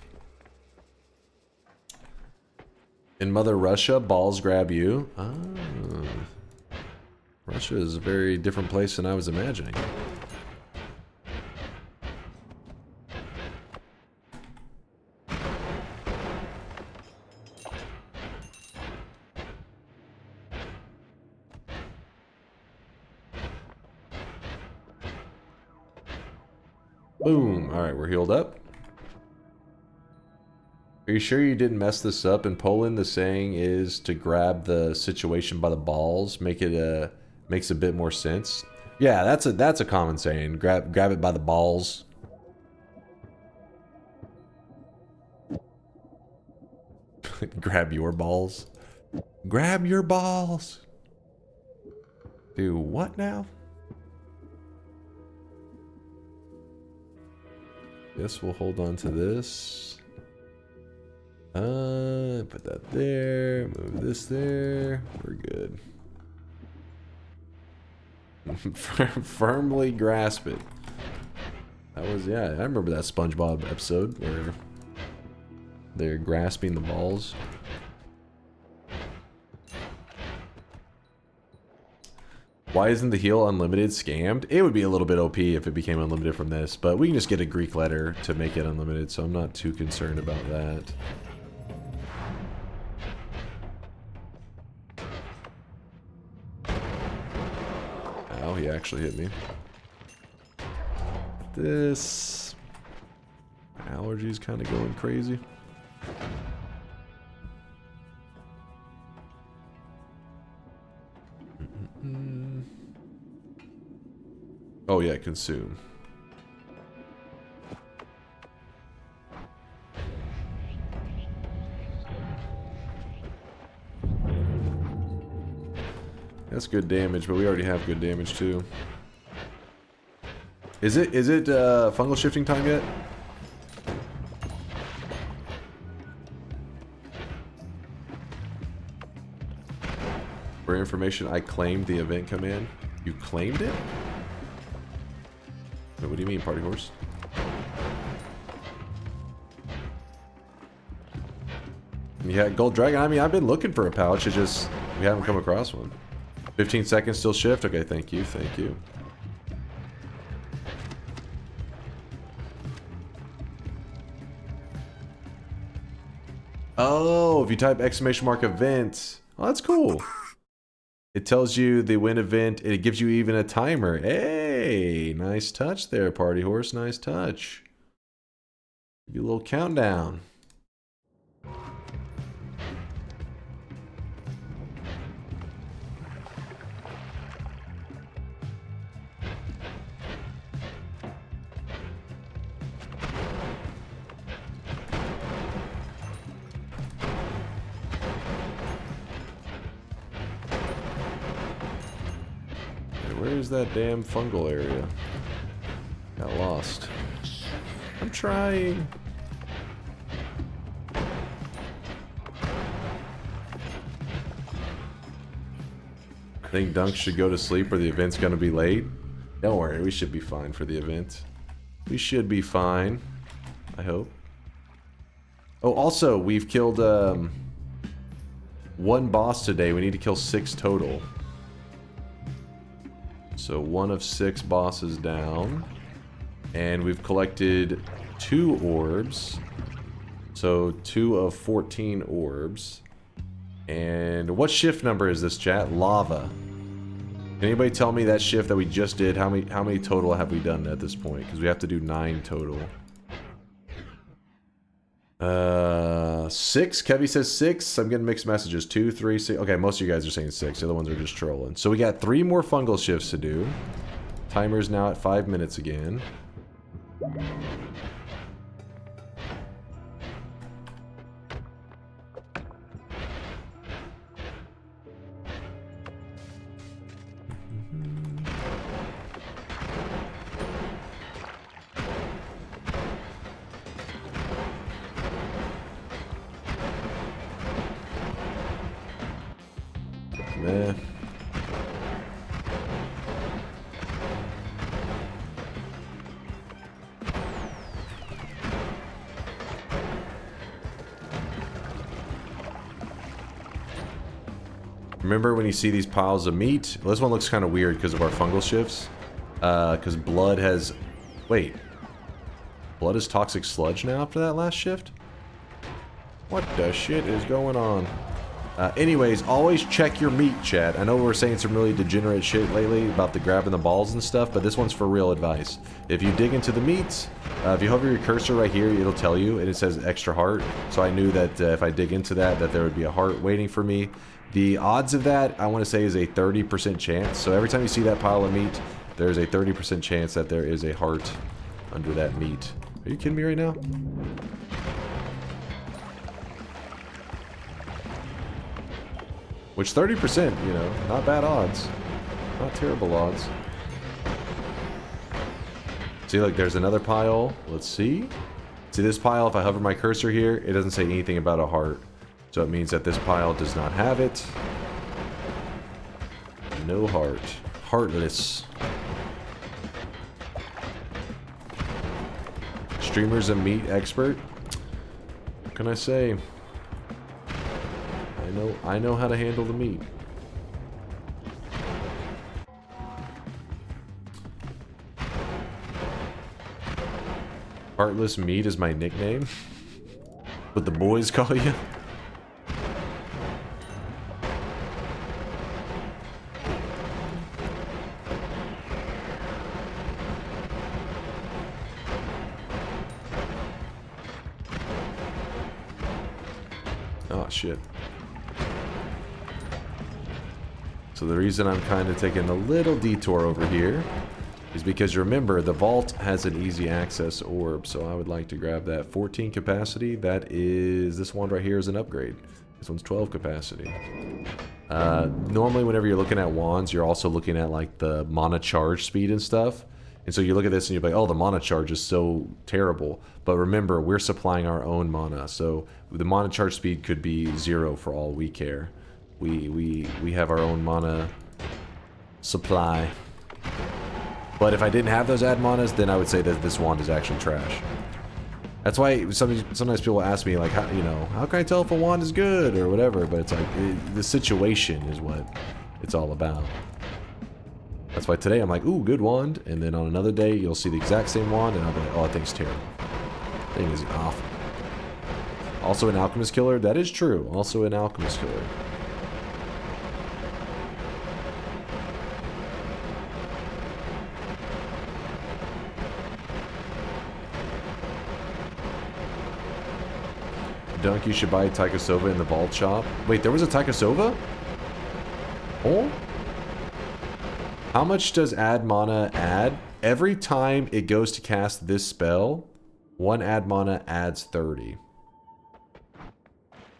In Mother Russia, balls grab you. Ah. Russia is a very different place than I was imagining. Boom. Alright, we're healed up. Are you sure you didn't mess this up? In Poland, the saying is to grab the situation by the balls. Makes a bit more sense. Yeah, that's a common saying. Grab it by the balls. Grab your balls. Grab your balls. Do what now? Guess we'll hold on to this. Put that there. Move this there. We're good. Firmly grasp it. That was, yeah, I remember that SpongeBob episode where they're grasping the balls. Why isn't the heal unlimited scammed? It would be a little bit OP if it became unlimited from this, but we can just get a Greek letter to make it unlimited, so I'm not too concerned about that. Ow, he actually hit me. This allergies kind of going crazy. Oh yeah, consume. That's good damage, but we already have good damage too. Is it fungal shifting time yet? For information, I claimed the event command. You claimed it? Wait, what do you mean, party horse? Yeah, gold dragon. I mean, I've been looking for a pouch. It's just we haven't come across one. 15 seconds still shift. Okay, thank you, thank you. Oh, if you type exclamation mark event. Oh, that's cool. It tells you the win event. It gives you even a timer. Hey, nice touch there, party horse. Nice touch. Give you a little countdown. Where's that damn fungal area? Got lost. I'm trying. I think Dunk should go to sleep or the event's gonna be late. Don't worry, we should be fine for the event. We should be fine. I hope. Oh, also, we've killed one boss today. We need to kill 6 total. So 1 of 6 bosses down. And we've collected 2 orbs. So 2 of 14 orbs. And what shift number is this, chat? Lava. Can anybody tell me that shift that we just did? How many total have we done at this point? Because we have to do 9 total. 6. Kevy says 6. I'm getting mixed messages. 2, 3, 6. Okay, most of you guys are saying 6. The other ones are just trolling. So we got 3 more fungal shifts to do. Timer's now at 5 minutes again. Meh. Remember when you see these piles of meat? Well, this one looks kind of weird because of our fungal shifts. Because blood has... Wait. Blood is toxic sludge now after that last shift? What the shit is going on? Anyways, always check your meat, chat. I know we're saying some really degenerate shit lately about the grabbing the balls and stuff, but this one's for real advice. If you dig into the meats, if you hover your cursor right here, it'll tell you, and it says extra heart. So I knew that if I dig into that, that there would be a heart waiting for me. The odds of that, I want to say, is a 30% chance. So every time you see that pile of meat, there's a 30% chance that there is a heart under that meat. Are you kidding me right now? Which 30%, you know, not bad odds. Not terrible odds. See, look, there's another pile. Let's see. See this pile, if I hover my cursor here, it doesn't say anything about a heart. So it means that this pile does not have it. No heart. Heartless. Streamer's a meat expert. What can I say? I know how to handle the meat. Heartless Meat is my nickname. What the boys call you? Oh shit. So the reason I'm kind of taking a little detour over here is because remember, the vault has an easy access orb, so I would like to grab that 14 capacity. That is, this one right here is an upgrade. This one's 12 capacity. Normally whenever you're looking at wands, you're also looking at like the mana charge speed and stuff. And so you look at this and you're like, oh, the mana charge is so terrible. But remember, we're supplying our own mana, so the mana charge speed could be 0 for all we care. We have our own mana supply. But if I didn't have those ad manas, then I would say that this wand is actually trash. That's why sometimes people ask me, like, how, you know, how can I tell if a wand is good or whatever? But it's like, the situation is what it's all about. That's why today I'm like, ooh, good wand. And then on another day, you'll see the exact same wand, and I'll be like, oh, that thing's terrible. That thing is awful. Also an alchemist killer? That is true. Also an alchemist killer. Dunk, you should buy a Taikasova in the vault shop. Wait, there was a Taikasova? Oh? How much does add mana add? Every time it goes to cast this spell, one add mana adds 30.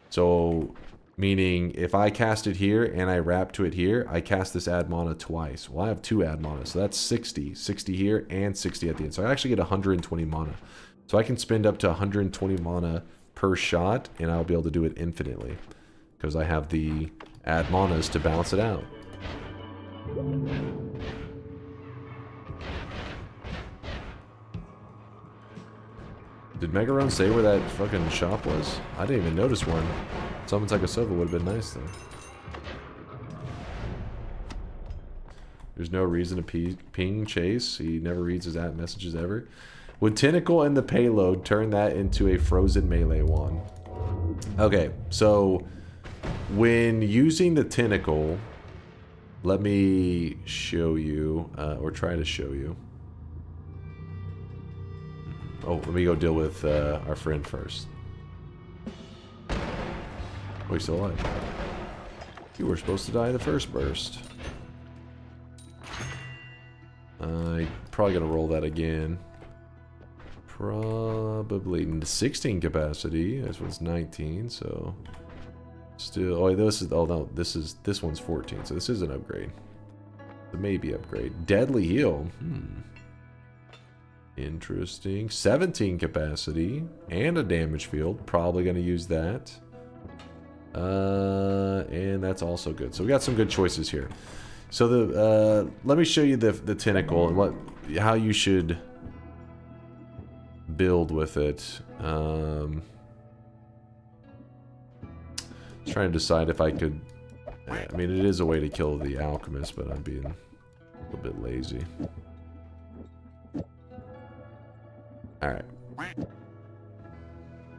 So, meaning if I cast it here and I wrap to it here, I cast this add mana twice. Well, I have 2 add mana, so that's 60. 60 here and 60 at the end. So I actually get 120 mana. So I can spend up to 120 mana per shot, and I'll be able to do it infinitely because I have the add manas to balance it out. Did Megaron say where that fucking shop was? I didn't even notice one. Someone like a Sova would have been nice though. There's no reason to ping Chase. He never reads his app messages ever. Would Tentacle and the payload turn that into a frozen melee wand? Okay, so when using the Tentacle, let me show you, or try to show you. Oh, let me go deal with our friend first. Oh, he's still alive. You were supposed to die in the first burst. Probably gonna roll that again. Probably 16 capacity. This one's 19, so still. Oh, this is. Oh no, this one's 14. So this is an upgrade. The maybe upgrade. Deadly heal. Interesting. 17 capacity and a damage field. Probably gonna use that. And that's also good. So we got some good choices here. So the let me show you the tentacle and how you should build with it. Trying to decide if I could. I mean, it is a way to kill the alchemist, but I'm being a little bit lazy. Alright.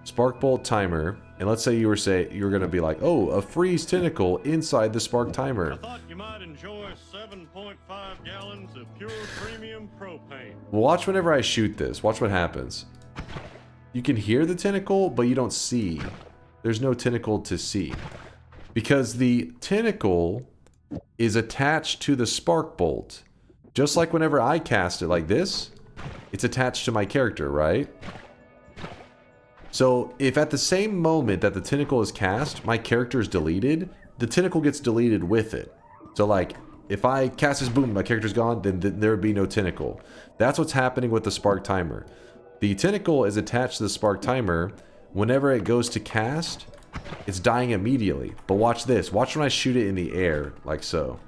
Spark bolt timer. And let's say you were gonna be like, oh, a freeze tentacle inside the spark timer. I thought you might enjoy 7.5 gallons of pure premium propane. Watch whenever I shoot this. Watch what happens. You can hear the tentacle, but you don't see. There's no tentacle to see. Because the tentacle is attached to the spark bolt. Just like whenever I cast it like this, it's attached to my character, right? So if at the same moment that the tentacle is cast, my character is deleted, the tentacle gets deleted with it. So like, if I cast this, boom, my character's gone, then there would be no tentacle. That's what's happening with the spark timer. The tentacle is attached to the spark timer. Whenever it goes to cast, it's dying immediately. But watch this. Watch when I shoot it in the air, like so.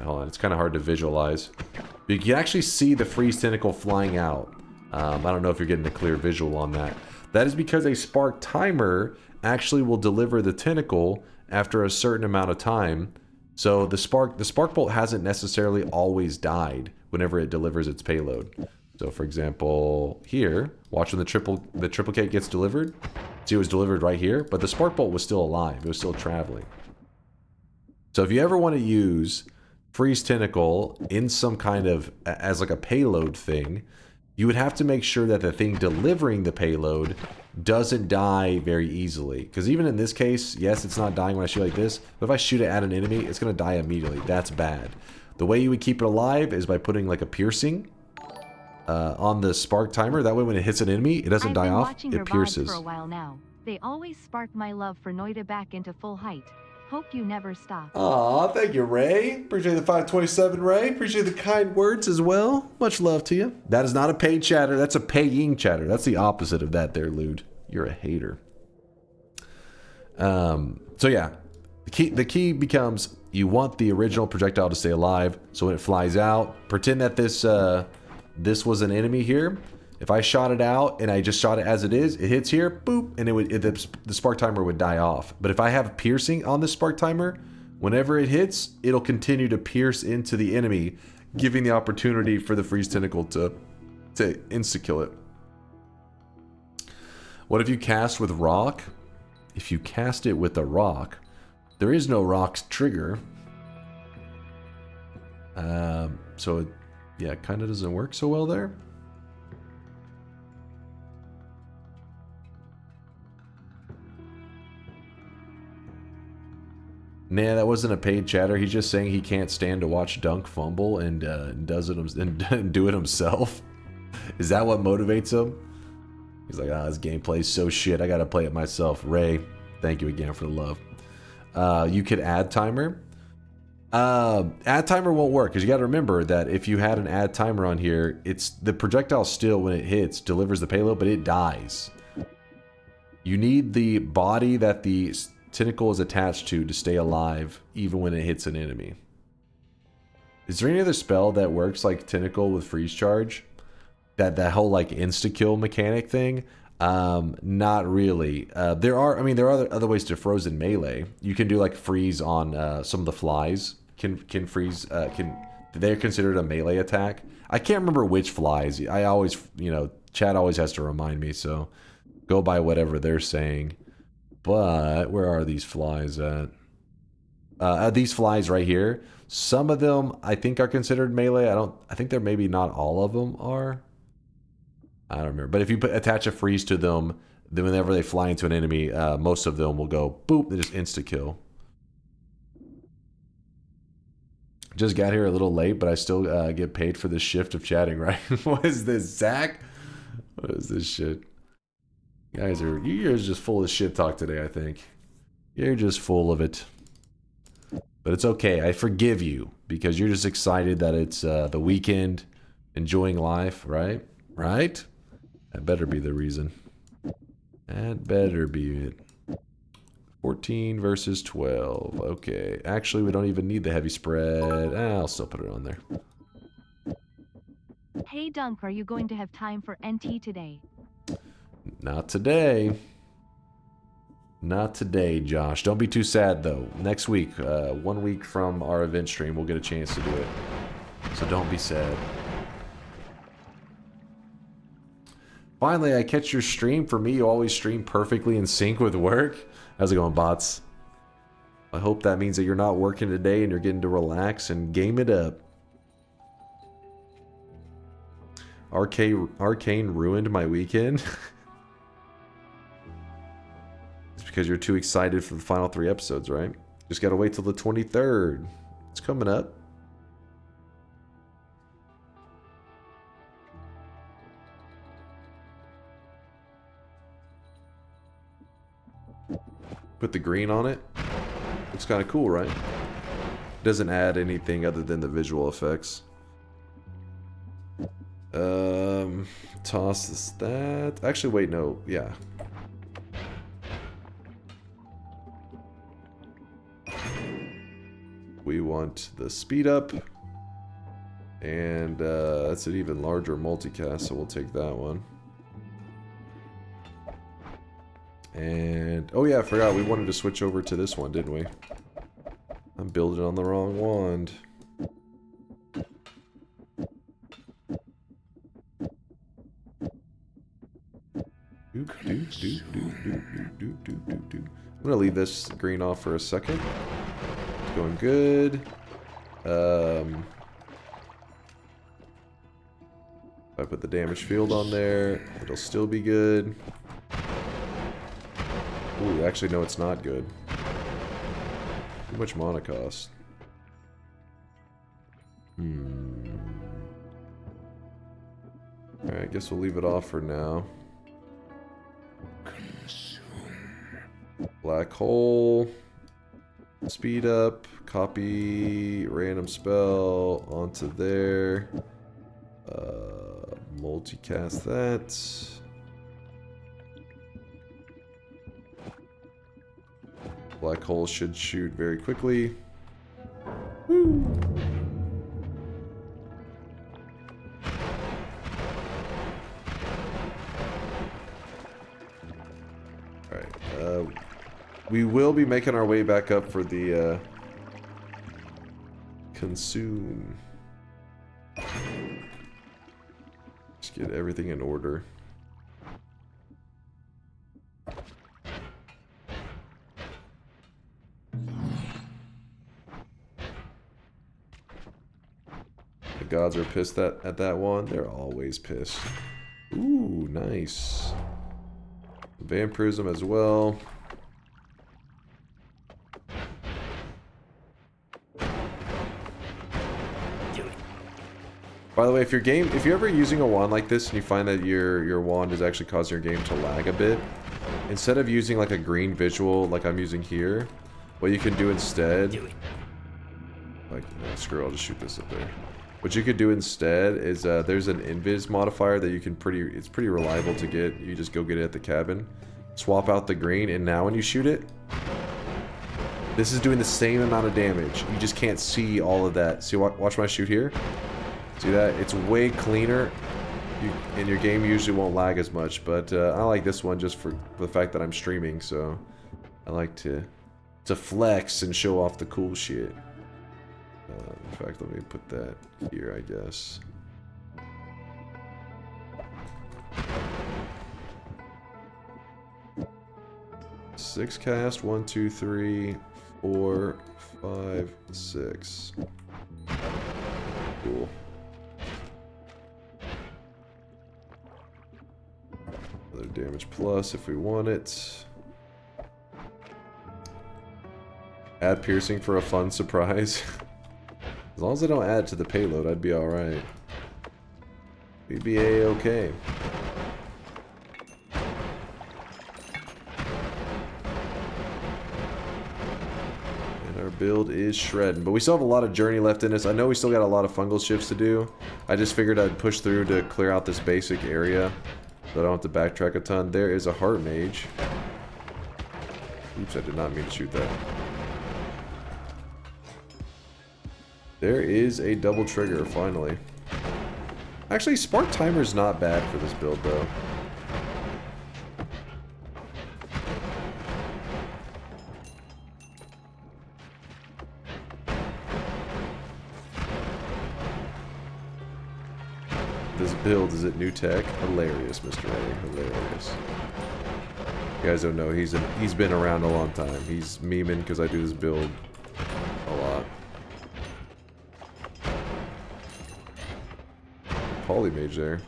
Hold on, it's kind of hard to visualize. But you can actually see the freeze tentacle flying out. I don't know if you're getting a clear visual on that. That is because a spark timer actually will deliver the tentacle after a certain amount of time. So the spark bolt hasn't necessarily always died whenever it delivers its payload. So for example, here, watch when the triplicate gets delivered. See, it was delivered right here, but the spark bolt was still alive. It was still traveling. So if you ever want to use freeze tentacle in some kind of, as like a payload thing, you would have to make sure that the thing delivering the payload doesn't die very easily. Because even in this case, yes, it's not dying when I shoot like this, but if I shoot it at an enemy, it's going to die immediately. That's bad. The way you would keep it alive is by putting like a piercing on the spark timer. That way when it hits an enemy, it doesn't die off, it pierces. For a while now. They always spark my love for Noita back into full height. Hope you never stop. Aw, thank you, Ray. Appreciate the 527, Ray. Appreciate the kind words as well. Much love to you. That is not a paid chatter. That's a paying chatter. That's the opposite of that there, Lude. You're a hater. So yeah, the key becomes you want the original projectile to stay alive. So when it flies out, pretend that this was an enemy here. If I shot it out and I just shot it as it is, it hits here, boop, and the spark timer would die off. But if I have piercing on the spark timer, whenever it hits, it'll continue to pierce into the enemy, giving the opportunity for the freeze tentacle to insta-kill it. What if you cast with rock? If you cast it with a rock, there is no rock's trigger. So yeah, it kind of doesn't work so well there. Nah, that wasn't a paid chatter. He's just saying he can't stand to watch Dunk fumble and does it and do it himself. Is that what motivates him? He's like, this gameplay's so shit. I gotta play it myself. Ray, thank you again for the love. You could add timer. Add timer won't work because you got to remember that if you had an add timer on here, it's the projectile still when it hits delivers the payload, but it dies. You need the body that the tentacle is attached to stay alive even when it hits an enemy. Is there any other spell that works like tentacle with freeze charge? That whole like insta kill mechanic thing? Not really. There are other ways to frozen melee. You can do like freeze on some of the flies. Can freeze. They're considered a melee attack. I can't remember which flies. I always, Chad always has to remind me. So go by whatever they're saying. But where are these flies at? These flies right here. Some of them I think are considered melee. I think they're maybe not all of them are. I don't remember. But if you attach a freeze to them, then whenever they fly into an enemy, most of them will go boop. They just insta kill. Just got here a little late, but I still get paid for this shift of chatting, right? What is this, Zach? What is this shit? You guys are just full of shit talk today, I think. You're just full of it. But it's okay. I forgive you because you're just excited that it's the weekend, enjoying life, right? Right? That better be the reason. That better be it. 14 versus 12. Okay. Actually, we don't even need the heavy spread. I'll still put it on there. Hey Dunk, are you going to have time for NT today? Not today. Not today, Josh. Don't be too sad, though. Next week, 1 week from our event stream, we'll get a chance to do it. So don't be sad. Finally, I catch your stream. For me, you always stream perfectly in sync with work. How's it going, bots? I hope that means that you're not working today and you're getting to relax and game it up. Arcane ruined my weekend. It's because you're too excited for the final 3 episodes, right? Just gotta wait till the 23rd. It's coming up. Put the green on it. Looks kind of cool, right? Doesn't add anything other than the visual effects. Toss this, that. Actually, wait, no. Yeah. We want the speed up. And that's an even larger multicast, so we'll take that one. And, oh yeah, I forgot we wanted to switch over to this one, didn't we? I'm building on the wrong wand. I'm gonna leave this green off for a second. It's going good. If I put the damage field on there, it'll still be good. Ooh, actually, no, it's not good. Too much mana cost. Alright, I guess we'll leave it off for now. Black hole. Speed up. Copy random spell onto there. Multicast that. Black hole should shoot very quickly. Woo. Alright, we will be making our way back up for the consume. Just get everything in order. The gods are pissed at that one. They're always pissed. Ooh, nice. Vampirism as well. By the way, if you're ever using a wand like this and you find that your wand is actually causing your game to lag a bit, instead of using like a green visual like I'm using here, what you can do instead, like, screw it, I'll just shoot this up there. What you could do instead is there's an invis modifier that you can it's pretty reliable to get. You just go get it at the cabin, swap out the green, and now when you shoot it, this is doing the same amount of damage. You just can't see all of that. See, watch my shoot here. See that? It's way cleaner, and your game usually won't lag as much, but I like this one just for the fact that I'm streaming, so I like to flex and show off the cool shit. In fact, let me put that here, I guess. Six cast, 1, 2, 3, 4, 5, 6. Cool. Another damage plus if we want it. Add piercing for a fun surprise. As long as I don't add to the payload, I'd be alright. We'd be A-okay. And our build is shredding. But we still have a lot of journey left in us. I know we still got a lot of fungal shifts to do. I just figured I'd push through to clear out this basic area, so I don't have to backtrack a ton. There is a heart mage. Oops, I did not mean to shoot that. There is a double trigger, finally. Actually, Spark Timer's not bad for this build, though. This build, is it new tech? Hilarious, Mr. A. Hilarious. You guys don't know, he's been around a long time. He's memeing because I do this build a lot. Polymage there.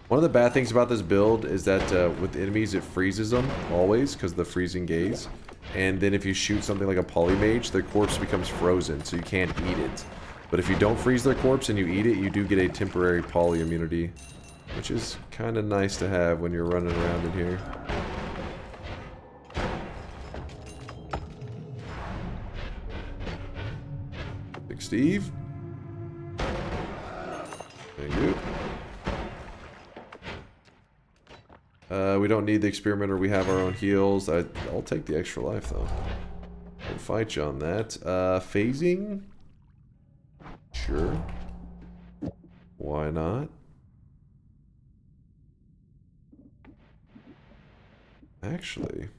One of the bad things about this build is that with enemies it freezes them always because of the freezing gaze, and then if you shoot something like a polymage, their corpse becomes frozen, so you can't eat it. But if you don't freeze their corpse and you eat it, you do get a temporary poly immunity, which is kind of nice to have when you're running around in here. Big Steve. Thank you. We don't need the experimenter. We have our own heals. I'll take the extra life, though. I'll fight you on that. Phasing? Sure. Why not? Actually...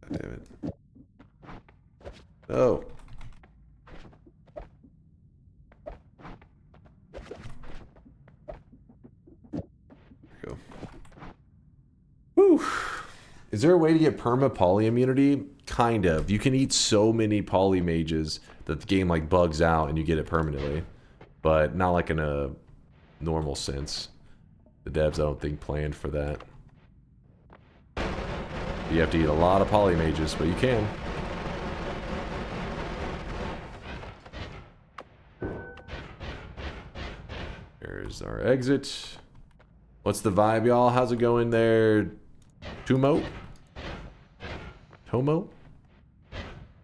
damn it. Oh. There we go. Whew. Is there a way to get perma poly immunity? Kind of. You can eat so many poly mages that the game like bugs out and you get it permanently. But not like in a normal sense. The devs I don't think planned for that. You have to eat a lot of poly mages, but you can. There's our exit. What's the vibe, y'all? How's it going there? Tomo?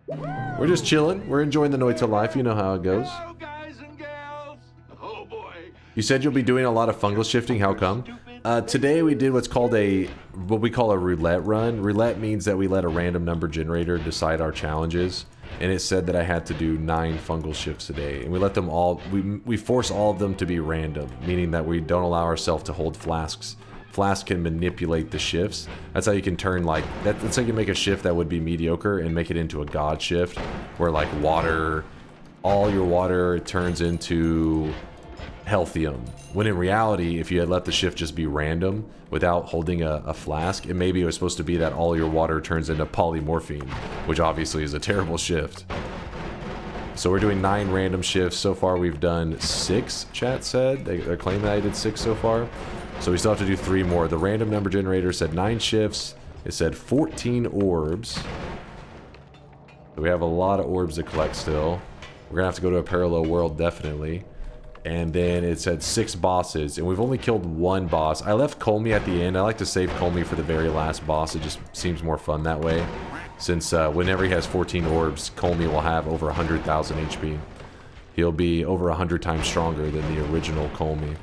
We're just chilling. We're enjoying the Noita life. You know how it goes. Hello, guys and gals. Oh boy. You said you'll be doing a lot of fungal shifting. How come? Today we did what's called what we call a roulette run. Roulette means that we let a random number generator decide our challenges, and it said that I had to do 9 fungal shifts a day, and we let them all. We force all of them to be random, meaning that we don't allow ourselves to hold flasks. Flask can manipulate the shifts. That's how you can turn like that's how you can make a shift that would be mediocre and make it into a god shift, where like water, all your water turns into healthium. When in reality, if you had let the shift just be random without holding a flask, and maybe it was supposed to be that all your water turns into polymorphine, which obviously is a terrible shift. So we're doing 9 random shifts. So far we've done 6, chat said. They're claiming I did 6 so far. So we still have to do 3 more. The random number generator said 9 shifts. It said 14 orbs. So we have a lot of orbs to collect still. We're gonna have to go to a parallel world definitely. And then it said 6 bosses, and we've only killed 1 boss. I left Colmy at the end. I like to save Colmy for the very last boss. It just seems more fun that way. Since whenever he has 14 orbs, Colmy will have over 100,000 HP. He'll be over 100 times stronger than the original Colmy.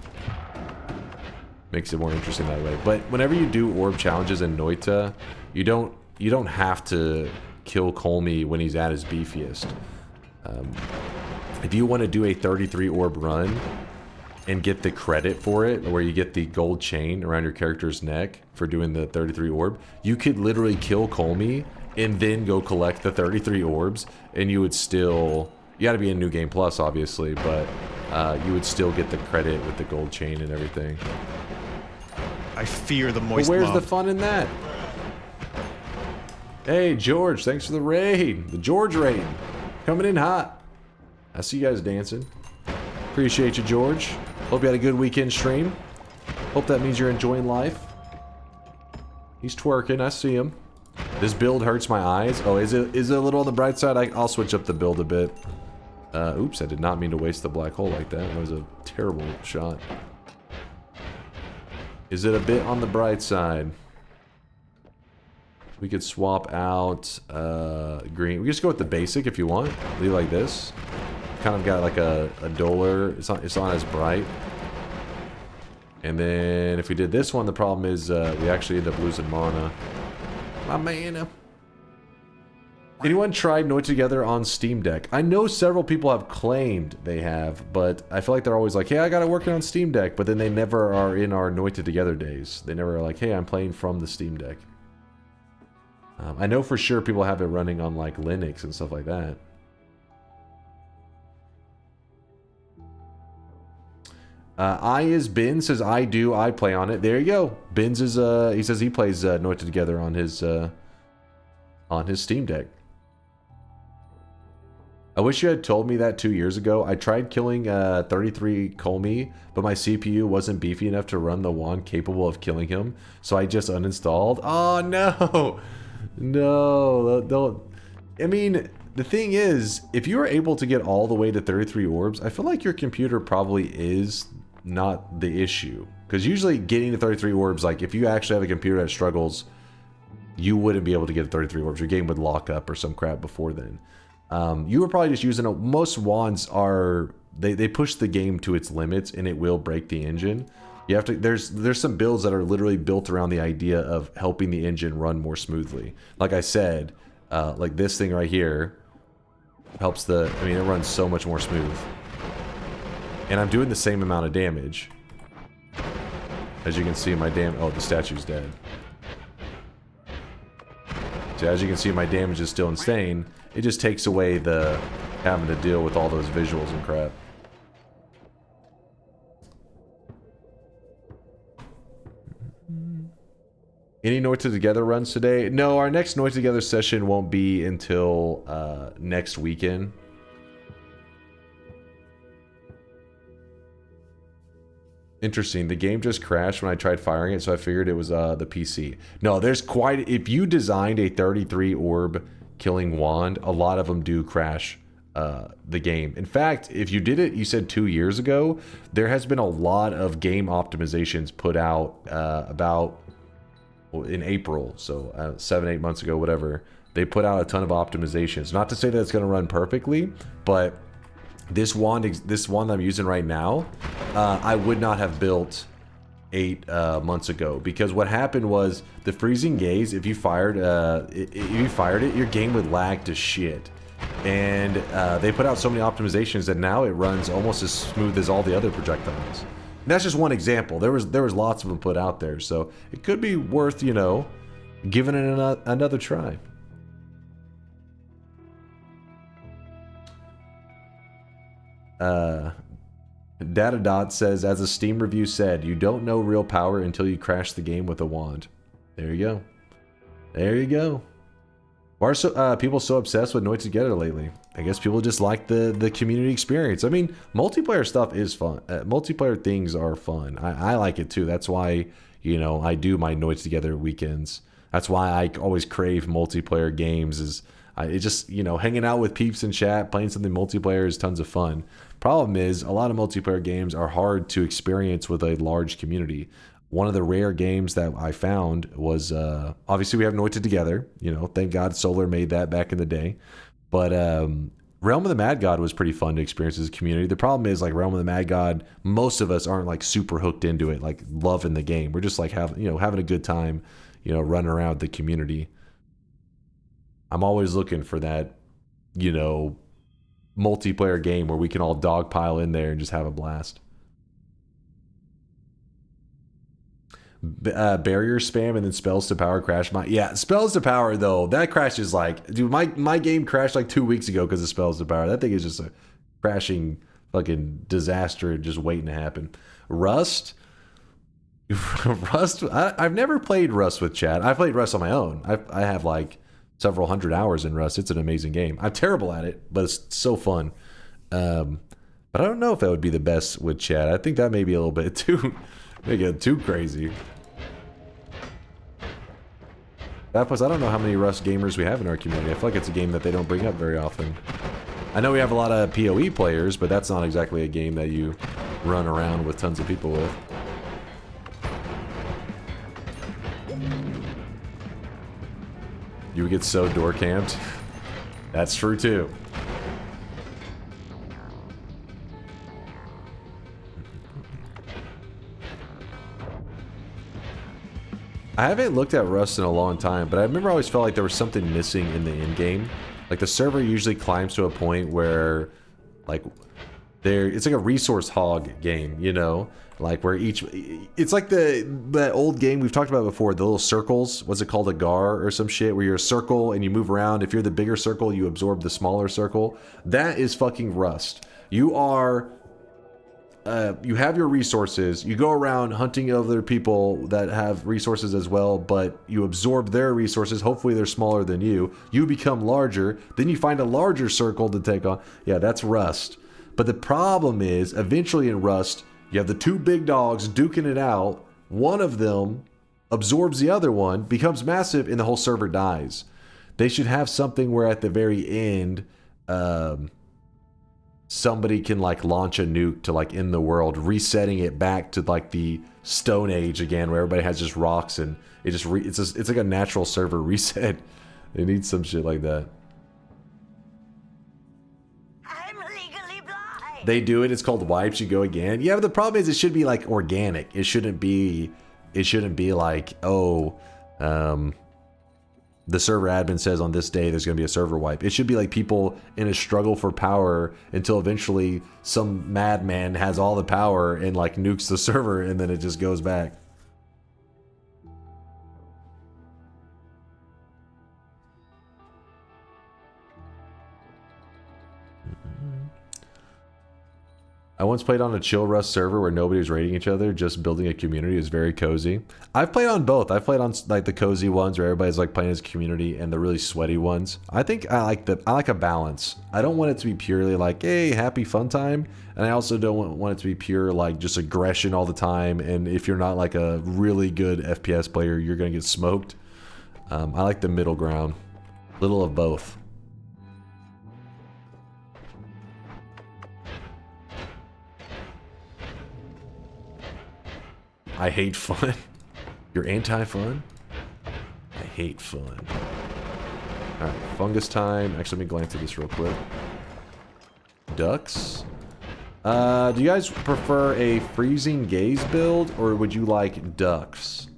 Makes it more interesting that way. But whenever you do orb challenges in Noita, you don't have to kill Colmy when he's at his beefiest. If you want to do a 33 orb run and get the credit for it, where you get the gold chain around your character's neck for doing the 33 orb, you could literally kill Colmy and then go collect the 33 orbs, and you would still... You gotta be in New Game Plus, obviously, but you would still get the credit with the gold chain and everything. I fear the moist Where's mob. the fun in that? Hey, George, thanks for the raid. The George raid. Coming in hot. I see you guys dancing. Appreciate you, George. Hope you had a good weekend stream. Hope that means you're enjoying life. He's twerking. I see him. This build hurts my eyes. Oh, is it a little on the bright side? I'll switch up the build a bit. Oops, I did not mean to waste the black hole like that. That was a terrible shot. Is it a bit on the bright side? We could swap out green. We can just go with the basic if you want. Leave like this. Kind of got like a duller. It's not as bright. And then if we did this one, the problem is we actually end up losing mana. My mana. Anyone tried Noita Together on Steam Deck? I know several people have claimed they have, but I feel like they're always like, hey, I got it working on Steam Deck, but then they never are in our Noita Together days. They never are like, hey, I'm playing from the Steam Deck. I know for sure people have it running on like Linux and stuff like that. I is Ben says I play on it. There you go. Ben's is he says he plays Noita Together on his Steam Deck. I wish you had told me that 2 years ago. I tried killing 33 Colmy, but my CPU wasn't beefy enough to run the wand capable of killing him, so I just uninstalled. Oh no. No, don't. I mean, the thing is, if you are able to get all the way to 33 orbs, I feel like your computer probably is not the issue. Because usually getting to 33 orbs, like if you actually have a computer that struggles, you wouldn't be able to get to 33 orbs. Your game would lock up or some crap before then. You were probably just using most wands are they push the game to its limits and it will break the engine. You have to there's some builds that are literally built around the idea of helping the engine run more smoothly. Like I said, like this thing right here helps it runs so much more smooth. And I'm doing the same amount of damage. As you can see, my oh, the statue's dead. So as you can see, my damage is still insane. It just takes away the having to deal with all those visuals and crap. Any Noita Together runs today? No, our next Noita Together session won't be until next weekend. Interesting. The game just crashed when I tried firing it, so I figured it was the PC. No, there's quite... If you designed a 33 orb killing wand, a lot of them do crash the game. In fact, if you did it, you said 2 years ago, there has been a lot of game optimizations put out in April, so 7-8 months ago, whatever. They put out a ton of optimizations. Not to say that it's going to run perfectly, but this wand that I'm using right now, I would not have built 8 months ago, because what happened was the freezing gaze. If you fired it, your game would lag to shit. And they put out so many optimizations that now it runs almost as smooth as all the other projectiles. And that's just one example. There was lots of them put out there, so it could be worth, you know, giving it another try. Datadot says, as a Steam review said, you don't know real power until you crash the game with a wand. There you go. There you go. Why are people so obsessed with Noita Together lately? I guess people just like the community experience. I mean, multiplayer stuff is fun. Multiplayer things are fun. I like it too. That's why, you know, I do my Noita Together weekends. That's why I always crave multiplayer games. It just, you know, hanging out with peeps in chat, playing something multiplayer is tons of fun. Problem is, a lot of multiplayer games are hard to experience with a large community. One of the rare games that I found was, obviously we have Noita Together, you know, thank God Solar made that back in the day. But Realm of the Mad God was pretty fun to experience as a community. The problem is, like, Realm of the Mad God, most of us aren't like super hooked into it, like loving the game. We're just like having a good time, you know, running around with the community. I'm always looking for that, you know, multiplayer game where we can all dogpile in there and just have a blast. Barrier spam and then spells to power crash. Yeah, spells to power though, that crashes like, dude, my game crashed like 2 weeks ago because of spells to power. That thing is just a crashing fucking disaster just waiting to happen. Rust. I've never played Rust with chat. I played Rust on my own. I have like several hundred hours in Rust. It's an amazing game. I'm terrible at it, but it's so fun. But I don't know if that would be the best with chat. I think that may be a little bit too crazy. Plus, I don't know how many Rust gamers we have in our community. I feel like it's a game that they don't bring up very often. I know we have a lot of PoE players, but that's not exactly a game that you run around with tons of people with. You would get so door camped. That's true too. I haven't looked at Rust in a long time, but I remember I always felt like there was something missing in the end game. Like the server usually climbs to a point where, like, it's like a resource hog game, you know, like where it's like that old game we've talked about before, the little circles. What's it called, a gar or some shit, where you're a circle and you move around. If you're the bigger circle, you absorb the smaller circle. That is fucking Rust. You are. You have your resources, you go around hunting other people that have resources as well, but you absorb their resources. Hopefully they're smaller than you. You become larger, then you find a larger circle to take on. Yeah, that's Rust. But the problem is, eventually in Rust, you have the two big dogs duking it out. One of them absorbs the other one, becomes massive, and the whole server dies. They should have something where at the very end, somebody can like launch a nuke to like end the world, resetting it back to like the Stone Age again, where everybody has just rocks and it just it's like a natural server reset. It needs some shit like that. They do it. It's called wipes. You go again. Yeah, but the problem is it should be like organic. It shouldn't be like, oh, the server admin says on this day there's going to be a server wipe. It should be like people in a struggle for power until eventually some madman has all the power and like nukes the server and then it just goes back. I once played on a chill Rust server where nobody was raiding each other, just building a community. It was very cozy. I've played on both. I've played on like the cozy ones where everybody's like playing as a community and the really sweaty ones. I think I like a balance. I don't want it to be purely like, hey, happy fun time. And I also don't want it to be pure like just aggression all the time. And if you're not like a really good FPS player, you're going to get smoked. I like the middle ground. Little of both. I hate fun. You're anti-fun? I hate fun. Alright, fungus time. Actually, let me glance at this real quick. Ducks? Do you guys prefer a freezing gaze build, or would you like ducks?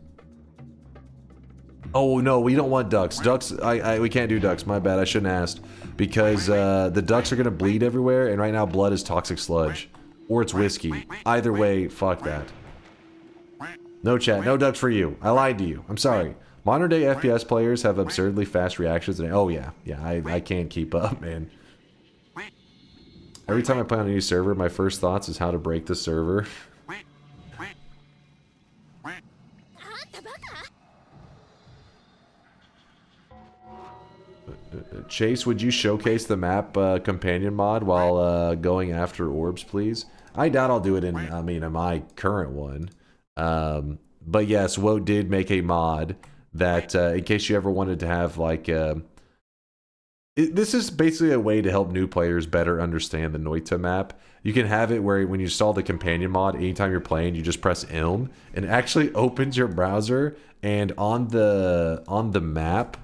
Oh, no, we don't want ducks. Ducks, we can't do ducks. My bad, I shouldn't have asked. Because the ducks are going to bleed everywhere, and right now blood is toxic sludge. Or it's whiskey. Either way, fuck that. No chat, no ducks for you. I lied to you. I'm sorry. Modern day FPS players have absurdly fast reactions. And oh yeah, I can't keep up, man. Every time I play on a new server, my first thoughts is how to break the server. Chase, would you showcase the map companion mod while going after orbs, please? I doubt I'll do it in my current one. But yes, Woe did make a mod that, in case you ever wanted to have like, this is basically a way to help new players better understand the Noita map. You can have it where when you install the companion mod, anytime you're playing, you just press Ilm, and it actually opens your browser, and on the map,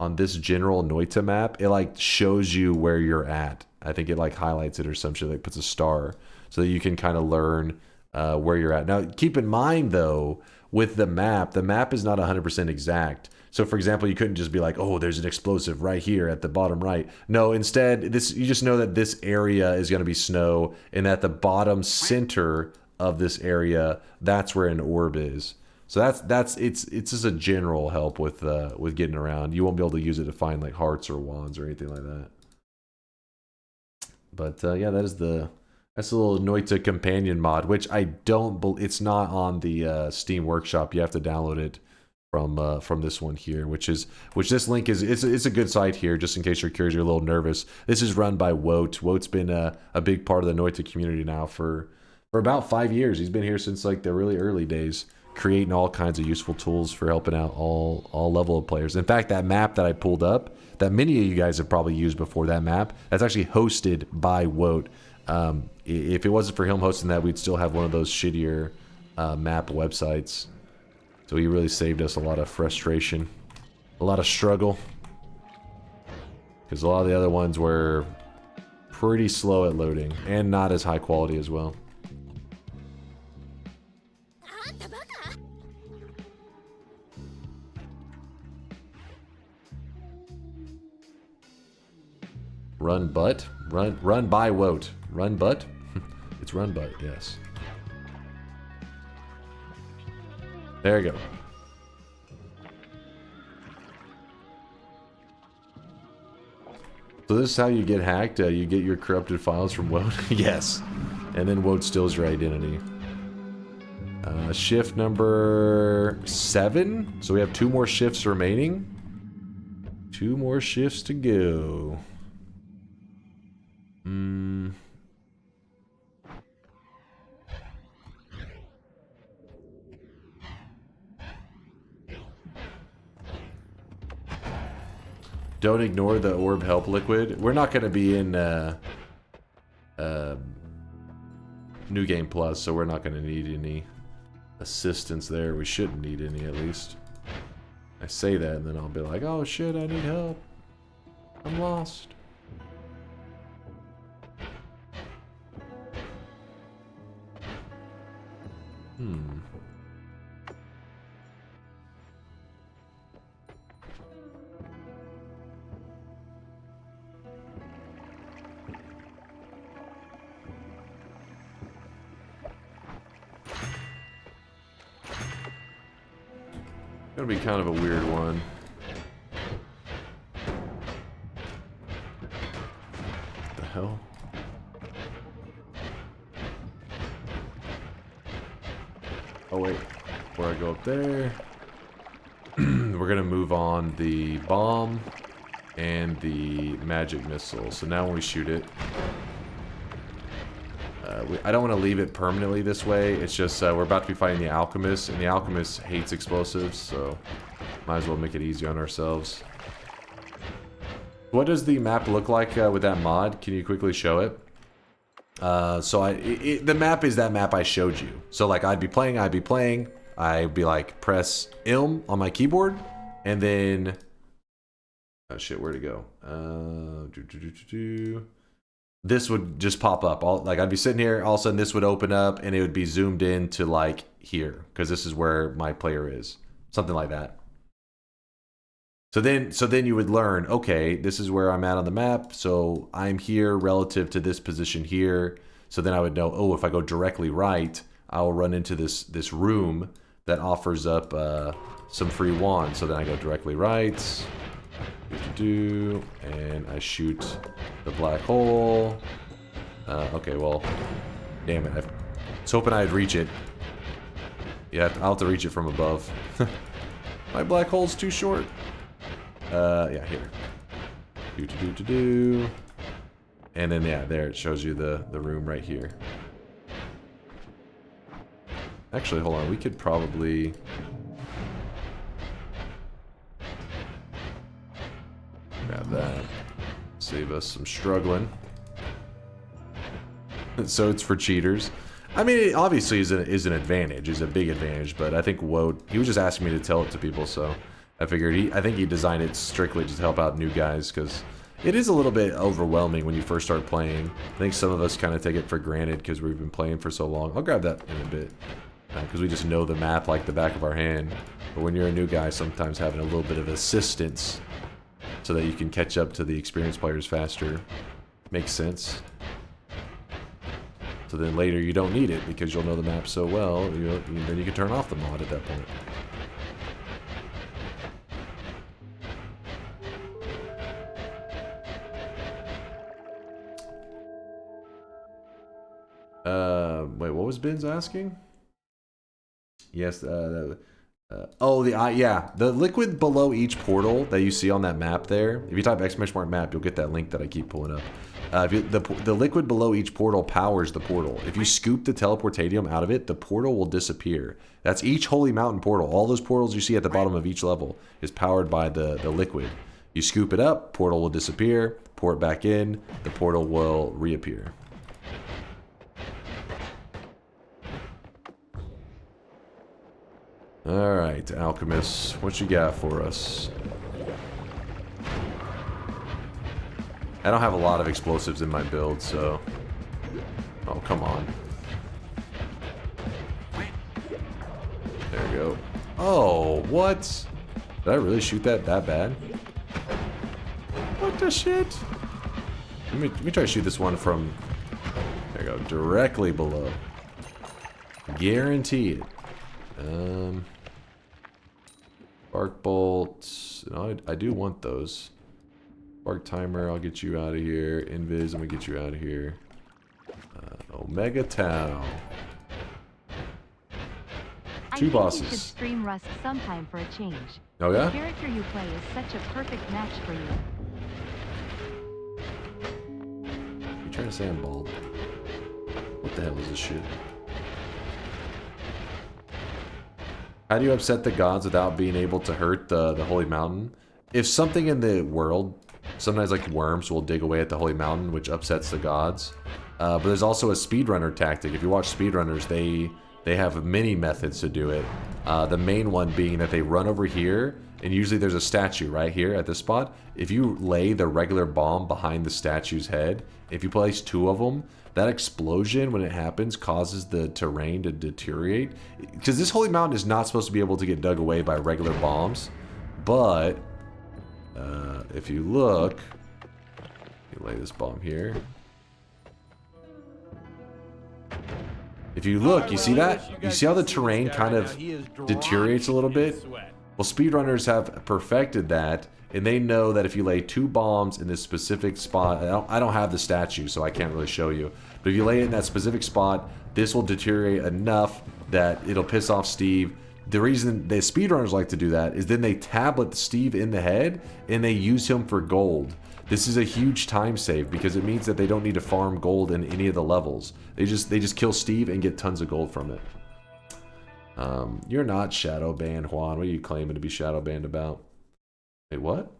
on this general Noita map, it like shows you where you're at. I think it like highlights it or some shit, like puts a star, so that you can kind of learn where you're at. Now, keep in mind, though, with the map is not 100% exact. So, for example, you couldn't just be like, oh, there's an explosive right here at the bottom right. No, instead, you just know that this area is going to be snow, and at the bottom center of this area, that's where an orb is. So it's just a general help with getting around. You won't be able to use it to find like hearts or wands or anything like that. But yeah, that's the little Noita companion mod, which I don't believe it's not on the Steam Workshop. You have to download it from this one here, which this link is. It's a good site here, just in case you're curious, you're a little nervous. This is run by Woat. Woat's been a big part of the Noita community now for about 5 years. He's been here since like the really early days, creating all kinds of useful tools for helping out all level of players. In fact, that map that I pulled up, that many of you guys have probably used before, that map, that's actually hosted by Woat. If it wasn't for him hosting that, we'd still have one of those shittier map websites. So he really saved us a lot of frustration, a lot of struggle, because a lot of the other ones were pretty slow at loading and not as high quality as well. Run butt? Run by Woat. Run butt? It's run butt, yes. There you go. So this is how you get hacked. You get your corrupted files from Woat. Yes. And then Woat steals your identity. Shift number 7. So we have 2 more shifts remaining. 2 more shifts to go. Don't ignore the orb help liquid. We're not going to be in New Game Plus, so we're not going to need any assistance there. We shouldn't need any, at least. I say that, and then I'll be like, oh shit, I need help. I'm lost. Gonna be kind of a weird one. What the hell? Oh wait, before I go up there, we're gonna move on the bomb and the magic missile. So now when we shoot it, I don't want to leave it permanently this way. It's just we're about to be fighting the alchemist, and the alchemist hates explosives, so might as well make it easy on ourselves. What does the map look like with that mod? Can you quickly show it? The map is that map I showed you. So like I'd be playing, I'd be like press ILM on my keyboard, and then oh shit, where'd it go? This would just pop up. Like I'd be sitting here, all of a sudden this would open up, and it would be zoomed in to like here, because this is where my player is, something like that. So then you would learn, okay, this is where I'm at on the map, so I'm here relative to this position here. So then I would know, oh, if I go directly right, I'll run into this room that offers up some free wands. So then I go directly right, and I shoot the black hole. Okay, well, damn it. I was hoping I'd reach it. Yeah, I'll have to reach it from above. My black hole's too short. Yeah, here. And then, yeah, there it shows you the room right here. Actually, hold on. We could probably... grab that. Save us some struggling. So it's for cheaters. I mean, it obviously is an advantage. Is a big advantage, but I think Woad... he was just asking me to tell it to people, so... I figured I think he designed it strictly to help out new guys, because it is a little bit overwhelming when you first start playing. I think some of us kind of take it for granted because we've been playing for so long. I'll grab that in a bit, because we just know the map like the back of our hand. But when you're a new guy, sometimes having a little bit of assistance so that you can catch up to the experienced players faster makes sense. So then later you don't need it because you'll know the map so well, then you can turn off the mod at that point. Wait, what was Ben's asking? Yes, yeah, the liquid below each portal that you see on that map there. If you type !map, you'll get that link that I keep pulling up. The liquid below each portal powers the portal. If you scoop the teleportadium out of it, the portal will disappear. That's each Holy Mountain portal. All those portals you see at the bottom of each level is powered by the liquid. You scoop it up, portal will disappear. Pour it back in, the portal will reappear. Alright, Alchemist, what you got for us? I don't have a lot of explosives in my build, so... oh, come on. There we go. Oh, what? Did I really shoot that bad? What the shit? Let me try to shoot this one from... there we go, directly below. Guaranteed. Spark bolts. No, I do want those. Spark timer, I'll get you out of here. Invis, I'm gonna get you out of here. Omega Tau. Two bosses. You should stream Rust sometime for a change. Oh yeah? The character you play is such a perfect match for you. You trying to say I'm bald? What the hell is this shit? How do you upset the gods without being able to hurt the Holy Mountain? If something in the world, sometimes like worms will dig away at the Holy Mountain, which upsets the gods, But there's also a speedrunner tactic. If you watch speedrunners, they have many methods to do it. The main one being that they run over here, and usually there's a statue right here at this spot. If you lay the regular bomb behind the statue's head, if you place 2 of them, that explosion, when it happens, causes the terrain to deteriorate. Because this holy mountain is not supposed to be able to get dug away by regular bombs. But, if you look, you lay this bomb here. If you look, you see that? You see how the terrain kind of deteriorates a little bit? Well, speedrunners have perfected that, and they know that if you lay 2 bombs in this specific spot, I don't have the statue, so I can't really show you, but if you lay it in that specific spot, this will deteriorate enough that it'll piss off Steve. The reason the speedrunners like to do that is then they tablet Steve in the head, and they use him for gold. This is a huge time save because it means that they don't need to farm gold in any of the levels. They just kill Steve and get tons of gold from it. You're not shadow banned, Juan. What are you claiming to be shadow banned about? Wait, what?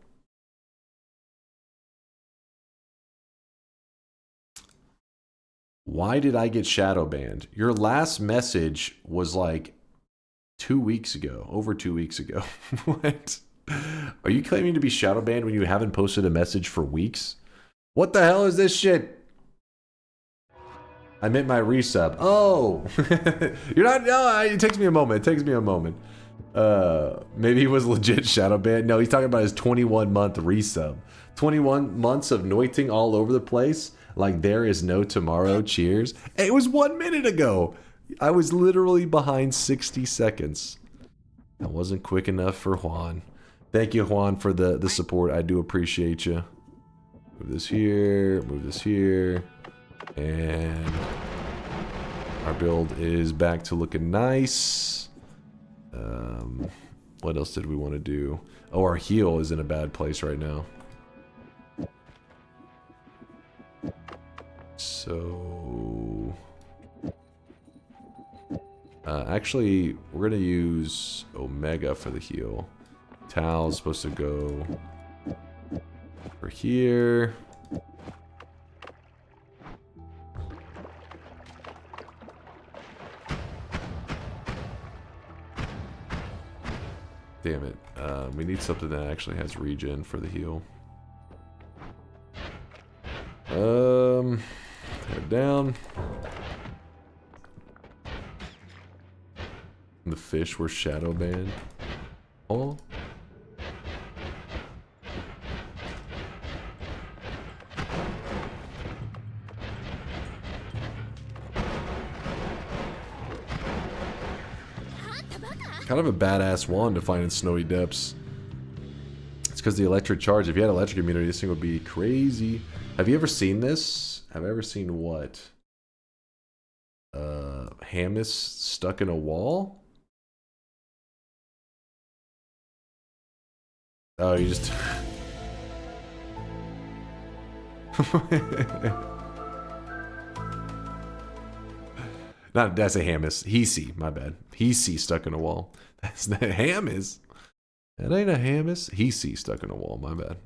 Why did I get shadow banned? Your last message was like 2 weeks ago, over 2 weeks ago. What? Are you claiming to be shadow banned when you haven't posted a message for weeks? What the hell is this shit? I meant my resub. Oh! You're not... No, it takes me a moment. It takes me a moment. Maybe he was legit shadow banned. No, he's talking about his 21-month resub. 21 months of noiting all over the place. Like there is no tomorrow. Cheers. It was 1 minute ago. I was literally behind 60 seconds. That wasn't quick enough for Juan. Thank you, Juan, for the support. I do appreciate you. Move this here. Move this here. And our build is back to looking nice. What else did we want to do? Oh, our heal is in a bad place right now. So... actually, we're going to use Omega for the heal. Tal's supposed to go over here. Damn it. We need something that actually has regen for the heal. Head down. The fish were shadow banned. Oh. Kind of a badass wand to find in snowy depths. It's because the electric charge. If you had electric immunity, this thing would be crazy. Have you ever seen this? Have I ever seen what? Hamas stuck in a wall? Oh, you just... That's a Hamas. Hesi, my bad. Hesi stuck in a wall. That's the Hamas. That ain't a Hamas. Hesi stuck in a wall, my bad.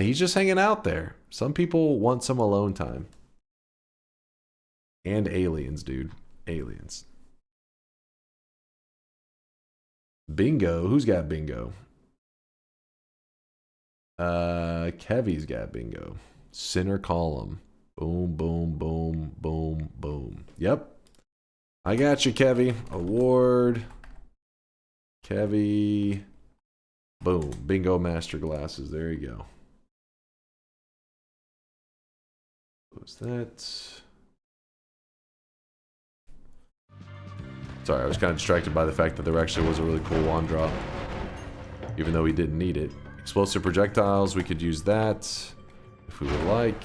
He's just hanging out there. Some people want some alone time. And aliens, dude. Aliens. Bingo. Who's got bingo? Kevy's got bingo. Center column. Boom, boom, boom, boom, boom. Yep. I got you, Kevy. Award. Kevy. Boom. Bingo master glasses. There you go. What's that? Sorry, I was kind of distracted by the fact that there actually was a really cool wand drop. Even though we didn't need it. Explosive projectiles, we could use that if we would like.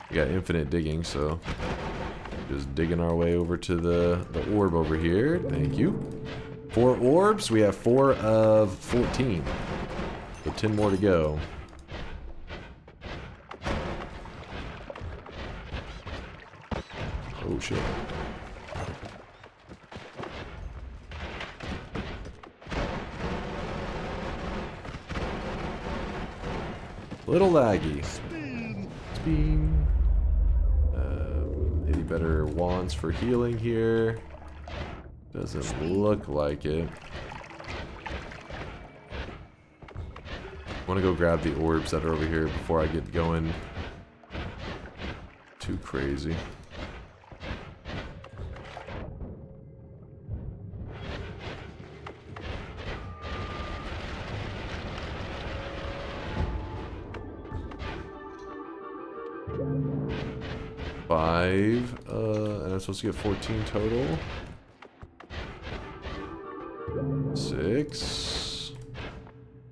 We got infinite digging, so just digging our way over to the orb over here. Thank you. 4 orbs. We have 4 of 14. So 10 more to go. Oh shit. Little laggy. Speed. Any better wands for healing here? Doesn't look like it. I want to go grab the orbs that are over here before I get going too crazy. Five, and I'm supposed to get 14 total. 6.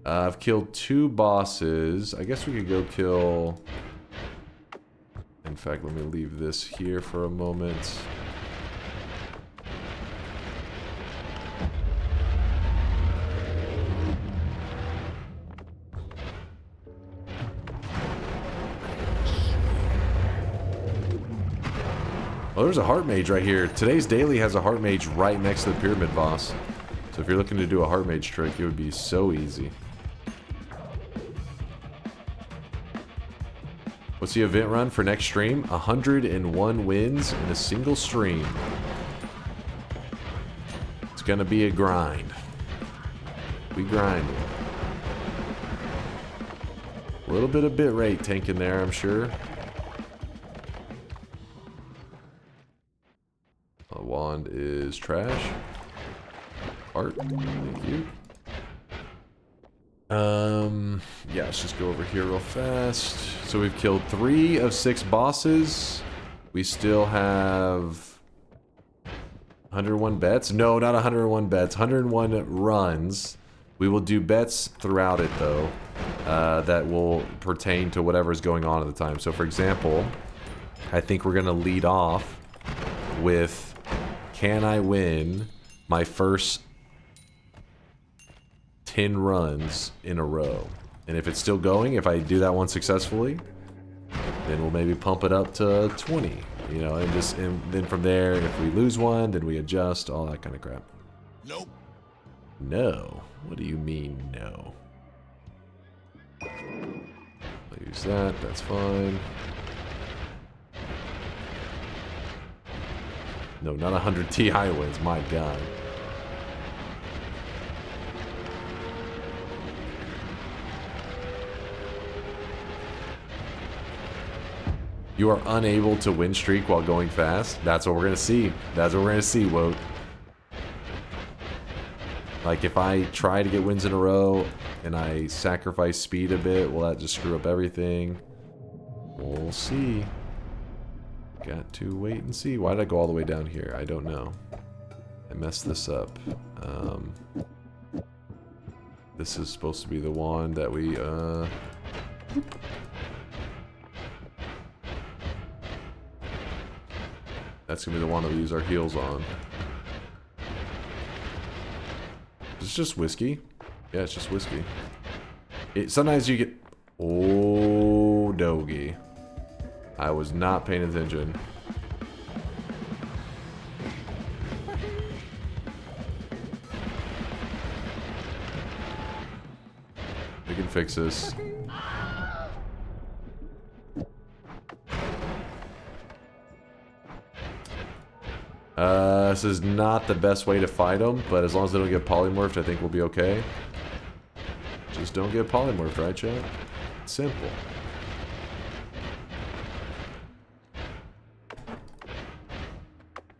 I've killed 2 bosses. I guess we could go kill... In fact, let me leave this here for a moment. Oh, there's a heart mage right here. Today's daily has a heart mage right next to the pyramid boss. So if you're looking to do a heart mage trick, it would be so easy. What's the event run for next stream? 101 wins in a single stream. It's gonna be a grind. We grinding. A little bit of bitrate tanking there, I'm sure. A wand is trash. Art, thank you. Yeah, let's just go over here real fast. So we've killed 3 of 6 bosses. We still have 101 bets. No, not 101 bets. 101 runs. We will do bets throughout it though, that will pertain to whatever's going on at the time. So for example, I think we're gonna lead off with, can I win my first 10 runs in a row? And if it's still going, if I do that one successfully, then we'll maybe pump it up to 20, you know, and then from there, if we lose one, then we adjust, all that kind of crap. Nope. No. What do you mean, no? I'll use that, that's fine. No, not 100 Ti wins, my god. You are unable to win streak while going fast. That's what we're gonna see. That's what we're gonna see, Woke. Like if I try to get wins in a row and I sacrifice speed a bit, will that just screw up everything? We'll see. Got to wait and see. Why did I go all the way down here? I don't know. I messed this up. This is supposed to be the wand that we, that's gonna be the one that we use our heals on. It's just whiskey. Yeah, it's just whiskey. Sometimes you get... Oh, doggy. I was not paying attention. We can fix this. This is not the best way to fight them, but as long as they don't get polymorphed, I think we'll be okay. Just don't get polymorphed, right, chat? Simple. I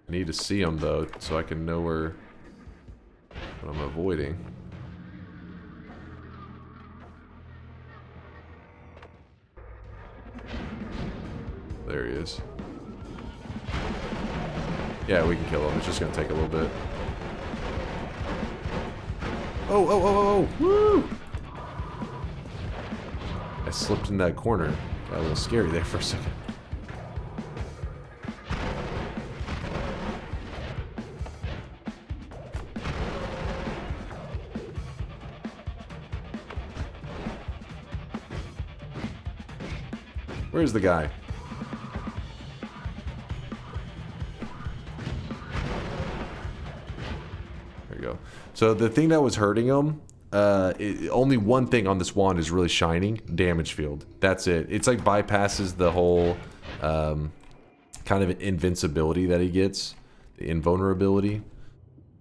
need to see them, though, so I can know what I'm avoiding. There he is. Yeah, we can kill him. It's just gonna take a little bit. Oh, oh, oh, oh, oh! Woo! I slipped in that corner. Got a little scary there for a second. Where's the guy? There you go. So the thing that was hurting him only one thing on this wand is really shining. Damage field. That's it. It's like bypasses the whole kind of invincibility that he gets. The invulnerability.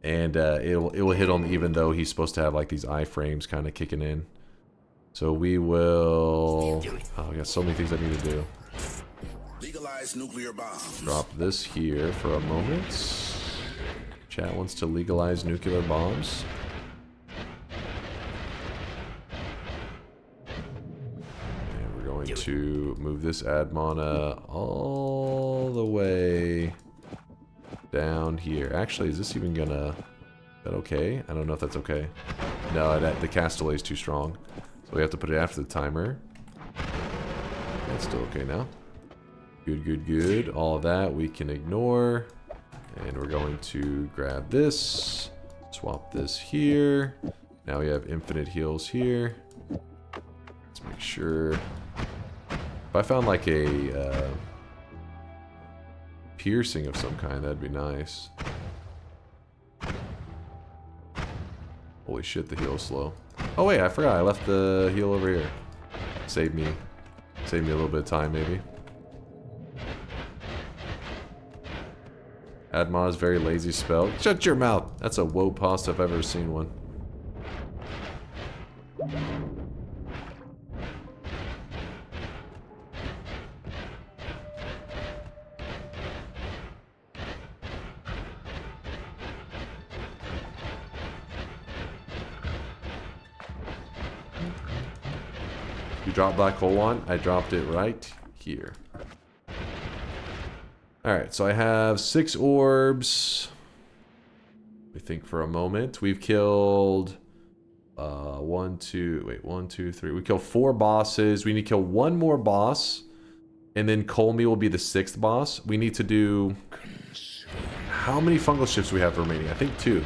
And it will hit him even though he's supposed to have like these iframes kind of kicking in. So we will... Oh, I got so many things I need to do. Legalize nuclear bombs. Drop this here for a moment. Chat wants to legalize nuclear bombs. And we're going to move this Admona all the way down here. Actually, is this even gonna... Is that okay? I don't know if that's okay. No, the cast delay is too strong. So we have to put it after the timer. That's still okay now. Good, good, good. All of that we can ignore. And we're going to grab this. Swap this here. Now we have infinite heals here. Let's make sure. If I found like a piercing of some kind, that'd be nice. Holy shit, the heal's slow. Oh wait, I forgot. I left the heal over here. Save me a little bit of time, maybe. Admon's very lazy spell. Shut your mouth! That's a woe past if I've ever seen one. You dropped Black Hole one? I dropped it right here. Alright, so I have 6 orbs. Let me think for a moment. We've killed 1, 2, 3. We killed 4 bosses. We need to kill 1 more boss. And then Colmy will be the 6th boss. We need to do... How many fungal shifts do we have remaining? I think 2.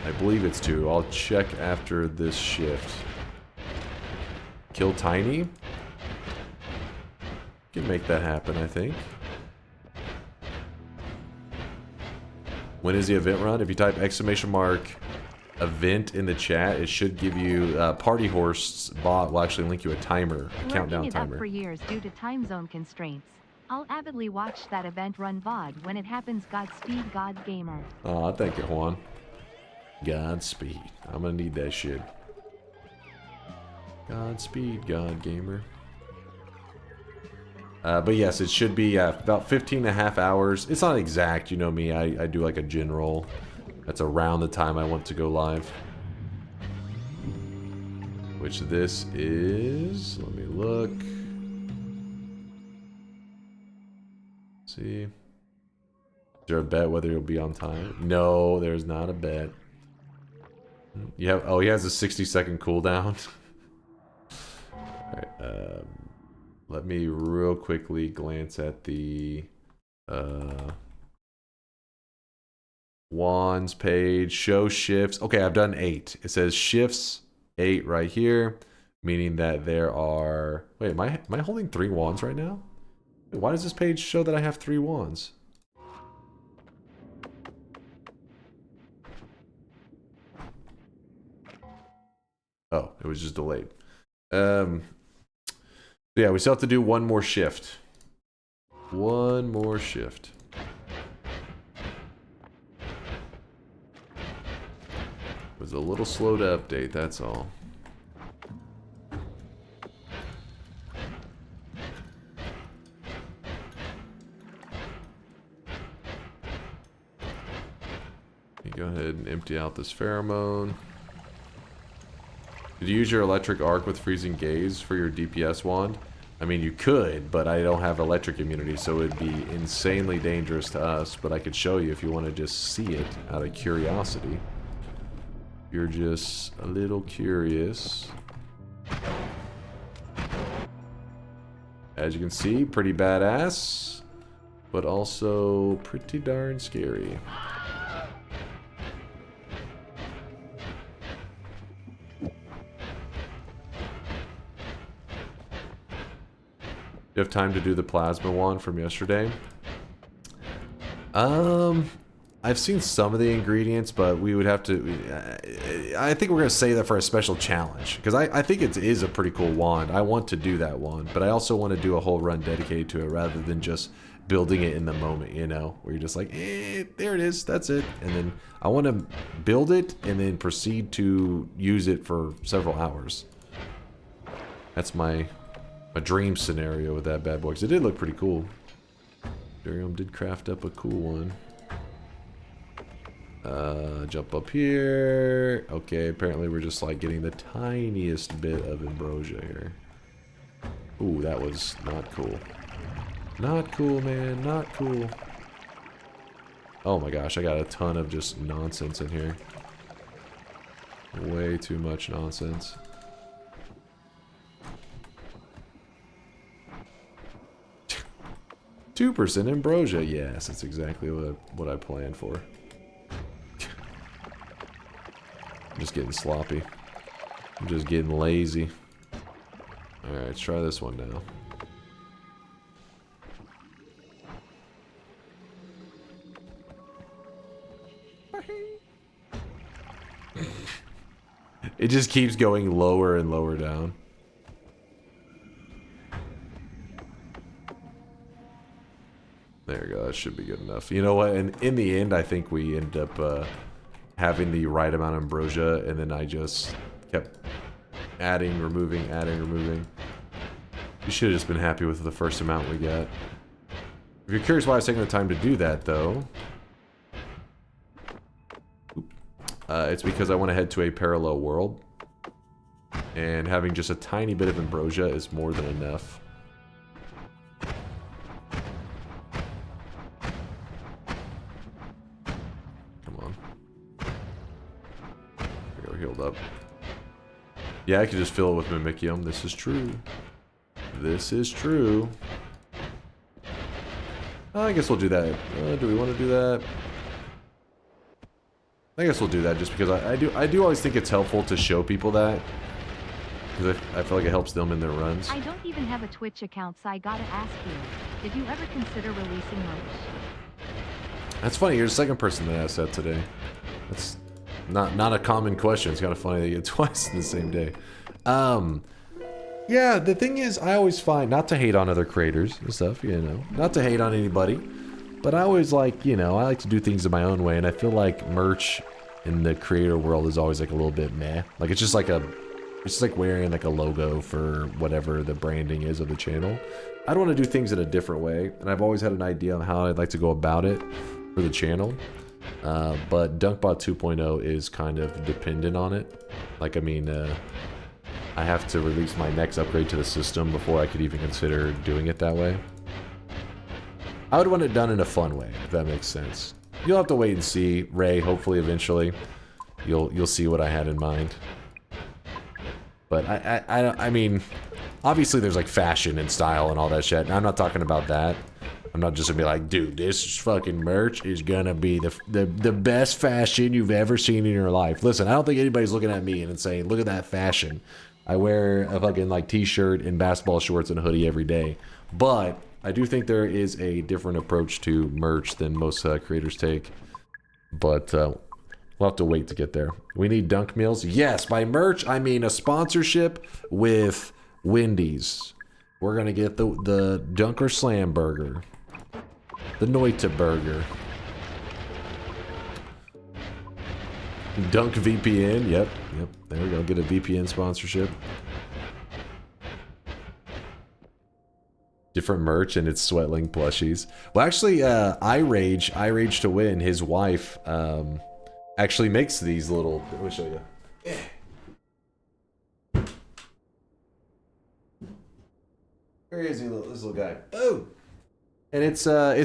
I believe it's 2. I'll check after this shift. Kill Tiny. Can make that happen, I think. When is the event run? If you type ! event in the chat, it should give you Party Horse's bot will actually link you a timer, a countdown timer. Working it up for years due to time zone constraints. I'll avidly watch that event run VOD when it happens. Godspeed, God Gamer. Aw, thank you, Juan. Godspeed. I'm gonna need that shit. Godspeed, God Gamer. But yes, it should be about 15.5 hours. It's not exact, you know me. I do like a general. That's around the time I want to go live. Which this is... Let me look. Let's see. Is there a bet whether you'll be on time? No, there's not a bet. You have... Oh, he has a 60-second cooldown. Alright, let me real quickly glance at the wands page. Show shifts. Okay, I've done 8. It says shifts 8 right here, meaning that there are... Wait, am I holding 3 wands right now? Wait, why does this page show that I have 3 wands? Oh, it was just delayed. Yeah, we still have to do 1 more shift. 1 more shift. It was a little slow to update, that's all. You go ahead and empty out this pheromone. Did you use your electric arc with freezing gaze for your DPS wand? I mean, you could, but I don't have electric immunity, so it'd be insanely dangerous to us. But I could show you if you want to just see it out of curiosity. You're just a little curious. As you can see, pretty badass, but also pretty darn scary. You have time to do the plasma wand from yesterday? I I've seen some of the ingredients, but we would have to... I think we're going to save that for a special challenge. Because I think it is a pretty cool wand. I want to do that wand. But I also want to do a whole run dedicated to it rather than just building it in the moment, you know? Where you're just like, there it is, that's it. And then I want to build it and then proceed to use it for several hours. That's my dream scenario with that bad boy. Because it did look pretty cool. Durium did craft up a cool one. Jump up here. Okay, apparently we're just like getting the tiniest bit of ambrosia here. Ooh, that was not cool. Not cool, man. Not cool. Oh my gosh, I got a ton of just nonsense in here. Way too much nonsense. %2 ambrosia. Yes, that's exactly what I planned for. I'm just getting sloppy. I'm just getting lazy. Alright, let's try this one now. It just keeps going lower and lower down. There we go, that should be good enough. You know what, and in the end, I think we end up having the right amount of ambrosia, and then I just kept adding, removing, adding, removing. You should have just been happy with the first amount we got. If you're curious why I was taking the time to do that, though, it's because I want to head to a parallel world, and having just a tiny bit of ambrosia is more than enough. Healed up. Yeah, I could just fill it with Mimicium. This is true. This is true. I guess we'll do that. Do we want to do that? I guess we'll do that just because I do always think it's helpful to show people that. Because I feel like it helps them in their runs. I don't even have a Twitch account, so I gotta ask you. Did you ever consider releasing merch? That's funny. You're the second person that asked that today. That's... Not a common question. It's kind of funny that you get twice in the same day. Yeah, the thing is, I always find, not to hate on other creators and stuff, you know, not to hate on anybody, but I always like, you know, I like to do things in my own way, and I feel like merch in the creator world is always like a little bit meh. Like it's just like wearing like a logo for whatever the branding is of the channel. I don't want to do things in a different way, and I've always had an idea on how I'd like to go about it for the channel. But DunkBot 2.0 is kind of dependent on it. Like, I mean, I have to release my next upgrade to the system before I could even consider doing it that way. I would want it done in a fun way, if that makes sense. You'll have to wait and see, Ray. Hopefully, eventually, you'll see what I had in mind. But I mean, obviously, there's like fashion and style and all that shit. And I'm not talking about that. I'm not just gonna be like, dude, this fucking merch is gonna be the best fashion you've ever seen in your life. Listen, I don't think anybody's looking at me and saying, look at that fashion. I wear a fucking like t-shirt and basketball shorts and a hoodie every day. But I do think there is a different approach to merch than most creators take. But we'll have to wait to get there. We need dunk meals. Yes, by merch I mean a sponsorship with Wendy's. We're gonna get the DunkOrSlam burger. The Noita burger. Dunk VPN. Yep. There we go. Get a VPN sponsorship. Different merch and it's Sweatling plushies. Well, actually, iRage to Win. His wife actually makes these little. Let me show you. Where is he, this little guy? Boom. And it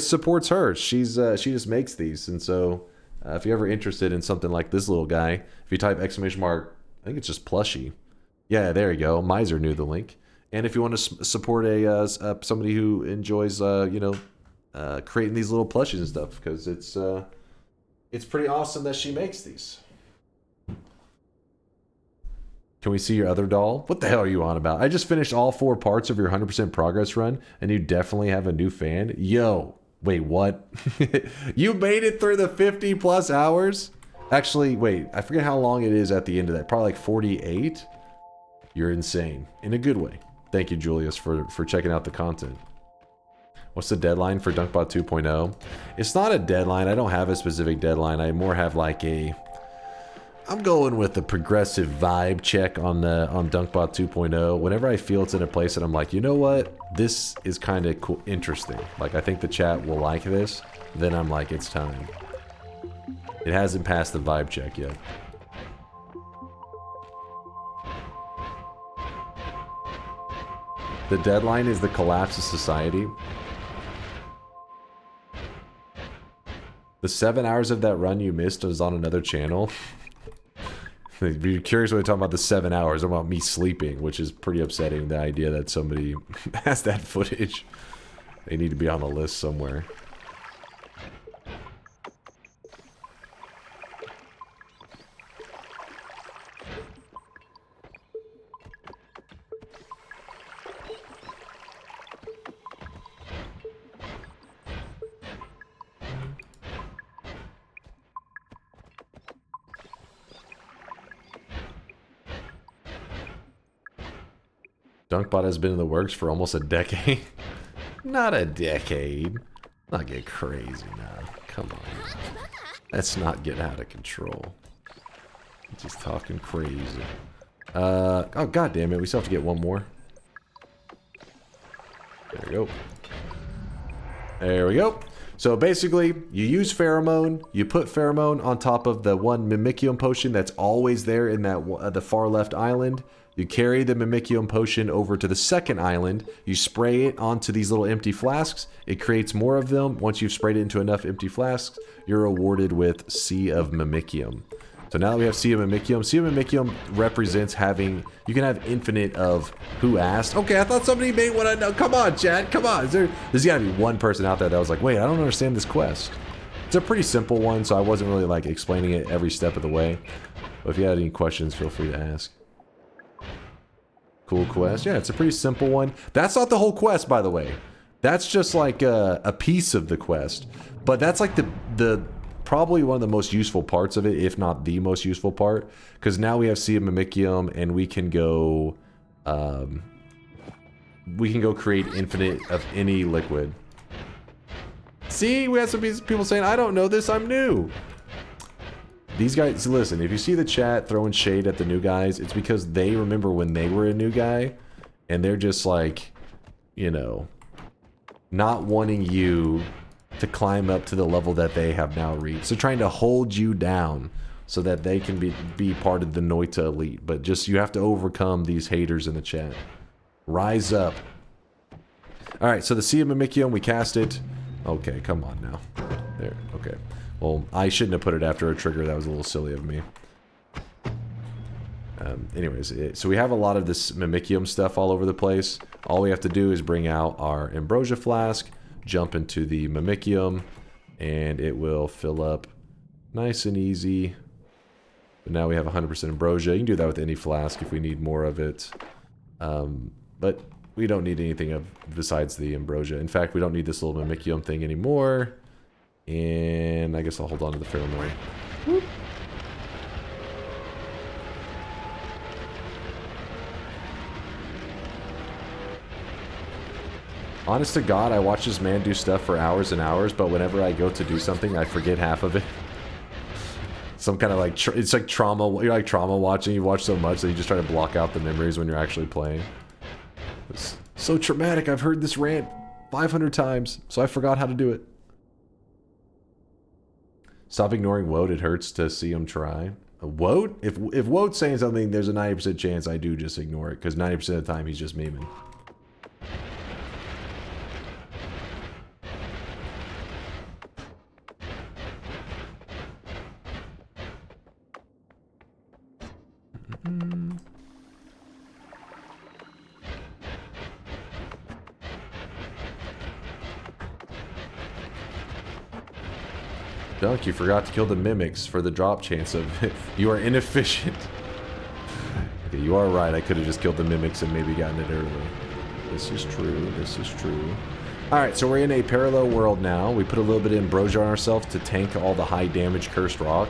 supports her. She just makes these, and so if you're ever interested in something like this little guy, if you type ! I think it's just plushie. Yeah, there you go. Miser knew the link. And if you want to support somebody who enjoys creating these little plushies and stuff, because it's pretty awesome that she makes these. Can we see your other doll? What the hell are you on about? I just finished all 4 parts of your 100% progress run, and you definitely have a new fan. Yo, Wait, what? You made it through the 50 plus hours? Actually, wait, I forget how long it is at the end of that. Probably like 48? You're insane. In a good way. Thank you, Julius, for checking out the content. What's the deadline for DunkBot 2.0? It's not a deadline. I don't have a specific deadline. I more have like a... I'm going with the progressive vibe check on DunkBot 2.0. Whenever I feel it's in a place that I'm like, you know what? This is kind of cool, interesting. Like, I think the chat will like this. Then I'm like, it's time. It hasn't passed the vibe check yet. The deadline is the collapse of society. The 7 hours of that run you missed was on another channel. If you're curious what I'm talking about, the 7 hours, I'm about me sleeping, which is pretty upsetting, the idea that somebody has that footage. They need to be on a list somewhere. DunkBot has been in the works for almost a decade. Not a decade. Not get crazy now. Come on. Let's not get out of control. Just talking crazy. Oh, god damn it. We still have to get one more. There we go. There we go. So basically, you use pheromone. You put pheromone on top of the one Mimicium potion that's always there in that the far left island. You carry the Mimicium potion over to the second island. You spray it onto these little empty flasks. It creates more of them. Once you've sprayed it into enough empty flasks, you're awarded with Sea of Mimicium. So now that we have Sea of Mimicium, Sea of Mimicium represents having... You can have infinite of... Who asked? Okay, I thought somebody may want to know. Come on, chat. Come on. There's got to be one person out there that was like, wait, I don't understand this quest. It's a pretty simple one, so I wasn't really like explaining it every step of the way. But if you had any questions, feel free to ask. Cool quest. Yeah, it's a pretty simple one. That's not the whole quest, by the way. That's just like a piece of the quest. But that's like the probably one of the most useful parts of it, if not the most useful part. Because now we have Sea of Mimicium, and we can go create infinite of any liquid. See, we had some people saying, I don't know this, I'm new. These guys, listen, if you see the chat throwing shade at the new guys, it's because they remember when they were a new guy, and they're just like, you know, not wanting you to climb up to the level that they have now reached. So trying to hold you down so that they can be part of the Noita elite. But just, you have to overcome these haters in the chat. Rise up. Alright, so the Sea of Mimicium, we cast it. Okay, come on now. There, okay. Well, I shouldn't have put it after a trigger. That was a little silly of me. Anyways, so we have a lot of this Mimicium stuff all over the place. All we have to do is bring out our Ambrosia Flask, jump into the Mimicium, and it will fill up nice and easy. But now we have 100% Ambrosia. You can do that with any flask if we need more of it. But we don't need anything besides the Ambrosia. In fact, we don't need this little Mimicium thing anymore. And I guess I'll hold on to the pheromone. Whoop. Honest to God, I watch this man do stuff for hours and hours, but whenever I go to do something, I forget half of it. Some kind of like, it's like trauma, you're like trauma watching, you watch so much that you just try to block out the memories when you're actually playing. It's so traumatic, I've heard this rant 500 times, so I forgot how to do it. Stop ignoring Woad, it hurts to see him try. Woad? If Woad's saying something, there's a 90% chance I do just ignore it, because 90% of the time he's just memeing. Dunk, you forgot to kill the mimics for the drop chance of you are inefficient. Okay, you are right. I could have just killed the mimics and maybe gotten it early. This is true. This is true. Alright, so we're in a parallel world now. We put a little bit of Ambrosia on ourselves to tank all the high damage Cursed Rock.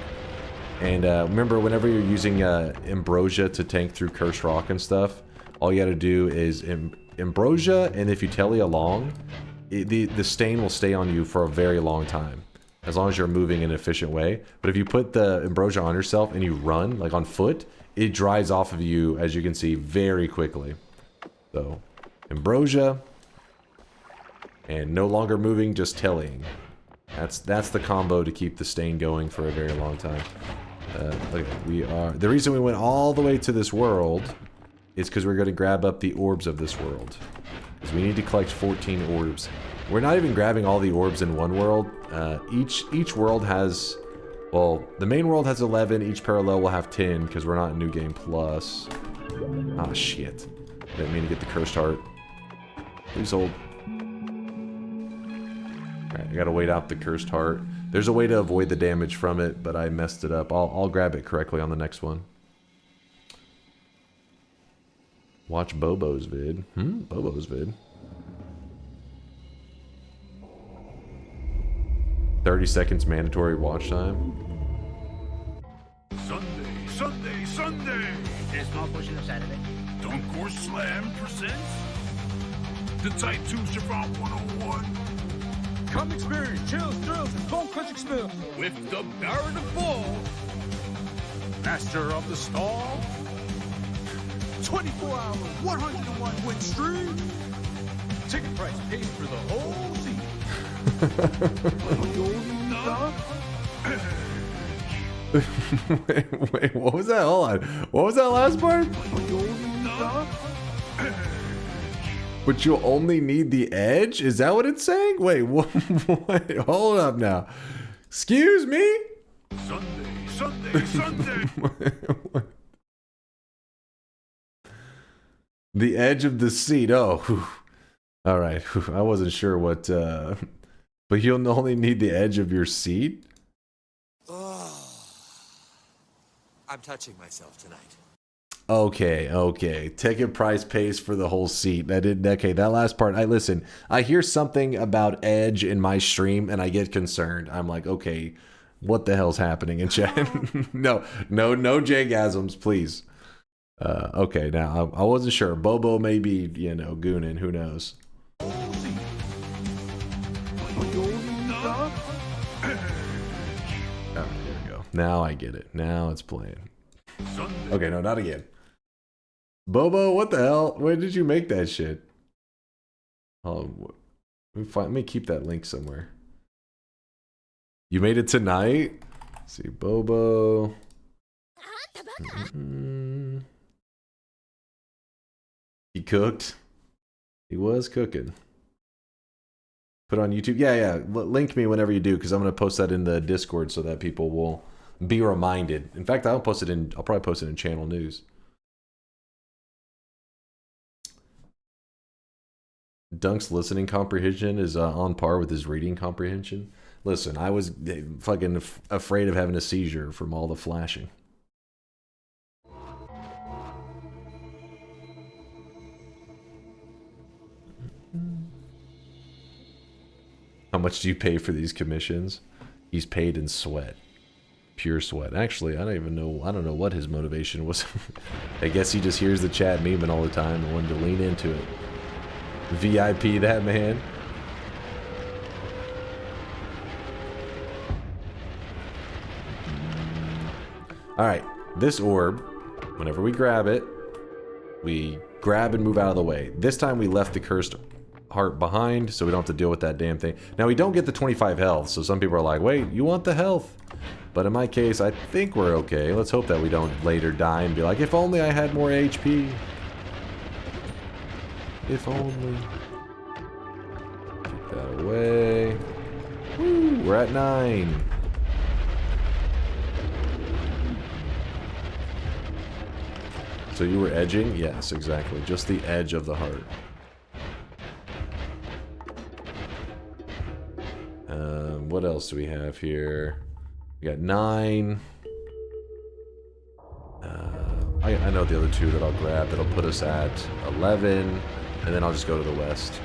And remember, whenever you're using Ambrosia to tank through Cursed Rock and stuff, all you gotta do is Ambrosia, and if you telly along, the stain will stay on you for a very long time. As long as you're moving in an efficient way. But if you put the Ambrosia on yourself and you run, like on foot, it dries off of you, as you can see, very quickly. So, Ambrosia... and no longer moving, just tellying. That's the combo to keep the stain going for a very long time. Look, the reason we went all the way to this world is because we're going to grab up the orbs of this world. Because we need to collect 14 orbs. We're not even grabbing all the orbs in one world. Each world has, well, the main world has 11. Each parallel will have 10 because we're not in New Game Plus. Ah, shit. Didn't mean to get the cursed heart. Please hold. Alright, I gotta wait out the cursed heart. There's a way to avoid the damage from it, but I messed it up. I'll grab it correctly on the next one. Watch Bobo's vid. Bobo's vid. 30 seconds mandatory watch time. Sunday! There's small portion of Saturday. DunkOrSlam presents the Type 2 Chiffon 101. Come experience chills, thrills, and bone-crushing spills with the Baron of Ball, Master of the Stall, 24-hour, 101-win stream. Ticket price pays for the whole season. wait, what was that? Hold on. What was that last part? But you'll only need the edge? Is that what it's saying? Wait, what? Hold up now. Excuse me? Sunday. The edge of the seat. Oh, whew. All right. Whew. I wasn't sure what, but you'll only need the edge of your seat? I'm touching myself tonight. Okay. Ticket price pays for the whole seat. Okay, that last part. Listen, I hear something about edge in my stream and I get concerned. I'm like, okay, what the hell's happening in chat? No J-gasms, please. Okay, now I wasn't sure. Bobo may be, gooning, who knows? Oh, there we go. Now I get it. Now it's playing. Okay, no, not again. Bobo, what the hell? Where did you make that shit? Oh, let me keep that link somewhere. You made it tonight? Let's see, Bobo. He cooked. He was cooking. Put on YouTube. Yeah. Link me whenever you do, because I'm gonna post that in the Discord so that people will be reminded. In fact, I'll probably post it in channel news. Dunk's listening comprehension is on par with his reading comprehension. Listen, I was fucking afraid of having a seizure from all the flashing. How much do you pay for these commissions? He's paid in sweat. Pure sweat. Actually, I don't know what his motivation was. I guess he just hears the chat memeing all the time and wanted to lean into it. VIP that man. Alright, this orb, whenever we grab it, we grab and move out of the way. This time we left the cursed heart behind, so we don't have to deal with that damn thing. Now we don't get the 25 health, so some people are like, wait, you want the health? But in my case, I think we're okay. Let's hope that we don't later die and be like, if only I had more HP. If only. Take that away. Woo, we're at 9. So you were edging? Yes, exactly. Just the edge of the heart. What else do we have here? We got 9. I know the other two that I'll grab. That'll put us at 11. And then I'll just go to the west.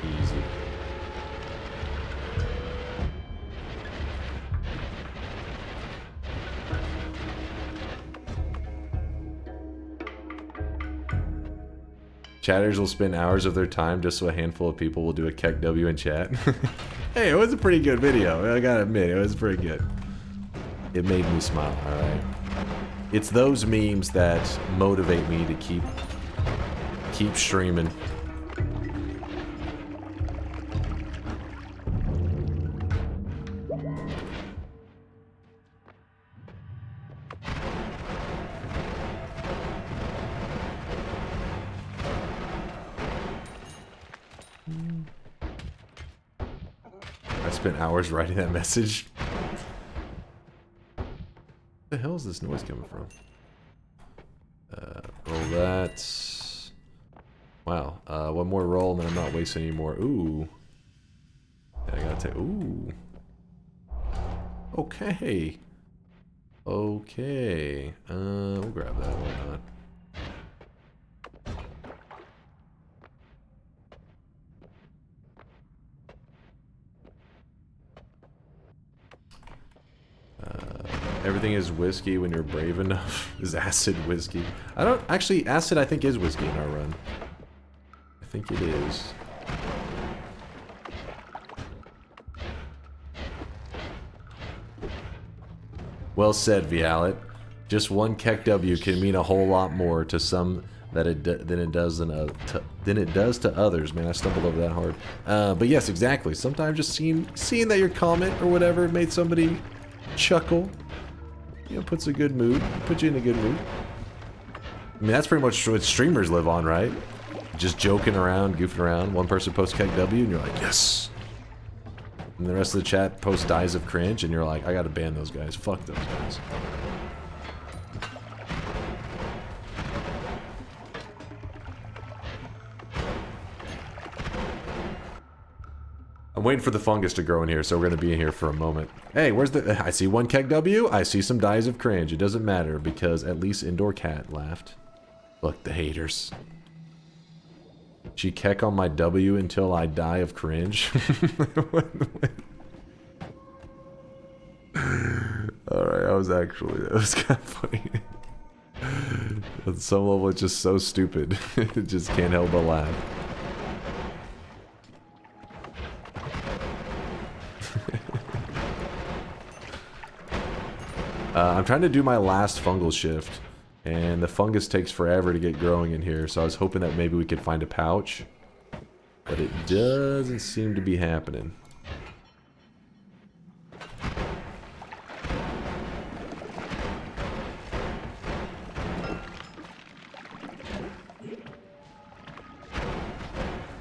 Easy. Chatters will spend hours of their time just so a handful of people will do a Keck W in chat. Hey, it was a pretty good video. I gotta admit, it was pretty good. It made me smile, alright? It's those memes that motivate me to keep streaming. I spent hours writing that message. Where the hell is this noise coming from? Roll that. Wow. One more roll and then I'm not wasting any more. Ooh. I gotta take. Ooh. Okay. Okay. We'll grab that. Why not? Everything is whiskey when you're brave enough. Is acid whiskey? I don't actually. Acid, I think, is whiskey in our run. I think it is. Well said, Vialet. Just one Keck W can mean a whole lot more to some than it does to others. Man, I stumbled over that hard. But yes, exactly. Sometimes just seeing that your comment or whatever made somebody chuckle. You know, puts you in a good mood. I mean, that's pretty much what streamers live on, right? Just joking around, goofing around. One person posts Keck W, and you're like, yes! And the rest of the chat posts dies of cringe, and you're like, I gotta ban those guys. Fuck those guys. I'm waiting for the fungus to grow in here, so we're gonna be in here for a moment. Hey, where's the... I see one Keck W, I see some dies of cringe. It doesn't matter, because at least Indoor Cat laughed. Look, the haters. She Keck on my W until I die of cringe. Alright, that was kind of funny. At some level, it's just so stupid. It just can't help but laugh. I'm trying to do my last fungal shift, and the fungus takes forever to get growing in here, so I was hoping that maybe we could find a pouch, but it doesn't seem to be happening.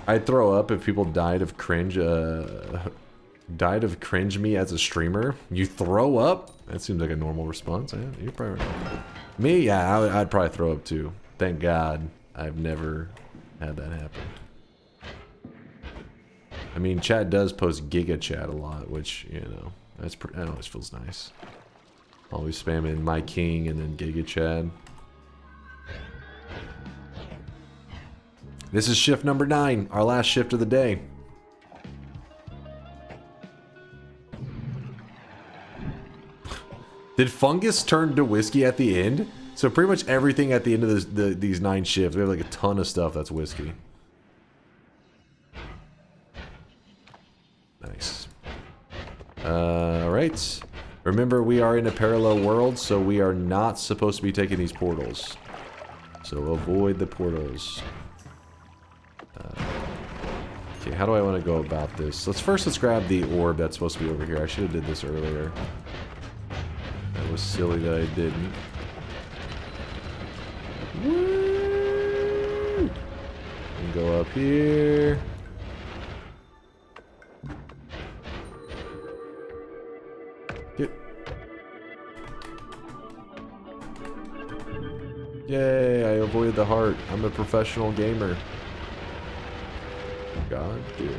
I'd throw up if people died of cringe me as a streamer. You throw up? That seems like a normal response. Yeah, you're probably right. Me? Yeah, I'd probably throw up too. Thank God I've never had that happen. I mean, chat does post Giga Chat a lot, which, you know, that always feels nice. Always spamming my king and then Giga Chat. This is shift number 9, our last shift of the day. Did fungus turn to whiskey at the end? So pretty much everything at the end of these 9 shifts, we have like a ton of stuff that's whiskey. Nice. Alright. Remember, we are in a parallel world, so we are not supposed to be taking these portals. So avoid the portals. Okay, how do I want to go about this? Let's grab the orb that's supposed to be over here. I should have did this earlier. That was silly that I didn't. Woo! And go up here. Get. Yay, I avoided the heart. I'm a professional gamer. God damn.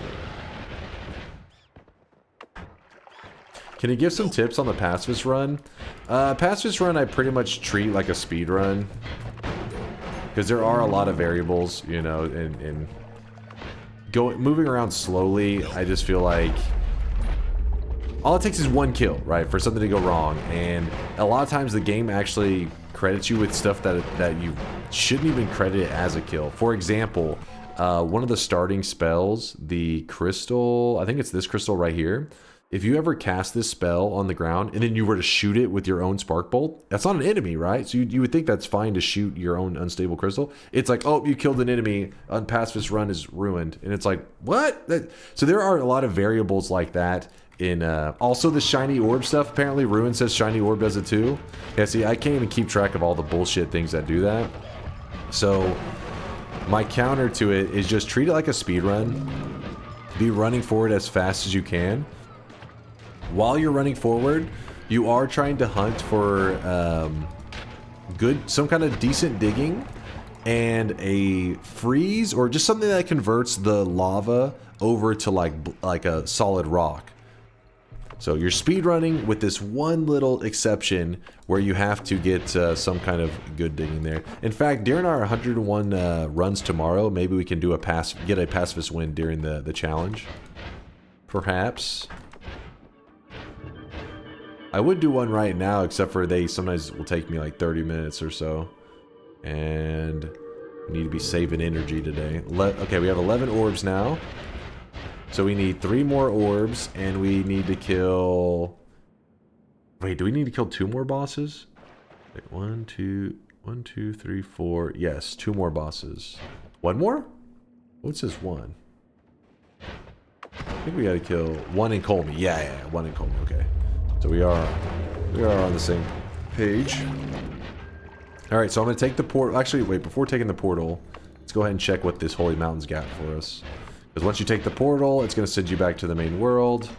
Can you give some tips on the pacifist run? Pacifist run I pretty much treat like a speed run. Because there are a lot of variables, you know, and moving around slowly, I just feel like all it takes is one kill, right, for something to go wrong. And a lot of times the game actually credits you with stuff that you shouldn't even credit it as a kill. For example, one of the starting spells, the crystal, I think it's this crystal right here. If you ever cast this spell on the ground and then you were to shoot it with your own spark bolt, that's not an enemy, right? So you would think that's fine to shoot your own unstable crystal. It's like, oh, you killed an enemy, pacifist run is ruined. And it's like, what? So there are a lot of variables like that. In also the shiny orb stuff, apparently Ruin says shiny orb does it too. Yeah, see, I can't even keep track of all the bullshit things that do that. So my counter to it is just treat it like a speed run. Be running forward as fast as you can. While you're running forward, you are trying to hunt for some kind of decent digging and a freeze or just something that converts the lava over to like a solid rock. So you're speed running with this one little exception where you have to get some kind of good digging there. In fact, during our 101 runs tomorrow, maybe we can do get a pacifist win during the challenge. Perhaps. I would do one right now, except for they sometimes will take me like 30 minutes or so. And we need to be saving energy today. Okay, we have 11 orbs now. So we need 3 more orbs, and we need to kill... Wait, do we need to kill 2 more bosses? Wait, 1, 2, 3, 4... Yes, 2 more bosses. 1 more? What's this 1? I think we gotta kill 1 in Colmy. Yeah, 1 in Colmy, okay. So we are on the same page. Alright, so I'm gonna take the portal... Actually, wait, before taking the portal, let's go ahead and check what this Holy Mountain's got for us. Because once you take the portal, it's going to send you back to the main world.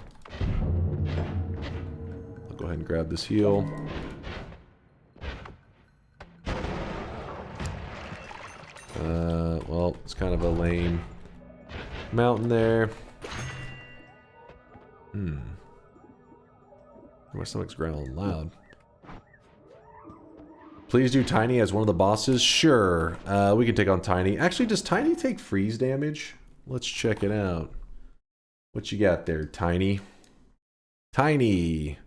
I'll go ahead and grab this heal. Well, it's kind of a lame mountain there. My stomach's growling loud. Please do Tiny as one of the bosses. Sure, we can take on Tiny. Actually, does Tiny take freeze damage? Let's check it out. What you got there, Tiny? Tiny.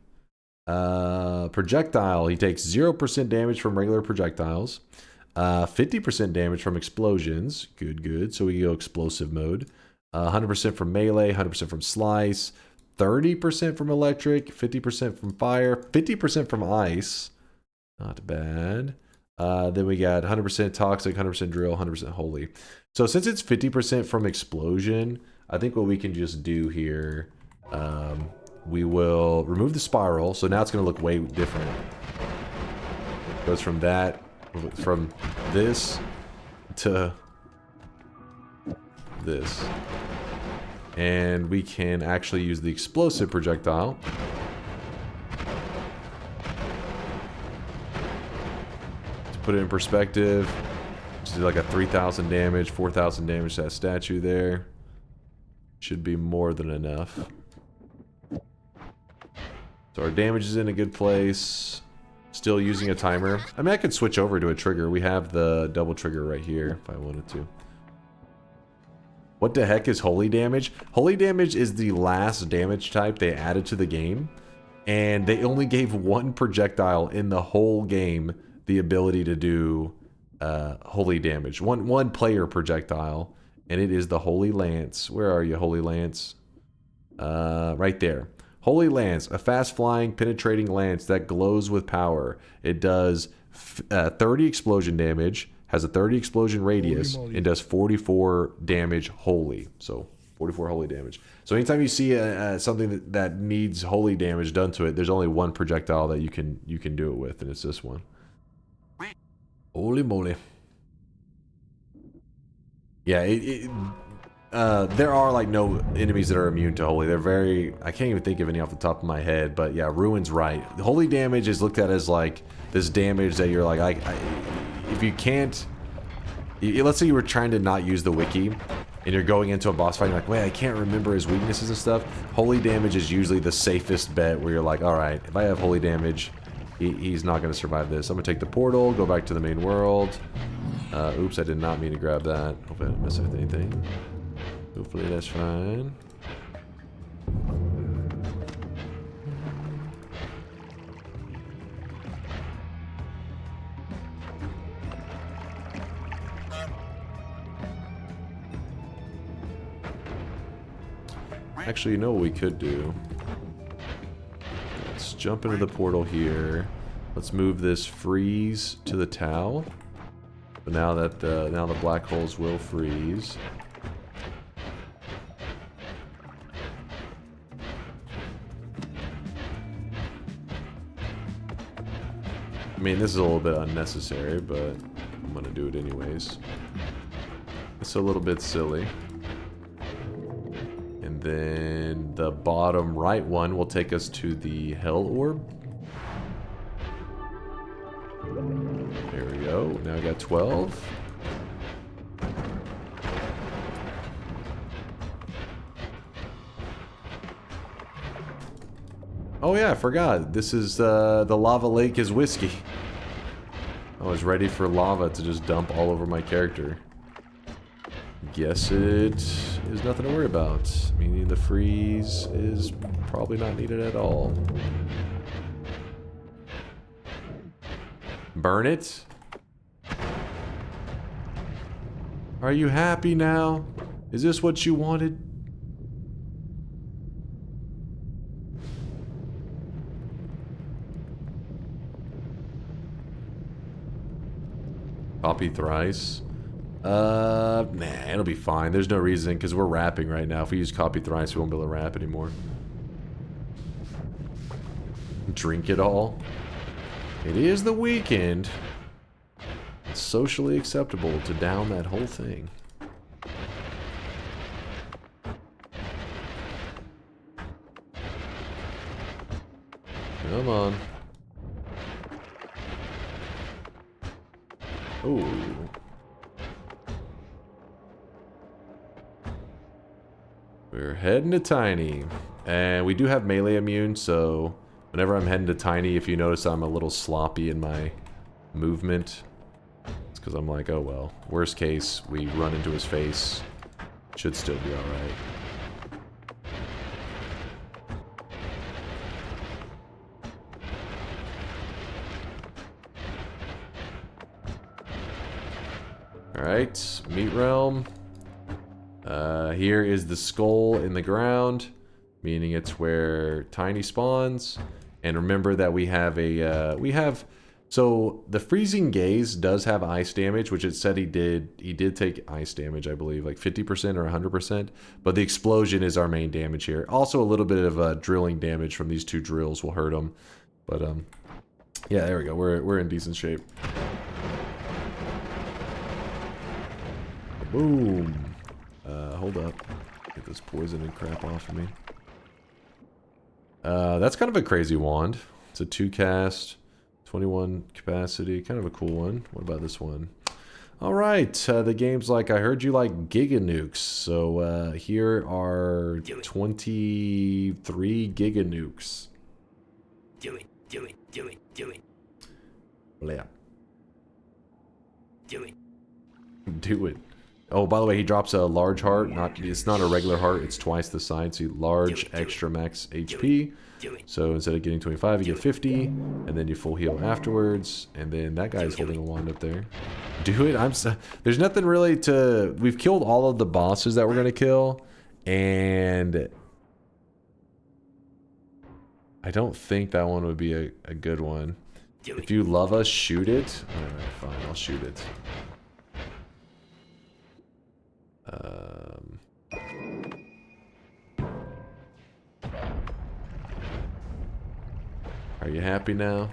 Projectile. He takes 0% damage from regular projectiles. 50% damage from explosions. Good, good. So we go explosive mode. 100% from melee, 100% from slice, 30% from electric, 50% from fire, 50% from ice. Not bad. Then we got 100% toxic, 100% drill, 100% holy. So since it's 50% from explosion, I think what we can just do here, we will remove the spiral. So now it's going to look way different. Goes from that, from this to this. And we can actually use the explosive projectile. To put it in perspective, just like a 3,000 damage, 4,000 damage to that statue there. Should be more than enough. So our damage is in a good place. Still using a timer. I mean, I could switch over to a trigger. We have the double trigger right here if I wanted to. What the heck is holy damage? Holy damage is the last damage type they added to the game. And they only gave one projectile in the whole game the ability to do holy damage. One player projectile. And it is the Holy Lance. Where are you, Holy Lance? Right there. Holy Lance, a fast-flying, penetrating lance that glows with power. It does 30 explosion damage, has a 30 explosion radius, and does 44 damage holy. So 44 holy damage. So anytime you see something that needs holy damage done to it, there's only one projectile that you can do it with, and it's this one. Holy moly. Yeah, there are like no enemies that are immune to holy. They're very... I can't even think of any off the top of my head, but yeah, Ruin's right. Holy damage is looked at as like this damage that you're like, if you can't... Let's say you were trying to not use the wiki, and you're going into a boss fight, and you're like, wait, I can't remember his weaknesses and stuff. Holy damage is usually the safest bet, where you're like, alright, if I have holy damage, he's not going to survive this. I'm going to take the portal, go back to the main world. Oops, I did not mean to grab that. Hope I didn't miss anything. Hopefully that's fine. Actually, you know what we could do? Let's jump into the portal here. Let's move this freeze to the towel. But now that now the black holes will freeze. I mean, this is a little bit unnecessary, but I'm gonna do it anyways. It's a little bit silly. And then the bottom right one will take us to the Hell Orb. There we go. Now I got 12. Oh yeah, I forgot. This is the lava lake is whiskey. I was ready for lava to just dump all over my character. Guess it is nothing to worry about. Meaning the freeze is probably not needed at all. Burn it. Are you happy now? Is this what you wanted? Copy thrice. Nah, it'll be fine. There's no reason, because we're rapping right now. If we use copy thrice, we won't be able to rap anymore. Drink it all. It is the weekend. It's socially acceptable to down that whole thing. Come on. Ooh. We're heading to Tiny. And we do have melee immune, so whenever I'm heading to Tiny, if you notice I'm a little sloppy in my movement, it's because I'm like, oh well. Worst case, we run into his face. Should still be alright. Alright, Meat Realm. Here is the skull in the ground, meaning it's where Tiny spawns. And remember that we have a, so the Freezing Gaze does have ice damage, which it said he did take ice damage, I believe, like 50% or 100%. But the explosion is our main damage here. Also a little bit of drilling damage from these two drills will hurt him. But, yeah, there we go. We're in decent shape. Boom. Hold up. Get this poison and crap off of me. That's kind of a crazy wand. It's a 2-cast, 21 capacity. Kind of a cool one. What about this one? Alright, the game's like, I heard you like Giga Nukes. So, here are 23 Giga Nukes. Do it, do it, do it, do it. Yeah. Do it. Do it. Oh, by the way, he drops a large heart. It's not a regular heart. It's twice the size. So large extra max HP. So instead of getting 25, you get 50, and then you full heal afterwards. And then that guy's holding a wand up there. Do it. There's nothing really to. We've killed all of the bosses that we're gonna kill, and I don't think that one would be a good one. If you love us, shoot it. All right, fine. I'll shoot it. Are you happy now?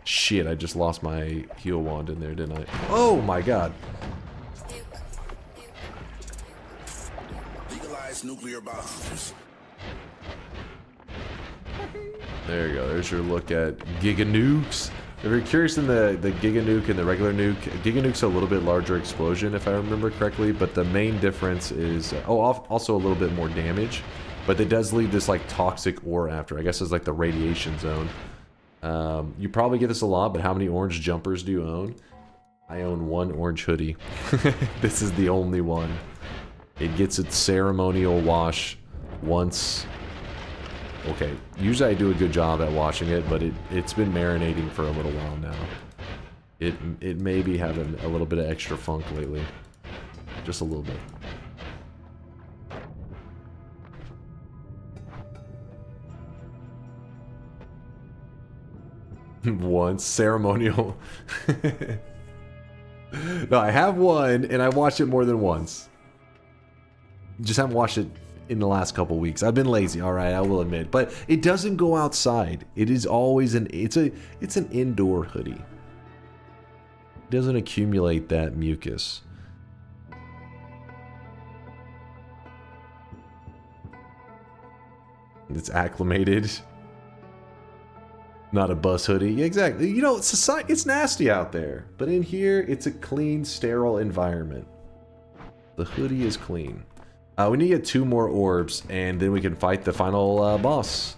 Shit, I just lost my heal wand in there, didn't I? Oh my god. Legalize nuclear bombs. There you go. There's your look at Giga Nukes. If you're curious in the Giga Nuke and the regular nuke, Giga Nuke's a little bit larger explosion if I remember correctly, but the main difference is, also a little bit more damage, but it does leave this like toxic ore after. I guess it's like the radiation zone. You probably get this a lot, but how many orange jumpers do you own? I own one orange hoodie. This is the only one. It gets its ceremonial wash once. Okay, usually I do a good job at washing it, but it's been marinating for a little while now. It may be having a little bit of extra funk lately. Just a little bit. Once. Ceremonial. No, I have one, and I watched it more than once. Just haven't watched it in the last couple weeks. I've been lazy, alright, I will admit. But it doesn't go outside. It is always it's an indoor hoodie. It doesn't accumulate that mucus. It's acclimated. Not a bus hoodie. Yeah, exactly. You know, it's nasty out there. But in here, it's a clean, sterile environment. The hoodie is clean. We need to get 2 more orbs, and then we can fight the final boss.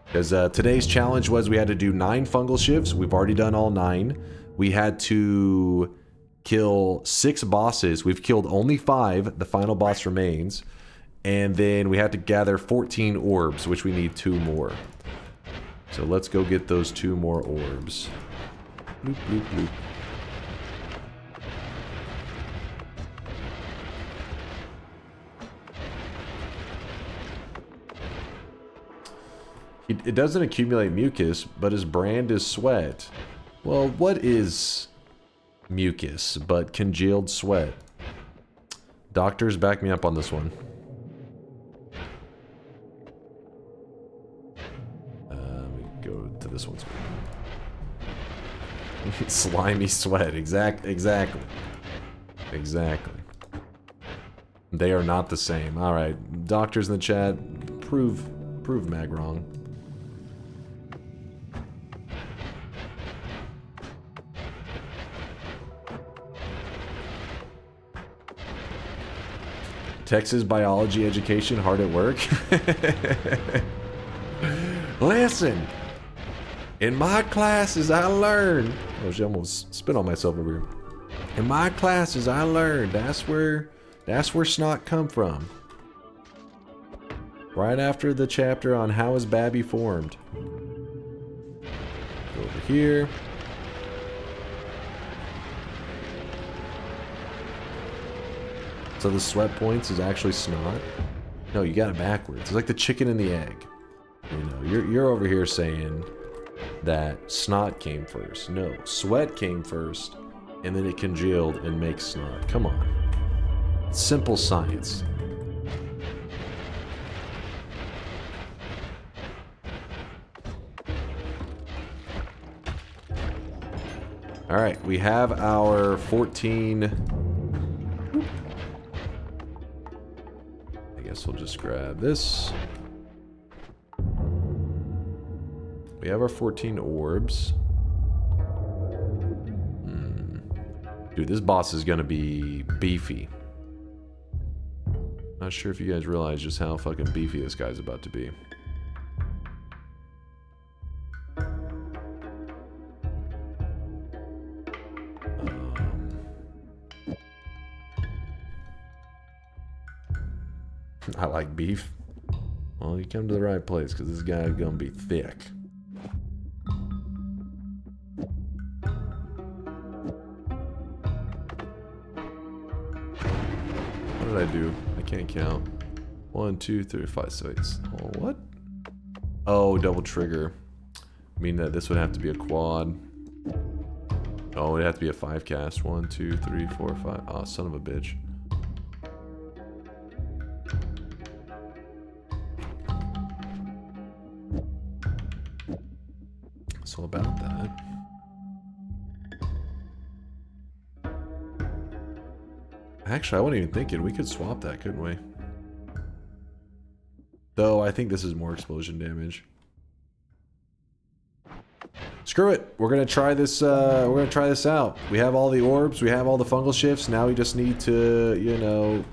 Because today's challenge was we had to do 9 fungal shifts. We've already done all 9. We had to kill 6 bosses. We've killed only 5. The final boss remains. And then we had to gather 14 orbs, which we need 2 more. So let's go get those 2 more orbs. Bloop, bloop, bloop. It doesn't accumulate mucus, but his brand is sweat. Well, what is mucus but congealed sweat? Doctors, back me up on this one. Go to this one. Slimy sweat. Exactly. They are not the same. All right, doctors in the chat, prove Mag wrong. Texas biology education hard at work. Listen, in my classes I learned. Oh, she almost spit on myself over here. In my classes I learned that's where snot come from. Right after the chapter on how is Babby formed. Go over here. So the sweat points is actually snot? No, you got it backwards. It's like the chicken and the egg. You know, you're over here saying that snot came first. No, sweat came first, and then it congealed and makes snot. Come on. Simple science. Alright, we have our 14... I guess we'll just grab this. We have our 14 orbs. Dude, this boss is gonna be beefy. Not sure if you guys realize just how fucking beefy this guy's about to be. I like beef. Well, you come to the right place because this guy's gonna be thick. What did I do? I can't count. 1, 2, 3, 5, 6. Oh, what? Oh, double trigger. Mean that this would have to be a quad. Oh, it'd have to be a 5 cast. 1, 2, 3, 4, 5. Oh, son of a bitch. So about that. Actually, I wasn't even thinking. We could swap that, couldn't we? Though, I think this is more explosion damage. Screw it. We're gonna try this. We're gonna try this out. We have all the orbs. We have all the fungal shifts. Now we just need to, you know,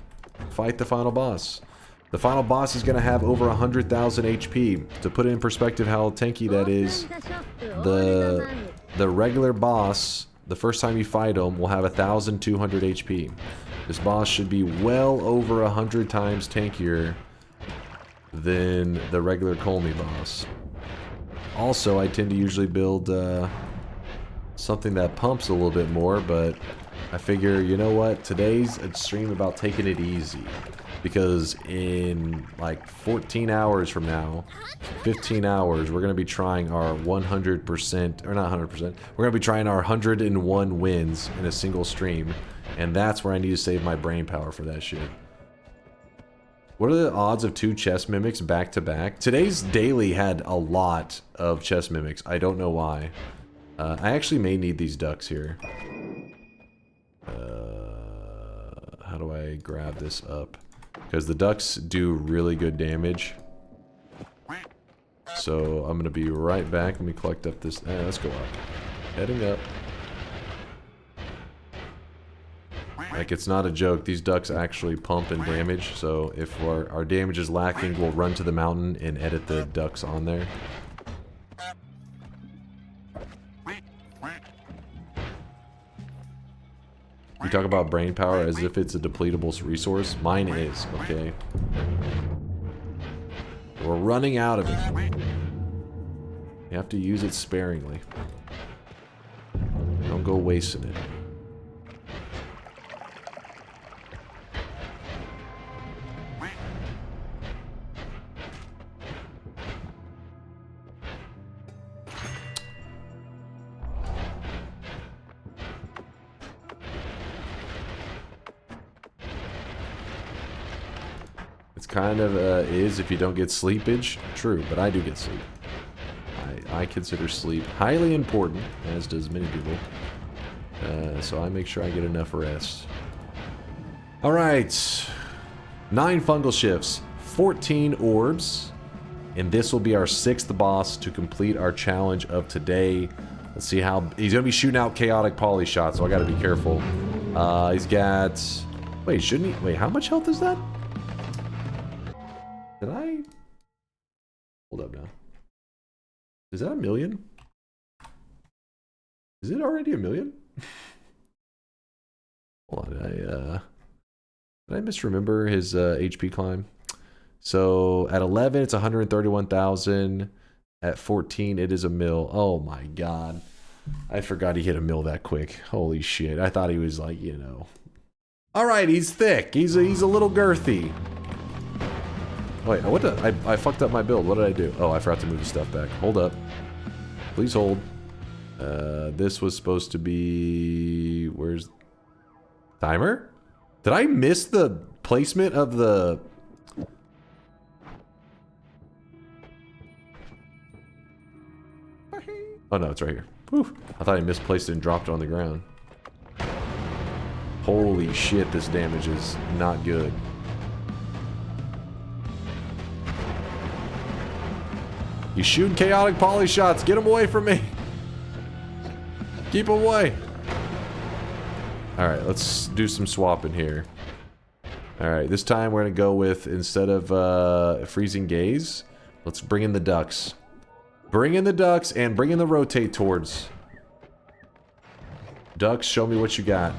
fight the final boss. The final boss is gonna have over 100,000 HP. To put it in perspective, how tanky that is. The regular boss, the first time you fight him, will have 1,200 HP. This boss should be well over 100 times tankier than the regular Colmy boss. Also, I tend to usually build something that pumps a little bit more, but I figure, you know what, today's a stream about taking it easy. because in like 14 hours from now, 15 hours, we're going to be trying our 100%, or not 100%, we're going to be trying our 101 wins in a single stream, and that's where I need to save my brain power for that shit. What are the odds of 2 chess mimics back to back? Today's daily had a lot of chess mimics. I don't know why. I actually may need these ducks here. How do I grab this up? Because the ducks do really good damage. So I'm going to be right back. Let me collect up this. Let's go up. Heading up. Like, it's not a joke. These ducks actually pump and damage. So if our damage is lacking, we'll run to the mountain and edit the ducks on there. You talk about brain power as if it's a depletable resource. Mine is, okay? We're running out of it. You have to use it sparingly. Don't go wasting it. Kind of is if you don't get sleepage. True, but I do get sleep. I consider sleep highly important, as does many people. So I make sure I get enough rest. Alright. 9 fungal shifts, 14 orbs, and this will be our 6th boss to complete our challenge of today. Let's see how... He's going to be shooting out chaotic poly shots, so I got to be careful. He's got... Wait, shouldn't he... Wait, how much health is that? Did I... Hold up now. Is that 1,000,000? Is it already 1,000,000? Hold on, did I misremember his HP climb? So at 11, it's 131,000. At 14, it is 1,000,000. Oh my god. I forgot he hit 1,000,000 that quick. Holy shit. I thought he was like, you know. Alright, he's thick. He's a little girthy. Wait, what the? I fucked up my build. What did I do? Oh, I forgot to move the stuff back. Hold up. Please hold. This was supposed to be... Where's... Timer? Did I miss the placement of the... Oh no, it's right here. Whew. I thought I misplaced it and dropped it on the ground. Holy shit, this damage is not good. He's shooting chaotic poly shots. Get him away from me. Keep him away. Alright, let's do some swapping here. Alright, this time we're going to go with, instead of freezing gaze, let's bring in the ducks. Bring in the ducks and bring in the rotate towards. Ducks, show me what you got.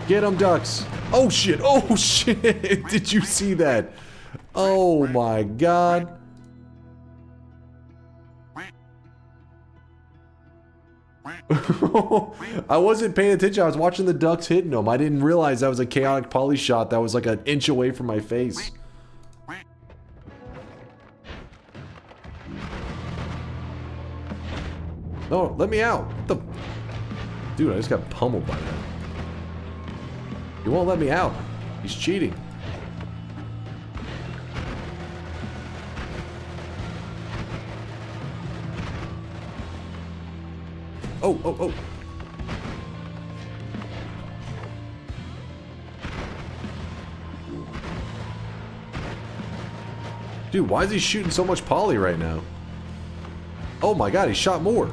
Get them, ducks. Oh shit, oh shit. Did you see that? Oh my god. I wasn't paying attention. I was watching the ducks hitting them. I didn't realize that was a chaotic poly shot that was like an inch away from my face. No, let me out. What the... Dude, I just got pummeled by that. He won't let me out. He's cheating. Oh, oh, oh. Dude, why is he shooting so much poly right now? Oh my god, he shot more.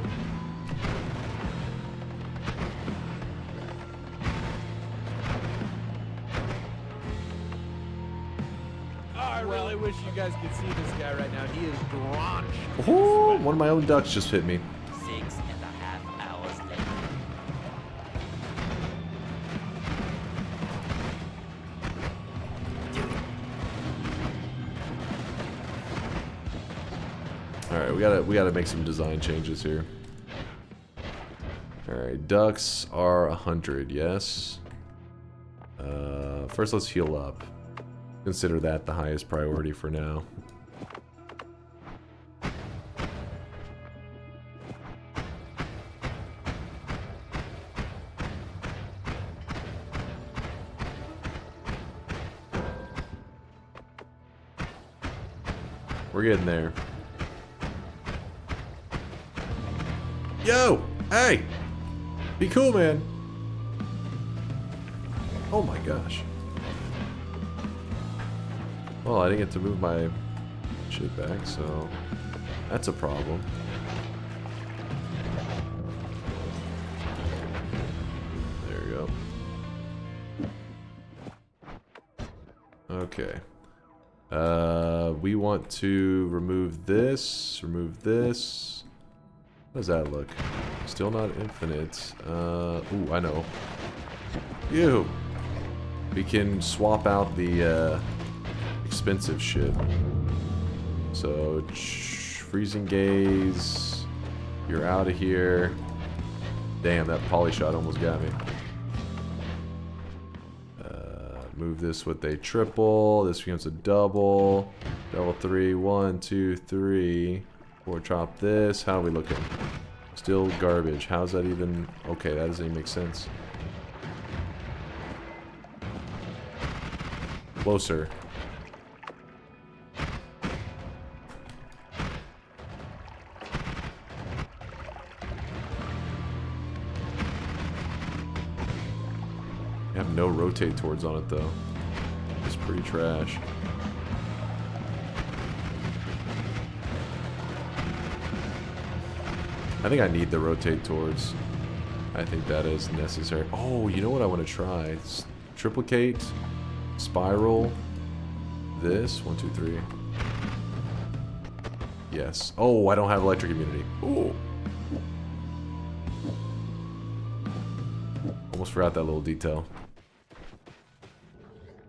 I really wish you guys could see this guy right now. He is drenched. Oh, one of my own ducks just hit me. 6.5 hours later. Alright, we gotta make some design changes here. Alright, ducks are 100, yes. First, let's heal up. Consider that the highest priority for now. We're getting there. Yo! Hey! Be cool, man! Oh my gosh. Well, I didn't get to move my shit back, so that's a problem. There you go. Okay. We want to remove this, How does that look? Still not infinite. Ooh, I know. Ew. We can swap out the expensive shit. So, freezing gaze. You're out of here. Damn, that poly shot almost got me. Move this with a triple. This becomes a double. Double 3. 1, 2, 3. 4. Chop this. How are we looking? Still garbage. How's that even? Okay, that doesn't even make sense. Closer. I have no rotate towards on it though. It's pretty trash. I think I need the rotate towards. I think that is necessary. Oh, you know what I want to try? It's triplicate, spiral, this. 1, 2, 3. Yes. Oh, I don't have electric immunity. Ooh. Almost forgot that little detail.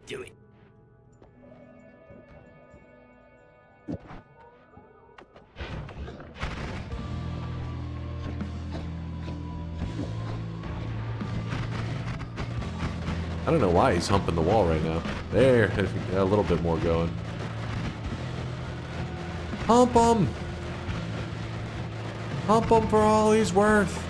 Do it. I don't know why he's humping the wall right now. There, got a little bit more going. Hump him! Hump him for all he's worth.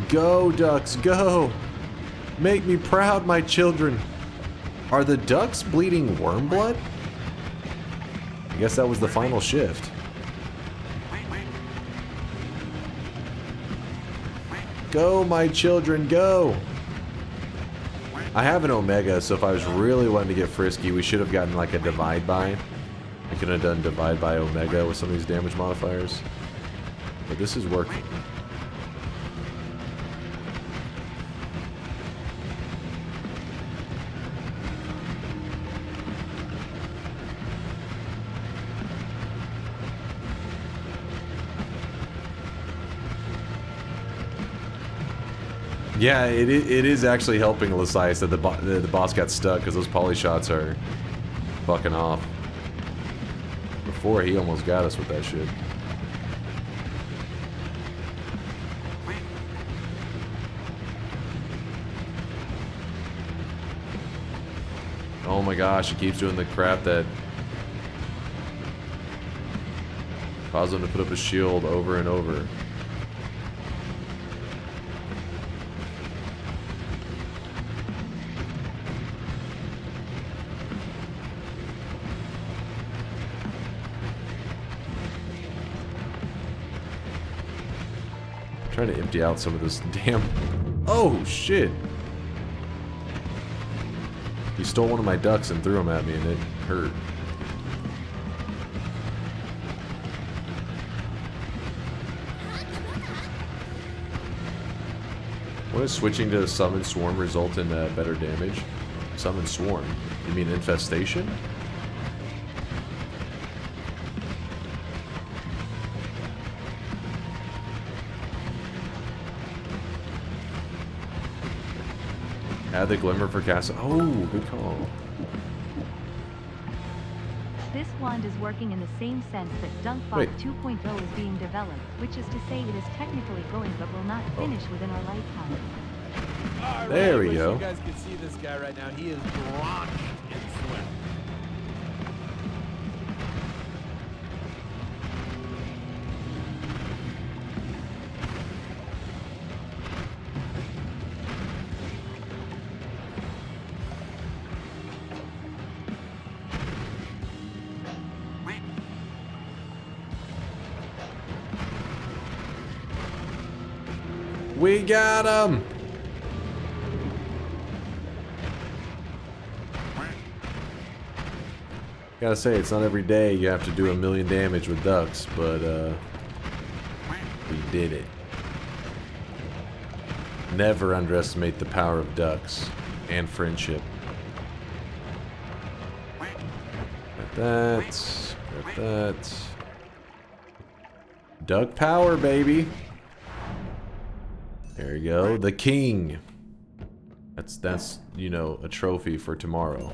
Go, ducks, go! Make me proud, my children. Are the ducks bleeding worm blood? I guess that was the final shift. Go, my children, go! I have an Omega, so if I was really wanting to get frisky, we should have gotten like a divide by. I could have done divide by Omega with some of these damage modifiers. But this is working. Yeah, it is actually helping Lysias that the boss got stuck because those poly shots are fucking off. Before, he almost got us with that shit. Oh my gosh, he keeps doing the crap that caused him to put up a shield over and over. Trying to empty out some of this damn... Oh, shit! He stole one of my ducks and threw them at me and it hurt. What does switching to Summon Swarm result in better damage? Summon Swarm? You mean Infestation? Add the glimmer for castle. Oh, good call. This wand is working in the same sense that Wait. DunkVods 2.0 is being developed, which is to say it is technically going but will not finish within our lifetime. There we I wish go. You guys can see this guy right now. He is drenched in sweat. We got him! Gotta say, it's not every day you have to do 1,000,000 damage with ducks, but we did it. Never underestimate the power of ducks and friendship. Got that. Got that. Duck power, baby. There you go. The king. That's you know, a trophy for tomorrow.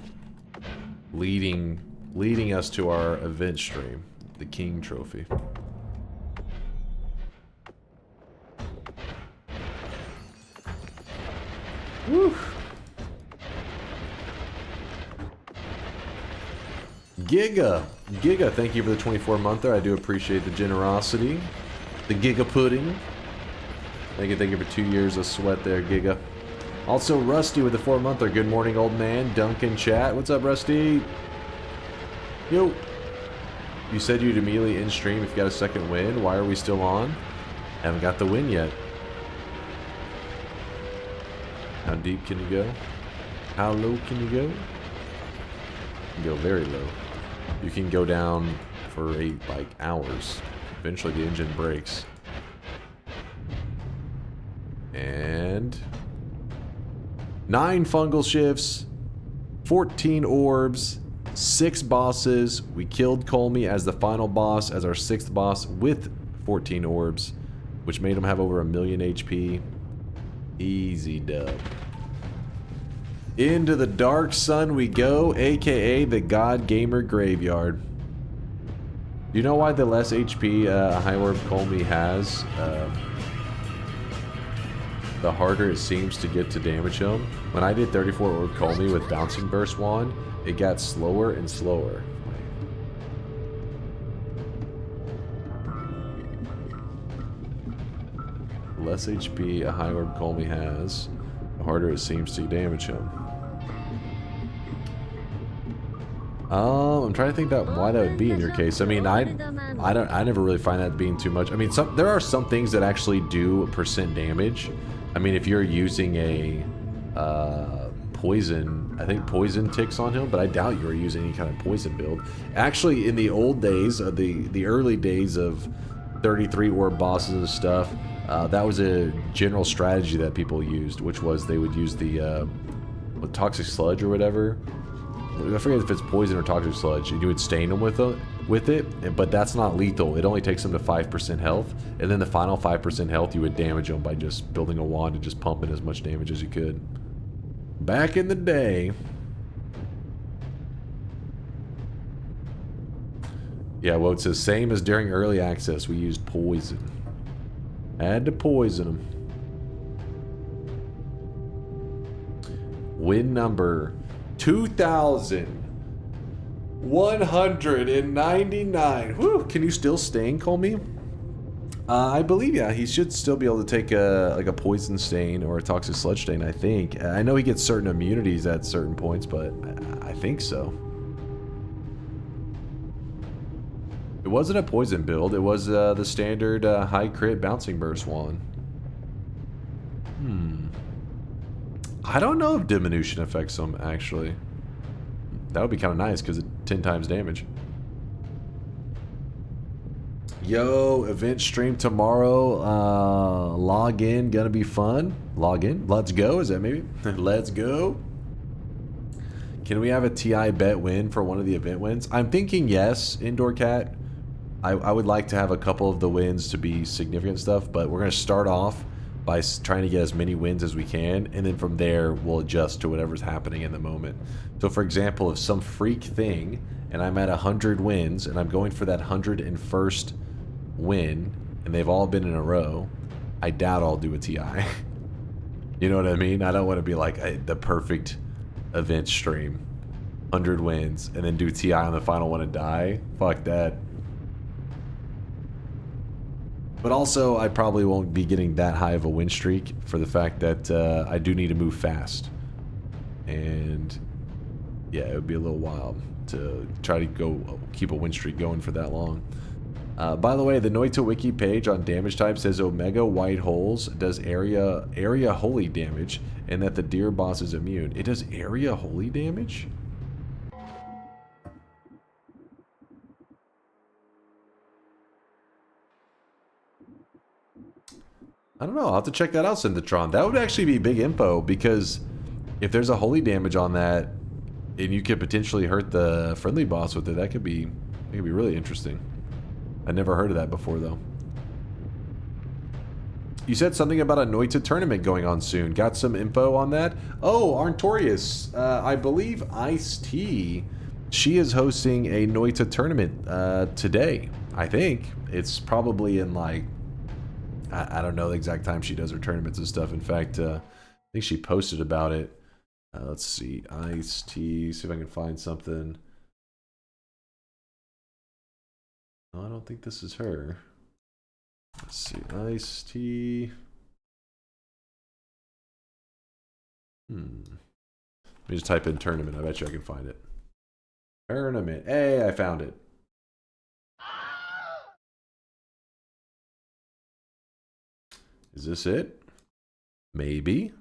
Leading us to our event stream. The king trophy. Woo. Giga, thank you for the 24-monther. I do appreciate the generosity. The Giga pudding. Thank you for 2 years of sweat there, Giga. Also, Rusty with the 4-monther. Good morning, old man. Duncan chat. What's up, Rusty? Yo. You said you'd immediately end stream if you got a second win. Why are we still on? Haven't got the win yet. How deep can you go? How low can you go? You can go very low. You can go down for like hours. Eventually the engine breaks. And 9 fungal shifts, 14 orbs, 6 bosses. We killed Colmy as the final boss, as our 6th boss with 14 orbs, which made him have over 1,000,000 HP. Easy dub. Into the dark sun we go, aka the God Gamer Graveyard. You know why the less HP High Orb Colmy has, the harder it seems to get to damage him? When I did 34 Orb Colmy with Bouncing Burst Wand, it got slower and slower. The less HP a High Orb Colmy has, the harder it seems to damage him. I'm trying to think why that would be in your case. I mean, I never really find that being too much. I mean, there are some things that actually do % damage. I mean, if you're using a poison, I think poison ticks on him, but I doubt you were using any kind of poison build. Actually, in the old days, the early days of 33 orb bosses and stuff, that was a general strategy that people used, which was they would use the toxic sludge or whatever. I forget if it's poison or toxic sludge, and you would stain them with it, but that's not lethal. It only takes them to 5% health, and then the final 5% health you would damage them by just building a wand and just pumping as much damage as you could. Back in the day. Yeah, well, it says same as during early access, we used poison. Had to poison them. Win number 2,199. Whew, can you still stain, Colmy? I believe, yeah, he should still be able to take a poison stain or a toxic sludge stain, I think. I know he gets certain immunities at certain points, but I think so. It wasn't a poison build, it was the standard high crit bouncing burst one. I don't know if diminution affects them, actually. That would be kind of nice, because it's 10 times damage. Yo, event stream tomorrow. Log in, gonna be fun. Log in, let's go, is that maybe? Let's go. Can we have a TI bet win for one of the event wins? I'm thinking yes, Indoor Cat. I would like to have a couple of the wins to be significant stuff, but we're gonna start off by trying to get as many wins as we can, and then from there we'll adjust to whatever's happening in the moment. So for example, if some freak thing and I'm at 100 wins and I'm going for that 101st win and they've all been in a row, I doubt I'll do a TI. You know what I mean? I don't want to be like the perfect event stream, 100 wins, and then do TI on the final one and die. Fuck that. But also, I probably won't be getting that high of a win streak for the fact that I do need to move fast. And yeah, it would be a little wild to try to keep a win streak going for that long. By the way, the Noita wiki page on damage type says Omega White Holes does area holy damage, and that the deer boss is immune. It does area holy damage? I don't know. I'll have to check that out, Synthetron. That would actually be big info, because if there's a holy damage on that, and you could potentially hurt the friendly boss with it, that could be really interesting. I never heard of that before, though. You said something about a Noita tournament going on soon. Got some info on that? Oh, Arntorius. I believe Ice-T, she is hosting a Noita tournament today. I think. It's probably in like... I don't know the exact time she does her tournaments and stuff. In fact, I think she posted about it. Let's see. Ice-T. See if I can find something. No, I don't think this is her. Let's see. Ice-T. Let me just type in tournament. I bet you I can find it. Tournament. Hey, I found it. Is this it? Maybe.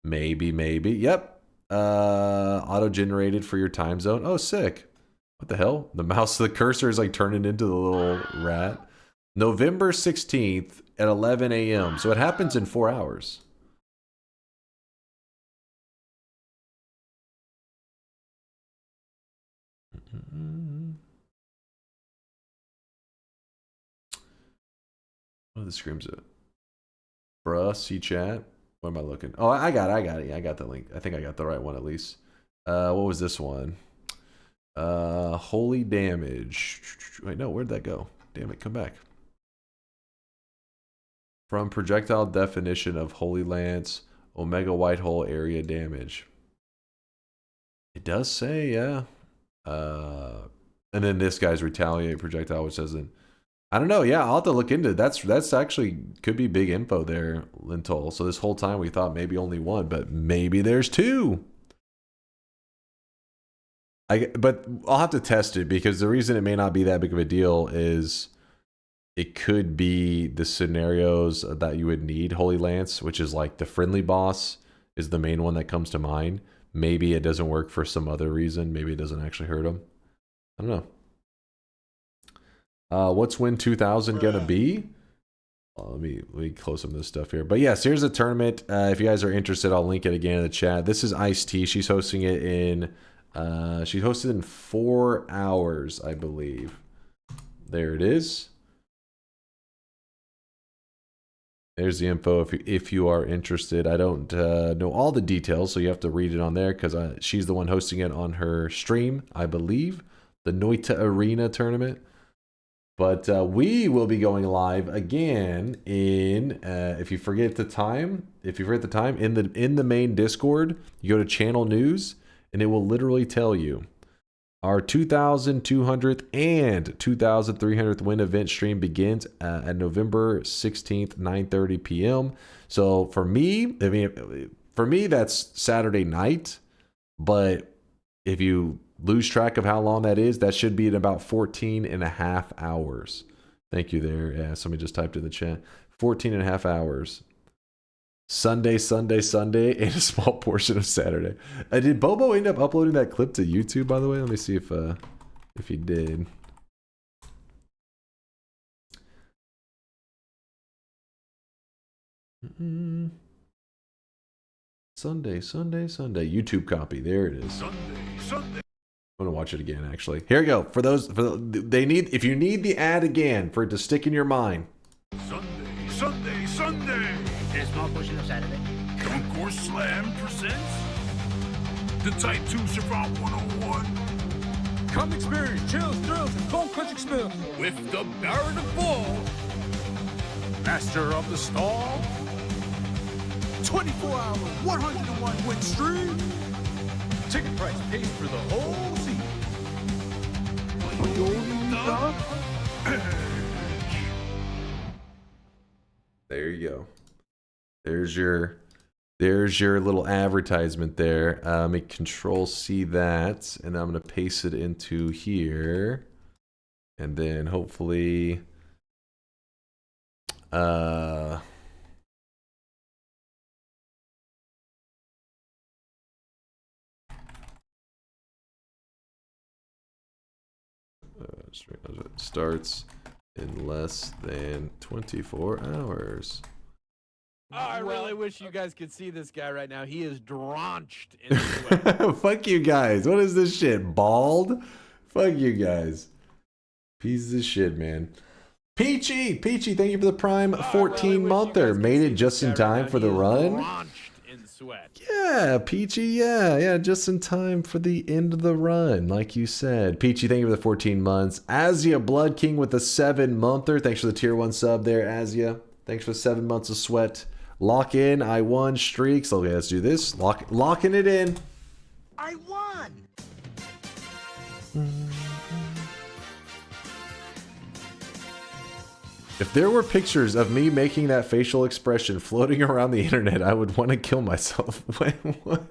Maybe. Yep. Auto-generated for your time zone. Oh, sick. What the hell? The mouse, the cursor is like turning into the little rat. November 16th at 11 a.m. So it happens in 4 hours. Oh, the screams it. Bruh, see chat. What am I looking? Oh, I got it. Yeah, I got the link. I think I got the right one at least. What was this one? Holy damage. Wait, no, where'd that go? Damn it, come back. From projectile definition of Holy Lance, Omega White Hole area damage. It does say, yeah. And then this guy's retaliate projectile, which doesn't. I don't know. Yeah, I'll have to look into it. That's actually could be big info there, Lintol. So this whole time we thought maybe only one, but maybe there's two. But I'll have to test it, because the reason it may not be that big of a deal is it could be the scenarios that you would need Holy Lance, which is like the friendly boss is the main one that comes to mind. Maybe it doesn't work for some other reason. Maybe it doesn't actually hurt him. I don't know. What's Win 2000 gonna be? Let me close some of this stuff here. But yes, here's a tournament. If you guys are interested, I'll link it again in the chat. This is Ice-T. She's hosting it in... she hosted in 4 hours, I believe. There it is. There's the info if you are interested. I don't know all the details, so you have to read it on there, because she's the one hosting it on her stream, I believe. The Noita Arena tournament. But we will be going live again in, if you forget the time, in the main Discord, you go to channel news, and it will literally tell you our 2,200th and 2,300th win event stream begins at November 16th, 9:30 p.m. So for me, that's Saturday night. But if you lose track of how long that is, that should be in about 14 and a half hours. Thank you there. Yeah, somebody just typed in the chat. 14 and a half hours. Sunday, and a small portion of Saturday. Did Bobo end up uploading that clip to YouTube, by the way? Let me see if he did. Sunday. YouTube copy. There it is. Sunday. I'm gonna watch it again, actually. Here we go. If you need the ad again for it to stick in your mind. Sunday. There's not DunkOrSlam presents the Type 2 Savant 101. Come experience chills, thrills, and bone-crushing spills with the Baron of Ball, Master of the Stall, 24-hour, 101 win stream. Ticket price pays for the whole season. There you go. There's your little advertisement there. Make Control C that, and I'm gonna paste it into here, and then hopefully, starts in less than 24 hours. Oh, I really wish you guys could see this guy right now. He is drenched in sweat. Fuck you guys. What is this shit? Bald? Fuck you guys. Pieces of shit, man. Peachy, thank you for the Prime 14-monther. Made it just in time for the run. In sweat. Yeah, Peachy, yeah, just in time for the end of the run, like you said. Peachy, thank you for the 14 months. Azia Blood King with the 7-monther. Thanks for the tier 1 sub there, Azia. Thanks for 7 months of sweat. Lock in, I won streaks. Okay, let's do this. Locking it in. I won! If there were pictures of me making that facial expression floating around the internet, I would want to kill myself. Wait, what?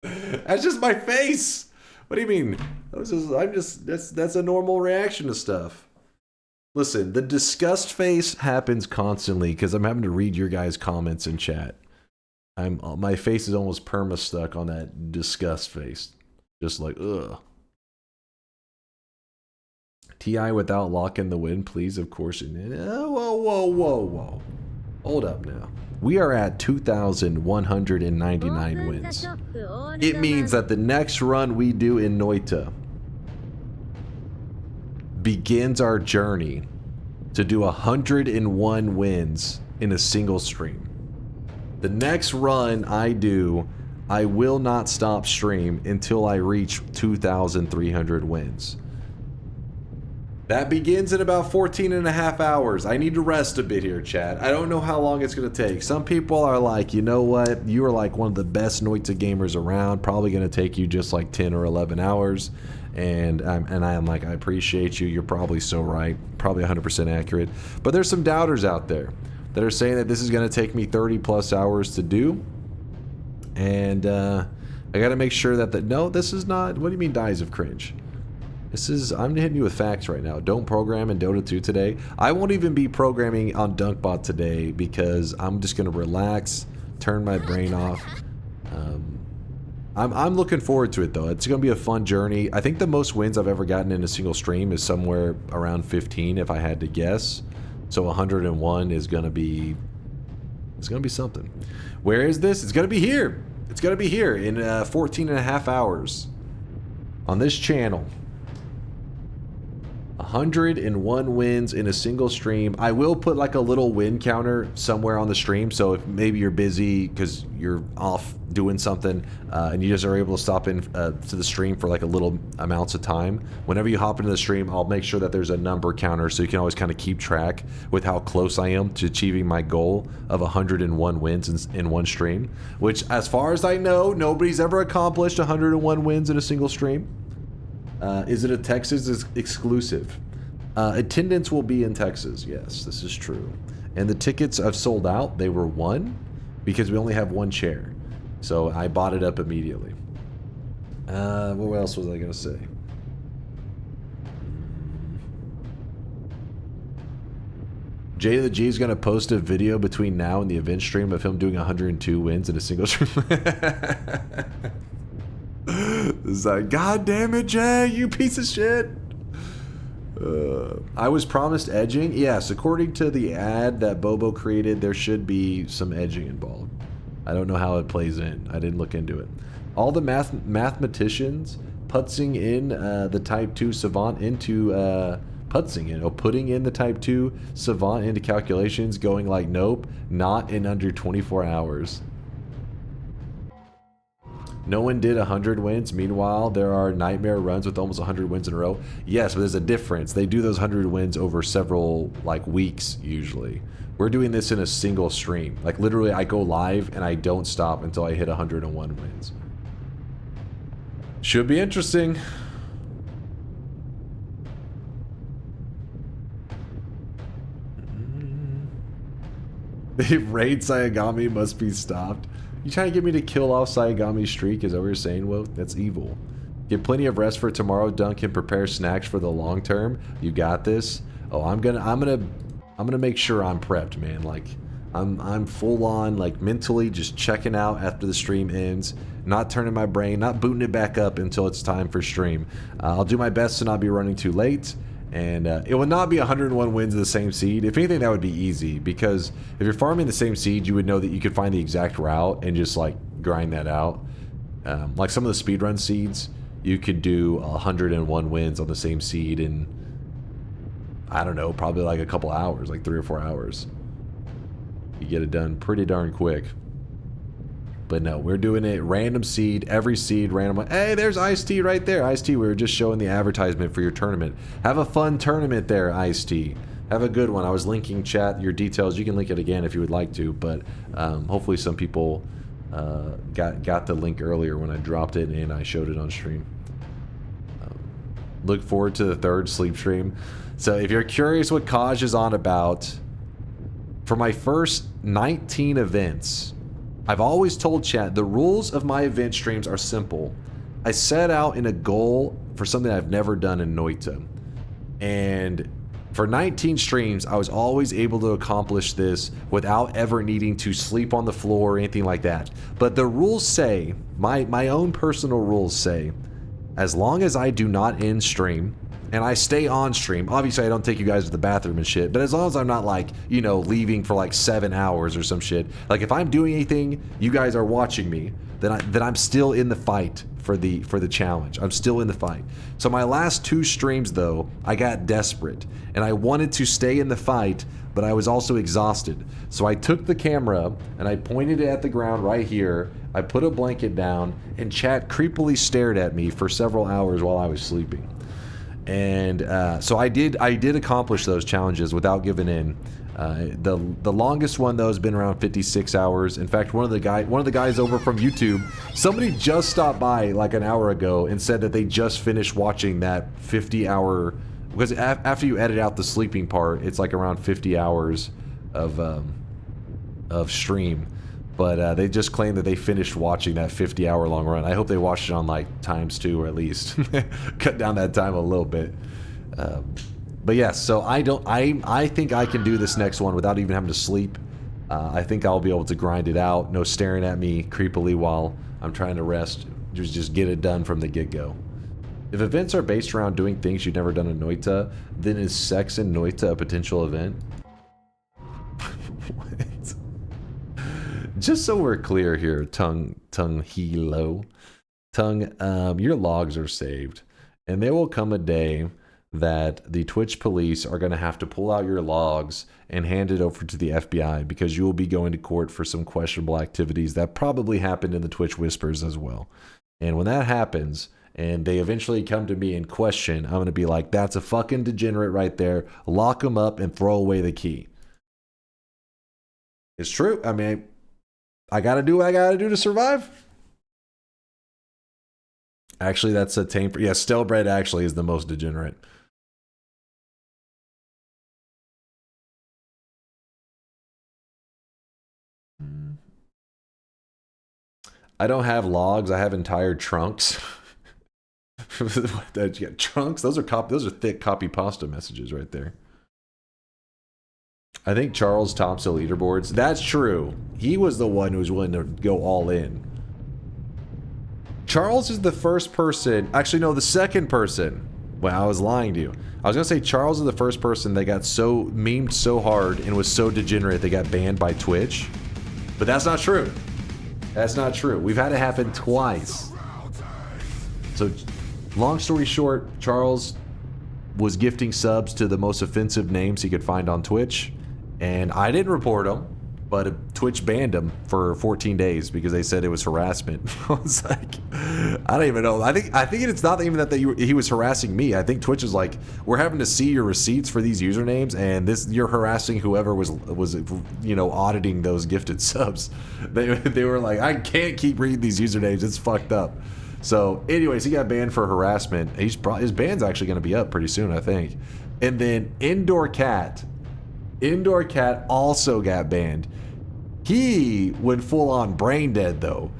That's just my face. What do you mean? That's a normal reaction to stuff. Listen, the disgust face happens constantly because I'm having to read your guys' comments in chat. My face is almost perma stuck on that disgust face. Just like, ugh. TI without locking the win, please. Of course. Whoa. Hold up now. We are at 2,199 wins. It means that the next run we do in Noita begins our journey to do 101 wins in a single stream. The next run I do, I will not stop stream until I reach 2,300 wins. That begins in about 14 and a half hours. I need to rest a bit here, chat. I don't know how long it's going to take. Some people are like, you know what? You are like one of the best Noita gamers around. Probably going to take you just like 10 or 11 hours. And I am like, I appreciate you. You're probably so right. Probably 100% accurate. But there's some doubters out there that are saying that this is going to take me 30 plus hours to do. And I got to make sure that no, this is not. What do you mean dies of cringe? I'm hitting you with facts right now. Don't program in Dota 2 today. I won't even be programming on DunkBot today because I'm just going to relax, turn my brain off. I'm looking forward to it though. It's going to be a fun journey. I think the most wins I've ever gotten in a single stream is somewhere around 15 if I had to guess. So 101 is going to be... It's going to be something. Where is this? It's going to be here. It's going to be here in 14 and a half hours on this channel. 101 wins in a single stream. I will put like a little win counter somewhere on the stream, so if maybe you're busy because you're off doing something and you just are able to stop in to the stream for like a little amounts of time, whenever you hop into the stream, I'll make sure that there's a number counter so you can always kind of keep track with how close I am to achieving my goal of 101 wins in one stream, which as far as I know, nobody's ever accomplished 101 wins in a single stream. Is it a Texas exclusive? Attendance will be in Texas. Yes, this is true. And the tickets have sold out. They were one because we only have one chair. So I bought it up immediately. What else was I going to say? Jay the G is going to post a video between now and the event stream of him doing 102 wins in a single stream. It's like, God damn it, Jay, you piece of shit. I was promised edging. Yes, according to the ad that Bobo created, there should be some edging involved. I don't know how it plays in. I didn't look into it. All the mathematicians putzing in the Type 2 Savant into... putting in the Type 2 Savant into calculations, going like, nope, not in under 24 hours. No one did 100 wins. Meanwhile, there are nightmare runs with almost 100 wins in a row. Yes, but there's a difference. They do those 100 wins over several like weeks usually. We're doing this in a single stream. Like literally, I go live and I don't stop until I hit 101 wins. Should be interesting. The raid Sayagami must be stopped. You trying to get me to kill off Sayagami's streak? Is that what you're saying? Well, that's evil. Get plenty of rest for tomorrow. Dunk and prepare snacks for the long term. You got this. Oh, I'm gonna make sure I'm prepped, man. Like, I'm full on, like, mentally just checking out after the stream ends. Not turning my brain, not booting it back up until it's time for stream. I'll do my best to not be running too late. And it will not be 101 wins of the same seed. If anything, that would be easy. Because if you're farming the same seed, you would know that you could find the exact route and just, like, grind that out. Like some of the speedrun seeds, you could do 101 wins on the same seed in, I don't know, probably like a couple hours, like 3 or 4 hours. You get it done pretty darn quick. But no, we're doing it random seed, every seed, random. Hey, there's Ice-T right there. Ice-T, we were just showing the advertisement for your tournament. Have a fun tournament there, Ice-T. Have a good one. I was linking chat, your details. You can link it again if you would like to, but hopefully some people got the link earlier when I dropped it and I showed it on stream. Look forward to the 3rd sleep stream. So if you're curious what Kaj is on about, for my first 19 events, I've always told chat, the rules of my event streams are simple. I set out in a goal for something I've never done in Noita. And for 19 streams, I was always able to accomplish this without ever needing to sleep on the floor or anything like that. But the rules say, my own personal rules say, as long as I do not end stream, and I stay on stream. Obviously, I don't take you guys to the bathroom and shit, but as long as I'm not, like, you know, leaving for like 7 hours or some shit. Like, if I'm doing anything, you guys are watching me, then I'm still in the fight for the challenge. I'm still in the fight. So my last 2 streams, though, I got desperate, and I wanted to stay in the fight, but I was also exhausted. So I took the camera and I pointed it at the ground right here. I put a blanket down, and chat creepily stared at me for several hours while I was sleeping. And so I did accomplish those challenges without giving in. The longest one though has been around 56 hours. In fact, one of the guys over from YouTube, somebody just stopped by like an hour ago and said that they just finished watching that 50-hour, because after you edit out the sleeping part, it's like around 50 hours of stream. But they just claimed that they finished watching that 50-hour long run. I hope they watched it on like ×2 or at least cut down that time a little bit. But yes, so I think I can do this next one without even having to sleep. I think I'll be able to grind it out. No staring at me creepily while I'm trying to rest. Just get it done from the get-go. If events are based around doing things you've never done in Noita, then is sex in Noita a potential event? What? Just so we're clear here, Tongue Hilo. Tongue, your logs are saved. And there will come a day that the Twitch police are going to have to pull out your logs and hand it over to the FBI because you will be going to court for some questionable activities that probably happened in the Twitch Whispers as well. And when that happens, and they eventually come to me and question, I'm going to be like, that's a fucking degenerate right there. Lock them up and throw away the key. It's true. I mean, I gotta do what I gotta do to survive. Actually, that's a tame. Yeah, Stelbred actually is the most degenerate. I don't have logs. I have entire trunks. Trunks. Those are thick copy pasta messages right there. I think Charles tops the leaderboards. That's true. He was the one who was willing to go all in. Charles is the first person. Actually, no, the second person. Well, I was lying to you. I was going to say Charles is the first person that got so memed so hard and was so degenerate they got banned by Twitch. But that's not true. That's not true. We've had it happen twice. So, long story short, Charles was gifting subs to the most offensive names he could find on Twitch. And I didn't report him. But Twitch banned him for 14 days because they said it was harassment. I was like, I don't even know. I think it's not even that he was harassing me. I think Twitch is like, we're having to see your receipts for these usernames, and you're harassing whoever was auditing those gifted subs. They were like, I can't keep reading these usernames. It's fucked up. So, anyways, he got banned for harassment. His ban's actually going to be up pretty soon, I think. And then Indoor Cat also got banned. He went full on brain dead though,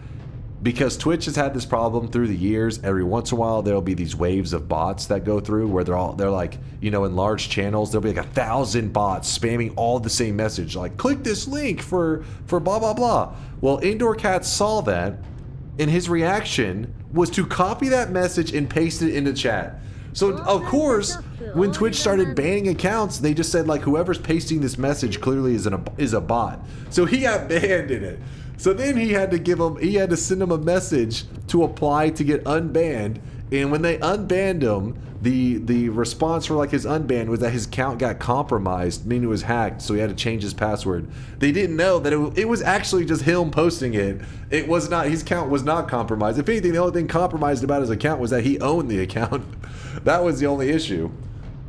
because Twitch has had this problem through the years. Every once in a while there'll be these waves of bots that go through where they're like, in large channels there'll be like 1,000 bots spamming all the same message, like click this link for blah blah blah. Well, Indoor Cat saw that, and his reaction was to copy that message and paste it into chat. So of course, when Twitch started banning accounts, they just said like, whoever's pasting this message clearly is a bot. So he got banned in it. So then he had to send him a message to apply to get unbanned. And when they unbanned him, the response for like his unban was that his account got compromised, meaning it was hacked, so he had to change his password. They didn't know that it was actually just him posting it. It was not, his account was not compromised. If anything, the only thing compromised about his account was that he owned the account. That was the only issue.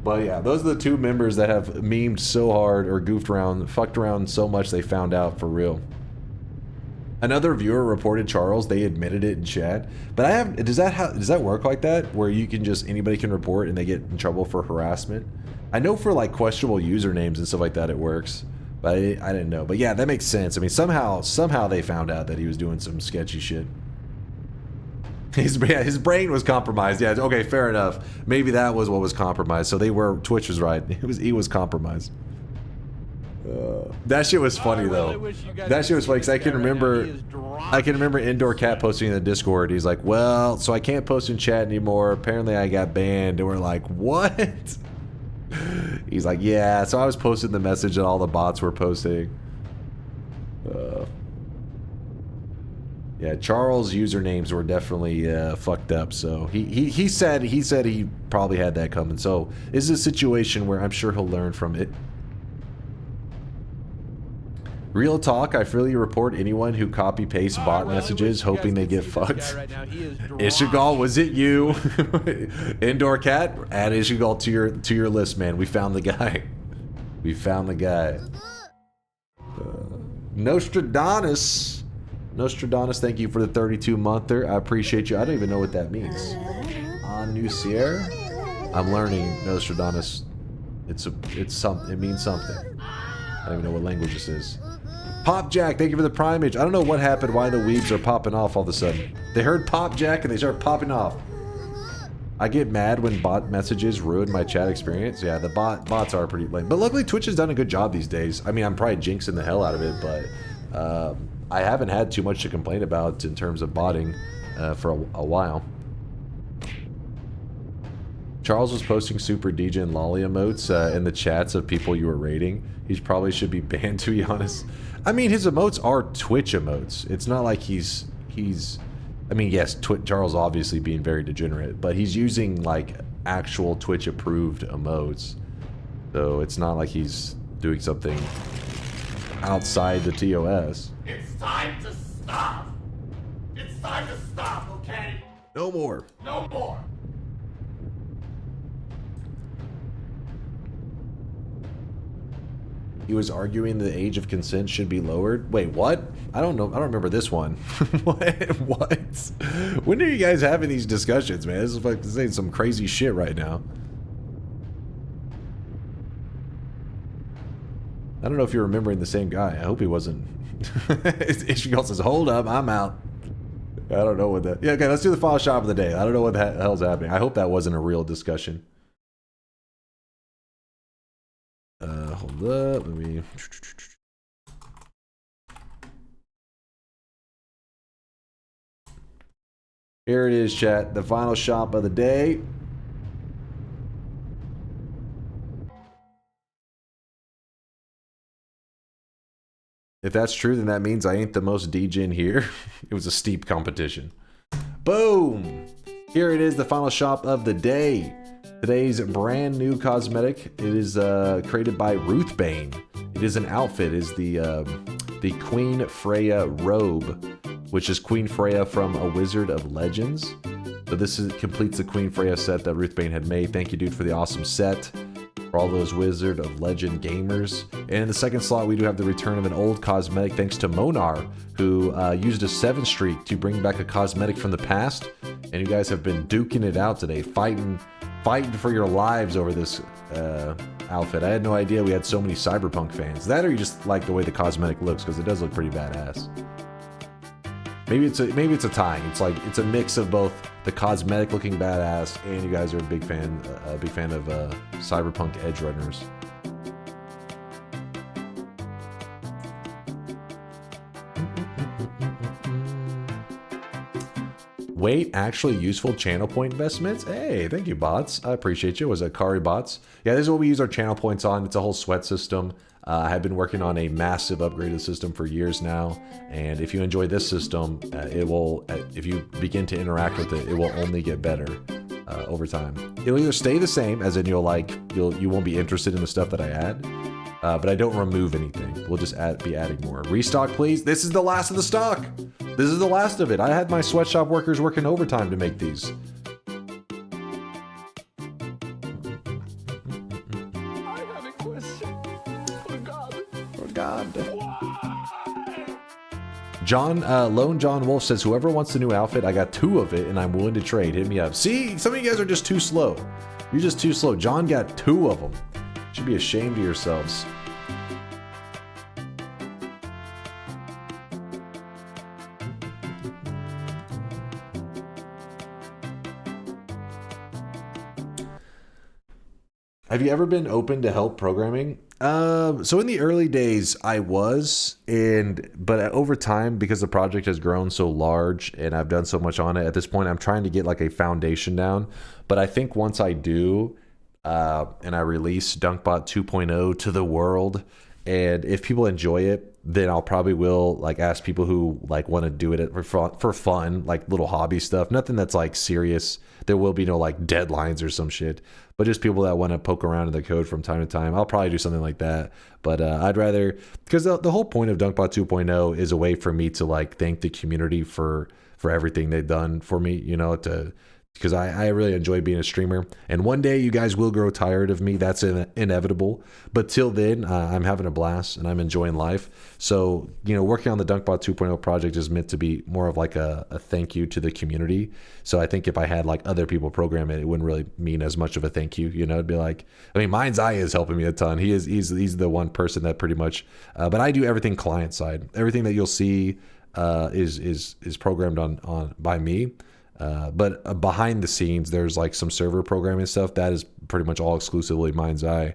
But yeah, those are the two members that have memed so hard or goofed around, fucked around so much they found out for real. Another viewer reported Charles. They admitted it in chat. But does that work like that, where you can just, anybody can report and they get in trouble for harassment? I know for like questionable usernames and stuff like that it works, but I didn't know. But yeah, that makes sense. I mean, somehow they found out that he was doing some sketchy shit. His brain was compromised. Yeah, okay, fair enough. Maybe that was what was compromised. So Twitch was right. He was compromised. That shit was funny though. That shit was funny because I can remember Indoor Cat posting in the Discord. He's like, well, so I can't post in chat anymore. Apparently I got banned. And we're like, what? He's like, yeah, so I was posting the message that all the bots were posting. Yeah, Charles' usernames were definitely fucked up. So he said he probably had that coming. So this is a situation where I'm sure he'll learn from it. Real talk, I freely report anyone who copy-paste bot messages hoping they get fucked. Ishigal, was it you? Indoor Cat, add Ishigal to your list, man. We found the guy. We found the guy. Nostradamus, thank you for the 32-monther. I appreciate you. I don't even know what that means. Anusier? I'm learning Nostradamus. It means something. I don't even know what language this is. Pop Jack, thank you for the primage. I don't know what happened, why the weebs are popping off all of a sudden. They heard Pop Jack and they start popping off. I get mad when bot messages ruin my chat experience. Yeah, the bots are pretty lame. But luckily Twitch has done a good job these days. I mean, I'm probably jinxing the hell out of it, but I haven't had too much to complain about in terms of botting for a while. Charles was posting Super DJ and Lolly emotes in the chats of people you were raiding. He probably should be banned, to be honest. I mean, his emotes are Twitch emotes. It's not like he's I mean, yes, Charles obviously being very degenerate, but he's using like actual Twitch approved emotes. So it's not like he's doing something outside the TOS. It's time to stop. It's time to stop, okay? No more. No more. He was arguing the age of consent should be lowered. Wait, what? I don't know. I don't remember this one. What? When are you guys having these discussions, man? This is like saying some crazy shit right now. I don't know if you're remembering the same guy. I hope he wasn't. Ishigel says, hold up, I'm out. I don't know what that... Yeah, okay, let's do the final shop of the day. I don't know what the hell's happening. I hope that wasn't a real discussion. Hold up, let me... Here it is, chat. The final shop of the day. If that's true, then that means I ain't the most DJ here. It was a steep competition. Boom! Here it is, the final shop of the day. Today's brand new cosmetic. It is created by Ruthbane. It is an outfit. It is the the Queen Freya robe, which is Queen Freya from A Wizard of Legends. So this completes the Queen Freya set that Ruthbane had made. Thank you, dude, for the awesome set. For all those Wizard of Legend gamers. And in the second slot, we do have the return of an old cosmetic thanks to Monar, who used a 7 streak to bring back a cosmetic from the past. And you guys have been duking it out today, fighting for your lives over this outfit. I had no idea we had so many Cyberpunk fans. That, or you just like the way the cosmetic looks, because it does look pretty badass. Maybe it's a tie. It's a mix of both the cosmetic looking badass, and you guys are a big fan of Cyberpunk Edge Runners. Wait, actually useful channel point investments? Hey, thank you, bots. I appreciate you. Was it Kari bots? Yeah, this is what we use our channel points on. It's a whole sweat system. I have been working on a massive upgrade of the system for years now, and if you enjoy this system, it will. If you begin to interact with it, it will only get better over time. It'll either stay the same, as in you won't be interested in the stuff that I add, but I don't remove anything. We'll just be adding more. Restock, please. This is the last of the stock. This is the last of it. I had my sweatshop workers working overtime to make these. John, Lone John Wolf says, whoever wants the new outfit, I got 2 of it and I'm willing to trade. Hit me up. See, some of you guys are just too slow. You're just too slow. John got 2 of them. Should be ashamed of yourselves. Have you ever been open to help programming? So in the early days, I was, but over time, because the project has grown so large and I've done so much on it, at this point, I'm trying to get like a foundation down. But I think once I do, and I release DunkBot 2.0 to the world, and if people enjoy it, then I'll probably will like ask people who like want to do it for fun, like little hobby stuff. Nothing that's like serious. There will be no like deadlines or some shit, but just people that want to poke around in the code from time to time. I'll probably do something like that. But I'd rather, because the whole point of DunkBot 2.0 is a way for me to like thank the community for everything they've done for me, you know, because I really enjoy being a streamer. And one day you guys will grow tired of me. That's inevitable. But till then, I'm having a blast and I'm enjoying life. So, you know, working on the DunkBot 2.0 project is meant to be more of like a thank you to the community. So I think if I had like other people program it, it wouldn't really mean as much of a thank you. You know, it'd be like, I mean, Mind's Eye is helping me a ton. He's the one person that pretty much, but I do everything client side. Everything that you'll see is programmed on by me. But behind the scenes, there's like some server programming stuff that is pretty much all exclusively Mind's Eye.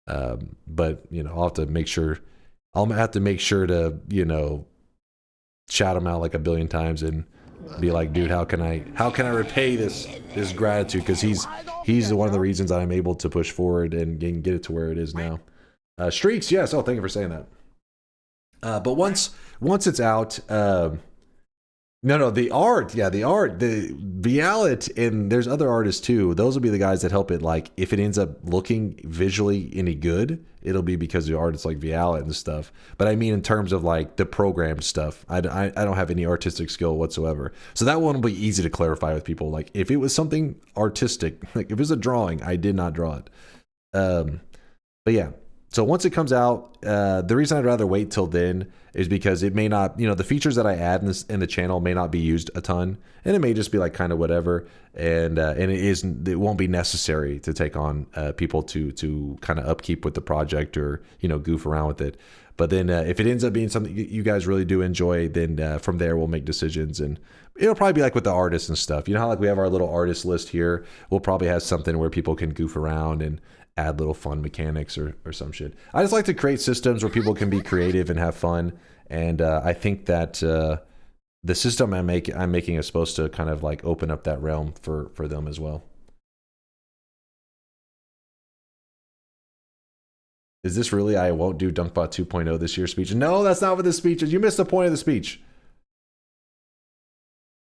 But you know, I'll have to make sure to, you know, shout him out like a billion times and be like, dude, how can I repay this gratitude? Because he's one of the reasons I'm able to push forward and get it to where it is now. Streaks, yes. Oh, thank you for saying that. But once it's out, No, the art, the Vialet, and there's other artists too. Those will be the guys that help it. Like, if it ends up looking visually any good, it'll be because the artists like Vialet and stuff. But I mean, in terms of like the programmed stuff, I don't have any artistic skill whatsoever. So that one will be easy to clarify with people. Like, if it was something artistic, like if it was a drawing, I did not draw it. But yeah. So once it comes out, the reason I'd rather wait till then is because it may not, you know, the features that I add in the channel may not be used a ton, and it may just be like kind of whatever, and it won't be necessary to take on people to kind of upkeep with the project or, you know, goof around with it. But then if it ends up being something you guys really do enjoy, then from there we'll make decisions, and it'll probably be like with the artists and stuff. You know how like we have our little artist list here? We'll probably have something where people can goof around and add little fun mechanics or some shit. I just like to create systems where people can be creative and have fun, and I think that the system I'm making is supposed to kind of like open up that realm for them as well. Is this really I won't do DunkBot 2.0 this year speech? No, that's not what the speech is. You missed the point of the speech.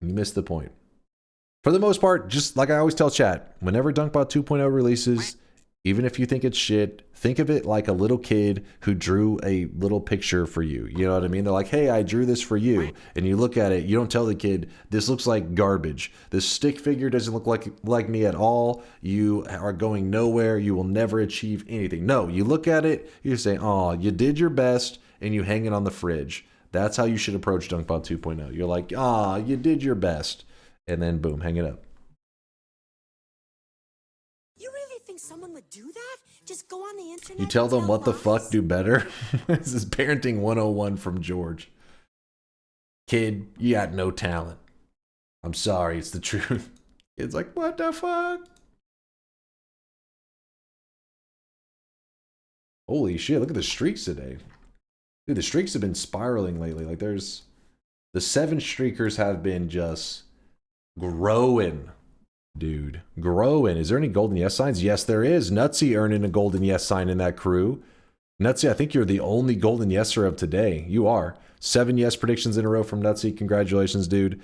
You missed the point. For the most part, just like I always tell chat, whenever DunkBot 2.0 releases, Even if you think it's shit, think of it like a little kid who drew a little picture for you. You know what I mean? They're like, hey, I drew this for you. And you look at it, you don't tell the kid, this looks like garbage. This stick figure doesn't look like me at all. You are going nowhere. You will never achieve anything. No, you look at it, you say, oh, you did your best, and you hang it on the fridge. That's how you should approach DunkBot 2.0. You're like, ah, you did your best. And then boom, hang it up. You really think someone would do that? Just go on the internet. You tell them what the fuck, do better. This is parenting 101 from George. Kid, you got no talent. I'm sorry, it's the truth. Kid's like, what the fuck? Holy shit, look at the streaks today. Dude, the streaks have been spiraling lately. Like there's the 7 streakers have been just growing. Dude, growing. Is there any golden yes signs? Yes, there is. Nutsy earning a golden yes sign in that crew. Nutsy, I think you're the only golden yeser of today. You are. 7 yes predictions in a row from Nutsy. Congratulations, dude.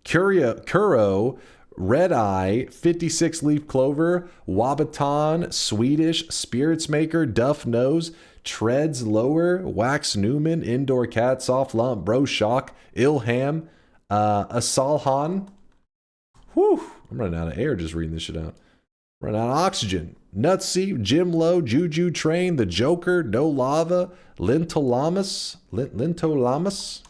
Kuro, Red Eye, 56 Leaf Clover, Wabaton, Swedish, Spirits Maker, Duff Nose, Treads Lower, Wax Newman, Indoor Cat, Soft Lump, Bro Shock, Ilham, Asalhan. Whew, I'm running out of air just reading this shit out. Running out of oxygen. Nutsy, Jim Low, Juju Train, The Joker, No Lava, Lintolamus, Lampus,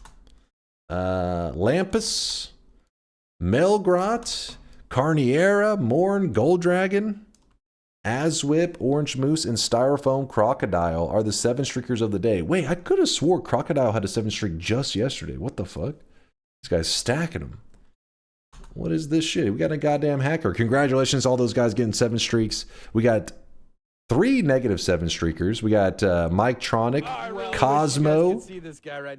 Melgrot, Carniera, Morn, Gold Dragon, Aswhip, Orange Moose, and Styrofoam Crocodile are the 7 streakers of the day. Wait, I could have swore Crocodile had a 7 streak just yesterday. What the fuck? This guy's stacking them. What is this shit? We got a goddamn hacker. Congratulations to all those guys getting 7 streaks. We got 3 -7 streakers. We got Mike Tronic, Cosmo,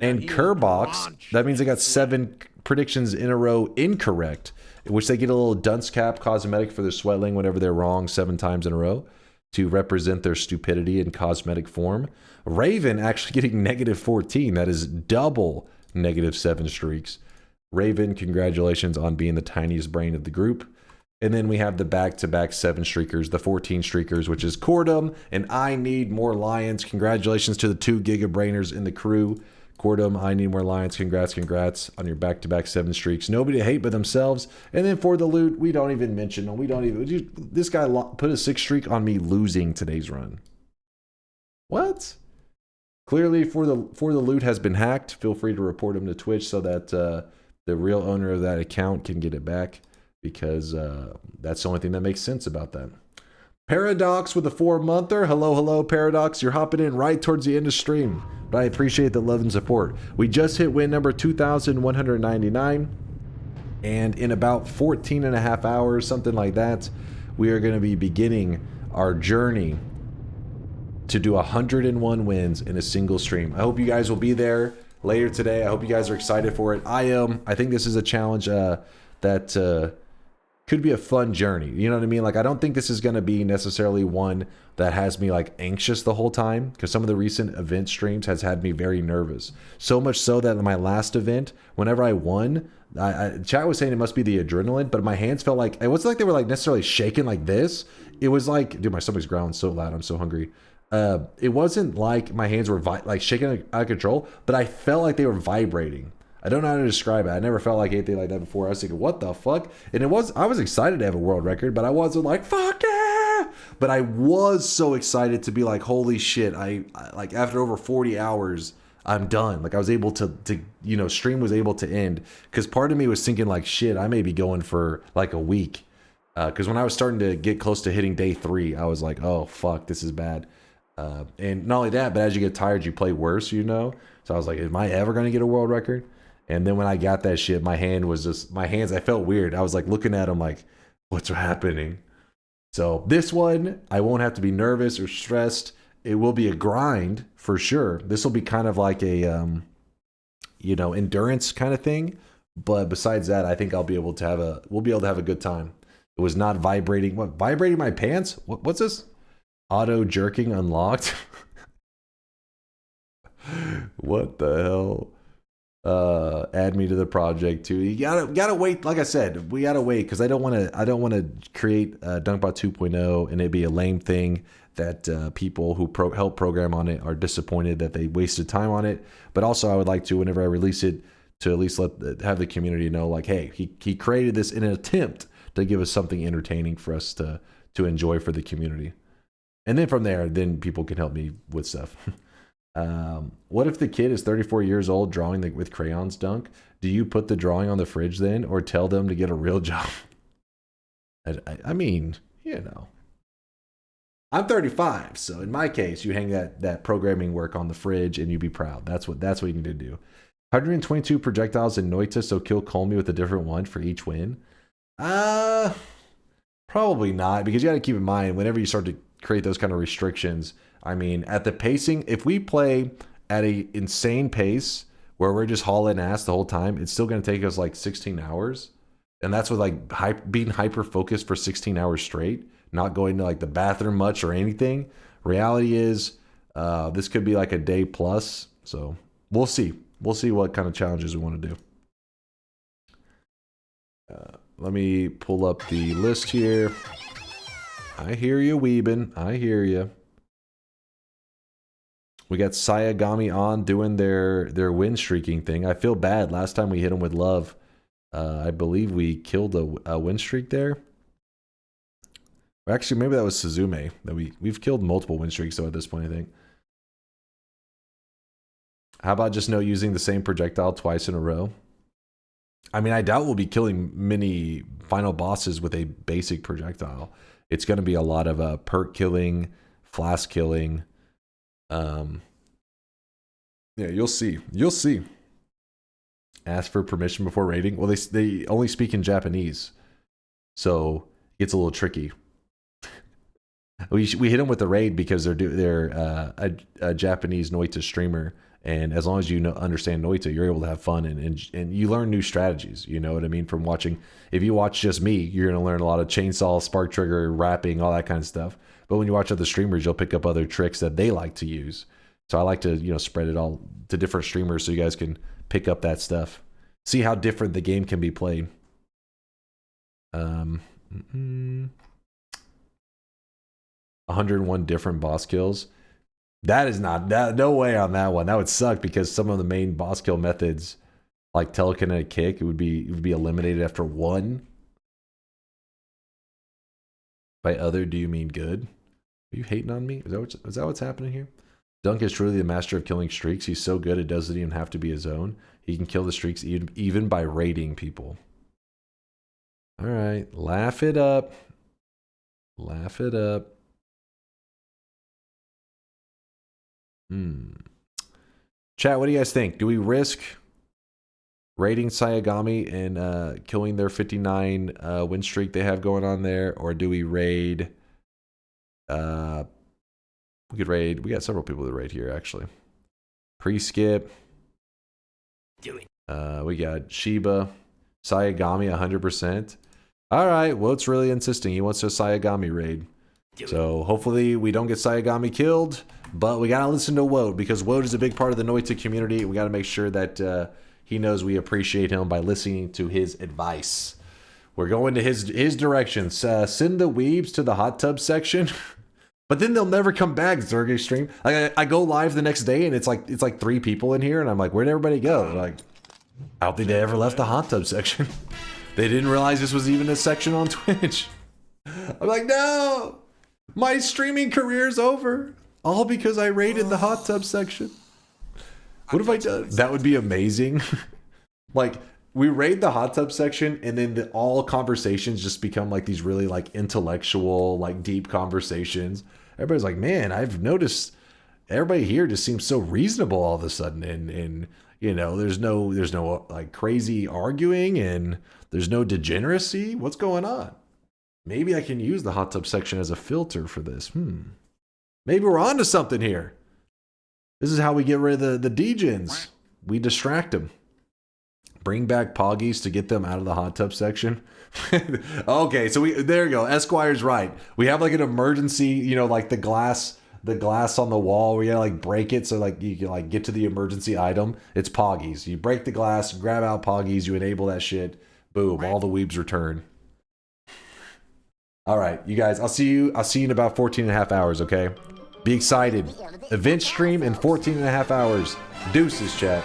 and Kerbox. That means they got 7 predictions in a row incorrect, which they get a little dunce cap cosmetic for their sweatling whenever they're wrong 7 times in a row to represent their stupidity in cosmetic form. Raven actually getting -14. That is double -7 streaks. Raven, congratulations on being the tiniest brain of the group. And then we have the back-to-back 7 streakers, the 14 streakers, which is Cordum and I Need More Lions. Congratulations to the 2 gigabrainers in the crew. Cordum, I Need More Lions, congrats on your back-to-back 7 streaks. Nobody to hate but themselves. And then for the loot, we don't even mention them. This guy put a 6 streak on me losing today's run. What? Clearly, for the loot has been hacked. Feel free to report him to Twitch so that the real owner of that account can get it back, because that's the only thing that makes sense about that. Paradox with a 4-monther. Hello, Paradox. You're hopping in right towards the end of stream, but I appreciate the love and support. We just hit win number 2,199, and in about 14 and a half hours, something like that, we are going to be beginning our journey to do 101 wins in a single stream. I hope you guys will be there later today. I hope you guys are excited for it. I am. I think this is a challenge that could be a fun journey. You know what I mean? Like, I don't think this is going to be necessarily one that has me like anxious the whole time, because some of the recent event streams has had me very nervous. So much so that in my last event, whenever I won, chat was saying it must be the adrenaline, but my hands felt like, it wasn't like they were like necessarily shaking like this. It was like, dude, my stomach's growling so loud. I'm so hungry. It wasn't like my hands were like shaking out of control, but I felt like they were vibrating. I don't know how to describe it. I never felt like anything like that before. I was thinking, what the fuck? And I was excited to have a world record, but I wasn't like, fuck yeah! But I was so excited to be like, holy shit, I like after over 40 hours, I'm done. Like I was able to you know, stream was able to end, because part of me was thinking like, shit, I may be going for like a week. Because when I was starting to get close to hitting day 3, I was like, oh fuck, this is bad. And not only that, but as you get tired, you play worse, you know? So I was like, am I ever going to get a world record? And then when I got that shit, my hands, I felt weird. I was like looking at them like, what's happening? So this one, I won't have to be nervous or stressed. It will be a grind for sure. This will be kind of like a, you know, endurance kind of thing. But besides that, I think we'll be able to have a good time. It was not vibrating. What, vibrating my pants? What's this? Auto jerking unlocked. What the hell? Add me to the project too. You gotta wait. Like I said, we gotta wait because I don't want to create DunkBot 2.0 and it be a lame thing that people who help program on it are disappointed that they wasted time on it. But also, I would like to, whenever I release it, to at least have the community know, like, hey, he created this in an attempt to give us something entertaining for us to enjoy for the community. And then from there, then people can help me with stuff. What if the kid is 34 years old drawing with crayons, Dunk? Do you put the drawing on the fridge then, or tell them to get a real job? I mean, you know. I'm 35, so in my case, you hang that programming work on the fridge and you be proud. That's what you need to do. 122 projectiles in Noita, so kill Colmy with a different one for each win. Probably not, because you got to keep in mind whenever you start to create those kind of restrictions. I mean, at the pacing, if we play at a insane pace where we're just hauling ass the whole time, it's still going to take us like 16 hours. And that's with like being hyper focused for 16 hours straight, not going to like the bathroom much or anything. Reality is, this could be like a day plus. So we'll see. We'll see what kind of challenges we want to do. Let me pull up the list here. I hear you, Weebin. I hear you. We got Sayagami on doing their win streaking thing. I feel bad. Last time we hit them with love, I believe we killed a win streak there. Or actually, maybe that was Suzume. That we've killed multiple win streaks though at this point, I think. How about just no using the same projectile twice in a row? I mean, I doubt we'll be killing many final bosses with a basic projectile. It's going to be a lot of perk killing, flask killing. Yeah, you'll see. You'll see. Ask for permission before raiding. Well, they only speak in Japanese, so it's a little tricky. We hit them with the raid because they're a Japanese Noita streamer, and as long as you understand Noita, you're able to have fun and you learn new strategies. You know what I mean? From watching, if you watch just me, you're gonna learn a lot of chainsaw, spark trigger, wrapping, all that kind of stuff. But when you watch other streamers, you'll pick up other tricks that they like to use. So I like to spread it all to different streamers so you guys can pick up that stuff. See how different the game can be played. 101 different boss kills. That is no way on that one. That would suck because some of the main boss kill methods, like telekinetic kick, it would be eliminated after one. By other, do you mean good? Are you hating on me? Is that what's happening here? Dunk is truly the master of killing streaks. He's so good it doesn't even have to be his own. He can kill the streaks even by raiding people. All right, laugh it up. Laugh it up. Chat, what do you guys think? Do we risk raiding Sayagami and killing their 59 win streak they have going on there, or do we raid? We could raid. We got several people to raid here actually. Pre-skip. Do it. We got Shiba, Sayagami 100%. All right, Woat's really insisting. He wants a Sayagami raid. So hopefully we don't get Sayagami killed, but we gotta listen to Woat because Woat is a big part of the Noita community. We gotta make sure that he knows we appreciate him by listening to his advice. We're going to his directions. Send the weebs to the hot tub section, but then they'll never come back. Zergy stream. I go live the next day and it's like 3 people in here, and I'm like, where'd everybody go? Like, I don't think they ever left the hot tub section. They didn't realize this was even a section on Twitch. I'm like, no. My streaming career's over. All because I raided the hot tub section. What have I done? That would be amazing. Like, we raid the hot tub section and then all conversations just become like these really like intellectual, like deep conversations. Everybody's like, man, I've noticed everybody here just seems so reasonable all of a sudden. And there's no like crazy arguing and there's no degeneracy. What's going on? Maybe I can use the hot tub section as a filter for this. Maybe we're onto something here. This is how we get rid of the degens. We distract them. Bring back Poggies to get them out of the hot tub section. Okay, so there you go. Esquire's right. We have like an emergency, like the glass the glass on the wall where you gotta like break it so like you can like get to the emergency item. It's Poggies. You break the glass, grab out Poggies, you enable that shit. Boom, all the weebs return. All right, you guys, I'll see you in about 14 and a half hours, okay? Be excited. Event stream in 14 and a half hours. Deuces, chat.